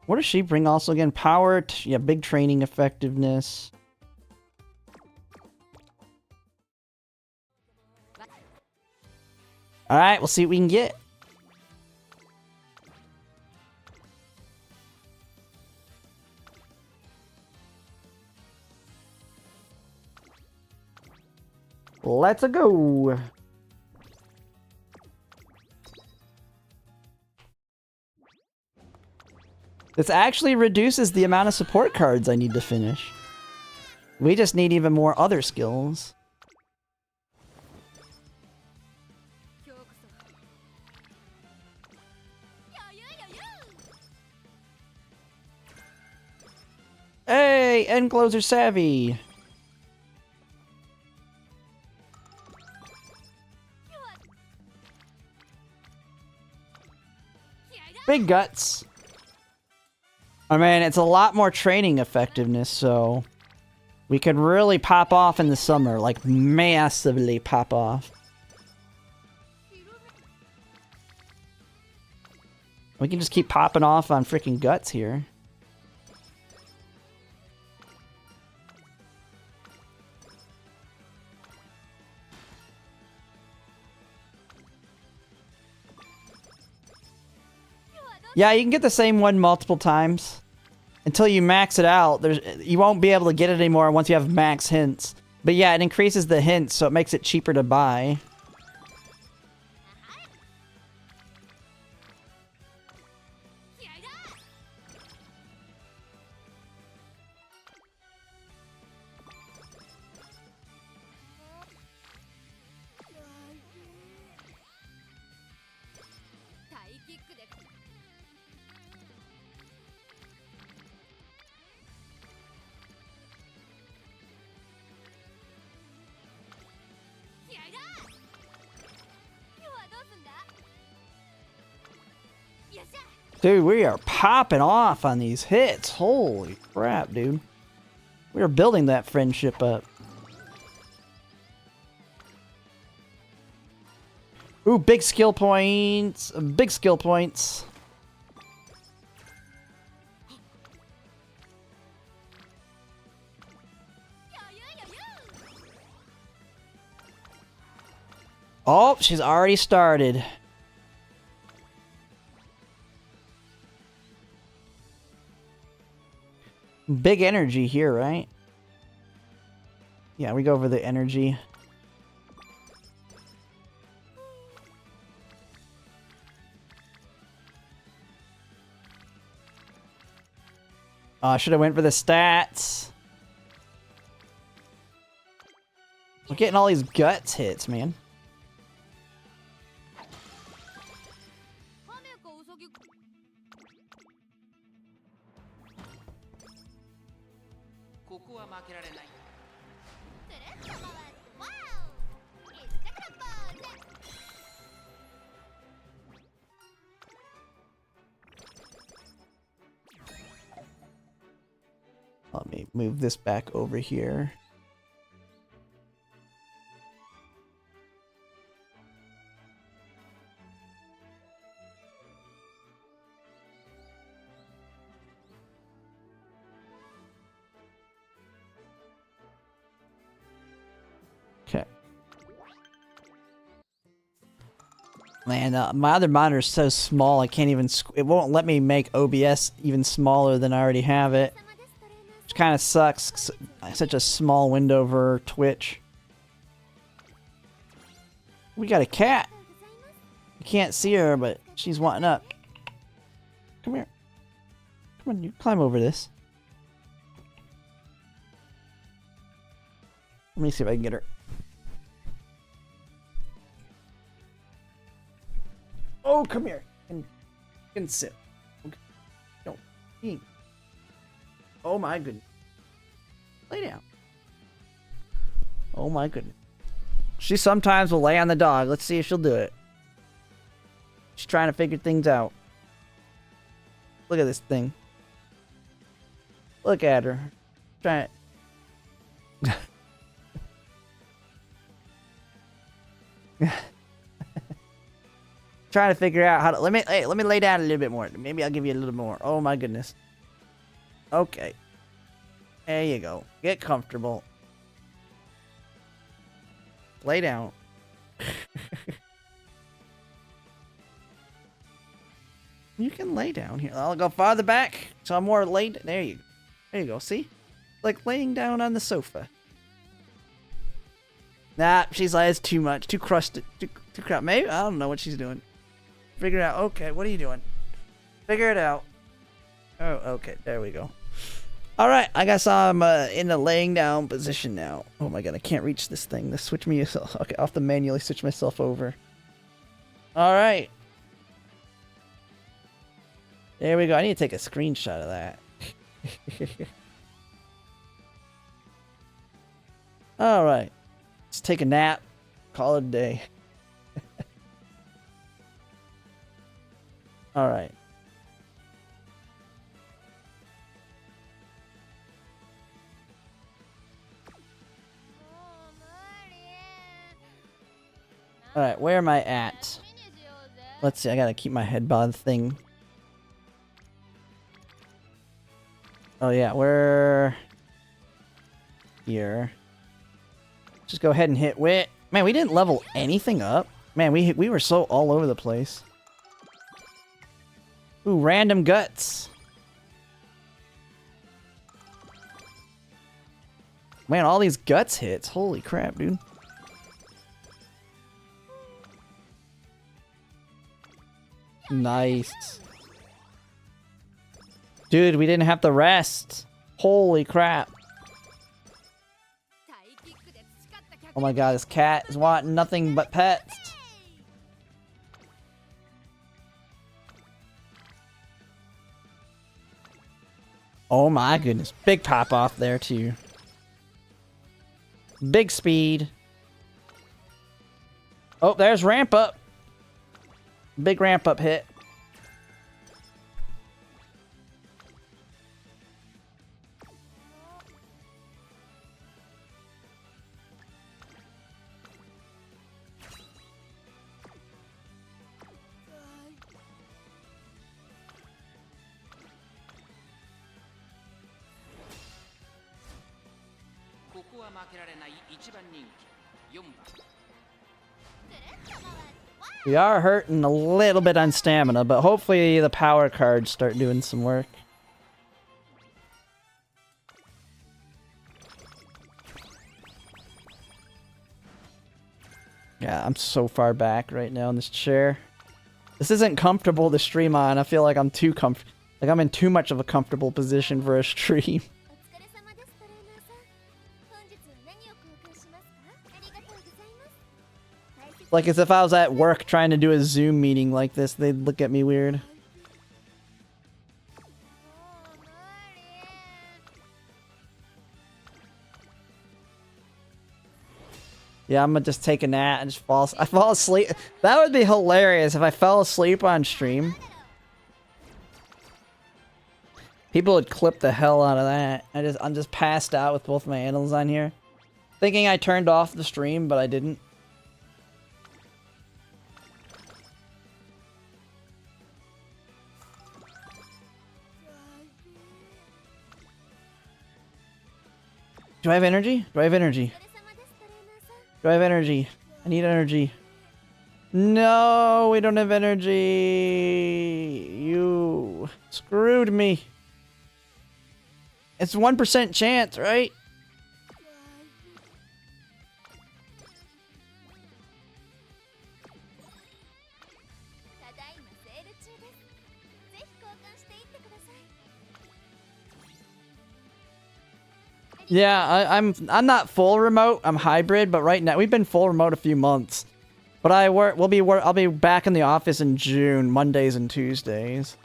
What does she bring also again? Power, yeah, big training effectiveness. Alright, we'll see what we can get. Let's go. This actually reduces the amount of support cards I need to finish. We just need even more other skills. Hey, end closer savvy. Big guts. I mean, it's a lot more training effectiveness, so we could really pop off in the summer, like massively pop off. We can just keep popping off on freaking guts here. Yeah, you can get the same one multiple times. Until you max it out, you won't be able to get it anymore once you have max hints. But yeah, it increases the hints, so it makes it cheaper to buy. Dude, we are popping off on these hits. Holy crap, dude. We are building that friendship up. Ooh, big skill points. Big skill points. Oh, she's already started. Big energy here, right? Yeah, we go over the energy. Oh, I should have went for the stats. We're getting all these guts hits, man. Let me move this back over here. Okay. Man, my other monitor is so small I can't even... It won't let me make OBS even smaller than I already have it. Which kind of sucks. Such a small window for Twitch. We got a cat. You can't see her, but she's wanting up. Come here. Come on, you climb over this. Let me see if I can get her. Oh, come here. You can sit. Okay. Don't. Eat. Oh my goodness. Lay down. Oh my goodness. She sometimes will lay on the dog. Let's see if she'll do it. She's trying to figure things out. Look at this thing. Look at her. Trying. Trying to figure out how to let me lay down a little bit more. Maybe I'll give you a little more. Oh my goodness. Okay. There you go. Get comfortable. Lay down. You can lay down here. I'll go farther back so I'm more laid. There you go. See? Like laying down on the sofa. Nah, she's like, it's too much. Too crusted. Too crap. Maybe I don't know what she's doing. Figure it out. Okay, what are you doing? Figure it out. Oh, okay. There we go. All right, I guess I'm in the laying down position now. Oh my god, I can't reach this thing. Let's switch me. Okay, I'll have to manually switch myself over. All right. There we go. I need to take a screenshot of that. All right. Let's take a nap. Call it a day. All right. All right, where am I at? Let's see, I gotta keep my head by the thing. Oh yeah, we're here. Just go ahead and hit wit. Man, we didn't level anything up. Man, we were so all over the place. Ooh, random guts. Man, all these guts hits. Holy crap, dude. Nice. Dude, we didn't have to rest. Holy crap. Oh my god, this cat is wanting nothing but pets. Oh my goodness. Big pop off there too. Big speed. Oh, there's ramp up. Big ramp up hit. We are hurting a little bit on stamina, but hopefully the power cards start doing some work. Yeah, I'm so far back right now in this chair. This isn't comfortable to stream on. I feel like I'm too like I'm in too much of a comfortable position for a stream. Like as if I was at work trying to do a Zoom meeting like this, they'd look at me weird. Yeah, I'm gonna just take a nap and just I fall asleep. That would be hilarious if I fell asleep on stream. People would clip the hell out of that. I'm just passed out with both my animals on here. Thinking I turned off the stream, but I didn't. Do I have energy? Do I have energy? Do I have energy? I need energy. No, we don't have energy. You screwed me. It's 1% chance, right? Yeah, I'm not full remote. I'm hybrid, but right now we've been full remote a few months. But I'll be back in the office in June, Mondays and Tuesdays.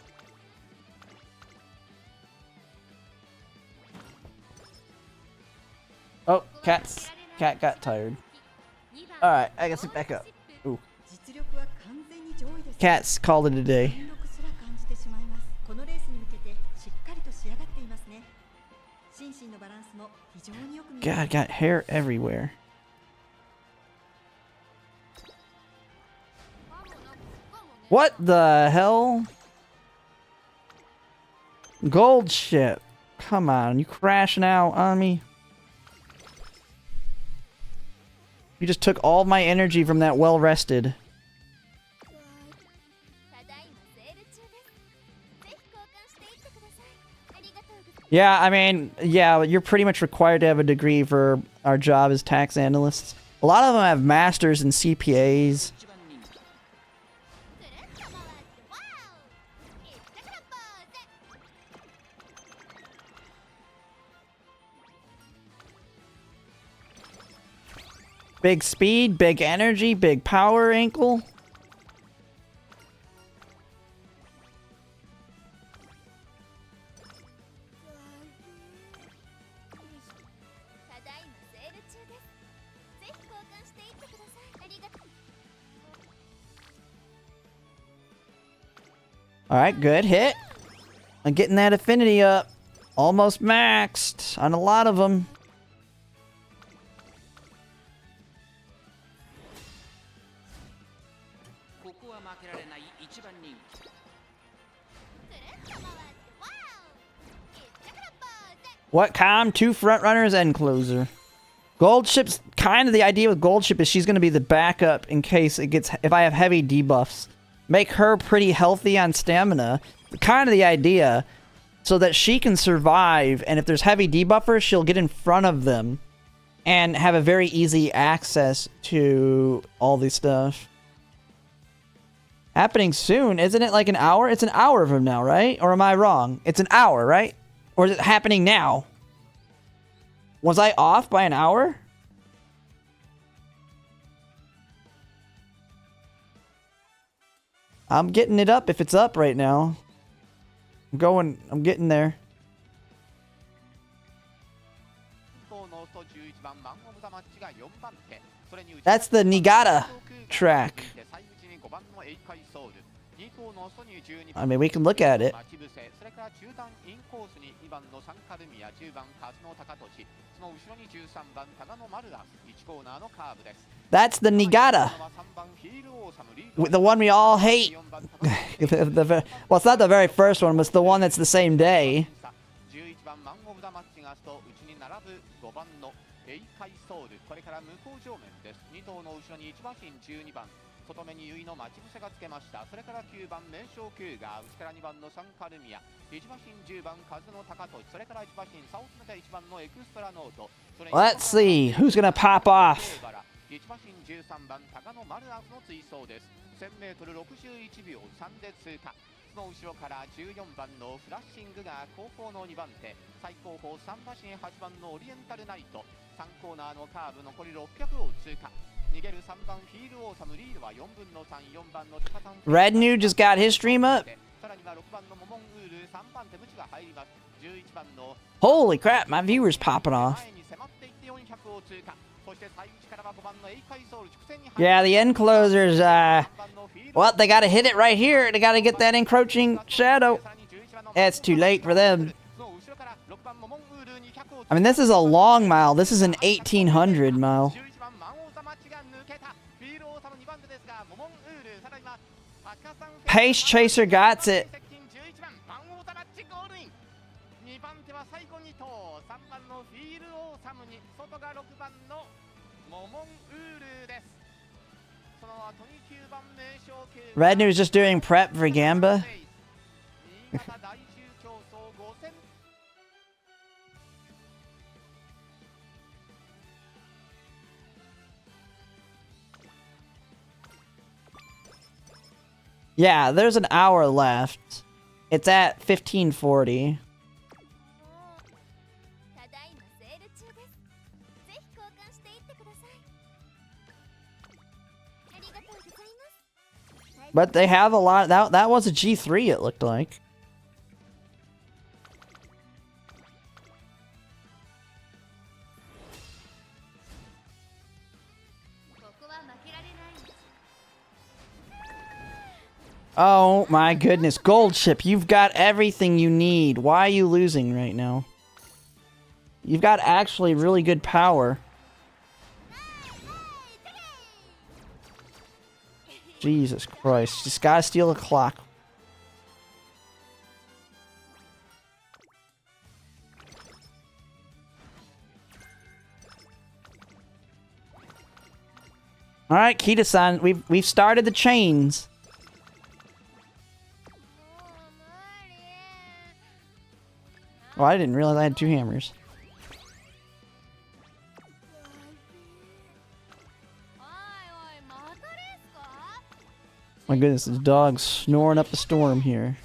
Oh, cat got tired. All right, I gotta sit back up. Ooh. Cat's called it a day. God, got hair everywhere. What the hell? Goldship. Come on, you crashing out on me? You just took all my energy from that well-rested. Yeah, I mean, yeah, you're pretty much required to have a degree for our job as tax analysts. A lot of them have masters and CPAs. Big speed, big energy, big power ankle. Alright, good hit. I'm getting that affinity up. Almost maxed on a lot of them. What calm? 2 front runners and closer. Goldship's kind of the idea with Goldship is she's going to be the backup in case it gets if I have heavy debuffs. Make her pretty healthy on stamina. Kind of the idea so that she can survive, and if there's heavy debuffers, she'll get in front of them and have a very easy access to all this stuff. Happening soon, isn't it like an hour? It's an hour from now, right? Or am I wrong? It's an hour, right? Or is it happening now? Was I off by an hour? I'm getting it up if it's up right now. I'm getting there. That's the Niigata track. I mean, we can look at it. That's the Niigata. The one we all hate. Well, it's not the very first one, but it's the one that's the same day. Let's see who's gonna pop off. Red New just got his stream up. Holy crap, my viewer's popping off. Yeah, the end closers, well, they gotta hit it right here. They gotta get that encroaching shadow. It's too late for them. I mean, this is a long mile. This is an 1800 mile. Pace Chaser got it. Red News just doing prep for Gamba. Yeah, there's an hour left. It's at 1540. But they have a lot. That was a G3, it looked like. Oh my goodness, Goldship, you've got everything you need. Why are you losing right now? You've got actually really good power. Jesus Christ, just gotta steal a clock. Alright, Kita-san, we've started the chains. Oh, I didn't realize I had 2 hammers. My goodness, this dog's snoring up a storm here.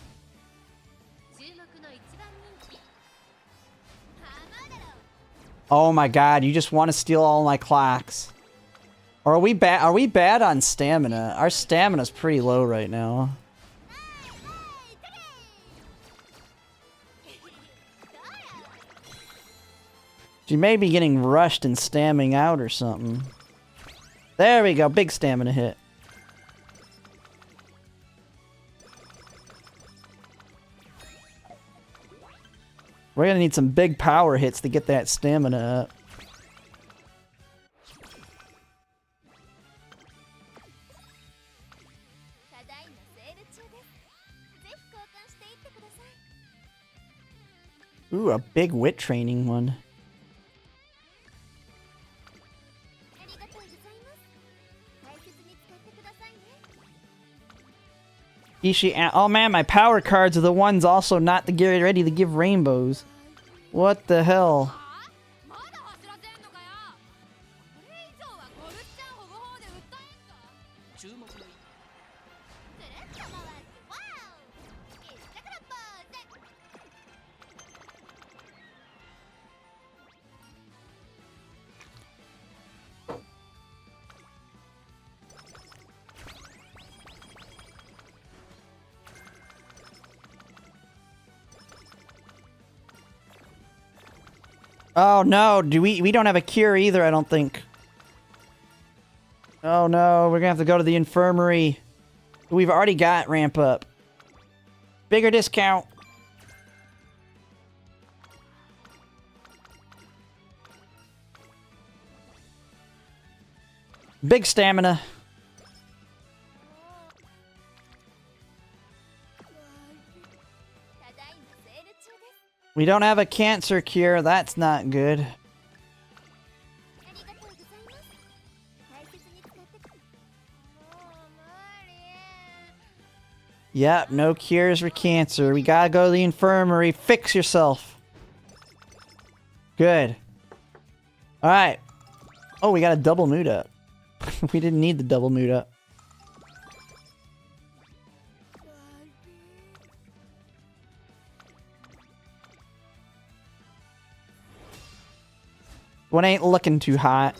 Oh my god, you just want to steal all my clocks. Or are we bad? Are we bad on stamina? Our stamina's pretty low right now. She may be getting rushed and stamming out or something. There we go, big stamina hit. We're gonna need some big power hits to get that stamina up. Ooh, a big wit training one. Oh man, my power cards are the ones also not to get ready to give rainbows. What the hell? Oh no, we don't have a cure either, I don't think. Oh no, we're gonna have to go to the infirmary. We've already got ramp up. Bigger discount. Big stamina. We don't have a cancer cure, that's not good. Yep, no cures for cancer. We gotta go to the infirmary. Fix yourself. Good. Alright. Oh, we got a double mood up. We didn't need the double mood up. One ain't looking too hot.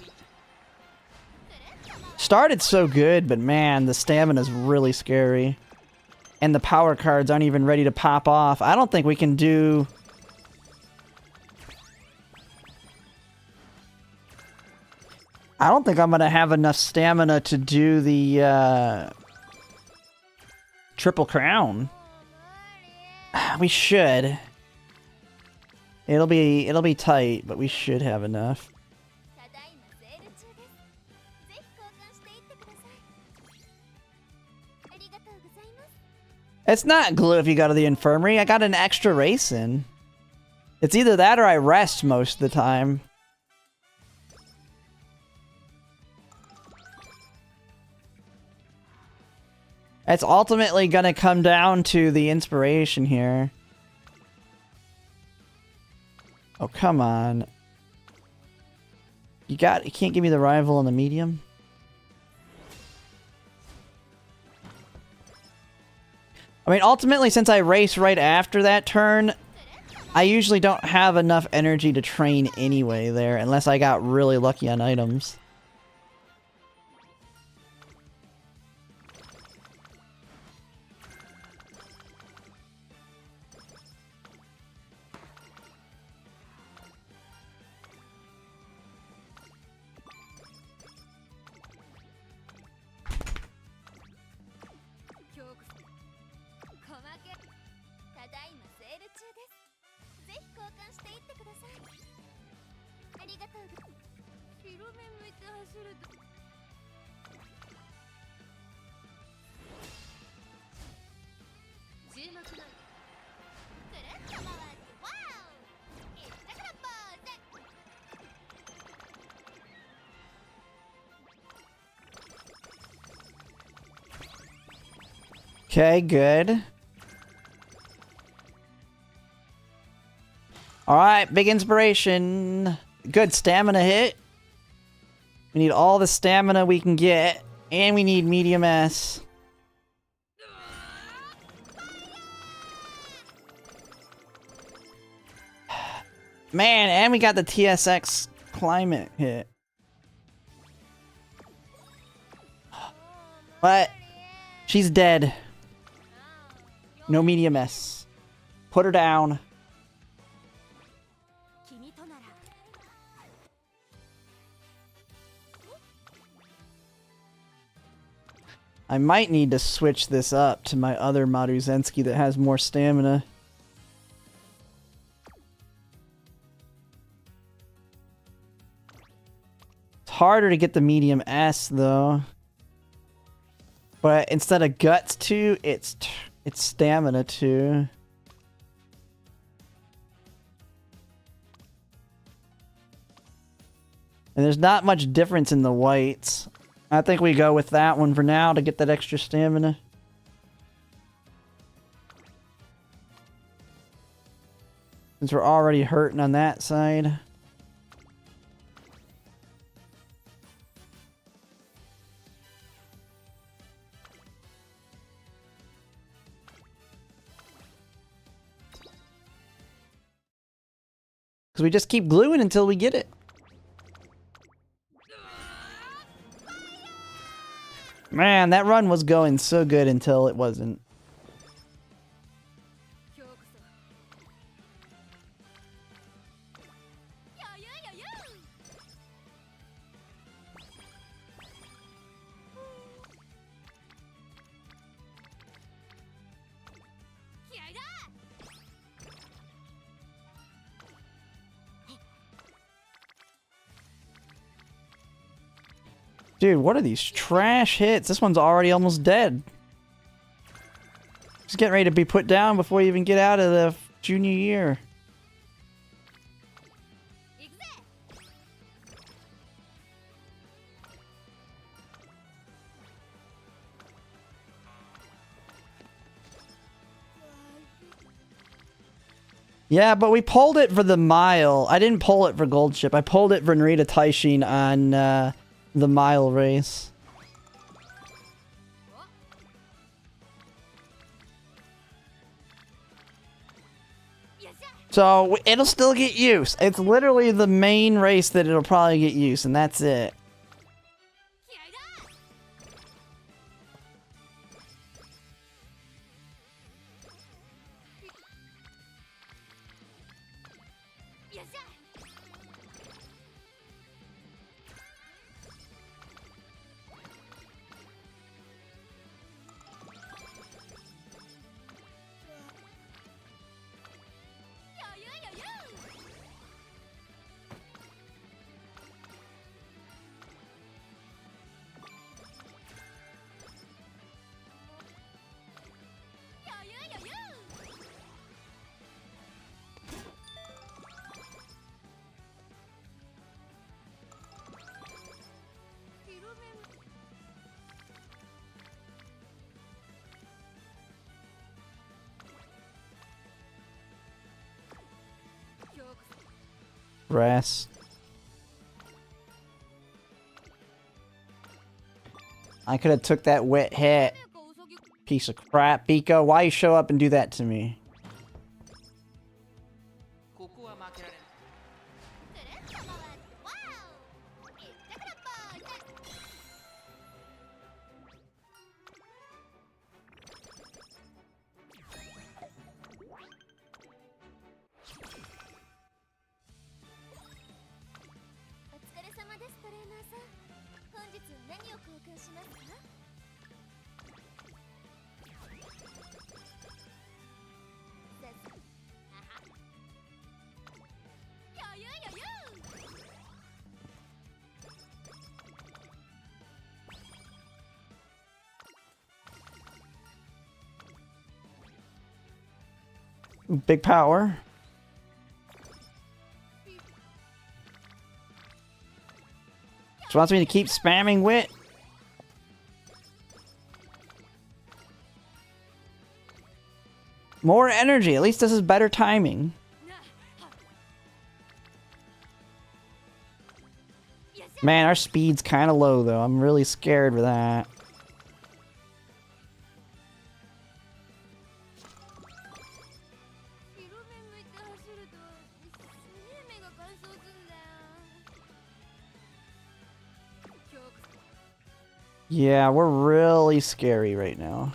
Started so good, but man, the stamina's really scary. And the power cards aren't even ready to pop off. I don't think we can do... I don't think I'm gonna have enough stamina to do the, Triple Crown. We should. It'll be tight, but we should have enough. It's not glue if you go to the infirmary. I got an extra race in. It's either that or I rest most of the time. It's ultimately gonna come down to the inspiration here. Oh, come on. You can't give me the rival on the medium? I mean, ultimately, since I race right after that turn, I usually don't have enough energy to train anyway there, unless I got really lucky on items. Okay, good. Alright, big inspiration. Good stamina hit. We need all the stamina we can get. And we need medium S. Man, and we got the TSX climate hit. But she's dead. No medium S. Put her down. I might need to switch this up to my other Maruzensky that has more stamina. It's harder to get the medium S though. But instead of guts 2, it's stamina 2. And there's not much difference in the whites. I think we go with that one for now to get that extra stamina. Since we're already hurting on that side. Because we just keep gluing until we get it. Man, that run was going so good until it wasn't. Dude, what are these trash hits? This one's already almost dead. Just getting ready to be put down before you even get out of the junior year. Yeah, but we pulled it for the mile. I didn't pull it for Goldship. I pulled it for Narita Taishin on the mile race. So it'll still get use. It's literally the main race that it'll probably get use, and that's it. grass. I could have took that wet hit. Piece of crap. Biko, why you show up and do that to me? Big power. She wants me to keep spamming wit. More energy. At least this is better timing. Man, our speed's kind of low though. I'm really scared for that. Yeah, we're really scary right now.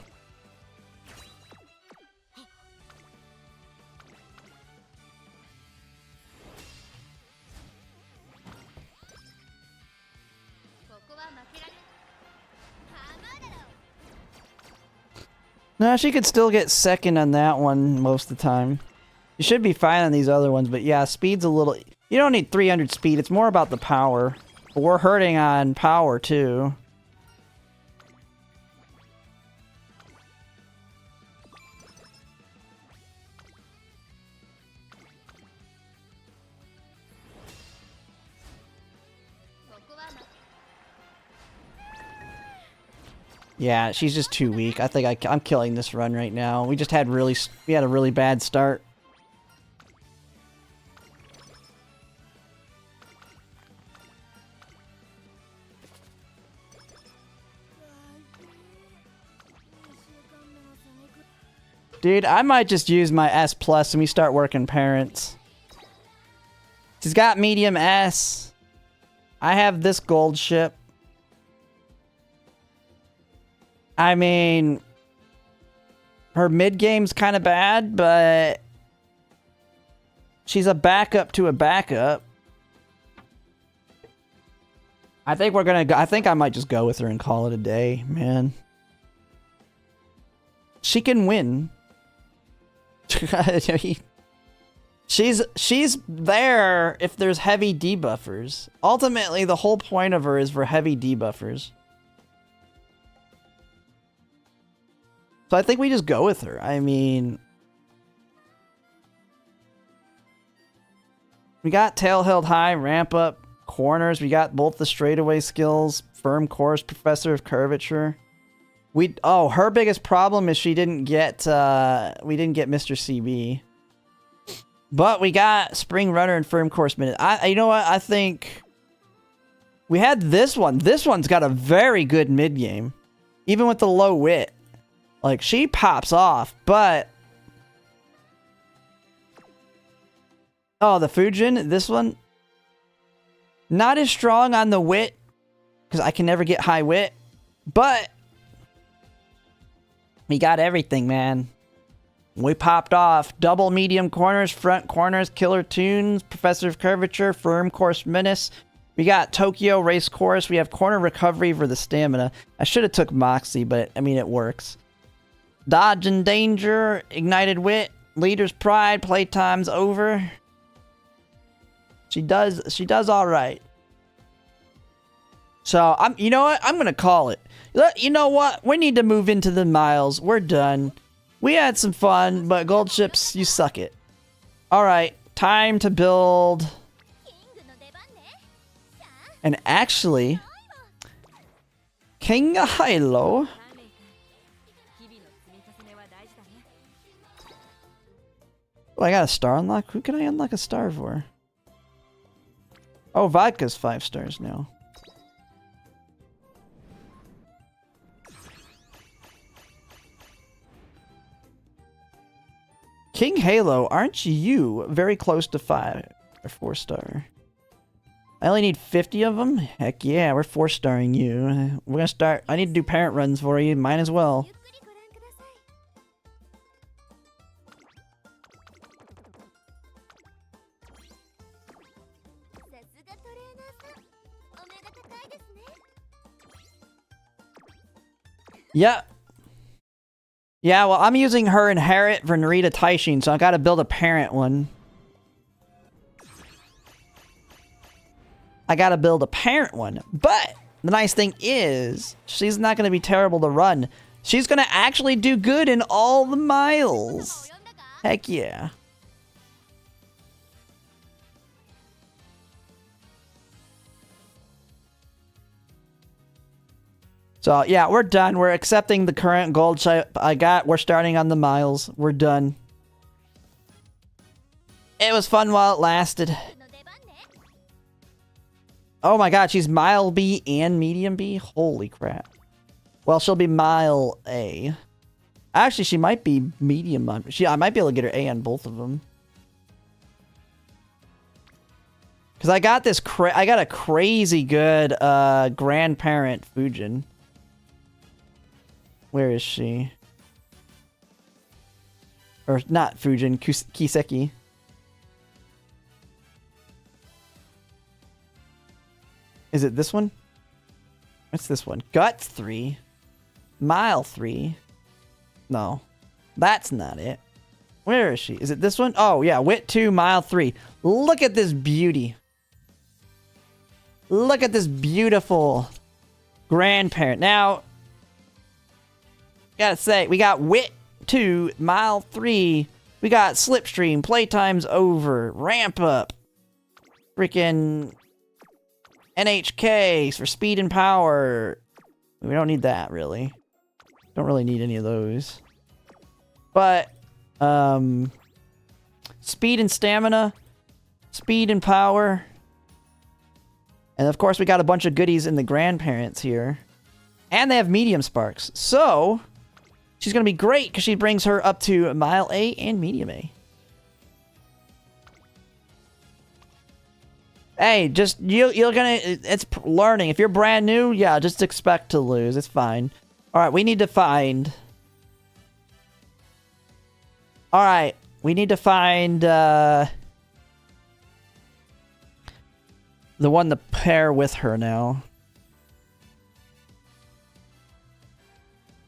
No, she could still get second on that one most of the time. You should be fine on these other ones, but yeah, speed's a little... You don't need 300 speed, it's more about the power. But we're hurting on power too. Yeah, she's just too weak. I think I'm killing this run right now. We had a really bad start. Dude, I might just use my S plus and we start working parents. She's got medium S. I have this gold ship. I mean, her mid game's kind of bad, but she's a backup to a backup. I think we're gonna go. I think I might just go with her and call it a day, man. She can win. She's there if there's heavy debuffers. Ultimately, the whole point of her is for heavy debuffers. So I think we just go with her. I mean, we got tail held high, ramp up, corners. We got both the straightaway skills, firm course, professor of curvature. Her biggest problem is we didn't get Mr. CB. But we got spring runner and firm course minute. You know what? I think we had this one. This one's got a very good mid game, even with the low wit. Like, she pops off, but... Oh, the Fujin, this one... Not as strong on the wit, because I can never get high wit, but... We got everything, man. We popped off. Double medium corners, front corners, killer tunes, professor of curvature, firm course menace. We got Tokyo race course. We have corner recovery for the stamina. I should have took Moxie, but, I mean, it works. Dodge and danger, ignited wit, leader's pride, playtime's over. She does all right. So you know what? I'm gonna call it. You know what? We need to move into the miles. We're done. We had some fun, but Goldships, you suck it. All right, time to build. And actually, King Hilo. Oh, I got a star unlock? Who can I unlock a star for? Oh, vodka's 5 stars now. King Halo, aren't you very close to 5 or 4 star? I only need 50 of them? Heck yeah, we're 4-starring you. We're gonna start. I need to do parent runs for you. Mine as well. Yeah. Yeah, well, I'm using her inherit for Narita Taishin, so I gotta build a parent one. I gotta build a parent one. But the nice thing is, she's not gonna be terrible to run. She's gonna actually do good in all the miles. Heck yeah. So, yeah, we're done. We're accepting the current Goldship I got. We're starting on the miles. We're done. It was fun while it lasted. Oh my god, she's Mile B and Medium B? Holy crap. Well, she'll be Mile A. Actually, she might be Medium on... I might be able to get her A on both of them. Because I got this... I got a crazy good grandparent Fujin. Where is she? Or not Fujin, Kiseki. Is it this one? What's this one? Guts 3. Mile 3. No. That's not it. Where is she? Is it this one? Oh, yeah. Wit 2, Mile 3. Look at this beauty. Look at this beautiful grandparent. Now, gotta say, we got Wit 2, Mile 3. We got Slipstream, Playtime's Over, Ramp Up. Freaking NHK for speed and power. We don't need that, really. Don't really need any of those. But, speed and stamina, speed and power. And of course, we got a bunch of goodies in the grandparents here. And they have medium sparks. So, she's going to be great because she brings her up to Mile A and Medium A. Hey, just, you're gonna, it's learning. If you're brand new, yeah, just expect to lose. It's fine. Alright, we need to find... Alright, we need to find, the one to pair with her now.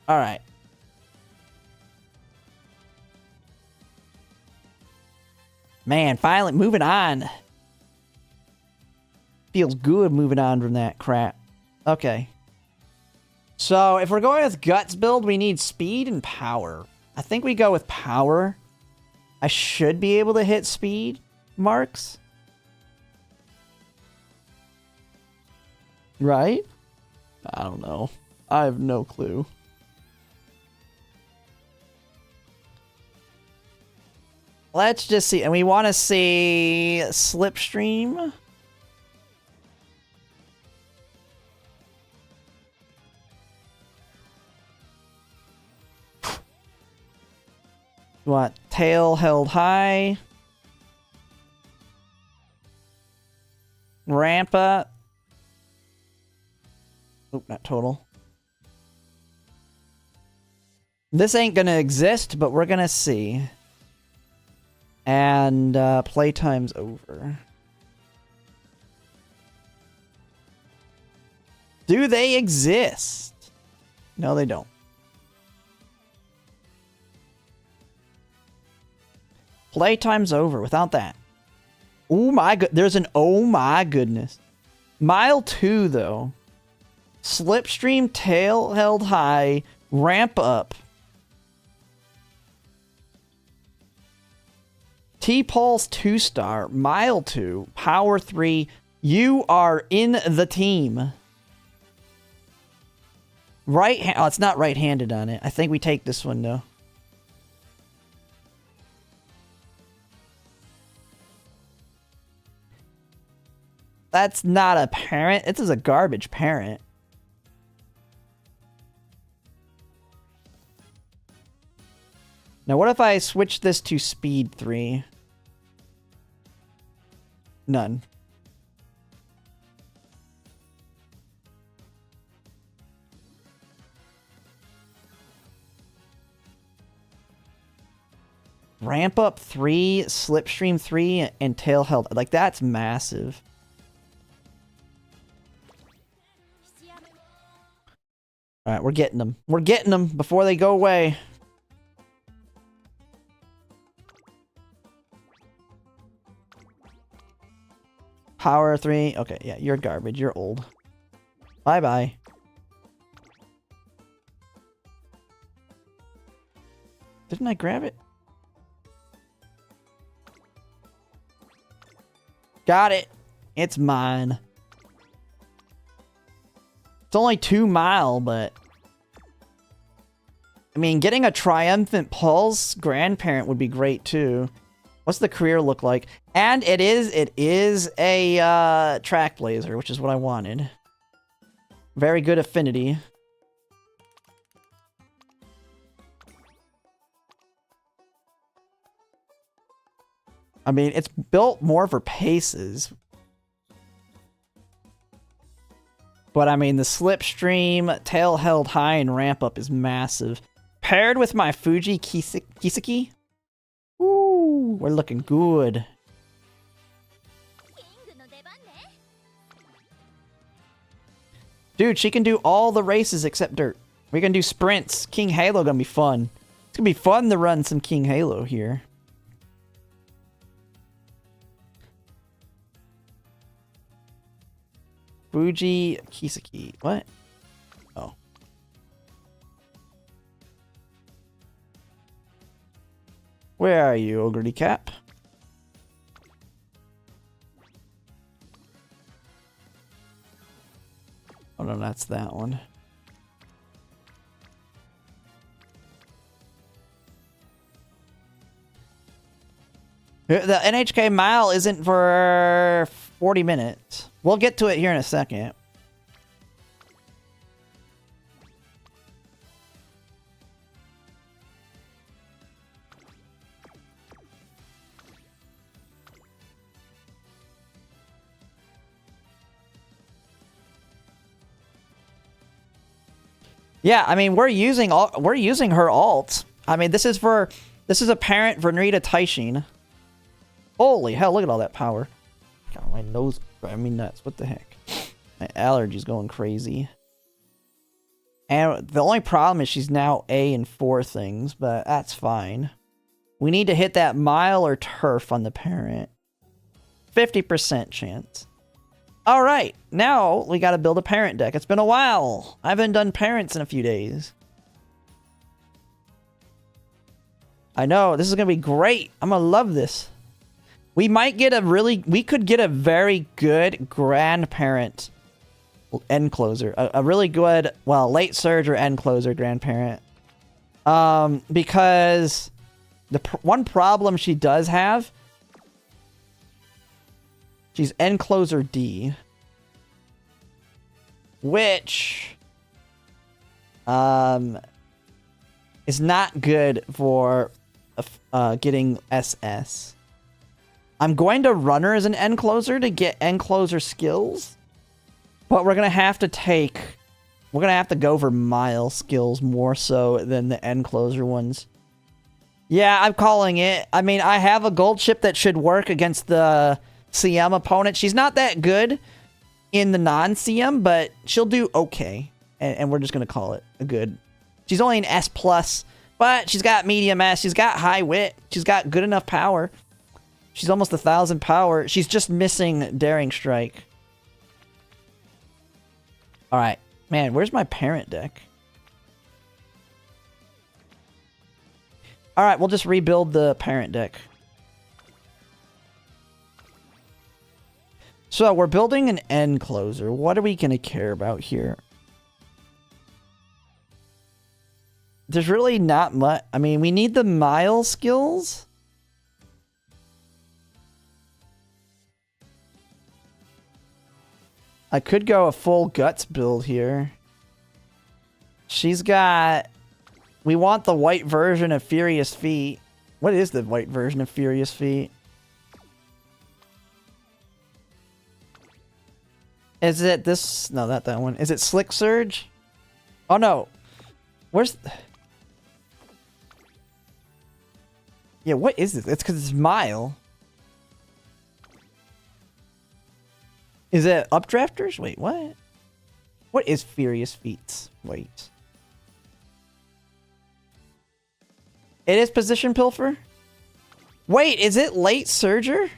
Alright. Man, finally, moving on. Feels good moving on from that crap. Okay. So, if we're going with Guts build, we need speed and power. I think we go with power. I should be able to hit speed marks. Right? I don't know. I have no clue. Let's just see. And we want to see Slipstream. What? Tail held high. Ramp up. Oop, not total. This ain't gonna exist, but we're gonna see. And playtime's over. Do they exist? No, they don't. Playtime's over without that. Oh my god, there's an oh my goodness. Mile 2 though. Slipstream, tail held high, ramp up. T-Pulse 2-star, Mile 2, Power 3. You are in the team. Right hand, oh, it's not right-handed on it. I think we take this one though. That's not a parent. This is a garbage parent. Now, what if I switch this to speed 3? None. Ramp up 3, slipstream 3, and tail held. Like, that's massive. Alright, we're getting them. We're getting them before they go away. Power 3. Okay, yeah, you're garbage. You're old. Bye-bye. Didn't I grab it? Got it. It's mine. It's only 2 mile, but... I mean, getting a triumphant pulse grandparent would be great, too. What's the career look like? And it is a track blazer, which is what I wanted. Very good affinity. I mean, it's built more for paces. But I mean, the slipstream, tail held high, and ramp up is massive. Paired with my Fuji Kiseki. Ooh, we're looking good. Dude, she can do all the races except dirt. We can do sprints. King Halo gonna be fun. It's gonna be fun to run some King Halo here. Fuji Kiseki. What? Oh. Where are you, Ogrety Cap? Oh no, that's that one. The NHK mile isn't for 40 minutes. We'll get to it here in a second. Yeah, I mean, we're using her alt. I mean, this is a parent Vernita Taishin. Holy hell, look at all that power. God, my nose driving me nuts. What the heck? My allergy's going crazy. And the only problem is she's now A in 4 things, but that's fine. We need to hit that mile or turf on the parent. 50% chance. Alright, now we gotta build a parent deck. It's been a while. I haven't done parents in a few days. I know, this is gonna be great. I'm gonna love this. We might get we could get a very good grandparent end closer. A really good, well, late surge or end closer grandparent. Because the one problem she does have, she's end closer D. Which, is not good for getting SS. I'm going to run her as an end closer to get end closer skills, but we're gonna have to go for mile skills more so than the end closer ones. Yeah, I'm calling it. I mean, I have a Goldship that should work against the CM opponent. She's not that good in the non-CM, but she'll do okay, and we're just gonna call it a good. She's only an S+, but she's got medium S. She's got high wit. She's got good enough power. She's almost 1,000 power. She's just missing Daring Strike. Alright. Man, where's my parent deck? Alright, we'll just rebuild the parent deck. So, we're building an end closer. What are we going to care about here? There's really not much. I mean, we need the mile skills. I could go a full guts build here. She's got... We want the white version of Furious Feet. What is the white version of Furious Feet? Is it this? No, not that one. Is it Slick Surge? Oh no. Where's... Yeah, what is this? It's because it's Mile. Is it Updrafters? Wait, what? What is Furious Feet? Wait. It is Position Pilfer? Wait, is it Late Surger?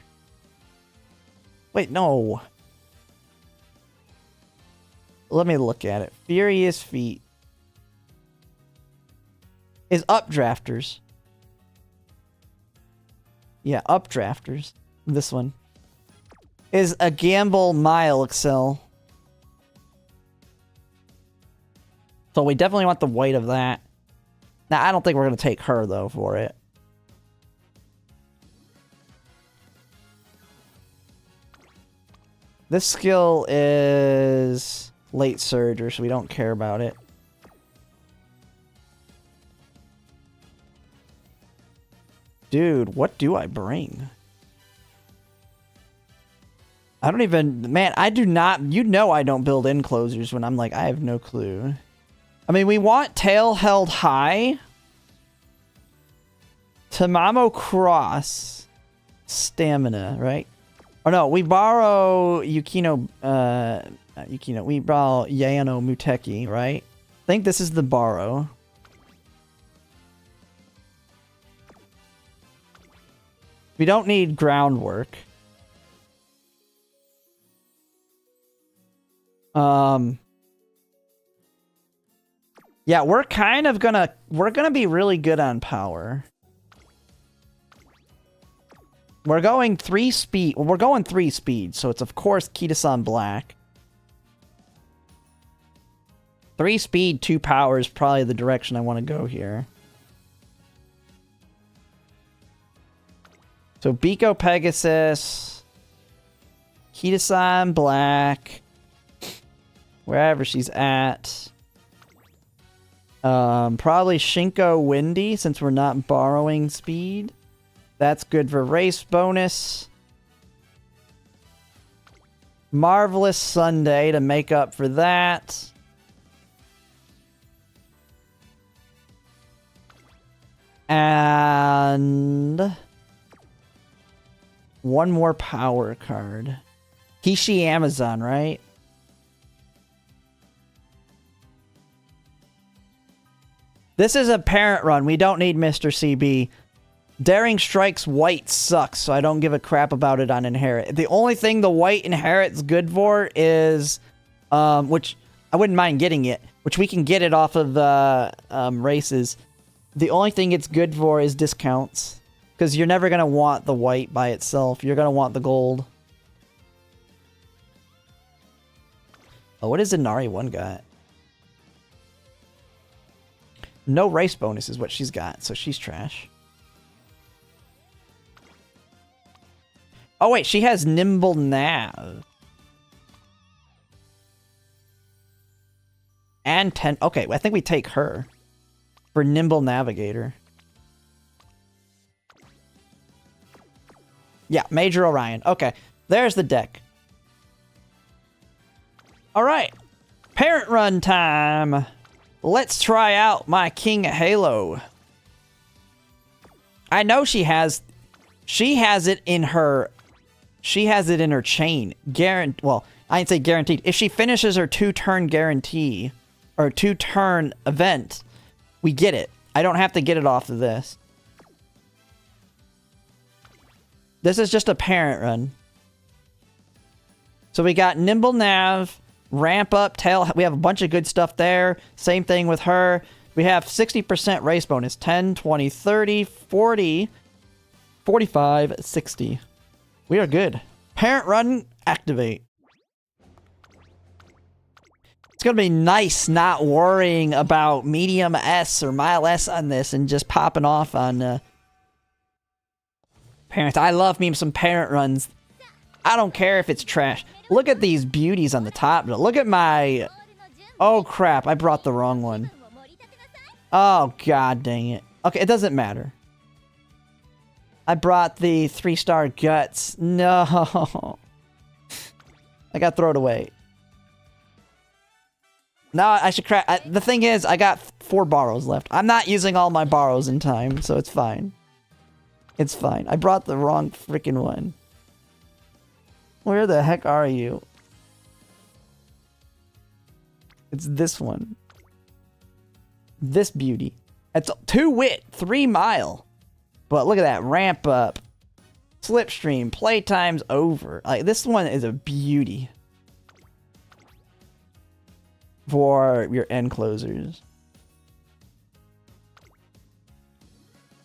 Wait, no. Let me look at it. Furious Feet is Updrafters. Yeah, Updrafters. This one is a Gamble Mile Excel. So we definitely want the white of that. Now, I don't think we're going to take her, though, for it. This skill is Late Surger, so we don't care about it. Dude, what do I bring? I don't even... Man, I do not... You know I don't build enclosures when I'm like, I have no clue. I mean, we want Tail Held High. Tamamo Cross. Stamina, right? Oh no, we borrow Yukino... Yukino. We borrow Yano Muteki, right? I think this is the borrow. We don't need groundwork. Yeah, we're kind of gonna... We're gonna be really good on power. We're going 3 speed. Well, we're going 3 speed, so it's of course Kita-san Black. 3 speed, 2 power is probably the direction I want to go here. So Biko Pegasus, Kita-san Black, wherever she's at. Probably Shinko Windy, since we're not borrowing speed. That's good for race bonus. Marvelous Sunday to make up for that. And... one more power card. Kishi Amazon, right? This is a parent run. We don't need Mr. CB. Daring Strike's white sucks, so I don't give a crap about it on Inherit. The only thing the white Inherit's good for is, which I wouldn't mind getting it, which we can get it off of the races. The only thing it's good for is discounts, because you're never going to want the white by itself. You're going to want the gold. Oh, what is Inari 1 got? No race bonus is what she's got, so she's trash. Oh wait, she has Nimble Nav. And 10... Okay, I think we take her. For Nimble Navigator. Yeah, Major Orion. Okay, there's the deck. Alright. Parent run time. Let's try out my King Halo. I know she has it in her... She has it in her chain. Well, I didn't say guaranteed. If she finishes her 2-turn guarantee, or 2-turn event, we get it. I don't have to get it off of this. This is just a parent run. So we got Nimble Nav, Ramp Up, Tail. We have a bunch of good stuff there. Same thing with her. We have 60% race bonus. 10, 20, 30, 40, 45, 60. We are good. Parent run, activate. It's going to be nice not worrying about medium S or mile S on this and just popping off on parents. I love me some parent runs. I don't care if it's trash. Look at these beauties on the top. Look at my... Oh, crap. I brought the wrong one. Oh, god dang it. Okay, it doesn't matter. I brought the 3-star guts. No. I got thrown away. No, I should crack. The thing is, I got 4 borrows left. I'm not using all my borrows in time, so it's fine. It's fine. I brought the wrong freaking one. Where the heck are you? It's this one. This beauty. It's 2 wit, 3 mile. But look at that. Ramp up. Slipstream. Playtime's over. Like, this one is a beauty. For your end closers.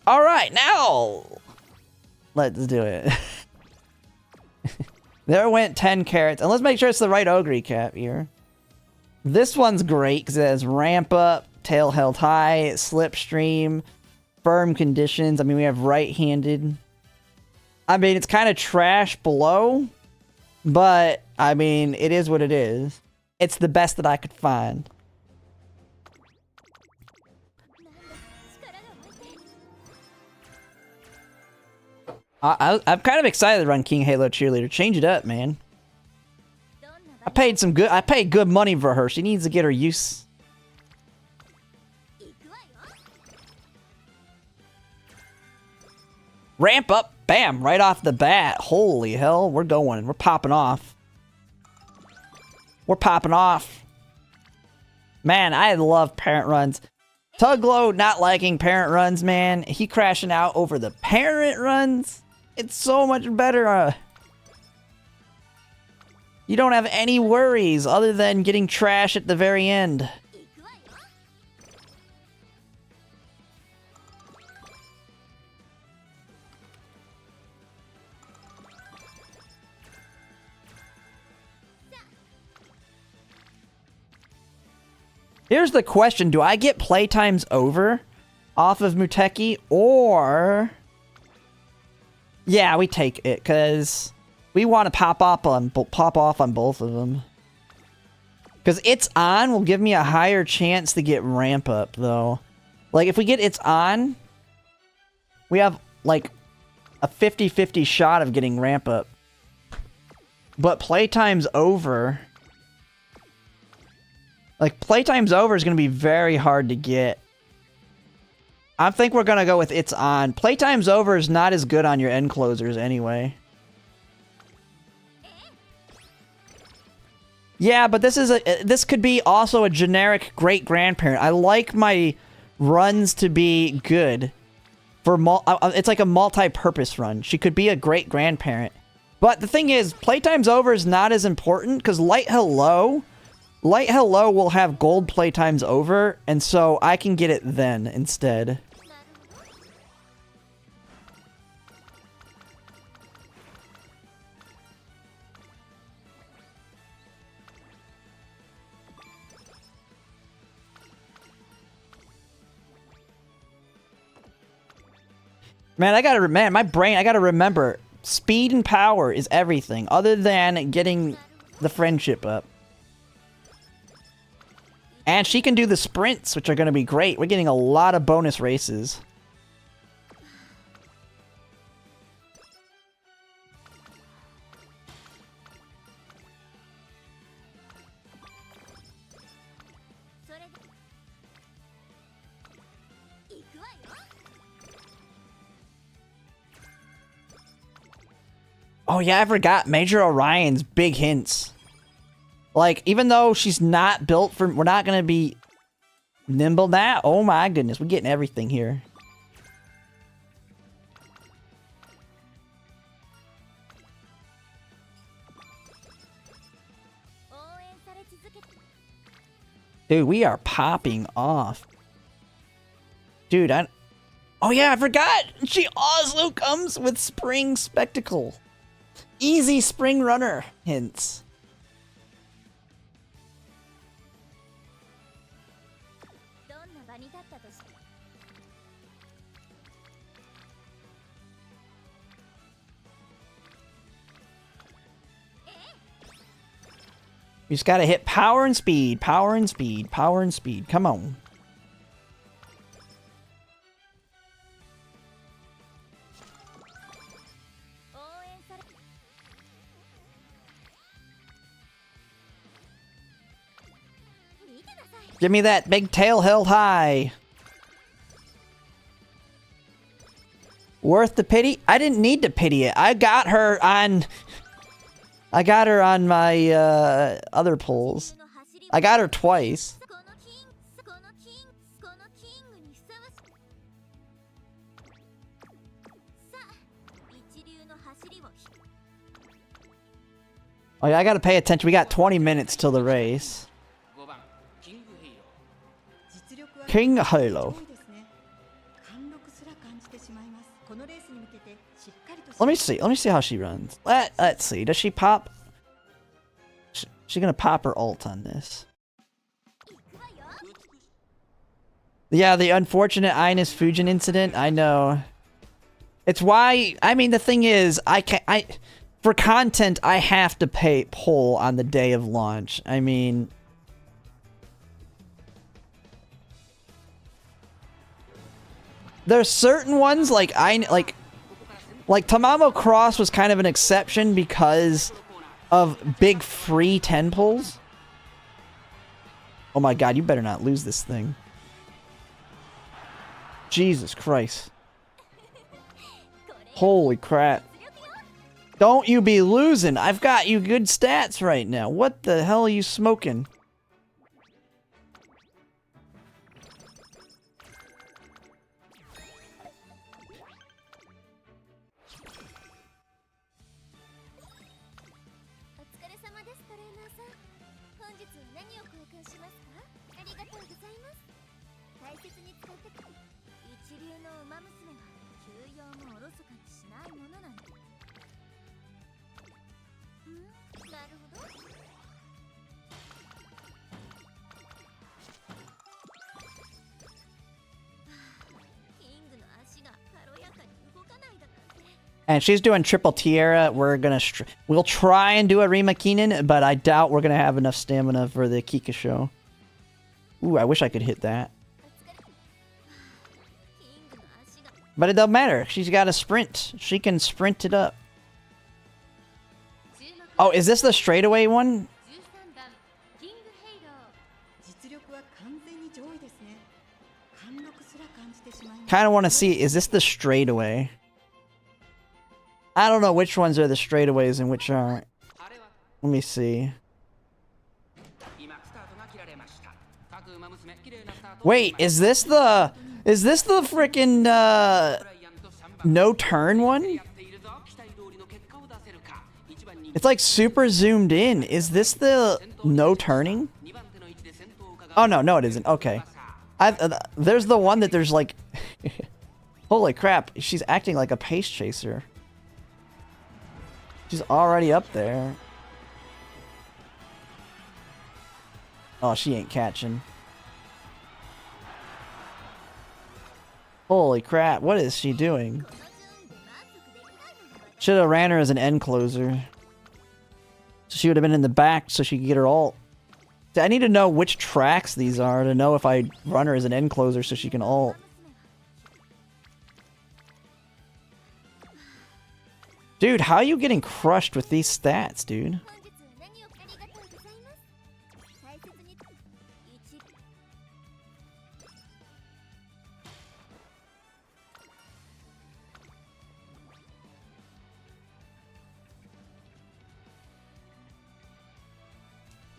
Alright, now! Let's do it. There went 10 carrots. And let's make sure it's the right ogre cap here. This one's great because it has ramp up, tail held high, slipstream, firm conditions. I mean, we have right-handed. I mean, it's kind of trash below, but I mean, it is what it is. It's the best that I could find. I'm kind of excited to run King Halo Cheerleader. Change it up, man. I paid good money for her. She needs to get her use. Ramp up, bam, right off the bat. Holy hell, we're going. We're popping off. We're popping off. Man, I love parent runs. Tuglow not liking parent runs, man. He crashing out over the parent runs. It's so much better. You don't have any worries other than getting trash at the very end. Here's the question. Do I get playtimes over off of Muteki or... Yeah, we take it because we want to pop off on both of them. Because it's on will give me a higher chance to get ramp up though. Like if we get it's on, we have like a 50-50 shot of getting ramp up. But playtime's over. Like playtime's over is going to be very hard to get. I think we're going to go with it's on. Playtime's over is not as good on your end closers anyway. Yeah, but this could be also a generic great grandparent. I like my runs to be good for it's like a multi-purpose run. She could be a great grandparent. But the thing is, playtime's over is not as important because Light Hello will have gold playtimes over, and so I can get it then instead. Man, my brain, I gotta remember, speed and power is everything, other than getting the friendship up. And she can do the sprints, which are going to be great. We're getting a lot of bonus races. Oh yeah, I forgot. Major Orion's big hints. Like, even though she's not built for... We're not going to be nimble now. Oh my goodness, we're getting everything here. Dude, we are popping off. Dude, oh yeah, I forgot! She also comes with Spring Spectacle. Easy Spring Runner hints. You just gotta hit power and speed, power and speed, power and speed. Come on. Give me that big tail held high. Worth the pity? I didn't need to pity it. I got her on my other pulls. I got her twice. Oh yeah, I gotta pay attention. We got 20 minutes till the race. King Halo. Let me see how she runs. Let's see. Does she pop? She gonna pop her ult on this. Yeah, the unfortunate Ines Fujin incident. I know. It's why. I mean, the thing is, for content, I have to pull on the day of launch. I mean. There's certain ones like Tamamo Cross was kind of an exception because of big free 10 pulls. Oh my god, you better not lose this thing. Jesus Christ. Holy crap. Don't you be losing. I've got you good stats right now. What the hell are you smoking? And she's doing triple Tierra. We'll try and do a Rima Keenan, but I doubt we're gonna have enough stamina for the Kika show. Ooh, I wish I could hit that. But it doesn't matter. She's got a sprint. She can sprint it up. Oh, is this the straightaway one? Kind of want to see, is this the straightaway? I don't know which ones are the straightaways and which aren't. Let me see. Wait, is this the freaking no turn one? It's like super zoomed in. Is this the no turning? Oh no, it isn't. Okay. There's the one that there's like holy crap, she's acting like a pace chaser. She's already up there. Oh, she ain't catching. Holy crap, what is she doing? Should have ran her as an end closer. So she would have been in the back so she could get her ult. I need to know which tracks these are to know if I run her as an end closer so she can ult. Dude, how are you getting crushed with these stats, dude?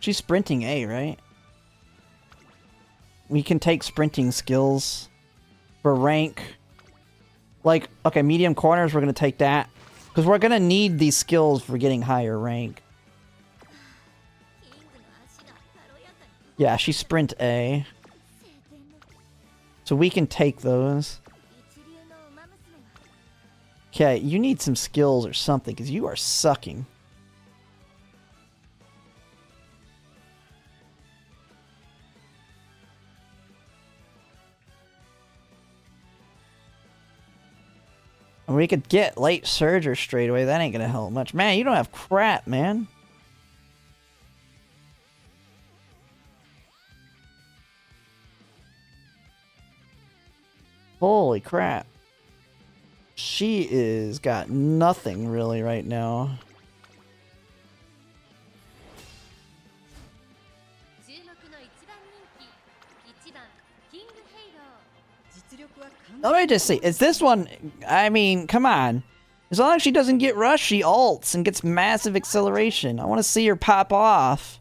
She's sprinting A, right? We can take sprinting skills for rank. Like, okay, medium corners, we're going to take that. Because we're going to need these skills for getting higher rank. Yeah, she sprint A. So we can take those. Okay, you need some skills or something, because you are sucking. We could get late surger straight away. That ain't gonna help much. Man, you don't have crap, man. Holy crap. She is got nothing really right now. Let me just see. Is this one... I mean, come on. As long as she doesn't get rushed, she ults and gets massive acceleration. I want to see her pop off.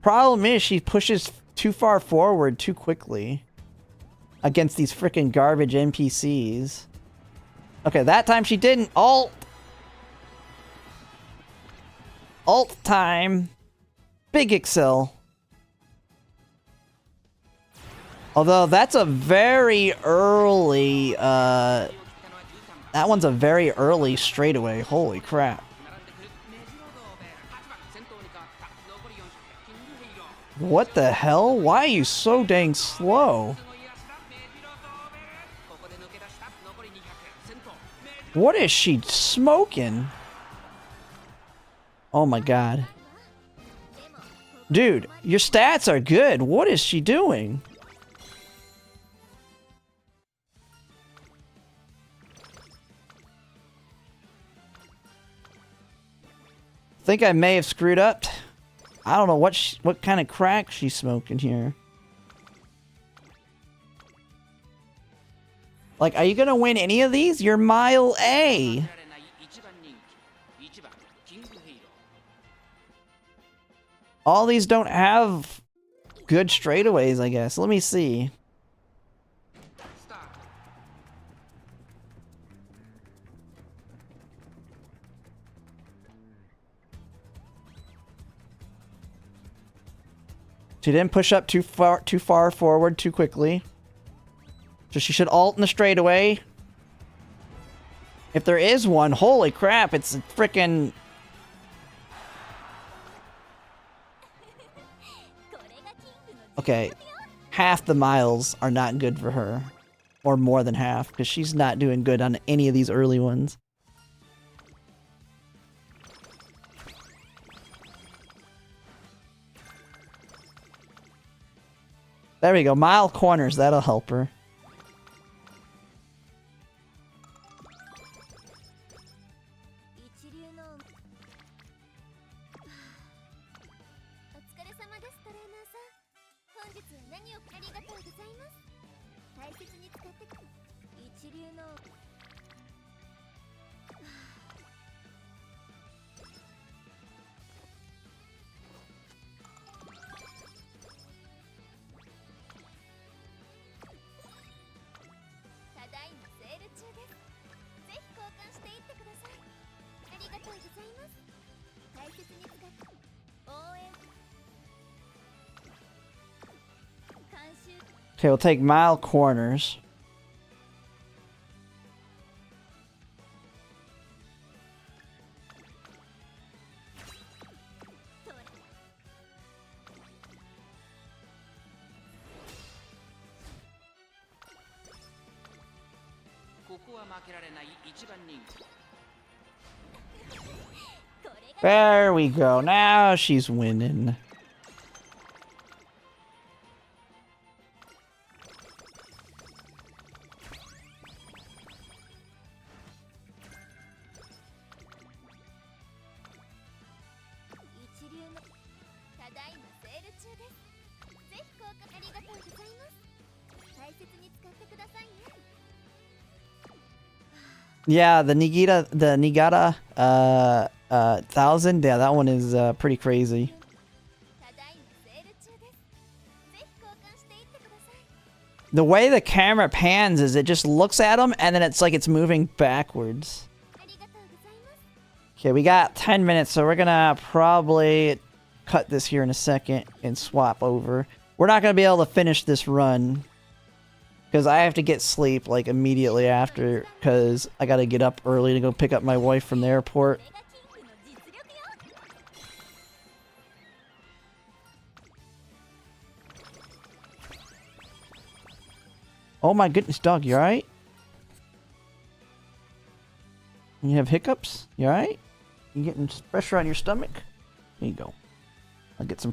Problem is, she pushes too far forward too quickly against these freaking garbage NPCs. Okay, that time she didn't. Ult! Ult time. Big Excel. Although, that's a very early, that one's a very early straightaway. Holy crap. What the hell? Why are you so dang slow? What is she smoking? Oh my god. Dude, your stats are good. What is she doing? Think I may have screwed up. I don't know what kind of crack she's smoking here. Like, are you gonna win any of these? You're mile A. All these don't have good straightaways, I guess. Let me see. She didn't push up too far forward too quickly. So she should ult in the straightaway. If there is one, holy crap, it's a frickin'... Okay, half the miles are not good for her. Or more than half, because she's not doing good on any of these early ones. There we go, mile corners, that'll help her. Okay, we'll take mile corners. There we go. Now she's winning. Yeah, the Nigata 1000, yeah, that one is pretty crazy. The way the camera pans is it just looks at them and then it's like it's moving backwards. Okay, we got 10 minutes, so we're gonna probably cut this here in a second and swap over. We're not gonna be able to finish this run because I have to get sleep like immediately after because I gotta get up early to go pick up my wife from the airport. Oh my goodness, dog, you alright? You have hiccups? You alright? You getting pressure on your stomach? There you go. I'll get some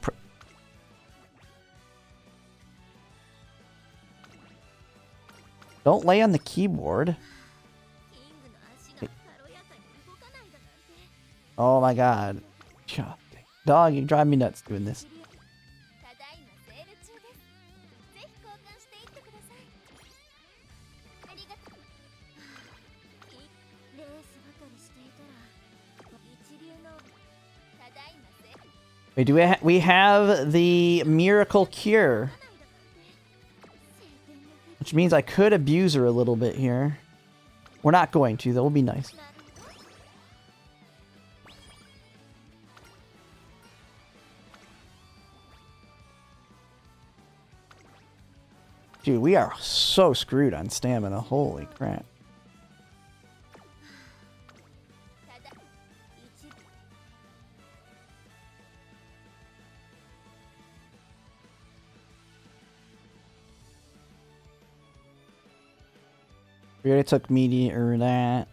Don't lay on the keyboard. Oh my god. Dog, you drive me nuts doing this. Wait, do we have the miracle cure? Which means I could abuse her a little bit here. We're not going to, that would be nice. Dude, we are so screwed on stamina. Holy crap. We already took meteor or that.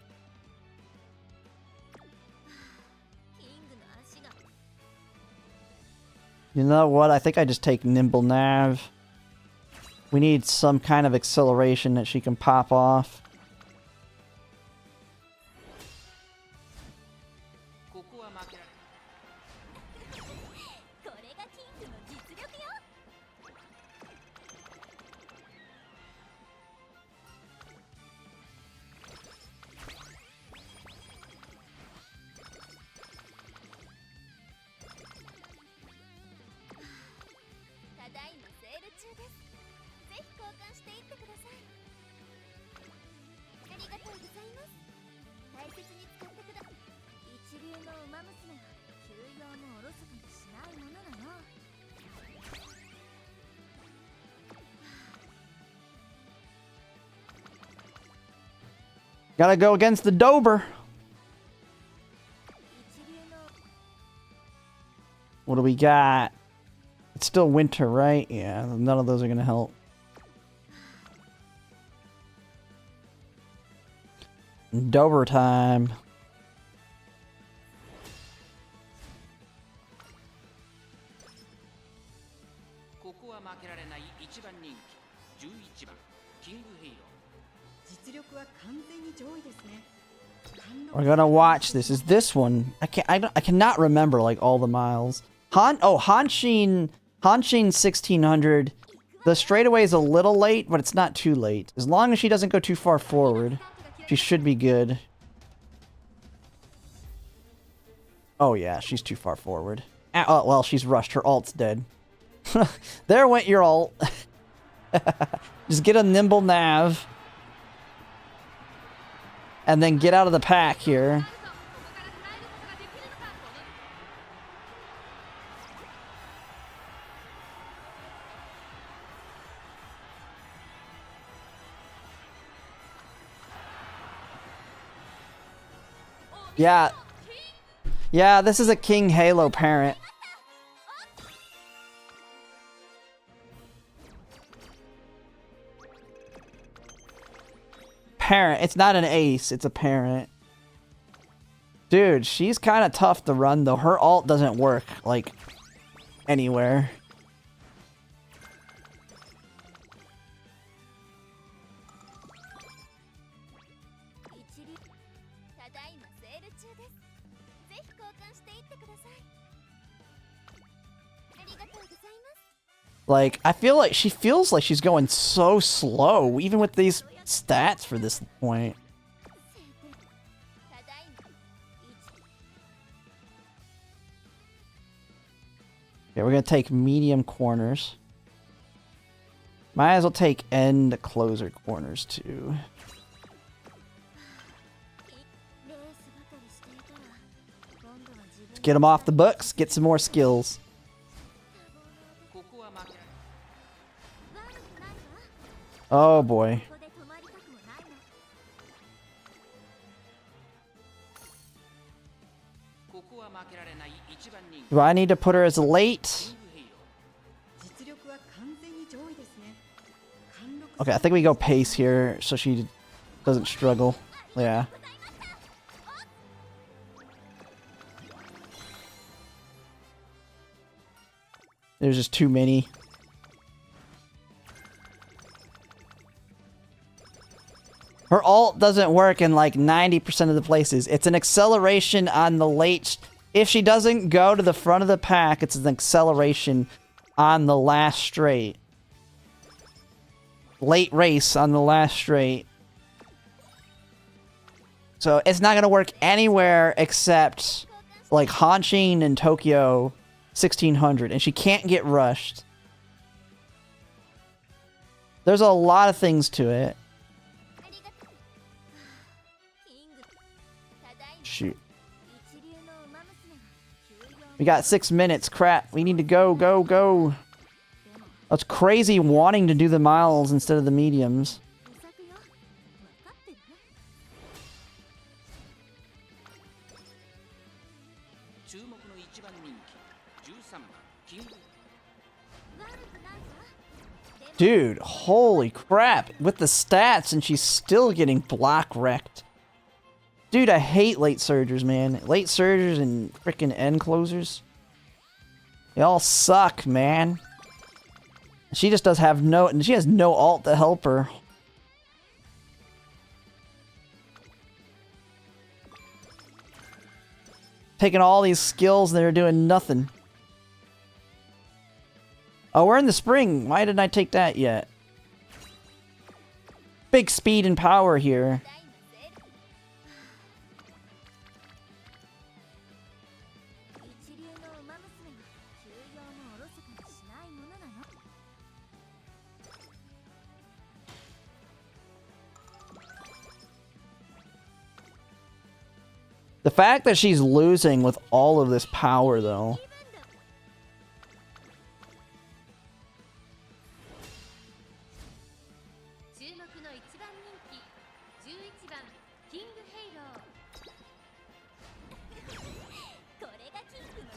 You know what? I think I just take nimble nav. We need some kind of acceleration that she can pop off. Gotta go against the Dober. What do we got? It's still winter, right? Yeah, none of those are gonna help. Dober time. We're gonna watch this. Is this one? I cannot remember like all the miles. Hanshin 1600. The straightaway is a little late, but it's not too late. As long as she doesn't go too far forward, she should be good. Oh yeah, she's too far forward. Oh, well, she's rushed. Her ult's dead. There went your ult. Just get a nimble nav. And then get out of the pack here. Yeah. Yeah, this is a King Halo parent. Parent. It's not an ace, it's a parent. Dude, she's kind of tough to run though. Her ult doesn't work like anywhere. Like, I feel like she feels like she's going so slow, even with these stats for this point. Okay, we're gonna take medium corners. Might as well take end closer corners too. Let's get them off the books, get some more skills. Oh boy. Do I need to put her as late? Okay, I think we go pace here so she doesn't struggle. Yeah. There's just too many. Her ult doesn't work in like 90% of the places. It's an acceleration on the late... If she doesn't go to the front of the pack, it's an acceleration on the last straight. Late race on the last straight. So it's not going to work anywhere except like Hanshin and Tokyo 1600. And she can't get rushed. There's a lot of things to it. Shoot. We got 6 minutes. Crap. We need to go, go, go. That's crazy wanting to do the miles instead of the mediums. Dude, holy crap. With the stats and she's still getting block wrecked. Dude, I hate late surgers, man. Late surgers and freaking end closers. They all suck, man. She just does have no... And she has no ult to help her. Taking all these skills and they're doing nothing. Oh, we're in the spring. Why didn't I take that yet? Big speed and power here. The fact that she's losing with all of this power, though.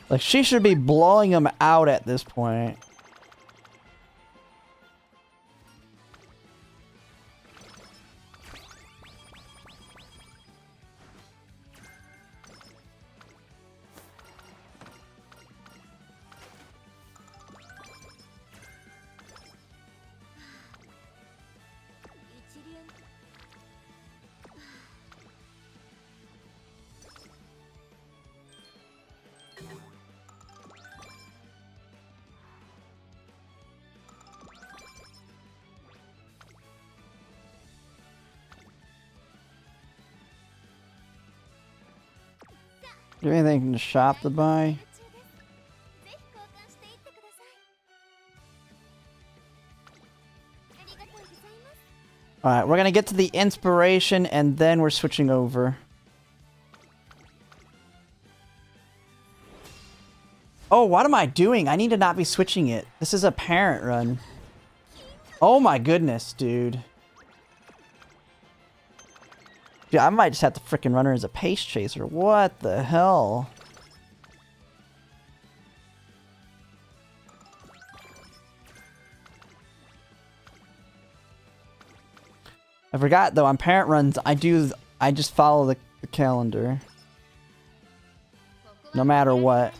Like, she should be blowing them out at this point. Do anything in the shop to buy? Alright, we're gonna get to the inspiration and then we're switching over. Oh, what am I doing? I need to not be switching it. This is a parent run. Oh my goodness, dude. Dude, I might just have to frickin' run her as a pace chaser. What the hell? I forgot though, on parent runs, I just follow the calendar. No matter what.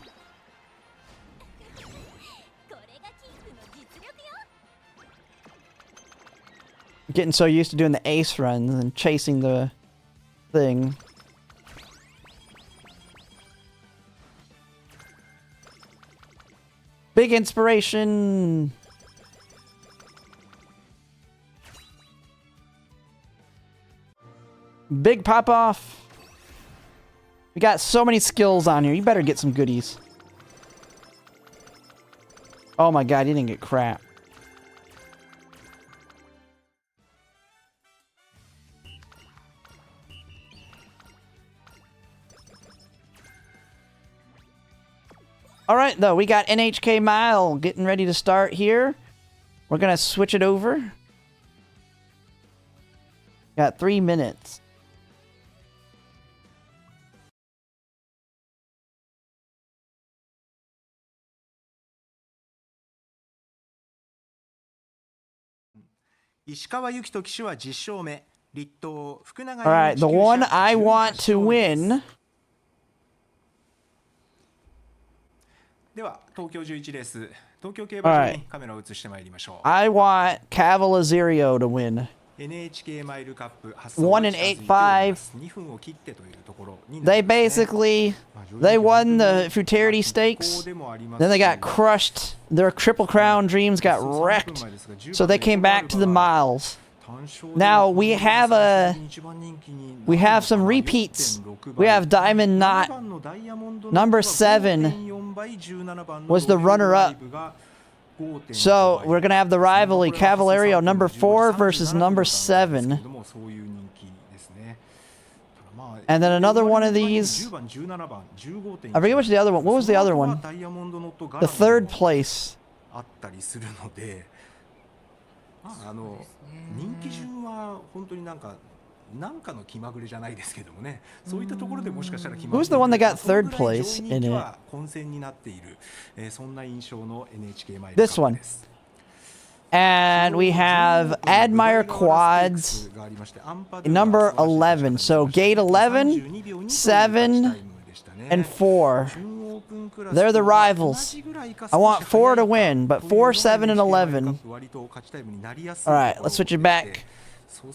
Getting so used to doing the ace runs and chasing the thing. Big inspiration. Big pop off. We got so many skills on here. You better get some goodies. Oh my god, he didn't get crap. Alright, though, we got NHK Mile getting ready to start here. We're gonna switch it over. Got 3 minutes. Alright, the one I want to win. Alright. I want Cavalizerio to win. 1 and 8-5. They basically won the Futurity Stakes. Then they got crushed. Their Triple Crown dreams got wrecked. So they came back to the miles. Now we have some repeats. We have Diamond Knot. Number 7 was the runner-up. So we're gonna have the rivalry Cavalerio number 4 versus number 7. And then another one of these. I forget which the other one. What was the other one? The 3rd place. なんかの気まぐれじゃないですけどもね、そういったところでもしかしたら Who's the one that got 3rd place in it? 混戦になっている、そんな印象の NHK マイル This one. And we have Admire Quads number 11. So gate 11, 7, and 4. They're the rivals. I want 4 to win, but 4, 7, and 11. Alright, let's switch it back. 4,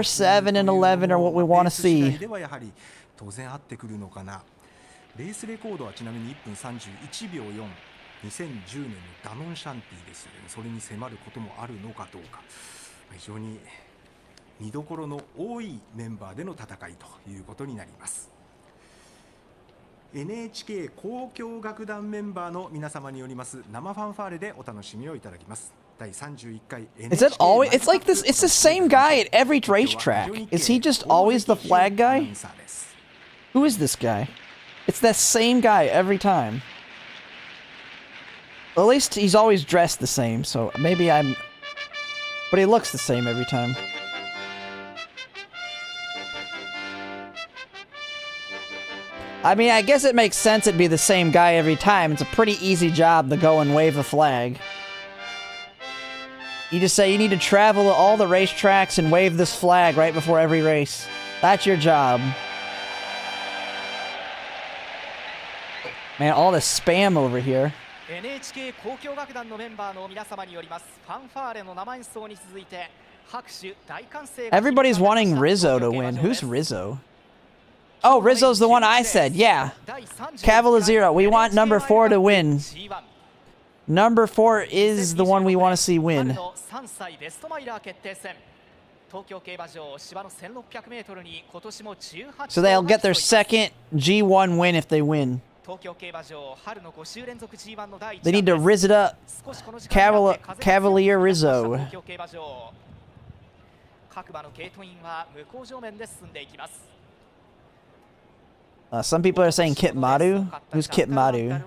7, and 11 are what we want to see. レースレコードはちなみに1分31秒4、2010年のダノンシャンティですので、それに迫ることもあるのかどうか、非常に見どころの多いメンバーでの戦いということになります。NHK 交響楽団メンバーの皆様によります生ファンファーレでお楽しみをいただきます。第31回 Is it always? It's like this. It's the same guy at every racetrack. Is he just always the flag guy? Who is this guy? It's that same guy every time. At least he's always dressed the same, so maybe I'm... But he looks the same every time. I mean, I guess it makes sense it'd be the same guy every time. It's a pretty easy job to go and wave a flag. You just say you need to travel to all the racetracks and wave this flag right before every race. That's your job. Man, all this spam over here. NHK 交響楽団のメンバーの皆様によりますファンファーレの生演奏に続いて拍手大歓声が Everybody's wanting Rizzo to win. Who's Rizzo? Oh, Rizzo's the one I said. Yeah. Cavaliero. We want number 4 to win. Number 4 is the one we want to see win. So they'll get their second G1 win if they win. They need to Riz it up. Cavalier Rizzo. Some people are saying Kit Madu. Who's Kit Madu?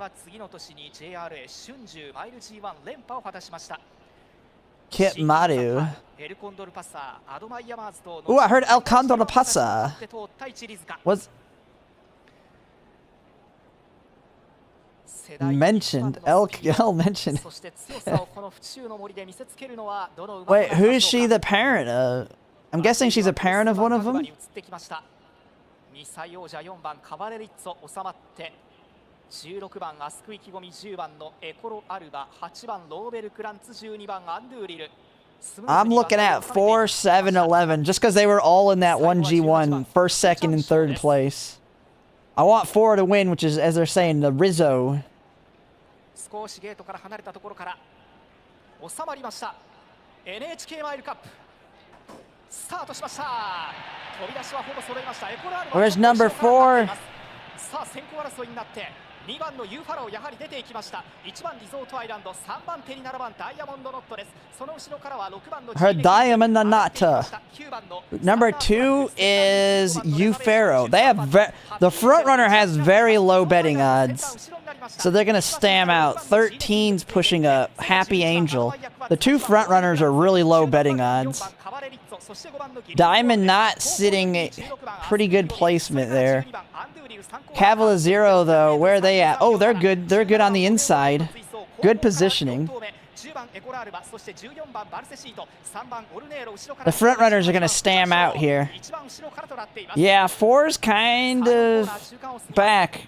Kit Madu. Ooh, I heard El Condor Pasa. Was mentioned. El mentioned. Wait, who is she the parent of? I'm guessing she's a parent of one of them? 2歳王者4番カバレリッツォ収まって16番アスクイキゴミ10番のエコロアルバ8番ローベルクランツ12番アンドゥーリル I'm looking at 4, 7, 11 just because they were all in that one G1 first, second, and third place. I want 4 to win, which is, as they're saying, the Rizzo. 少しゲートから離れたところから収まりました NHK マイルカップスタートしました Where's number 4? さあ先行争いになって2番のユーファローやはり出ていきました1番リゾートアイランド3番手に7番ダイヤモンドノットですその後ろからは6番の Her Diamond Nata. Number 2 is Ufaro. They have the front runner has very low betting odds. So they're going to stam out. 13's pushing up. Happy Angel. The 2 front runners are really low betting odds. Diamond Knot sitting pretty good placement there. Cavaliero though, where are they at? Oh, they're good. They're good on the inside. Good positioning. The front runners are going to stam out here. Yeah, 4's kind of back.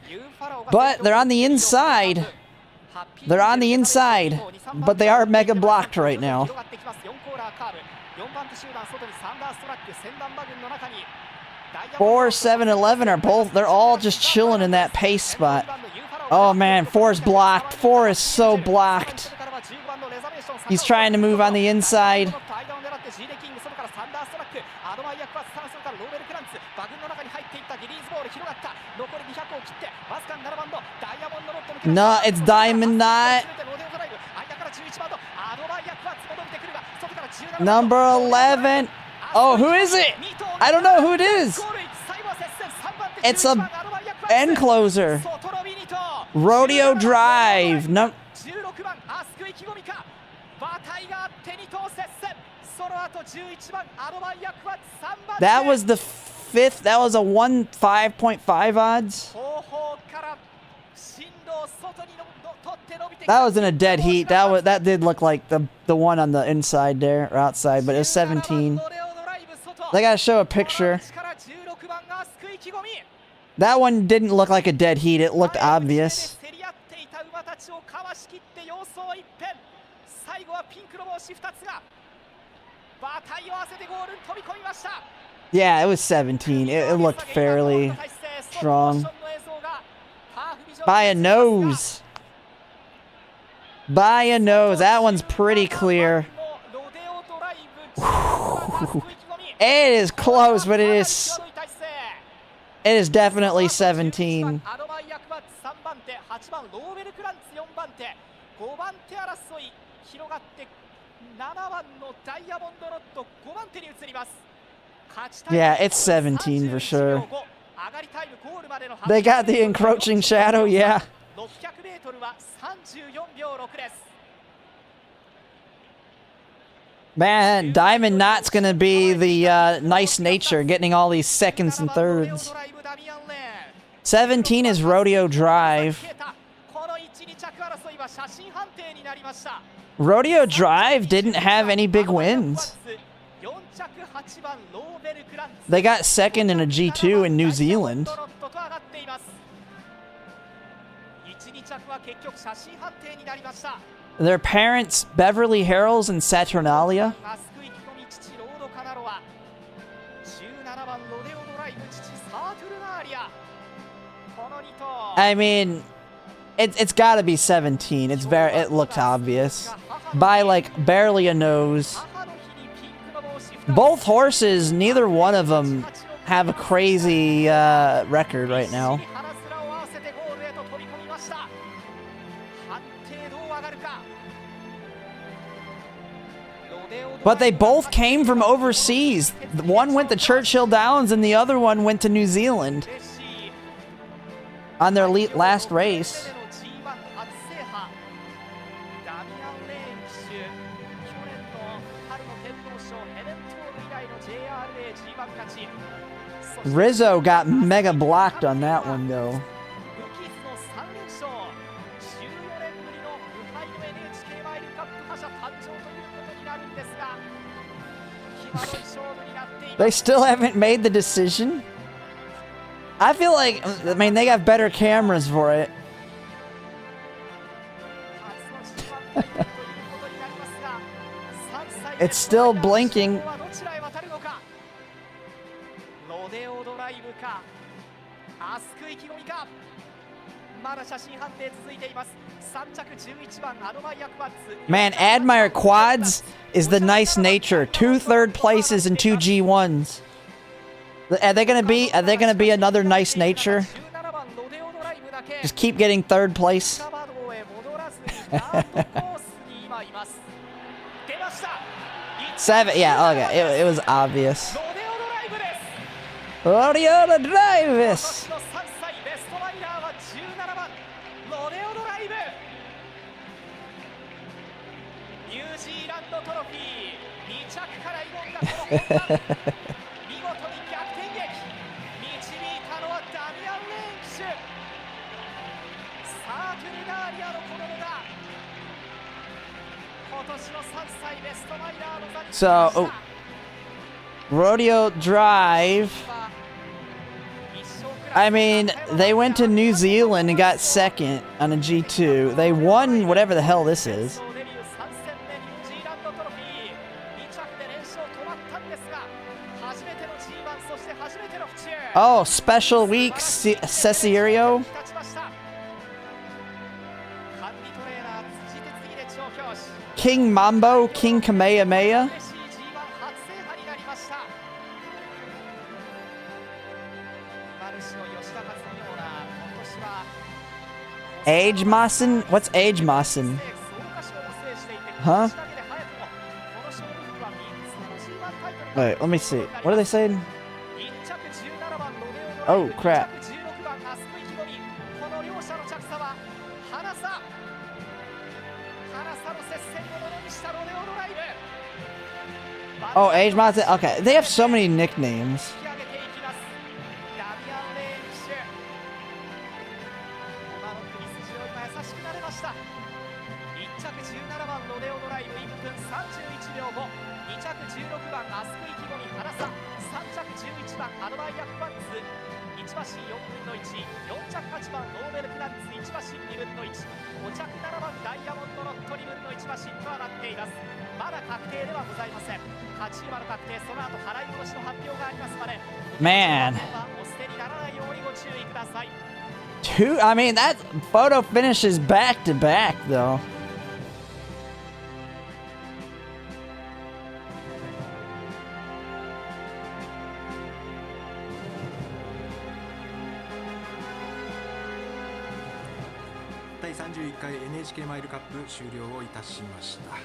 But they're on the inside. They're on the inside. But they are mega blocked right now. 4, 7, 11 are both, they're all just chilling in that pace spot. Oh man, 4 is blocked. 4 is so blocked. He's trying to move on the inside. No, it's Diamond Knot. Number 11. Oh, who is it? I don't know who it is. It's a end closer. Rodeo Drive. No. That was the 5th. That was a 5.5 odds. That wasn't a dead heat. That did look like the one on the inside there or outside, but it was 17. They gotta show a picture. That one didn't look like a dead heat. It looked obvious. Yeah, it was 17. It looked fairly strong. By a nose. By a nose. That one's pretty clear. It is close, but it is definitely 17. Yeah, it's 17 for sure. They got the encroaching shadow, yeah. Man, Diamond Knot's gonna be the nice nature, getting all these seconds and thirds. 17 is Rodeo Drive. Rodeo Drive didn't have any big wins. They got second in a G2 in New Zealand. Their parents, Beverly Hills and Saturnalia. I mean, it's got to be 17. It looked obvious by like barely a nose. Both horses, neither one of them have a crazy record right now. But they both came from overseas. One went to Churchill Downs and the other one went to New Zealand on their last race. Rizzo got mega blocked on that one though. They still haven't made the decision. I feel like, I mean, they got better cameras for it. It's still blinking. Man, Admire Quads is the nice nature. 2 third places and 2 G1s. Are they gonna be another nice nature? Just keep getting 3rd place. 7, yeah, okay, it was obvious. Rodeo Drive. So, Rodeo Drive. I mean, they went to New Zealand and got 2nd on a G2. They won whatever the hell this is. Oh, special week, Cesario. King Mambo, King Kamehameha. Age Massen? What's Age Massen? Huh? Wait, let me see. What are they saying? Oh, crap. Oh, Age Massen. Okay, they have so many nicknames. Man. I mean, that photo finishes back to back, though. NHK マイルカップ終了をいたしました。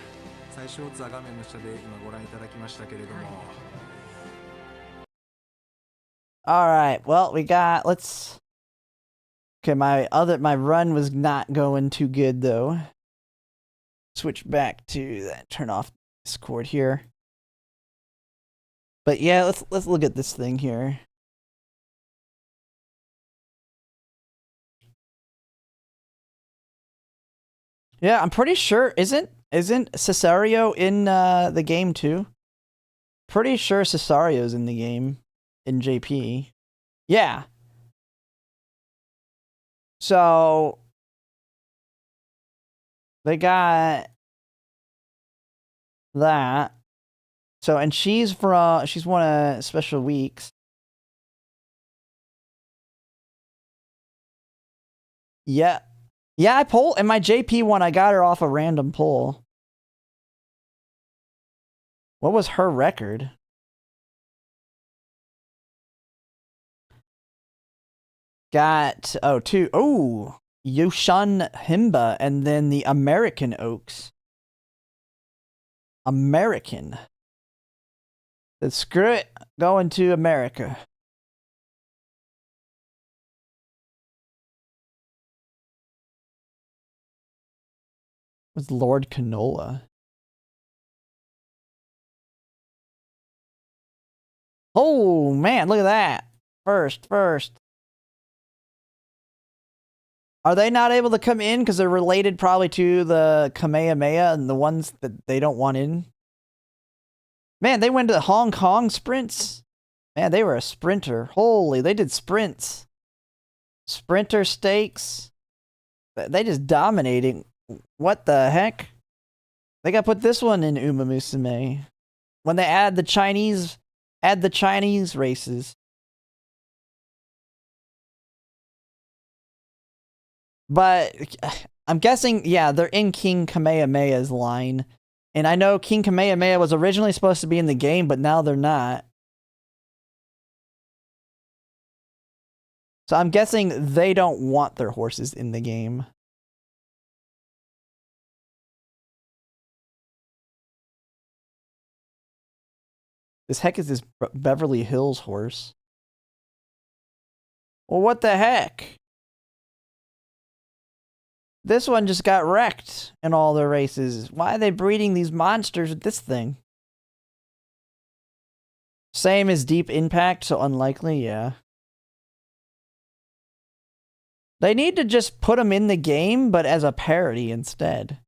最初オッズは画面の下で今ご覧いただきましたけれども。Alright, well, we got, let's... Okay, my run was not going too good, though. Switch back to that, turn off Discord here. But yeah, let's look at this thing here. Yeah, I'm pretty sure, isn't Cesario in the game too? Pretty sure Cesario's in the game in JP. Yeah. So they got that. So, and she's one of special weeks. Yeah. Yeah, I polled, in my JP one, I got her off a random poll. What was her record? Got, Yoshan Himba, and then the American Oaks. American. Let's screw it, going to America. Was Lord Canola. Oh man, look at that. First. Are they not able to come in because they're related probably to the Kamehameha and the ones that they don't want in? Man, they went to Hong Kong sprints. Man, they were a sprinter. Holy, they did sprints. Sprinter stakes. They just dominating. What the heck? They gotta put this one in Umamusume. When they add the Chinese races. But I'm guessing, yeah, they're in King Kamehameha's line. And I know King Kamehameha was originally supposed to be in the game, but now they're not. So I'm guessing they don't want their horses in the game. This heck is this Beverly Hills horse? Well, what the heck? This one just got wrecked in all their races. Why are they breeding these monsters with this thing? Same as Deep Impact, so unlikely, yeah. They need to just put them in the game, but as a parody instead.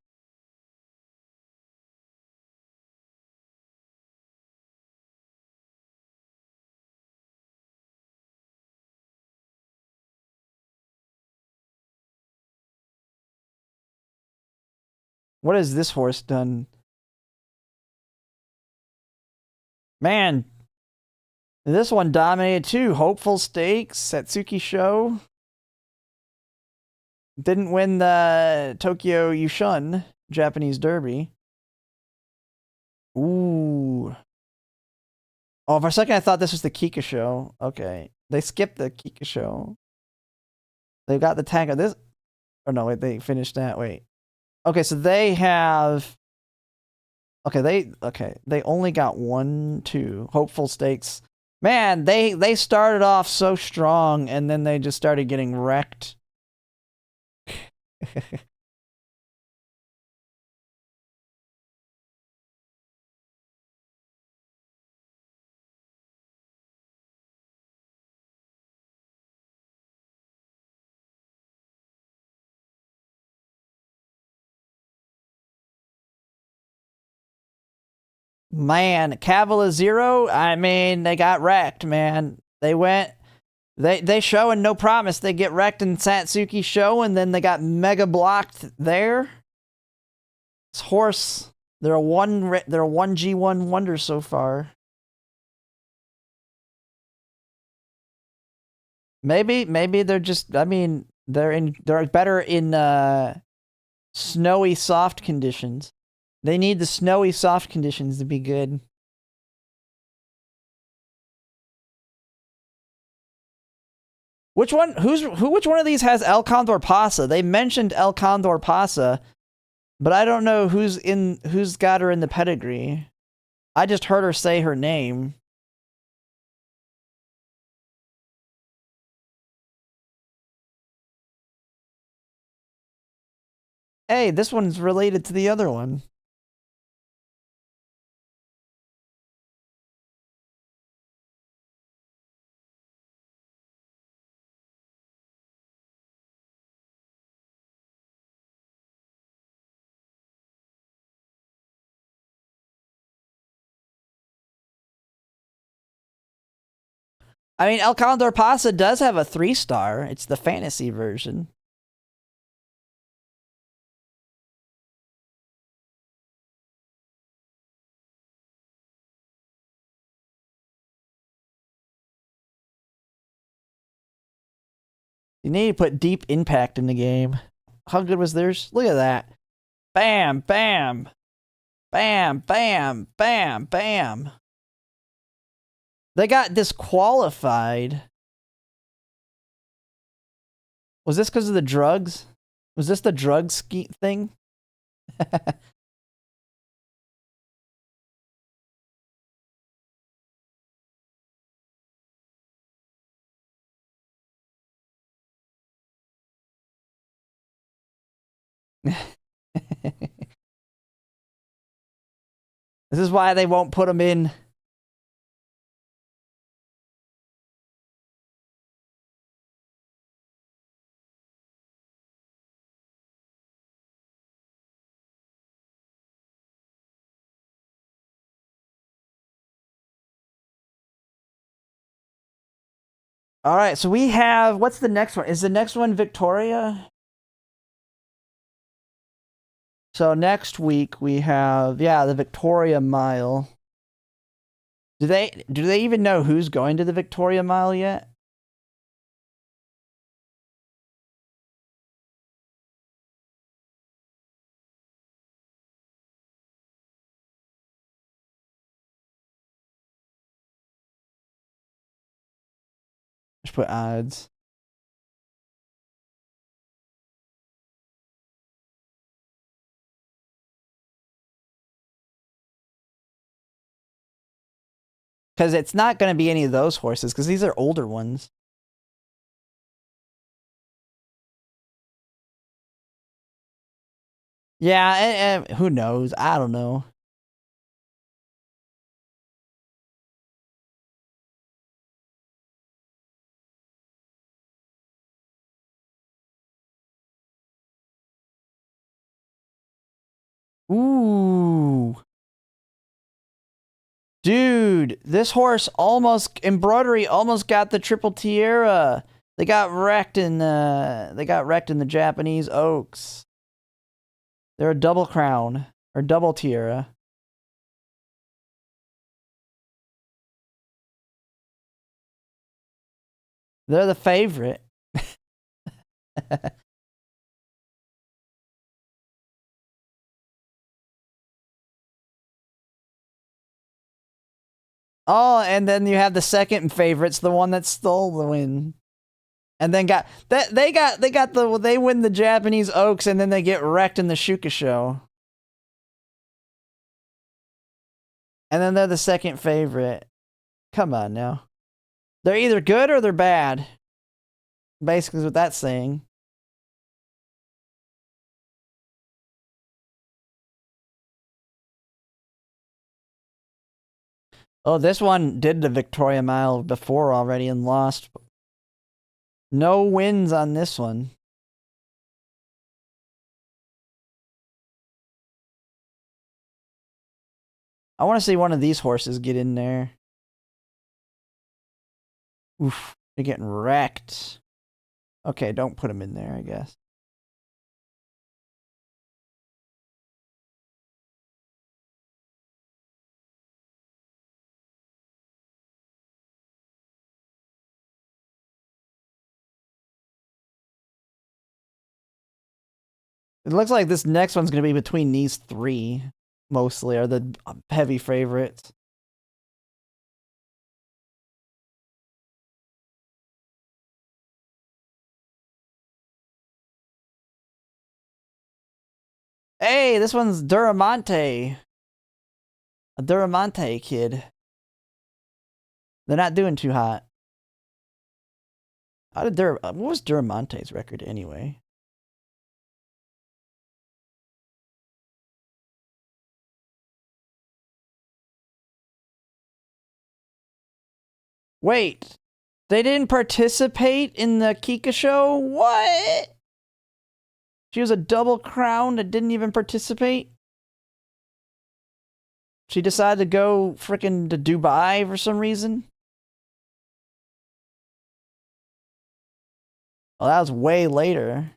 What has this horse done? Man, This one dominated too. Hopeful Stakes, Satsuki Show. Didn't win the Tokyo Yushun Japanese Derby. Ooh. Oh, for a second I thought this was the Kika Show. Okay. They skipped the Kika Show. They got the tag of this. Oh no, wait, they finished that. Wait. Okay, so they have. Okay, they only got 1, 2 Hopeful Stakes. Man, they started off so strong and then they just started getting wrecked. Man, Cavala Zero, I mean, they got wrecked, man. They showing no promise. They get wrecked in Satsuki Show, and then they got mega blocked there. This horse, they're a 1G1 wonder so far. Maybe they're just, I mean, they're better in snowy soft conditions. They need the snowy soft conditions to be good. Which one of these has El Condor Pasa? They mentioned El Condor Pasa, but I don't know who's got her in the pedigree. I just heard her say her name. Hey, this one's related to the other one. I mean, El Condor Pasa does have a 3-star. It's the fantasy version. You need to put deep impact in the game. How good was theirs? Look at that. Bam, bam. Bam, bam, bam, bam. They got disqualified. Was this because of the drugs? Was this the drug thing? This is why they won't put them in. All right, so we have, what's the next one? Is the next one Victoria? So next week we have, yeah, the Victoria Mile. Do they even know who's going to the Victoria Mile yet? Just put odds. Because it's not going to be any of those horses, because these are older ones. Yeah, and who knows? I don't know. Ooh. Dude, this horse embroidery almost got the triple tiara. They got wrecked in the Japanese Oaks. They're a double crown or double tiara. They're the favorite. Oh, and then you have the second favorites, the one that stole the win. And then they win the Japanese Oaks and then they get wrecked in the Shuka show. And then they're the second favorite. Come on now. They're either good or they're bad. Basically is what that's saying. Oh, this one did the Victoria Mile before already and lost. No wins on this one. I want to see one of these horses get in there. Oof, they're getting wrecked. Okay, don't put them in there, I guess. It looks like this next one's going to be between these three, mostly, are the heavy favorites. Hey, this one's Duramonte. A Duramonte kid. They're not doing too hot. How did what was Duramonte's record anyway? Wait, they didn't participate in the Kika show? What? She was a double crown that didn't even participate? She decided to go frickin' to Dubai for some reason? Well, that was way later.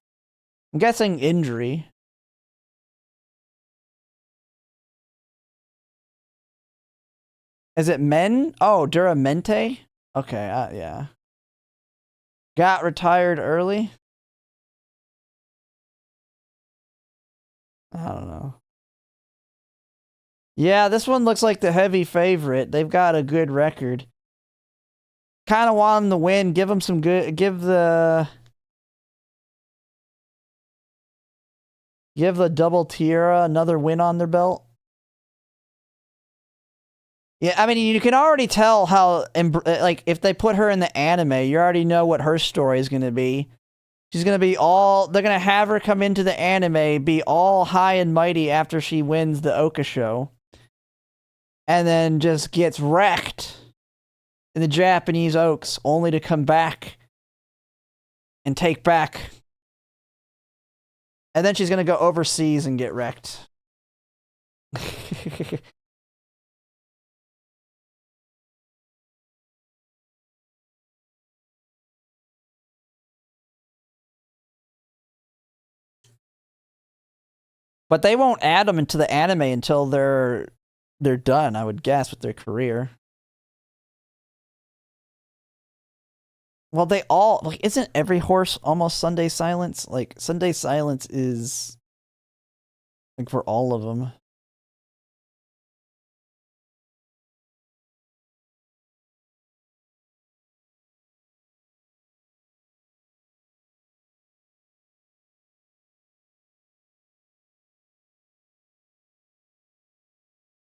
I'm guessing injury. Is it men? Oh, Duramente? Okay, yeah. Got retired early? I don't know. Yeah, this one looks like the heavy favorite. They've got a good record. Kind of want them to win. Give them some good... Give the double tiara another win on their belt. Yeah, I mean, you can already tell how, like, if they put her in the anime, you already know what her story is going to be. She's going to be all, they're going to have her come into the anime, be all high and mighty after she wins the Oka show. And then just gets wrecked in the Japanese Oaks, only to come back and take back. And then she's going to go overseas and get wrecked. But they won't add them into the anime until they're done, I would guess, with their career. Well, they all, like, isn't every horse almost Sunday Silence? Like, Sunday Silence is, like, for all of them.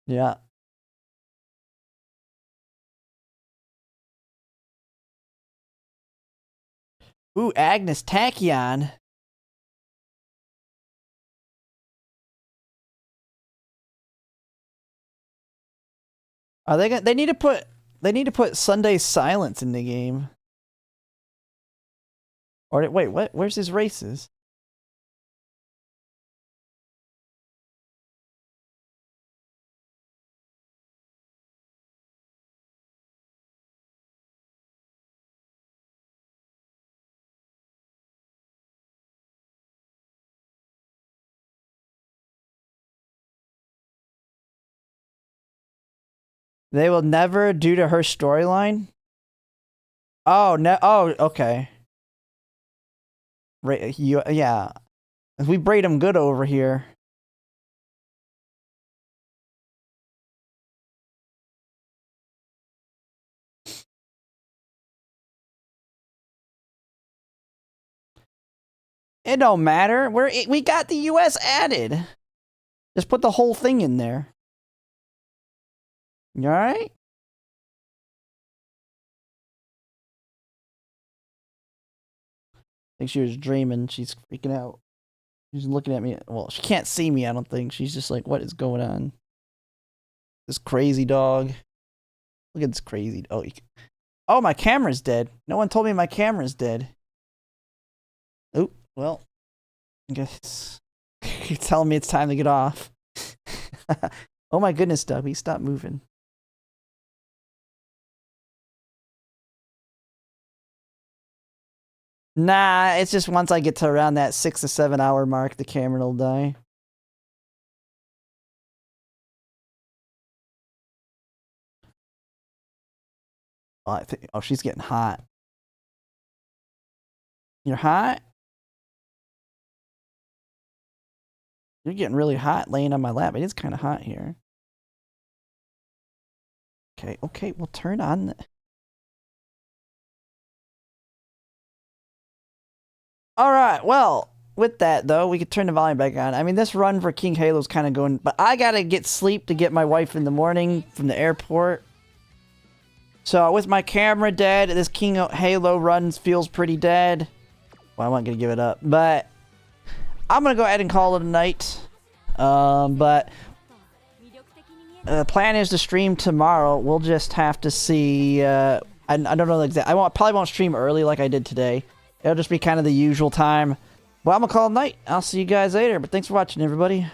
Yeah. Ooh, Agnes Tachyon. Are they gonna, they need to put Sunday Silence in the game. Or wait, what? Where's his races? They will never, due to her storyline. Oh, no. Oh, okay. Yeah. We braid them good over here. It don't matter. We got the US added. Just put the whole thing in there. You alright? I think she was dreaming. She's freaking out. She's looking at me. Well, she can't see me, I don't think. She's just like, what is going on? This crazy dog. Look at this crazy. Oh, my camera's dead. No one told me my camera's dead. Oh, well. I guess you're telling me it's time to get off. Oh my goodness, Dubby, stop moving. Nah, it's just once I get to around that 6 to 7 hour mark, the camera will die. Oh, she's getting hot. You're hot? You're getting really hot laying on my lap. It is kind of hot here. Okay, we'll turn on the... Alright, well, with that, though, we could turn the volume back on. I mean, this run for King Halo's kind of going... But I gotta get sleep to get my wife in the morning from the airport. So, with my camera dead, this King Halo run feels pretty dead. Well, I'm not gonna give it up, but... I'm gonna go ahead and call it a night. But... the plan is to stream tomorrow. We'll just have to see... I don't know the exact... probably won't stream early like I did today. It'll just be kind of the usual time. Well, I'm gonna call it a night. I'll see you guys later, but thanks for watching, everybody.